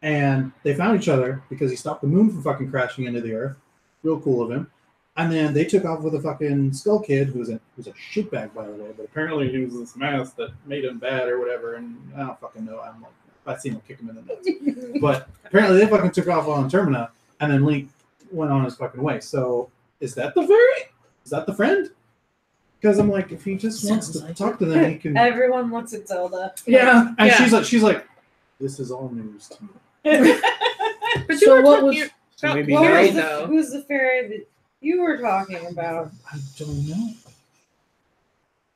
[SPEAKER 2] And they found each other because he stopped the moon from fucking crashing into the earth. Real cool of him. And then they took off with a fucking Skull Kid who's a shitbag, by the way. But apparently he was this mask that made him bad or whatever. And I don't fucking know. I'm like, if I see him, I'll kick him in the nuts. But apparently they fucking took off on Termina, and then Link went on his fucking way. So is that the fairy? Is that the friend? Because I'm like, if he just wants to talk to them, he can.
[SPEAKER 5] Everyone looks at Zelda.
[SPEAKER 7] Yeah.
[SPEAKER 2] And
[SPEAKER 3] Yeah.
[SPEAKER 2] she's like, this is all news to me.
[SPEAKER 3] But you
[SPEAKER 7] So
[SPEAKER 3] were
[SPEAKER 7] what
[SPEAKER 3] talking
[SPEAKER 7] was-
[SPEAKER 1] So
[SPEAKER 3] about
[SPEAKER 1] maybe
[SPEAKER 3] Kakiri,
[SPEAKER 1] I-
[SPEAKER 3] though.
[SPEAKER 5] Who's the fairy that you were talking about?
[SPEAKER 2] I don't know.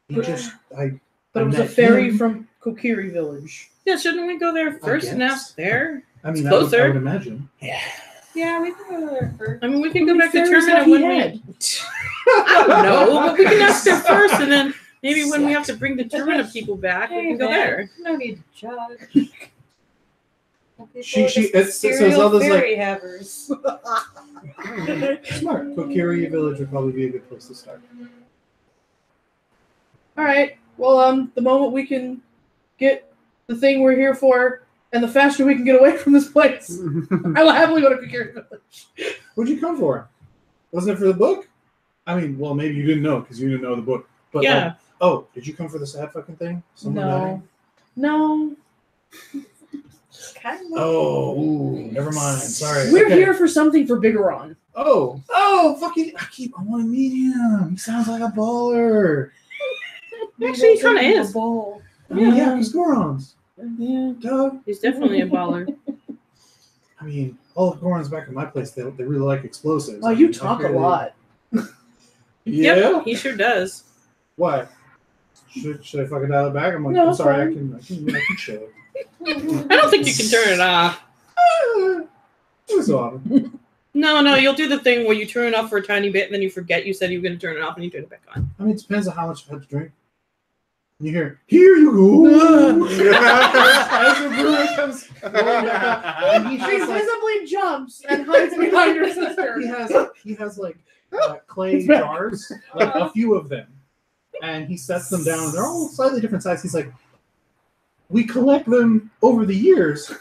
[SPEAKER 2] He just,
[SPEAKER 7] But it was a
[SPEAKER 2] met
[SPEAKER 7] fairy
[SPEAKER 2] him.
[SPEAKER 7] from Kokiri Village.
[SPEAKER 3] Yeah, shouldn't we go there first and
[SPEAKER 2] guess.
[SPEAKER 3] ask there?
[SPEAKER 2] I mean,
[SPEAKER 3] It's
[SPEAKER 2] I would
[SPEAKER 3] closer.
[SPEAKER 2] imagine.
[SPEAKER 5] Yeah, we can go there first.
[SPEAKER 3] I mean, we can go
[SPEAKER 7] How
[SPEAKER 3] back to
[SPEAKER 7] many fairies
[SPEAKER 3] Termina
[SPEAKER 7] have he
[SPEAKER 3] when
[SPEAKER 7] had?
[SPEAKER 3] we. I don't know, but we can ask there first, and then maybe when we have to bring the Termina people back, we
[SPEAKER 5] Hey,
[SPEAKER 3] can go
[SPEAKER 5] man,
[SPEAKER 3] there.
[SPEAKER 5] No need to judge.
[SPEAKER 2] So
[SPEAKER 5] serial
[SPEAKER 2] Zelda's like-
[SPEAKER 5] fairy havers.
[SPEAKER 2] Smart. Kokiri Village would probably be a good place to start.
[SPEAKER 7] All right. Well, the moment we can get the thing we're here for, and the faster we can get away from this place, I will happily go to Kokiri Village.
[SPEAKER 2] What'd you come for? Wasn't it for the book? I mean, well, maybe you didn't know because you didn't know the book. But
[SPEAKER 3] Yeah.
[SPEAKER 2] like, oh, did you come for the sad fucking thing? Someone dying?
[SPEAKER 7] No.
[SPEAKER 5] Kind of.
[SPEAKER 2] Oh, ooh, never mind. Sorry.
[SPEAKER 7] We're
[SPEAKER 2] Okay.
[SPEAKER 7] here for something for Bigoron.
[SPEAKER 2] Oh, fucking! I want to meet him. He sounds like a baller.
[SPEAKER 3] Actually, he kind of is.
[SPEAKER 2] Oh, yeah, he's Goron's.
[SPEAKER 7] Yeah.
[SPEAKER 2] Duh.
[SPEAKER 3] He's definitely a baller.
[SPEAKER 2] I mean, all the Gorons back at my place, they really like explosives.
[SPEAKER 7] Oh, you talk a lot.
[SPEAKER 2] Yeah.
[SPEAKER 3] Yep, he sure does.
[SPEAKER 2] Why? Should I fucking dial it back? I'm like,
[SPEAKER 7] No,
[SPEAKER 2] I'm
[SPEAKER 7] it's
[SPEAKER 2] sorry.
[SPEAKER 7] fine.
[SPEAKER 2] I can show it.
[SPEAKER 3] I don't think you can turn it off.
[SPEAKER 2] Every so often.
[SPEAKER 3] No, you'll do the thing where you turn it off for a tiny bit and then you forget you said you were going to turn it off and you turn it back on.
[SPEAKER 2] I mean, it depends on how much I've had to drink. And you hear, here you go. As the brewer comes rolling back up, and he
[SPEAKER 7] She
[SPEAKER 2] has like,
[SPEAKER 7] visibly jumps and hides behind her sister.
[SPEAKER 2] he has like clay jars, like a few of them, and he sets them down. They're all slightly different size. He's like, we collect them over the years,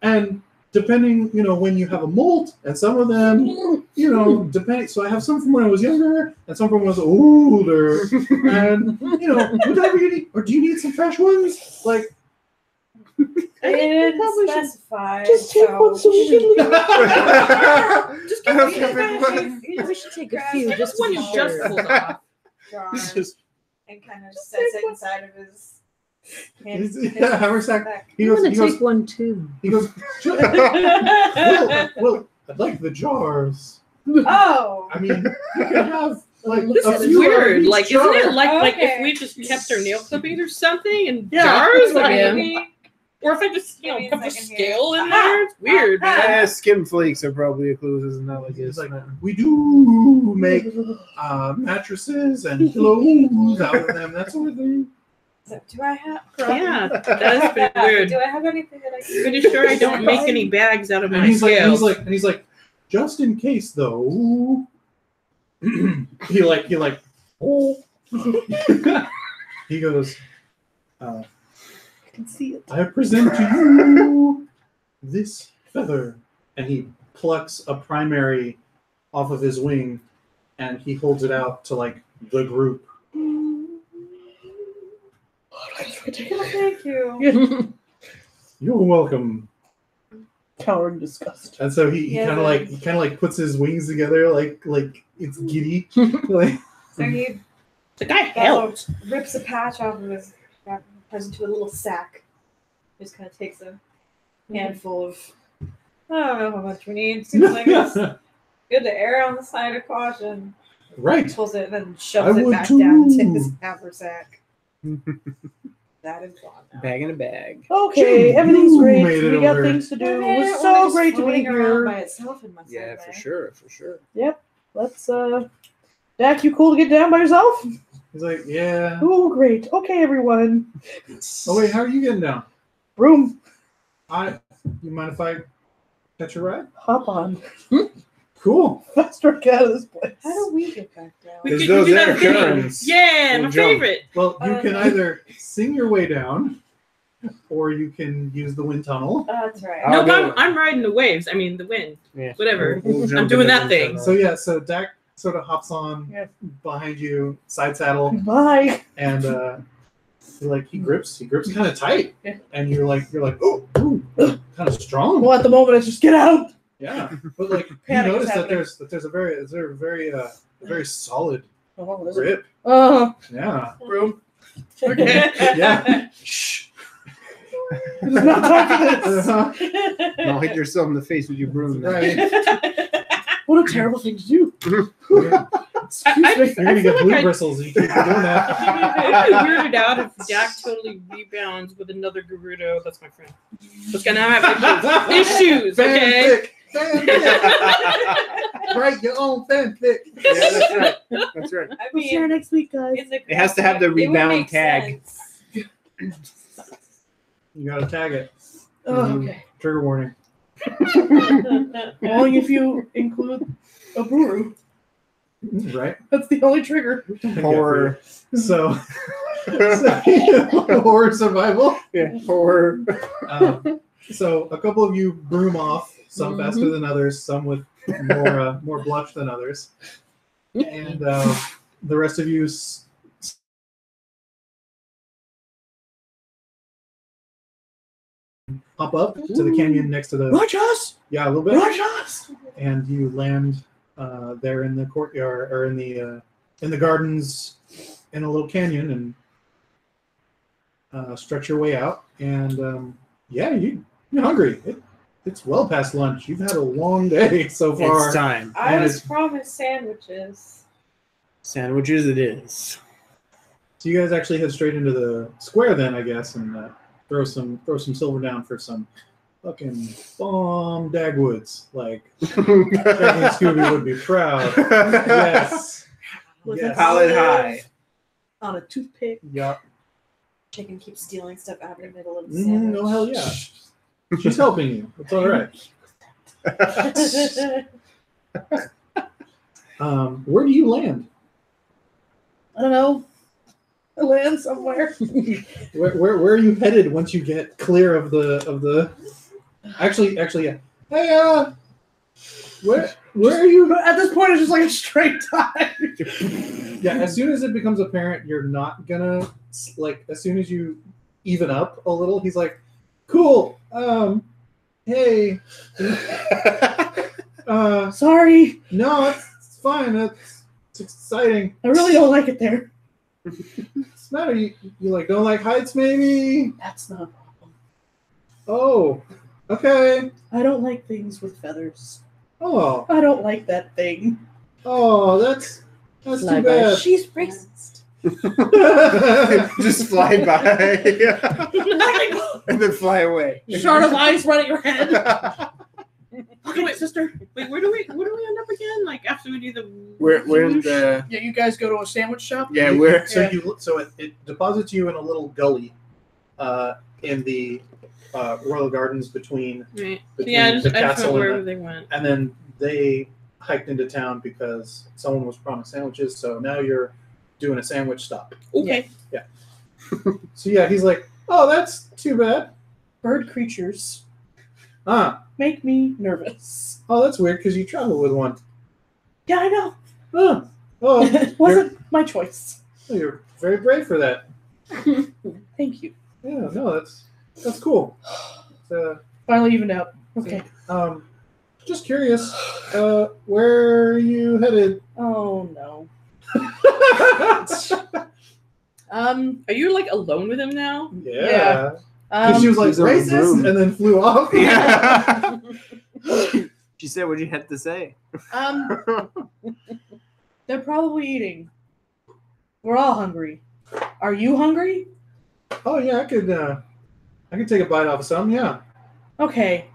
[SPEAKER 2] and depending, when you have a molt, and some of them, depending. So I have some from when I was younger, and some from when I was older, and whatever you need. Or do you need some fresh ones? Like,
[SPEAKER 5] I didn't specify.
[SPEAKER 7] Just take one so we can leave.
[SPEAKER 3] Just
[SPEAKER 1] I don't
[SPEAKER 3] give
[SPEAKER 1] care
[SPEAKER 3] me
[SPEAKER 1] if
[SPEAKER 8] We should take a
[SPEAKER 5] Grab
[SPEAKER 8] few
[SPEAKER 5] it.
[SPEAKER 8] just to
[SPEAKER 3] one
[SPEAKER 8] be
[SPEAKER 3] you
[SPEAKER 8] sure.
[SPEAKER 3] just pulled off.
[SPEAKER 5] jar
[SPEAKER 1] It's just
[SPEAKER 5] and kind of sets it inside of his hand.
[SPEAKER 2] Haversack. He
[SPEAKER 8] I'm
[SPEAKER 2] goes.
[SPEAKER 8] gonna
[SPEAKER 2] He
[SPEAKER 8] take
[SPEAKER 2] goes.
[SPEAKER 8] one too.
[SPEAKER 2] He goes. Well, I'd like the jars.
[SPEAKER 5] Oh,
[SPEAKER 2] I mean, you can have like
[SPEAKER 3] This
[SPEAKER 2] a
[SPEAKER 3] is
[SPEAKER 2] few out of
[SPEAKER 3] weird.
[SPEAKER 2] each
[SPEAKER 3] Like,
[SPEAKER 2] jar.
[SPEAKER 3] isn't it like if
[SPEAKER 5] Okay.
[SPEAKER 3] we just kept our nail clippings or something in
[SPEAKER 7] Yeah.
[SPEAKER 3] jars? Like,
[SPEAKER 7] Yeah.
[SPEAKER 5] maybe.
[SPEAKER 3] or if I just
[SPEAKER 5] Give me a
[SPEAKER 3] put the
[SPEAKER 5] second
[SPEAKER 3] scale
[SPEAKER 5] here.
[SPEAKER 3] in there, it's weird. man.
[SPEAKER 1] skim flakes are probably a clue, isn't that like
[SPEAKER 2] He's
[SPEAKER 1] it's
[SPEAKER 2] like, we do make mattresses and pillows out of them, that sort of thing.
[SPEAKER 5] So, do I have?
[SPEAKER 3] Yeah, that's been weird.
[SPEAKER 5] Do I have anything that I can?
[SPEAKER 3] Pretty sure I don't make any bags out of
[SPEAKER 2] And
[SPEAKER 3] my
[SPEAKER 2] he's like,
[SPEAKER 3] scales.
[SPEAKER 2] and he's like, just in case though. he like, oh. He goes,
[SPEAKER 7] I can see it.
[SPEAKER 2] I present to you this feather, and he plucks a primary off of his wing, and he holds it out to like the group.
[SPEAKER 5] Thank you.
[SPEAKER 2] You're welcome.
[SPEAKER 7] Cower in disgust.
[SPEAKER 2] And so he
[SPEAKER 5] Yeah.
[SPEAKER 2] kind of like puts his wings together like it's giddy. Like,
[SPEAKER 5] So he
[SPEAKER 3] the guy helped.
[SPEAKER 5] rips a patch off of his back, puts into a little sack. Just kind of takes a handful of. I don't know how much we need. Seems like it's good to err on the side of caution.
[SPEAKER 2] right.
[SPEAKER 5] Pulls it and then
[SPEAKER 2] I
[SPEAKER 5] shoves it
[SPEAKER 2] would
[SPEAKER 5] back down
[SPEAKER 2] too.
[SPEAKER 5] into his haversack. That is gone now.
[SPEAKER 1] bag in a bag.
[SPEAKER 7] Okay,
[SPEAKER 2] Jim,
[SPEAKER 7] everything's
[SPEAKER 2] you
[SPEAKER 7] great.
[SPEAKER 2] made it
[SPEAKER 7] We got
[SPEAKER 2] over.
[SPEAKER 7] things to do.
[SPEAKER 5] I
[SPEAKER 7] It
[SPEAKER 5] made
[SPEAKER 7] was
[SPEAKER 5] it when
[SPEAKER 7] so
[SPEAKER 5] it was
[SPEAKER 7] great to be
[SPEAKER 5] floating around
[SPEAKER 7] here.
[SPEAKER 5] by itself in my
[SPEAKER 1] Yeah, for
[SPEAKER 5] survey.
[SPEAKER 1] sure, for sure.
[SPEAKER 7] Let's Dak, you cool to get down by yourself?
[SPEAKER 2] He's like, yeah.
[SPEAKER 7] Oh, great. Okay, everyone.
[SPEAKER 2] Oh wait, how are you getting down?
[SPEAKER 7] Room,
[SPEAKER 2] You mind if I catch a ride?
[SPEAKER 7] hop on.
[SPEAKER 2] Cool.
[SPEAKER 7] Faster get out of this place.
[SPEAKER 5] How do we get back down?
[SPEAKER 3] We
[SPEAKER 1] There's
[SPEAKER 3] could
[SPEAKER 1] those
[SPEAKER 3] do that
[SPEAKER 1] air
[SPEAKER 3] thing.
[SPEAKER 1] currents.
[SPEAKER 3] Yeah,
[SPEAKER 1] We'll
[SPEAKER 3] my
[SPEAKER 1] jump.
[SPEAKER 3] favorite.
[SPEAKER 2] Well, you can
[SPEAKER 5] Okay.
[SPEAKER 2] either sing your way down, or you can use the wind tunnel.
[SPEAKER 5] That's right.
[SPEAKER 1] I'll
[SPEAKER 3] No,
[SPEAKER 1] go.
[SPEAKER 3] I'm riding the waves. I mean, the wind.
[SPEAKER 1] Yeah.
[SPEAKER 3] Whatever.
[SPEAKER 1] We'll jump
[SPEAKER 3] I'm doing
[SPEAKER 1] in the
[SPEAKER 3] that thing.
[SPEAKER 1] wind
[SPEAKER 2] So Dak sort of hops on
[SPEAKER 7] Yeah.
[SPEAKER 2] behind you, side saddle,
[SPEAKER 7] Bye.
[SPEAKER 2] and he grips kind of tight,
[SPEAKER 7] Yeah.
[SPEAKER 2] and you're like, ooh, kind of strong.
[SPEAKER 7] Well, at the moment, it's just get out.
[SPEAKER 2] Yeah, but like you
[SPEAKER 7] Panic is
[SPEAKER 2] notice that
[SPEAKER 7] happening.
[SPEAKER 2] there's a very solid
[SPEAKER 7] Oh, what is it?
[SPEAKER 2] grip. Yeah,
[SPEAKER 3] Room.
[SPEAKER 7] Okay.
[SPEAKER 2] yeah. Shh.
[SPEAKER 7] It is not time for this.
[SPEAKER 2] Uh-huh.
[SPEAKER 1] Don't hit yourself in the face with your broom.
[SPEAKER 2] Right.
[SPEAKER 7] What a terrible thing to do. Excuse me.
[SPEAKER 2] You're gonna
[SPEAKER 3] I feel
[SPEAKER 2] get blue
[SPEAKER 3] like I-
[SPEAKER 2] bristles if you keep doing that.
[SPEAKER 3] I'd be weirded out if Dak totally rebounds with another Gerudo. That's my friend. That's gonna have issues, okay?
[SPEAKER 2] Fanfic. Write your own fanfic.
[SPEAKER 1] Yeah, that's right. That's right.
[SPEAKER 5] I
[SPEAKER 7] We'll see you
[SPEAKER 5] mean,
[SPEAKER 7] next week, guys.
[SPEAKER 5] in the
[SPEAKER 1] It has to have the
[SPEAKER 5] it would
[SPEAKER 1] rebound
[SPEAKER 5] make
[SPEAKER 1] tag.
[SPEAKER 5] sense.
[SPEAKER 2] You gotta tag it.
[SPEAKER 7] Oh, okay.
[SPEAKER 2] Trigger warning.
[SPEAKER 7] Only if you include a buru.
[SPEAKER 2] Right.
[SPEAKER 7] That's the only trigger.
[SPEAKER 1] Horror.
[SPEAKER 2] So horror survival.
[SPEAKER 1] Yeah, horror.
[SPEAKER 2] So a couple of you broom off, some faster than others, some with more blush than others, and the rest of you hop up to the canyon next to the
[SPEAKER 7] Rajas!
[SPEAKER 2] a little bit,
[SPEAKER 7] Rajas!
[SPEAKER 2] and you land there in the courtyard or in the gardens in a little canyon, and stretch your way out, and you're hungry. It's well past lunch. You've had a long day so far.
[SPEAKER 1] It's time.
[SPEAKER 5] I
[SPEAKER 2] And
[SPEAKER 5] was
[SPEAKER 2] it's-
[SPEAKER 5] promised sandwiches.
[SPEAKER 1] Sandwiches it is.
[SPEAKER 2] So you guys actually head straight into the square then, I guess, and throw some silver down for some fucking bomb Dagwoods. Like Shaggy and Scooby would be proud. Yes.
[SPEAKER 7] With
[SPEAKER 2] Yes.
[SPEAKER 7] a
[SPEAKER 1] Palette high.
[SPEAKER 7] on a toothpick.
[SPEAKER 2] Yup.
[SPEAKER 5] Chicken keeps stealing stuff out of the middle of the sandwich.
[SPEAKER 2] No, hell yeah. She's helping you. It's all right. Where do you land?
[SPEAKER 7] I don't know. I land somewhere.
[SPEAKER 2] Where are you headed once you get clear of the Actually, yeah. Hey, where are you?
[SPEAKER 7] At this point, it's just like a straight tie.
[SPEAKER 2] Yeah, as soon as it becomes apparent you're not gonna like, as soon as you even up a little, he's like, "Cool. Hey.
[SPEAKER 7] Sorry,
[SPEAKER 2] No, it's fine. It's exciting.
[SPEAKER 7] I really don't like it there.
[SPEAKER 2] What's the matter? You like don't like heights, maybe?
[SPEAKER 7] That's not a problem.
[SPEAKER 2] Oh, okay.
[SPEAKER 7] I don't like things with feathers.
[SPEAKER 2] Oh,
[SPEAKER 7] I don't like that thing.
[SPEAKER 2] that's too
[SPEAKER 7] Fly by.
[SPEAKER 2] bad.
[SPEAKER 7] She's racist.
[SPEAKER 1] Just fly by. And then fly away.
[SPEAKER 7] Shard of ice right at your head. Okay,
[SPEAKER 3] Wait.
[SPEAKER 7] sister.
[SPEAKER 3] Wait, where do we end up again? Like after we do the
[SPEAKER 1] We're in the
[SPEAKER 7] Yeah, you guys go to a sandwich shop.
[SPEAKER 1] yeah we're
[SPEAKER 2] So it deposits you in a little gully, in the royal gardens between
[SPEAKER 3] right.
[SPEAKER 2] between
[SPEAKER 3] Yeah, I
[SPEAKER 2] the
[SPEAKER 3] just went
[SPEAKER 2] castle
[SPEAKER 3] wherever
[SPEAKER 2] and
[SPEAKER 3] they went.
[SPEAKER 2] and then they hiked into town because someone was promised sandwiches. So now you're doing a sandwich stop.
[SPEAKER 3] Okay.
[SPEAKER 2] So yeah, he's like, "Oh, that's too bad."
[SPEAKER 7] Bird creatures
[SPEAKER 2] Make
[SPEAKER 7] me nervous.
[SPEAKER 2] Oh, that's weird because you travel with one.
[SPEAKER 7] Yeah, I know.
[SPEAKER 2] Oh,
[SPEAKER 7] It wasn't my choice.
[SPEAKER 2] you're very brave for that.
[SPEAKER 7] Thank you.
[SPEAKER 2] Yeah, no, that's cool.
[SPEAKER 7] Finally evened out. Okay.
[SPEAKER 2] Just curious, where are you headed?
[SPEAKER 7] Oh no.
[SPEAKER 3] Are you like alone with him now?
[SPEAKER 2] Yeah. Because she was like
[SPEAKER 1] He's on the
[SPEAKER 2] racist
[SPEAKER 1] broom.
[SPEAKER 2] and then flew off.
[SPEAKER 1] yeah. She said what you had to say.
[SPEAKER 7] They're probably eating. We're all hungry. Are you hungry?
[SPEAKER 2] Oh yeah, I could take a bite off of some. Yeah.
[SPEAKER 7] Okay.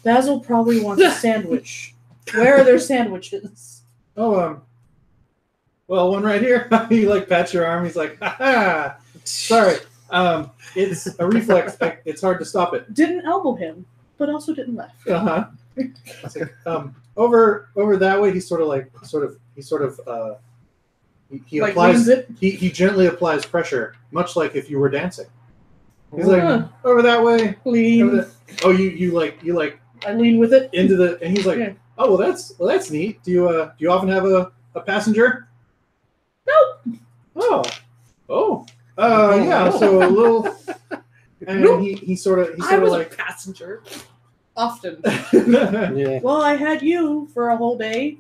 [SPEAKER 7] Basil probably wants a sandwich. Where are their sandwiches?
[SPEAKER 2] Oh well, one right here. He like pats your arm. He's like, "Ha ha. Sorry. It's a reflex. It's hard to stop it."
[SPEAKER 7] Didn't elbow him, but also didn't laugh.
[SPEAKER 2] Over that way. He he
[SPEAKER 7] Like
[SPEAKER 2] applies
[SPEAKER 7] leans it.
[SPEAKER 2] he gently applies pressure, much like if you were dancing. He's
[SPEAKER 7] Huh.
[SPEAKER 2] like, over that way.
[SPEAKER 7] Lean.
[SPEAKER 2] Over that. Oh, you like
[SPEAKER 7] I lean with it.
[SPEAKER 2] into the, and he's like,
[SPEAKER 7] Yeah.
[SPEAKER 2] oh well, that's neat. Do you often have a passenger?
[SPEAKER 7] Nope.
[SPEAKER 2] Yeah. So a little, and
[SPEAKER 3] Nope.
[SPEAKER 2] he sort of
[SPEAKER 3] I was
[SPEAKER 2] like
[SPEAKER 3] a passenger.
[SPEAKER 7] Often.
[SPEAKER 1] Yeah.
[SPEAKER 7] Well, I had you for a whole day,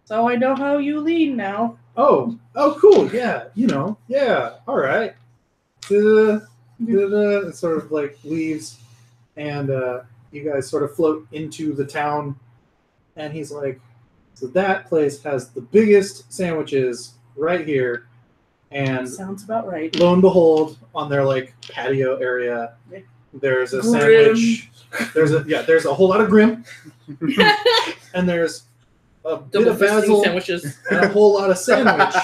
[SPEAKER 7] so I know how you lean now.
[SPEAKER 2] oh cool, yeah, yeah, all right. It sort of like leaves, and you guys sort of float into the town, and he's like, so that place has the biggest sandwiches right here, and
[SPEAKER 7] Sounds about right.
[SPEAKER 2] lo and behold, on their like patio area, there's a
[SPEAKER 3] Grim.
[SPEAKER 2] sandwich. There's a whole lot of grim, and there's a bit
[SPEAKER 3] Double
[SPEAKER 2] of
[SPEAKER 3] fisting
[SPEAKER 2] basil
[SPEAKER 3] sandwiches.
[SPEAKER 2] and a whole lot of sandwich.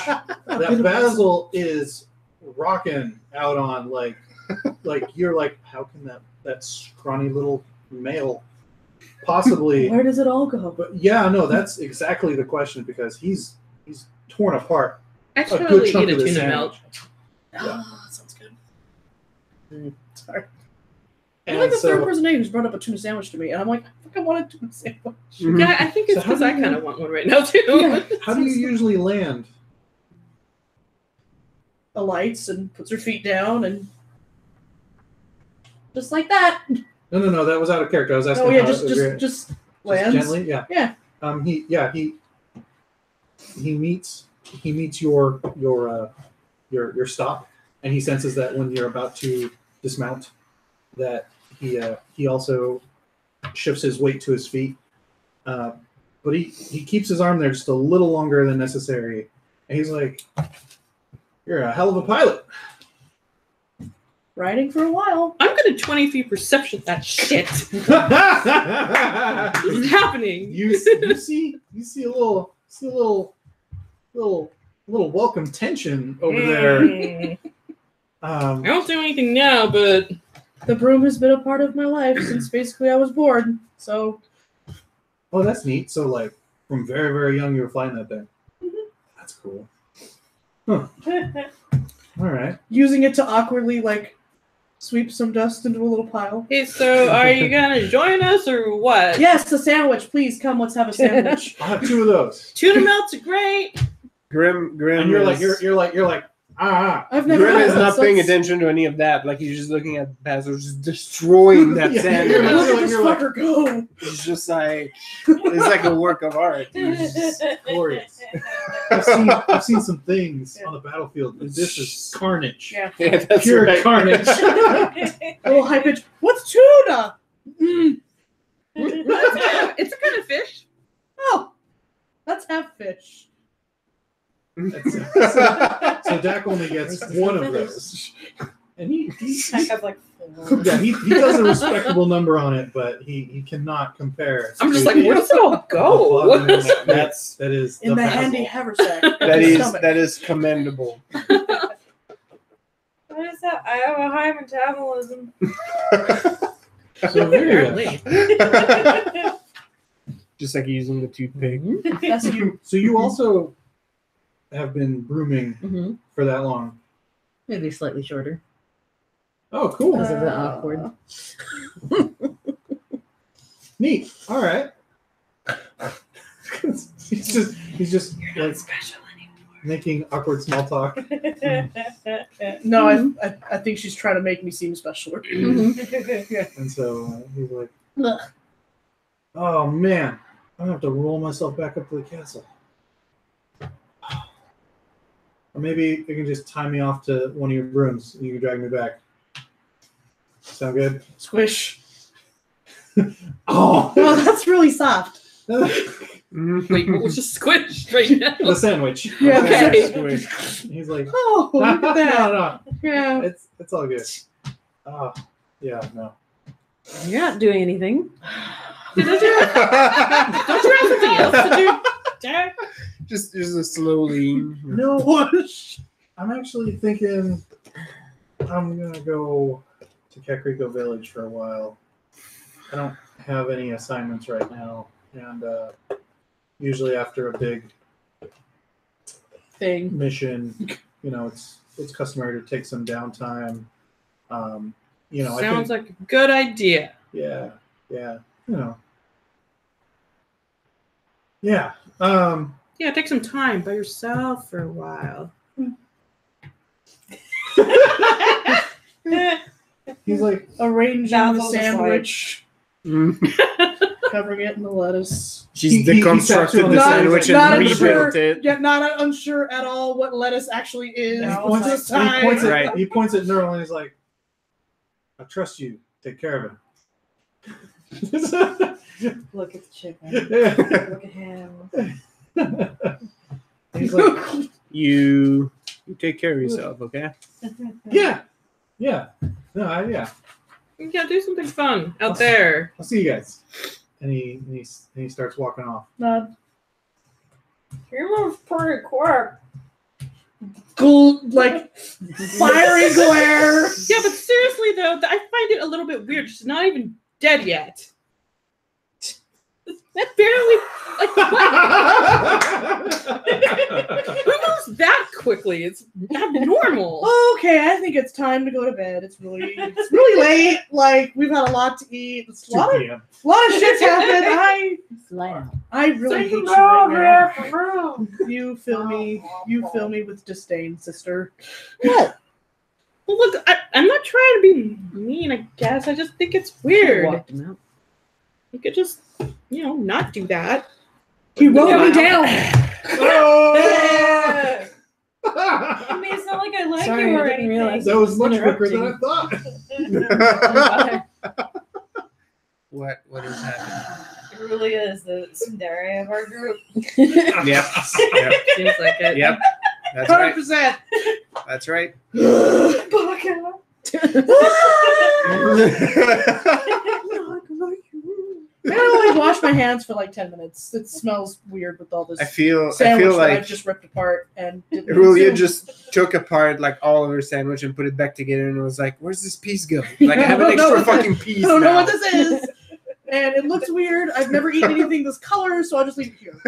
[SPEAKER 2] That basil is rocking out on like you're like, how can that scrawny little male possibly?
[SPEAKER 7] Where does it all go?
[SPEAKER 2] But yeah, no, that's exactly the question, because he's torn apart
[SPEAKER 3] I
[SPEAKER 2] a
[SPEAKER 3] should
[SPEAKER 2] good
[SPEAKER 3] probably
[SPEAKER 2] chunk
[SPEAKER 3] eat
[SPEAKER 2] of
[SPEAKER 3] a
[SPEAKER 2] the
[SPEAKER 3] tuna
[SPEAKER 2] sandwich.
[SPEAKER 3] melt.
[SPEAKER 7] Oh, that sounds good. Sorry.
[SPEAKER 2] And
[SPEAKER 7] You're like the third
[SPEAKER 2] so,
[SPEAKER 7] person today who's brought up a tuna sandwich to me, and I'm like, I think I want a tuna sandwich.
[SPEAKER 3] Yeah, I think it's
[SPEAKER 2] So how
[SPEAKER 3] because
[SPEAKER 2] do
[SPEAKER 3] I
[SPEAKER 2] you-
[SPEAKER 3] kind of want one right now too.
[SPEAKER 7] Yeah.
[SPEAKER 2] how do you usually land?
[SPEAKER 7] Alights and puts her feet down, and just like that.
[SPEAKER 2] No, that was out of character. I was asking.
[SPEAKER 7] Oh yeah,
[SPEAKER 2] how
[SPEAKER 7] just
[SPEAKER 2] it was
[SPEAKER 7] just lands.
[SPEAKER 2] gently, yeah.
[SPEAKER 7] Yeah.
[SPEAKER 2] He meets your stop, and he senses that when you're about to dismount, that he also shifts his weight to his feet, but he keeps his arm there just a little longer than necessary, and he's like, "You're a hell of a pilot."
[SPEAKER 7] Riding for a while.
[SPEAKER 3] I'm gonna 20 feet perception that shit. What's happening?
[SPEAKER 2] you see a little welcome tension over there.
[SPEAKER 3] I don't do anything now, but
[SPEAKER 7] The broom has been a part of my life since basically I was born. So
[SPEAKER 2] Oh, that's neat. So, like, from very, very young, you were flying that thing.
[SPEAKER 7] Mhm.
[SPEAKER 2] That's cool. Huh. All right.
[SPEAKER 7] using it to awkwardly like Sweep some dust into a little pile.
[SPEAKER 3] Hey, so are you gonna join us or what?
[SPEAKER 7] Yes, a sandwich. Please come. Let's have a sandwich.
[SPEAKER 2] I'll have 2 of those.
[SPEAKER 3] Tuna melts are great.
[SPEAKER 1] Grim
[SPEAKER 2] And you're like,
[SPEAKER 1] is,
[SPEAKER 2] you're like,
[SPEAKER 7] I've never
[SPEAKER 1] Grim
[SPEAKER 7] had
[SPEAKER 1] is
[SPEAKER 7] that,
[SPEAKER 1] not
[SPEAKER 7] so
[SPEAKER 1] paying
[SPEAKER 7] it's-
[SPEAKER 1] attention to any of that. Like he's just looking at Basil just destroying that
[SPEAKER 2] Yeah,
[SPEAKER 1] sandwich.
[SPEAKER 2] you're
[SPEAKER 7] Look at
[SPEAKER 2] like-
[SPEAKER 7] this
[SPEAKER 2] you're like-
[SPEAKER 7] fucker go.
[SPEAKER 1] It's just like it's like a work of art.
[SPEAKER 2] It's glorious. I've seen some things on the battlefield. And this is carnage.
[SPEAKER 7] Yeah.
[SPEAKER 1] Yeah, that's
[SPEAKER 2] Pure
[SPEAKER 1] right.
[SPEAKER 2] carnage.
[SPEAKER 7] A little high pitch. What's tuna? Mm.
[SPEAKER 3] It's a kind of fish.
[SPEAKER 7] Oh, let's have fish.
[SPEAKER 2] So Dak only gets 1 of those, and he
[SPEAKER 5] I have like 4.
[SPEAKER 2] yeah he does a respectable number on it, but he cannot compare.
[SPEAKER 3] I'm just
[SPEAKER 2] to
[SPEAKER 3] like, where does it all
[SPEAKER 2] the
[SPEAKER 3] go?
[SPEAKER 2] bottomless pit
[SPEAKER 1] That's
[SPEAKER 2] that is
[SPEAKER 7] In the
[SPEAKER 2] Basil.
[SPEAKER 7] handy haversack.
[SPEAKER 1] that is commendable.
[SPEAKER 5] What is that? I have a high metabolism.
[SPEAKER 2] So there you go.
[SPEAKER 1] Just like using the toothpick.
[SPEAKER 7] That's you.
[SPEAKER 2] So you also have been brooming
[SPEAKER 8] Mm-hmm.
[SPEAKER 2] for that long.
[SPEAKER 8] Maybe slightly shorter.
[SPEAKER 2] Oh, cool.
[SPEAKER 8] Because of the awkward.
[SPEAKER 2] Neat. All right. he's just
[SPEAKER 5] You're
[SPEAKER 2] like
[SPEAKER 5] not special
[SPEAKER 2] making awkward small talk.
[SPEAKER 5] anymore.
[SPEAKER 7] No, I think she's trying to make me seem special.
[SPEAKER 2] And so he's like,
[SPEAKER 8] Ugh.
[SPEAKER 2] oh man, I'm gonna have to roll myself back up to the castle. Or maybe you can just tie me off to one of your brooms and you can drag me back. Sound good?
[SPEAKER 7] Squish.
[SPEAKER 2] Oh,
[SPEAKER 7] Oh, that's really soft.
[SPEAKER 3] Wait, what was just squished right now?
[SPEAKER 2] the sandwich.
[SPEAKER 7] Yeah,
[SPEAKER 3] okay.
[SPEAKER 1] Squish.
[SPEAKER 2] He's like,
[SPEAKER 7] Oh, look at that.
[SPEAKER 2] no,
[SPEAKER 7] Yeah.
[SPEAKER 2] it's all good. Oh, yeah, no.
[SPEAKER 8] You're not doing anything.
[SPEAKER 3] Don't you have something else to do, Jack?
[SPEAKER 1] Just a slow lean.
[SPEAKER 2] No, I'm actually thinking I'm gonna go to Kakriko Village for a while. I don't have any assignments right now, and usually after a big
[SPEAKER 7] Thing.
[SPEAKER 2] mission, it's customary to take some downtime. I
[SPEAKER 3] Sounds
[SPEAKER 2] think,
[SPEAKER 3] like a good idea.
[SPEAKER 2] yeah, yeah.
[SPEAKER 3] Yeah, take some time by yourself for a while.
[SPEAKER 2] He's like,
[SPEAKER 7] Arranging the
[SPEAKER 5] Basil's just
[SPEAKER 7] sandwich,
[SPEAKER 1] Mm.
[SPEAKER 7] covering it in the lettuce.
[SPEAKER 1] She's
[SPEAKER 2] He
[SPEAKER 1] deconstructed the
[SPEAKER 2] Not-
[SPEAKER 1] sandwich
[SPEAKER 7] not
[SPEAKER 1] and
[SPEAKER 7] unsure.
[SPEAKER 1] rebuilt it.
[SPEAKER 7] Yeah, not unsure at all what lettuce actually is.
[SPEAKER 5] No,
[SPEAKER 2] he points,
[SPEAKER 7] this
[SPEAKER 2] at, he,
[SPEAKER 7] time.
[SPEAKER 2] points at,
[SPEAKER 1] Right.
[SPEAKER 2] he points at Neural and he's like, I trust you. Take care of him.
[SPEAKER 5] Look at the chicken.
[SPEAKER 2] Yeah.
[SPEAKER 5] Look at him.
[SPEAKER 2] He's like,
[SPEAKER 1] You take care of yourself, okay?
[SPEAKER 2] yeah. Yeah. No, yeah.
[SPEAKER 3] Yeah, do something fun out there.
[SPEAKER 2] I'll see you guys. And he starts walking off.
[SPEAKER 7] Nod.
[SPEAKER 5] You move pretty quick.
[SPEAKER 7] Like fiery glare.
[SPEAKER 3] Yeah, but seriously though, I find it a little bit weird. She's not even dead yet. That barely who moves that quickly? It's abnormal.
[SPEAKER 7] Okay, I think it's time to go to bed. It's really late. Like we've had a lot to eat. It's a
[SPEAKER 2] 2
[SPEAKER 7] lot of
[SPEAKER 2] p.m.
[SPEAKER 7] shit's happened. I really hate you right now. You fill me with disdain, sister.
[SPEAKER 8] What?
[SPEAKER 3] Well, look, I'm not trying to be mean. I guess I just think it's weird.
[SPEAKER 8] Walked him out.
[SPEAKER 3] You could just, not do that.
[SPEAKER 7] He wrote me down.
[SPEAKER 5] I mean, it's not like I like
[SPEAKER 8] Sorry,
[SPEAKER 5] you
[SPEAKER 8] I
[SPEAKER 5] or
[SPEAKER 8] didn't
[SPEAKER 5] anything.
[SPEAKER 8] realize.
[SPEAKER 2] That was much
[SPEAKER 8] Interrupting.
[SPEAKER 2] quicker than I thought.
[SPEAKER 1] What is happening?
[SPEAKER 5] It really is the tsundere of our group.
[SPEAKER 1] Yep. Yep.
[SPEAKER 3] Seems like it.
[SPEAKER 1] Yep. That's right.
[SPEAKER 7] 100%.
[SPEAKER 1] That's right.
[SPEAKER 5] Baka.
[SPEAKER 7] I only wash my hands for like 10 minutes. It smells weird with all this
[SPEAKER 1] I feel
[SPEAKER 7] sandwich that I
[SPEAKER 1] like
[SPEAKER 7] just ripped apart and didn't
[SPEAKER 1] Julia
[SPEAKER 7] consume.
[SPEAKER 1] just took apart like all of her sandwich and put it back together and was like, "Where's this piece go? Like I have an
[SPEAKER 7] I don't know
[SPEAKER 1] extra
[SPEAKER 7] what
[SPEAKER 1] fucking piece
[SPEAKER 7] I don't know
[SPEAKER 1] now."
[SPEAKER 7] what this is. And it looks weird. I've never eaten anything this color, so I'll just leave it here.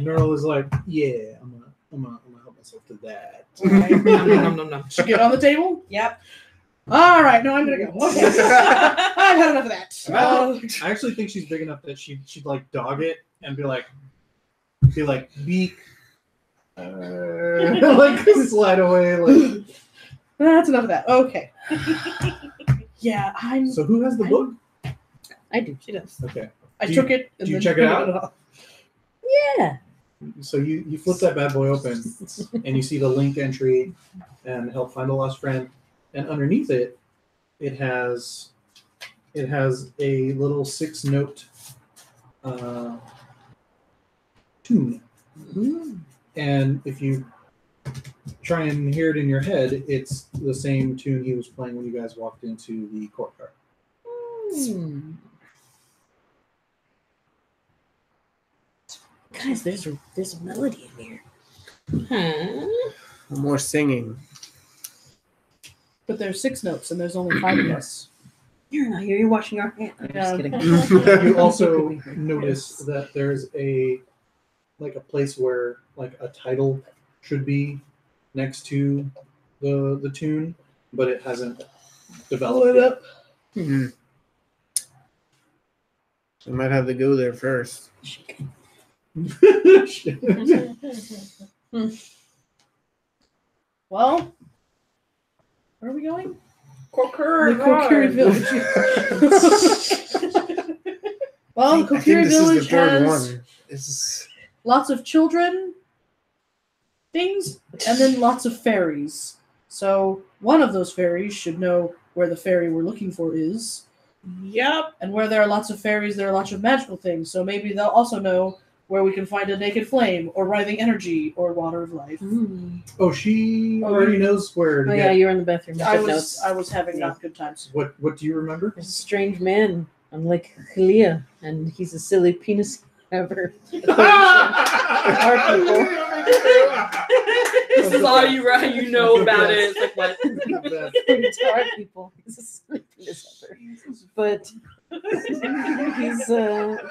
[SPEAKER 2] Neural is like, yeah, I'm gonna help myself to that.
[SPEAKER 7] All right.
[SPEAKER 3] Nom, nom, nom, nom.
[SPEAKER 7] Should get on the table.
[SPEAKER 5] Yep.
[SPEAKER 7] All right. No, I'm gonna go. Okay. I've had enough of that.
[SPEAKER 2] I actually think she's big enough that she'd like dog it and be like beak, like slide away. Like
[SPEAKER 7] That's enough of that. Okay. Yeah, I'm.
[SPEAKER 2] so, who has the book?
[SPEAKER 8] I do.
[SPEAKER 3] She does.
[SPEAKER 2] Okay.
[SPEAKER 7] I
[SPEAKER 2] Do
[SPEAKER 7] took
[SPEAKER 2] you-
[SPEAKER 7] it. And
[SPEAKER 2] do you
[SPEAKER 7] then
[SPEAKER 2] check it
[SPEAKER 7] printed
[SPEAKER 2] out?
[SPEAKER 7] off.
[SPEAKER 8] Yeah.
[SPEAKER 2] So you flip that bad boy open, and you see the link entry, and help find a lost friend, and underneath it, it has a little 6-note tune, and if you try and hear it in your head, it's the same tune he was playing when you guys walked into the courtyard.
[SPEAKER 8] Guys, there's a melody in here.
[SPEAKER 1] More singing.
[SPEAKER 7] But there's 6 notes, and there's only 5 of us.
[SPEAKER 8] You're not here. You're washing our hands. I'm just kidding.
[SPEAKER 2] You also notice that there's a place where like a title should be next to the tune, but it hasn't developed yet.
[SPEAKER 1] Hmm. We might have to go there first.
[SPEAKER 7] Well, where are we going?
[SPEAKER 3] Kokiri
[SPEAKER 7] The Kokiri Village. Well, the
[SPEAKER 1] I think
[SPEAKER 7] Kokiri
[SPEAKER 1] this is the
[SPEAKER 7] Village
[SPEAKER 1] third
[SPEAKER 7] has
[SPEAKER 1] one. This is
[SPEAKER 7] lots of children things, and then lots of fairies. So one of those fairies should know where the fairy we're looking for is.
[SPEAKER 3] Yep.
[SPEAKER 7] And where there are lots of fairies, there are lots of magical things. So maybe they'll also know where we can find a naked flame, or writhing energy, or water of life.
[SPEAKER 2] Oh, she already knows where to
[SPEAKER 8] Oh
[SPEAKER 2] get.
[SPEAKER 8] yeah, you were in the bathroom.
[SPEAKER 7] I
[SPEAKER 8] Took
[SPEAKER 7] was
[SPEAKER 8] notes.
[SPEAKER 7] I was having not good times.
[SPEAKER 2] What do you remember?
[SPEAKER 8] There's a strange man on Lake Hylia, and he's a silly penis grabber. Our people.
[SPEAKER 3] This is all you know about it. It's like what?
[SPEAKER 8] According to our people, he's a silly penis grabber. But he's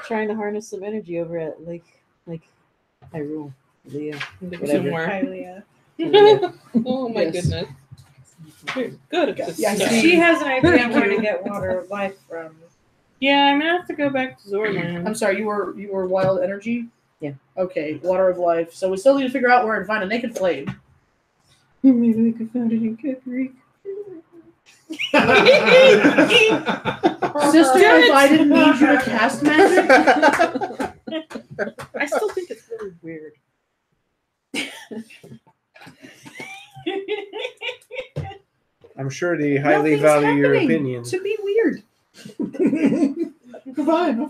[SPEAKER 8] trying to harness some energy over at Lake Hyrule. Hylia. Whatever.
[SPEAKER 3] Somewhere.
[SPEAKER 5] Hylia.
[SPEAKER 8] Hylia.
[SPEAKER 3] Oh my
[SPEAKER 7] Yes.
[SPEAKER 3] goodness. You're good at this
[SPEAKER 7] Yeah,
[SPEAKER 3] stuff.
[SPEAKER 5] She has an idea where to get water of life from.
[SPEAKER 3] Yeah, I'm gonna have to go back to Zorland.
[SPEAKER 7] I'm sorry, you were wild energy?
[SPEAKER 8] Yeah.
[SPEAKER 7] Okay, water of life. So we still need to figure out where to find a naked flame.
[SPEAKER 8] Maybe we could find it in Kokiri.
[SPEAKER 7] Sister, if I didn't need you to cast magic.
[SPEAKER 3] I still think it's really weird.
[SPEAKER 1] I'm sure they highly
[SPEAKER 7] Nothing's
[SPEAKER 1] value your
[SPEAKER 7] happening
[SPEAKER 1] opinion.
[SPEAKER 7] To be weird.
[SPEAKER 2] I'm fine.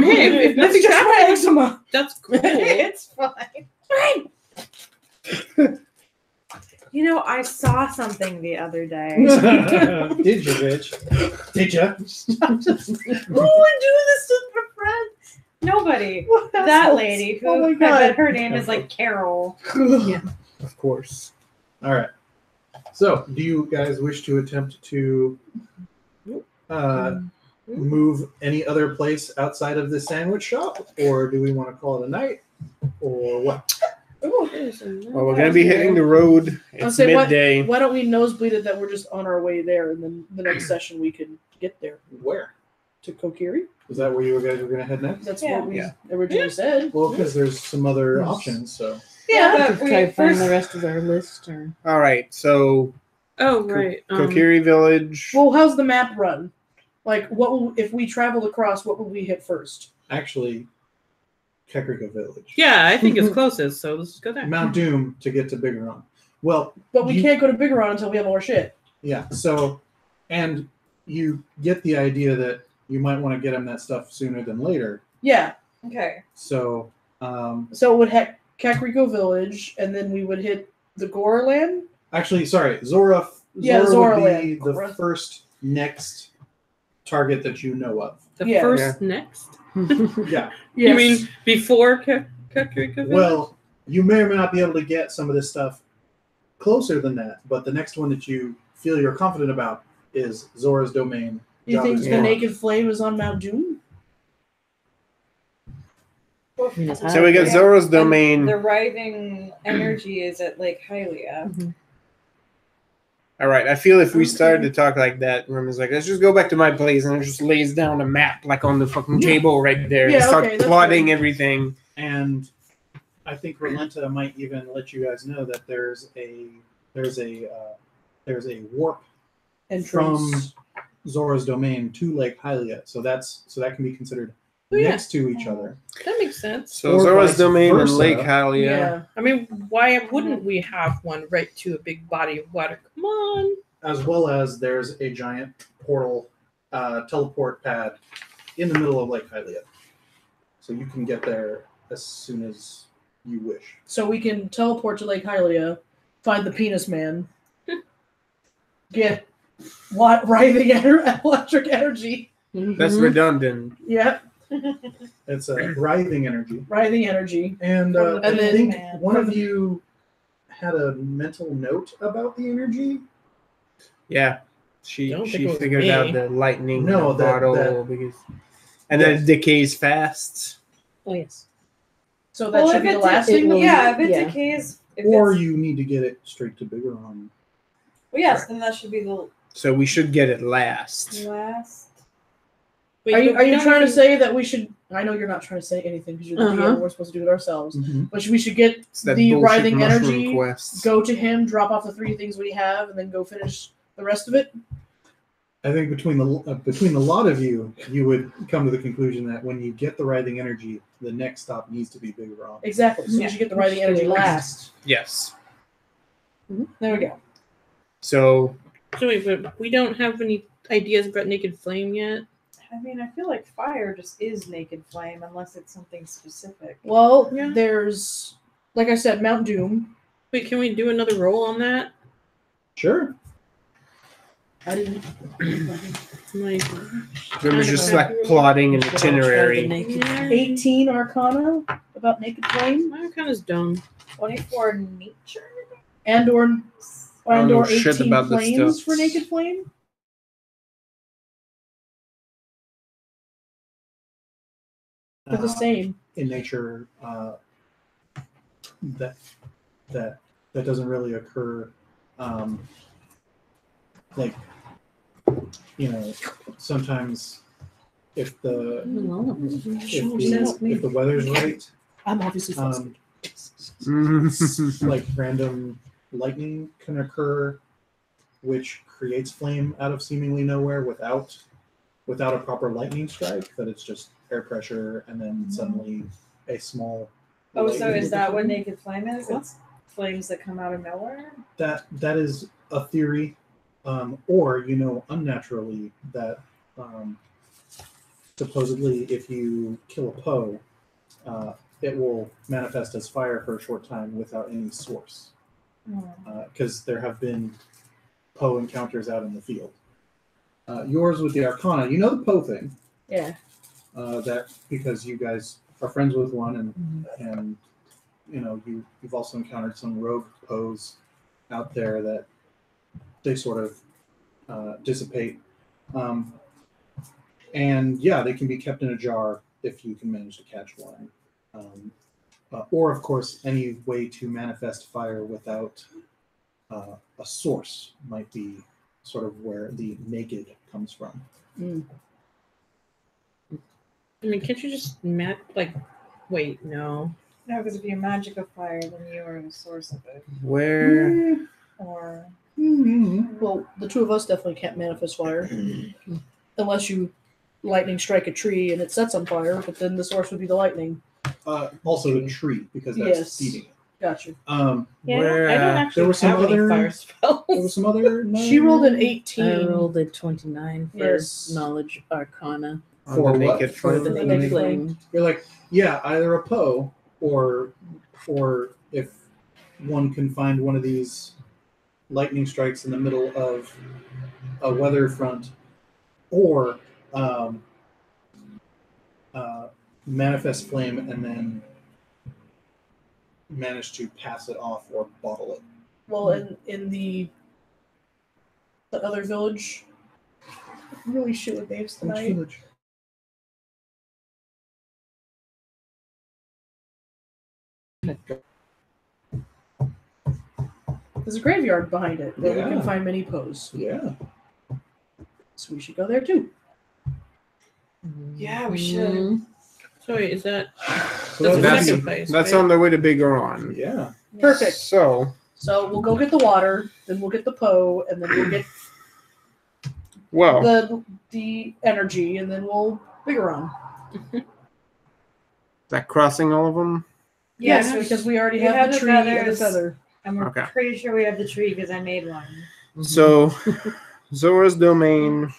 [SPEAKER 3] Hey, if
[SPEAKER 7] That's
[SPEAKER 3] nothing's
[SPEAKER 7] just my
[SPEAKER 3] happening,
[SPEAKER 7] eczema.
[SPEAKER 3] that's cool.
[SPEAKER 5] It's fine. You know, I saw something the other day.
[SPEAKER 2] Did you, bitch? Did you?
[SPEAKER 5] Who would do this to their friends? Nobody. That lady who
[SPEAKER 7] Oh my
[SPEAKER 5] I bet
[SPEAKER 7] God.
[SPEAKER 5] her name is like Carol.
[SPEAKER 1] Of course.
[SPEAKER 2] All right. So, do you guys wish to attempt to move any other place outside of the sandwich shop, or do we want to call it a night, or what?
[SPEAKER 1] Well, we're gonna be hitting the road.
[SPEAKER 7] I'll
[SPEAKER 1] It's
[SPEAKER 7] say,
[SPEAKER 1] midday.
[SPEAKER 7] Why don't we nosebleed it that we're just on our way there, and then the next session we can get there
[SPEAKER 2] Where?
[SPEAKER 7] to Kokiri?
[SPEAKER 2] Is that where you guys were going to head next?
[SPEAKER 7] That's
[SPEAKER 5] Yeah.
[SPEAKER 7] what we
[SPEAKER 1] Yeah.
[SPEAKER 7] originally said.
[SPEAKER 2] Well, because there's some other options, so.
[SPEAKER 5] Yeah,
[SPEAKER 8] Could try to find the rest of our list, or
[SPEAKER 1] All right. So
[SPEAKER 3] Oh right.
[SPEAKER 1] Kokiri Village.
[SPEAKER 7] Well, how's the map run? Like, what will, if we traveled across, what would we hit first?
[SPEAKER 2] Actually, Kekrika Village.
[SPEAKER 3] Yeah, I think it's closest, so let's just go there.
[SPEAKER 2] Mount Doom to get to Bigeron. Well,
[SPEAKER 7] But we
[SPEAKER 2] You-
[SPEAKER 7] can't go to Bigeron until we have all our shit.
[SPEAKER 2] yeah, so, and you get the idea that you might want to get him that stuff sooner than later.
[SPEAKER 7] Yeah.
[SPEAKER 5] Okay.
[SPEAKER 2] So,
[SPEAKER 7] So it would hit Kakariko Village, and then we would hit the Goreland.
[SPEAKER 2] actually, sorry, Zora.
[SPEAKER 7] Yeah,
[SPEAKER 2] Zora would
[SPEAKER 7] Zora
[SPEAKER 2] be
[SPEAKER 7] Land.
[SPEAKER 2] the first next target that you know of.
[SPEAKER 3] The
[SPEAKER 7] Yeah.
[SPEAKER 3] first next?
[SPEAKER 2] Yeah.
[SPEAKER 3] You mean before Kakariko Village?
[SPEAKER 2] Well, you may or may not be able to get some of this stuff closer than that, but the next one that you feel you're confident about is Zora's domain.
[SPEAKER 7] You think
[SPEAKER 2] Jabba's
[SPEAKER 7] the
[SPEAKER 2] Domain.
[SPEAKER 7] Naked Flame is on Mount Doom?
[SPEAKER 1] So we got Zora's domain.
[SPEAKER 5] The writhing energy is at Lake Hylia.
[SPEAKER 8] Mhm.
[SPEAKER 1] All right, I feel if we started to talk like that, Roman's like, let's just go back to my place, and it just lays down a map like on the fucking table right there, and
[SPEAKER 7] Yeah,
[SPEAKER 1] start
[SPEAKER 7] okay, that's
[SPEAKER 1] plotting
[SPEAKER 7] good.
[SPEAKER 1] everything.
[SPEAKER 2] And I think Rolenta might even let you guys know that there's a warp from
[SPEAKER 7] Entrance.
[SPEAKER 2] Zora's domain to Lake Hylia, so that can be considered
[SPEAKER 3] yeah.
[SPEAKER 2] next to each other.
[SPEAKER 3] That makes sense.
[SPEAKER 1] So
[SPEAKER 2] Or
[SPEAKER 1] Zora's
[SPEAKER 2] vice
[SPEAKER 1] domain and
[SPEAKER 2] versa.
[SPEAKER 1] Lake Hylia.
[SPEAKER 7] Yeah.
[SPEAKER 3] I mean, why wouldn't we have one right to a big body of water? Come on.
[SPEAKER 2] As well as there's a giant portal teleport pad in the middle of Lake Hylia, so you can get there as soon as you wish.
[SPEAKER 7] So we can teleport to Lake Hylia, find the penis man, get writhing electric energy.
[SPEAKER 1] That's
[SPEAKER 8] Mhm.
[SPEAKER 1] redundant.
[SPEAKER 7] Yeah,
[SPEAKER 2] It's a writhing energy,
[SPEAKER 7] writhing energy.
[SPEAKER 2] and
[SPEAKER 5] From the
[SPEAKER 2] I
[SPEAKER 7] then-
[SPEAKER 2] think
[SPEAKER 5] man.
[SPEAKER 2] one of you had a mental note about the energy.
[SPEAKER 1] Yeah, she
[SPEAKER 3] Don't think it was
[SPEAKER 1] figured
[SPEAKER 3] me.
[SPEAKER 1] out the lightning
[SPEAKER 2] No,
[SPEAKER 1] bottle
[SPEAKER 2] that-
[SPEAKER 1] because, and then it decays fast.
[SPEAKER 8] Oh yes.
[SPEAKER 7] So that
[SPEAKER 5] Well,
[SPEAKER 7] should
[SPEAKER 5] if
[SPEAKER 7] be the
[SPEAKER 5] it
[SPEAKER 7] last
[SPEAKER 8] it
[SPEAKER 7] thing.
[SPEAKER 8] will-
[SPEAKER 5] Yeah, if it
[SPEAKER 8] Yeah.
[SPEAKER 5] decays, if
[SPEAKER 2] Or
[SPEAKER 5] it's,
[SPEAKER 2] you need to get it straight to Bigeron.
[SPEAKER 5] well, yes, then that should be the
[SPEAKER 1] So we should get it last.
[SPEAKER 5] last.
[SPEAKER 3] Wait,
[SPEAKER 7] Are
[SPEAKER 3] but
[SPEAKER 7] you
[SPEAKER 3] we don't
[SPEAKER 7] trying to
[SPEAKER 3] even-
[SPEAKER 7] say that we should? I know you're not trying to say anything because you're the
[SPEAKER 8] Uh-huh.
[SPEAKER 7] DM. We're supposed to do it ourselves.
[SPEAKER 2] Mm-hmm.
[SPEAKER 7] But we should get
[SPEAKER 1] It's that
[SPEAKER 7] the
[SPEAKER 1] bullshit
[SPEAKER 7] writhing
[SPEAKER 1] mushroom
[SPEAKER 7] energy.
[SPEAKER 1] quest.
[SPEAKER 7] Go to him, drop off the 3 things we have, and then go finish the rest of it.
[SPEAKER 2] I think between the lot of you, you would come to the conclusion that when you get the writhing energy, the next stop needs to be Bigeron.
[SPEAKER 7] Exactly. So
[SPEAKER 5] Yeah.
[SPEAKER 7] we should get the writhing energy last.
[SPEAKER 1] Yes.
[SPEAKER 7] There we go.
[SPEAKER 1] So
[SPEAKER 3] So wait, but we don't have any ideas about Naked Flame yet.
[SPEAKER 5] I mean, I feel like fire just is naked flame unless it's something specific.
[SPEAKER 7] Well,
[SPEAKER 3] Yeah.
[SPEAKER 7] there's, like I said, Mount Doom.
[SPEAKER 3] Wait, can we do another roll on that?
[SPEAKER 2] Sure.
[SPEAKER 7] I didn't.
[SPEAKER 3] Like,
[SPEAKER 1] Roman's just like plotting an itinerary.
[SPEAKER 3] yeah,
[SPEAKER 7] 18 Arcana about Naked Flame,
[SPEAKER 3] my kind of dumb.
[SPEAKER 5] 24 nature?
[SPEAKER 7] and or
[SPEAKER 1] don't know
[SPEAKER 7] 18
[SPEAKER 1] shit about this
[SPEAKER 7] Flames
[SPEAKER 1] stuff.
[SPEAKER 7] for Naked Flame. They're the same.
[SPEAKER 2] In nature, that doesn't really occur. Like, sometimes if the if the weather's right,
[SPEAKER 7] I'm obviously flexible.
[SPEAKER 2] like random lightning can occur, which creates flame out of seemingly nowhere without a proper lightning strike. That it's just air pressure and then suddenly a small.
[SPEAKER 5] Oh, so
[SPEAKER 2] lightning-
[SPEAKER 5] is that what naked flame is? It's flames that come out of nowhere?
[SPEAKER 2] that is a theory, or unnaturally that supposedly if you kill a Poe, it will manifest as fire for a short time without any source, because there have been Poe encounters out in the field. Yours with the Arcana, the Poe thing.
[SPEAKER 7] Yeah.
[SPEAKER 2] That because you guys are friends with one, and you've also encountered some rogue Poes out there that they sort of dissipate, and yeah, they can be kept in a jar if you can manage to catch one, or of course any way to manifest fire without a source might be sort of where the naked comes from.
[SPEAKER 3] I mean, can't you just wait, no.
[SPEAKER 5] No, because if you magic a fire, then you are the source of it.
[SPEAKER 1] Where?
[SPEAKER 5] Or
[SPEAKER 7] Well, the two of us definitely can't manifest fire unless you lightning strike a tree and it sets on fire. But then the source would be the lightning.
[SPEAKER 2] Also the tree, because that's
[SPEAKER 7] Yes.
[SPEAKER 2] feeding it.
[SPEAKER 7] Gotcha.
[SPEAKER 3] Yeah,
[SPEAKER 1] Where,
[SPEAKER 3] I don't actually
[SPEAKER 2] there were some
[SPEAKER 3] have any
[SPEAKER 2] other-
[SPEAKER 3] fire spells.
[SPEAKER 2] There was some other.
[SPEAKER 7] She rolled an
[SPEAKER 8] I
[SPEAKER 7] 18.
[SPEAKER 8] rolled a 29 for
[SPEAKER 7] Yes.
[SPEAKER 8] knowledge arcana
[SPEAKER 1] On
[SPEAKER 2] For
[SPEAKER 1] the
[SPEAKER 2] what?
[SPEAKER 1] naked
[SPEAKER 8] for the
[SPEAKER 1] flame?
[SPEAKER 8] naked flame.
[SPEAKER 2] You're like, yeah, either a Poe or if one can find one of these lightning strikes in the middle of a weather front, or manifest flame and then manage to pass it off or bottle it.
[SPEAKER 7] Well, in the other village, I'm really shit with names
[SPEAKER 2] Which
[SPEAKER 7] tonight.
[SPEAKER 2] village?
[SPEAKER 7] There's a graveyard behind it that we
[SPEAKER 2] Yeah.
[SPEAKER 7] can find many pose.
[SPEAKER 2] Yeah.
[SPEAKER 7] So we should go there too.
[SPEAKER 5] Yeah, we should.
[SPEAKER 3] So wait, is that
[SPEAKER 2] So
[SPEAKER 3] that's the
[SPEAKER 2] that's-
[SPEAKER 3] second place?
[SPEAKER 1] That's
[SPEAKER 3] right?
[SPEAKER 1] on the way to Big Iran.
[SPEAKER 2] Yeah.
[SPEAKER 7] Perfect.
[SPEAKER 1] So,
[SPEAKER 7] So we'll go get the water, then we'll get the Poe, and then we'll get
[SPEAKER 1] well,
[SPEAKER 7] the energy, and then we'll bigger on.
[SPEAKER 1] is that crossing all of them?
[SPEAKER 7] Yes,
[SPEAKER 5] Yeah.
[SPEAKER 7] because we already
[SPEAKER 5] We
[SPEAKER 7] have,
[SPEAKER 5] have
[SPEAKER 7] the
[SPEAKER 5] the
[SPEAKER 7] tree and the
[SPEAKER 5] feathers.
[SPEAKER 7] feather.
[SPEAKER 5] And we're
[SPEAKER 1] Okay.
[SPEAKER 5] pretty sure we have the tree because I made one.
[SPEAKER 1] So, Zora's domain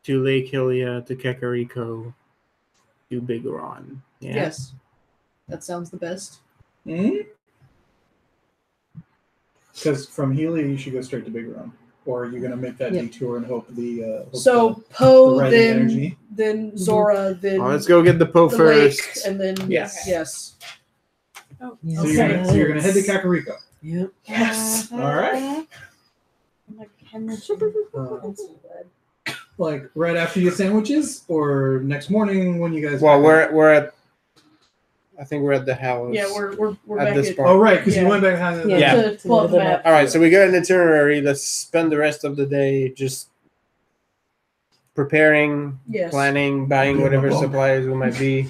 [SPEAKER 1] to Lake Hylia to Kakariko to Big Iran. Yeah.
[SPEAKER 7] Yes. That sounds the best.
[SPEAKER 2] Because from Healy, you should go straight to Big Run. Or are you going to make that
[SPEAKER 8] Yeah.
[SPEAKER 2] detour and hope the. Hope
[SPEAKER 7] So
[SPEAKER 2] the
[SPEAKER 7] Poe,
[SPEAKER 2] right
[SPEAKER 7] then
[SPEAKER 2] energy.
[SPEAKER 7] then Zora, then
[SPEAKER 1] Oh, let's go get the Poe
[SPEAKER 7] the
[SPEAKER 1] first.
[SPEAKER 7] lake, and then
[SPEAKER 1] Yes.
[SPEAKER 7] yes.
[SPEAKER 8] Yes.
[SPEAKER 2] So you're gonna head to Kakariko.
[SPEAKER 8] Yep.
[SPEAKER 7] Yes.
[SPEAKER 2] All right.
[SPEAKER 5] I'm like hemorrhaging.
[SPEAKER 2] Uh,
[SPEAKER 5] That's so bad.
[SPEAKER 2] like right after your sandwiches, or next morning when you guys.
[SPEAKER 1] Well, we're at. I think we're at the house.
[SPEAKER 7] Yeah, we're
[SPEAKER 1] At
[SPEAKER 7] back
[SPEAKER 1] this
[SPEAKER 7] at
[SPEAKER 1] point.
[SPEAKER 2] Oh right, because
[SPEAKER 7] Yeah.
[SPEAKER 2] you went back behind the.
[SPEAKER 1] Yeah.
[SPEAKER 7] to pull up the map.
[SPEAKER 1] All right, so we got an itinerary. Let's spend the rest of the day just preparing,
[SPEAKER 7] Yes.
[SPEAKER 1] planning, buying whatever
[SPEAKER 2] Beautiful.
[SPEAKER 1] supplies we might be.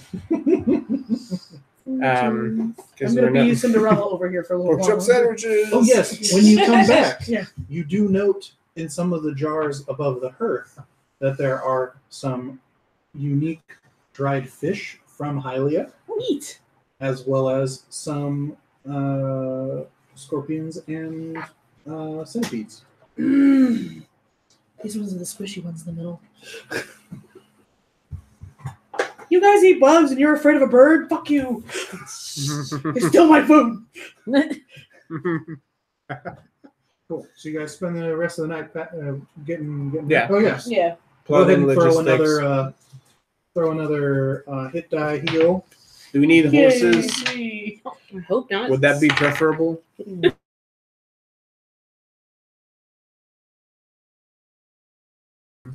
[SPEAKER 7] I'm
[SPEAKER 1] Because
[SPEAKER 7] gonna
[SPEAKER 1] we're
[SPEAKER 7] be
[SPEAKER 1] not
[SPEAKER 7] Cinderella over here for a little
[SPEAKER 1] pork
[SPEAKER 7] while.
[SPEAKER 1] chop sandwiches.
[SPEAKER 2] Oh yes, when you come back,
[SPEAKER 7] Yeah.
[SPEAKER 2] you do note in some of the jars above the hearth that there are some unique dried fish from Hylia,
[SPEAKER 7] Neat.
[SPEAKER 2] as well as some scorpions and centipedes.
[SPEAKER 7] These ones are the squishy ones in the middle. You guys eat bugs and you're afraid of a bird? Fuck you. It's still my food.
[SPEAKER 2] Cool. So you guys spend the rest of the night getting.
[SPEAKER 1] Yeah.
[SPEAKER 2] Oh yes.
[SPEAKER 7] Yeah.
[SPEAKER 2] Go
[SPEAKER 1] Plug
[SPEAKER 2] ahead
[SPEAKER 1] in
[SPEAKER 2] and
[SPEAKER 1] logistics.
[SPEAKER 2] throw another hit die heal.
[SPEAKER 1] Do we need horses?
[SPEAKER 7] Yay.
[SPEAKER 3] I hope not.
[SPEAKER 1] Would that be preferable?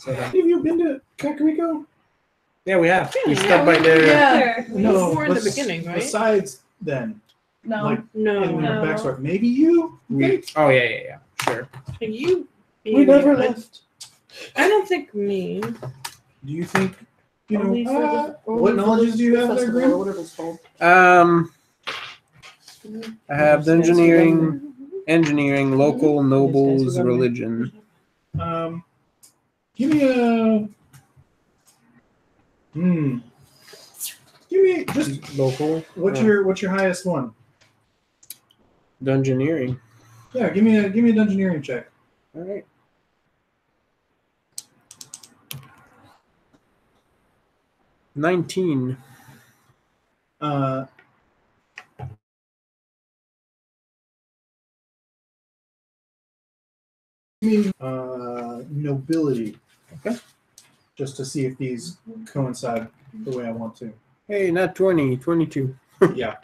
[SPEAKER 2] Have you been to Kakariko?
[SPEAKER 1] Yeah, we have. We
[SPEAKER 3] Yeah,
[SPEAKER 1] stopped by there.
[SPEAKER 7] Yeah.
[SPEAKER 3] Before in the
[SPEAKER 2] bes-
[SPEAKER 3] beginning, right?
[SPEAKER 2] Besides then,
[SPEAKER 7] No.
[SPEAKER 2] like
[SPEAKER 3] No.
[SPEAKER 2] in the
[SPEAKER 5] No.
[SPEAKER 2] backstory, maybe you.
[SPEAKER 1] Oh yeah. Sure.
[SPEAKER 3] Can you?
[SPEAKER 7] We never
[SPEAKER 3] I-
[SPEAKER 7] left.
[SPEAKER 3] I don't think me.
[SPEAKER 2] Do you think you
[SPEAKER 7] Only for
[SPEAKER 2] know?
[SPEAKER 7] the-
[SPEAKER 2] what
[SPEAKER 7] only for
[SPEAKER 2] knowledges
[SPEAKER 7] the
[SPEAKER 2] do you have there,
[SPEAKER 7] festival,
[SPEAKER 2] Grim?
[SPEAKER 7] or whatever it's called.
[SPEAKER 1] I have the engineering, local nobles, religion.
[SPEAKER 2] Give me a. Give me just
[SPEAKER 1] Local.
[SPEAKER 2] what's your highest one?
[SPEAKER 1] Dungeoneering.
[SPEAKER 2] Yeah, give me a dungeoneering check.
[SPEAKER 1] All right. $19.
[SPEAKER 2] Nobility.
[SPEAKER 1] Okay.
[SPEAKER 2] Just to see if these coincide the way I want to.
[SPEAKER 1] Hey, not 20, 22.
[SPEAKER 2] Yeah.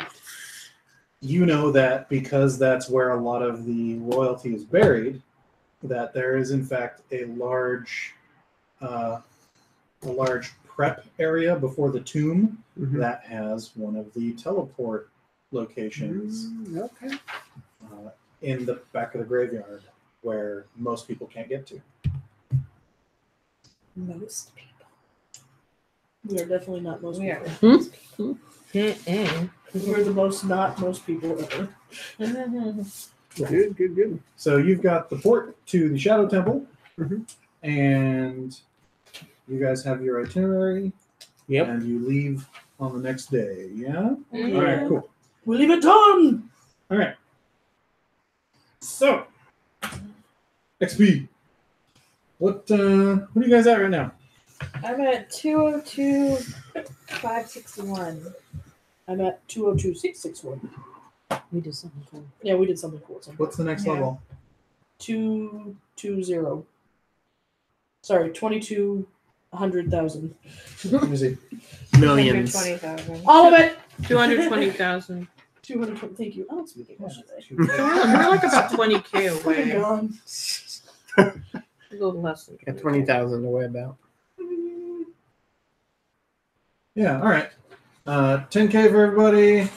[SPEAKER 2] You know that because that's where a lot of the royalty is buried, that there is in fact a large prep area before the tomb
[SPEAKER 1] Mhm.
[SPEAKER 2] that has one of the teleport locations
[SPEAKER 1] Okay.
[SPEAKER 2] in the back of the graveyard where most people can't get to.
[SPEAKER 5] Most people.
[SPEAKER 7] We are definitely not most
[SPEAKER 5] We are.
[SPEAKER 7] people.
[SPEAKER 3] Mm-mm.
[SPEAKER 7] We're the most not most people ever.
[SPEAKER 1] Good.
[SPEAKER 2] So you've got the port to the Shadow Temple,
[SPEAKER 1] Mhm.
[SPEAKER 2] and you guys have your itinerary,
[SPEAKER 1] Yep.
[SPEAKER 2] and you leave on the next day. Yeah.
[SPEAKER 3] Yeah.
[SPEAKER 2] All right. Cool.
[SPEAKER 7] We leave at dawn.
[SPEAKER 2] All right. So, XP. What are you guys at right now?
[SPEAKER 5] I'm at 202,561.
[SPEAKER 7] I'm at 202,661.
[SPEAKER 8] We did something cool.
[SPEAKER 7] Yeah, we did something cool.
[SPEAKER 2] What's the next
[SPEAKER 5] Yeah.
[SPEAKER 2] level?
[SPEAKER 7] 220. Sorry, 2,200,000.
[SPEAKER 2] Let me see.
[SPEAKER 1] Millions.
[SPEAKER 5] 220,000.
[SPEAKER 7] All of it.
[SPEAKER 3] 220,000.
[SPEAKER 7] 220. Thank you. I don't speak English today.
[SPEAKER 3] So we're like about 20K
[SPEAKER 7] Oh my
[SPEAKER 3] away.
[SPEAKER 7] god.
[SPEAKER 3] A little less than
[SPEAKER 1] Got 20,000 away about.
[SPEAKER 2] Yeah. All right. 10K for everybody.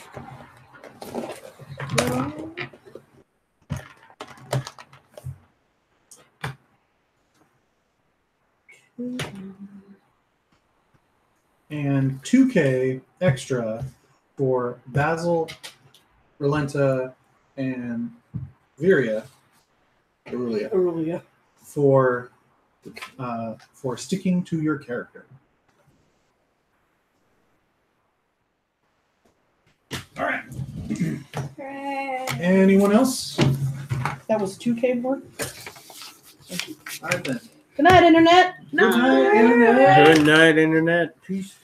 [SPEAKER 2] And 2K extra for Basil, Relenta, and Viria, Aurelia, for sticking to your character. All right. Anyone else?
[SPEAKER 7] That was 2K more.
[SPEAKER 2] All right then.
[SPEAKER 7] Good night, Internet.
[SPEAKER 2] Good night, Internet.
[SPEAKER 1] Good night, Internet. Peace.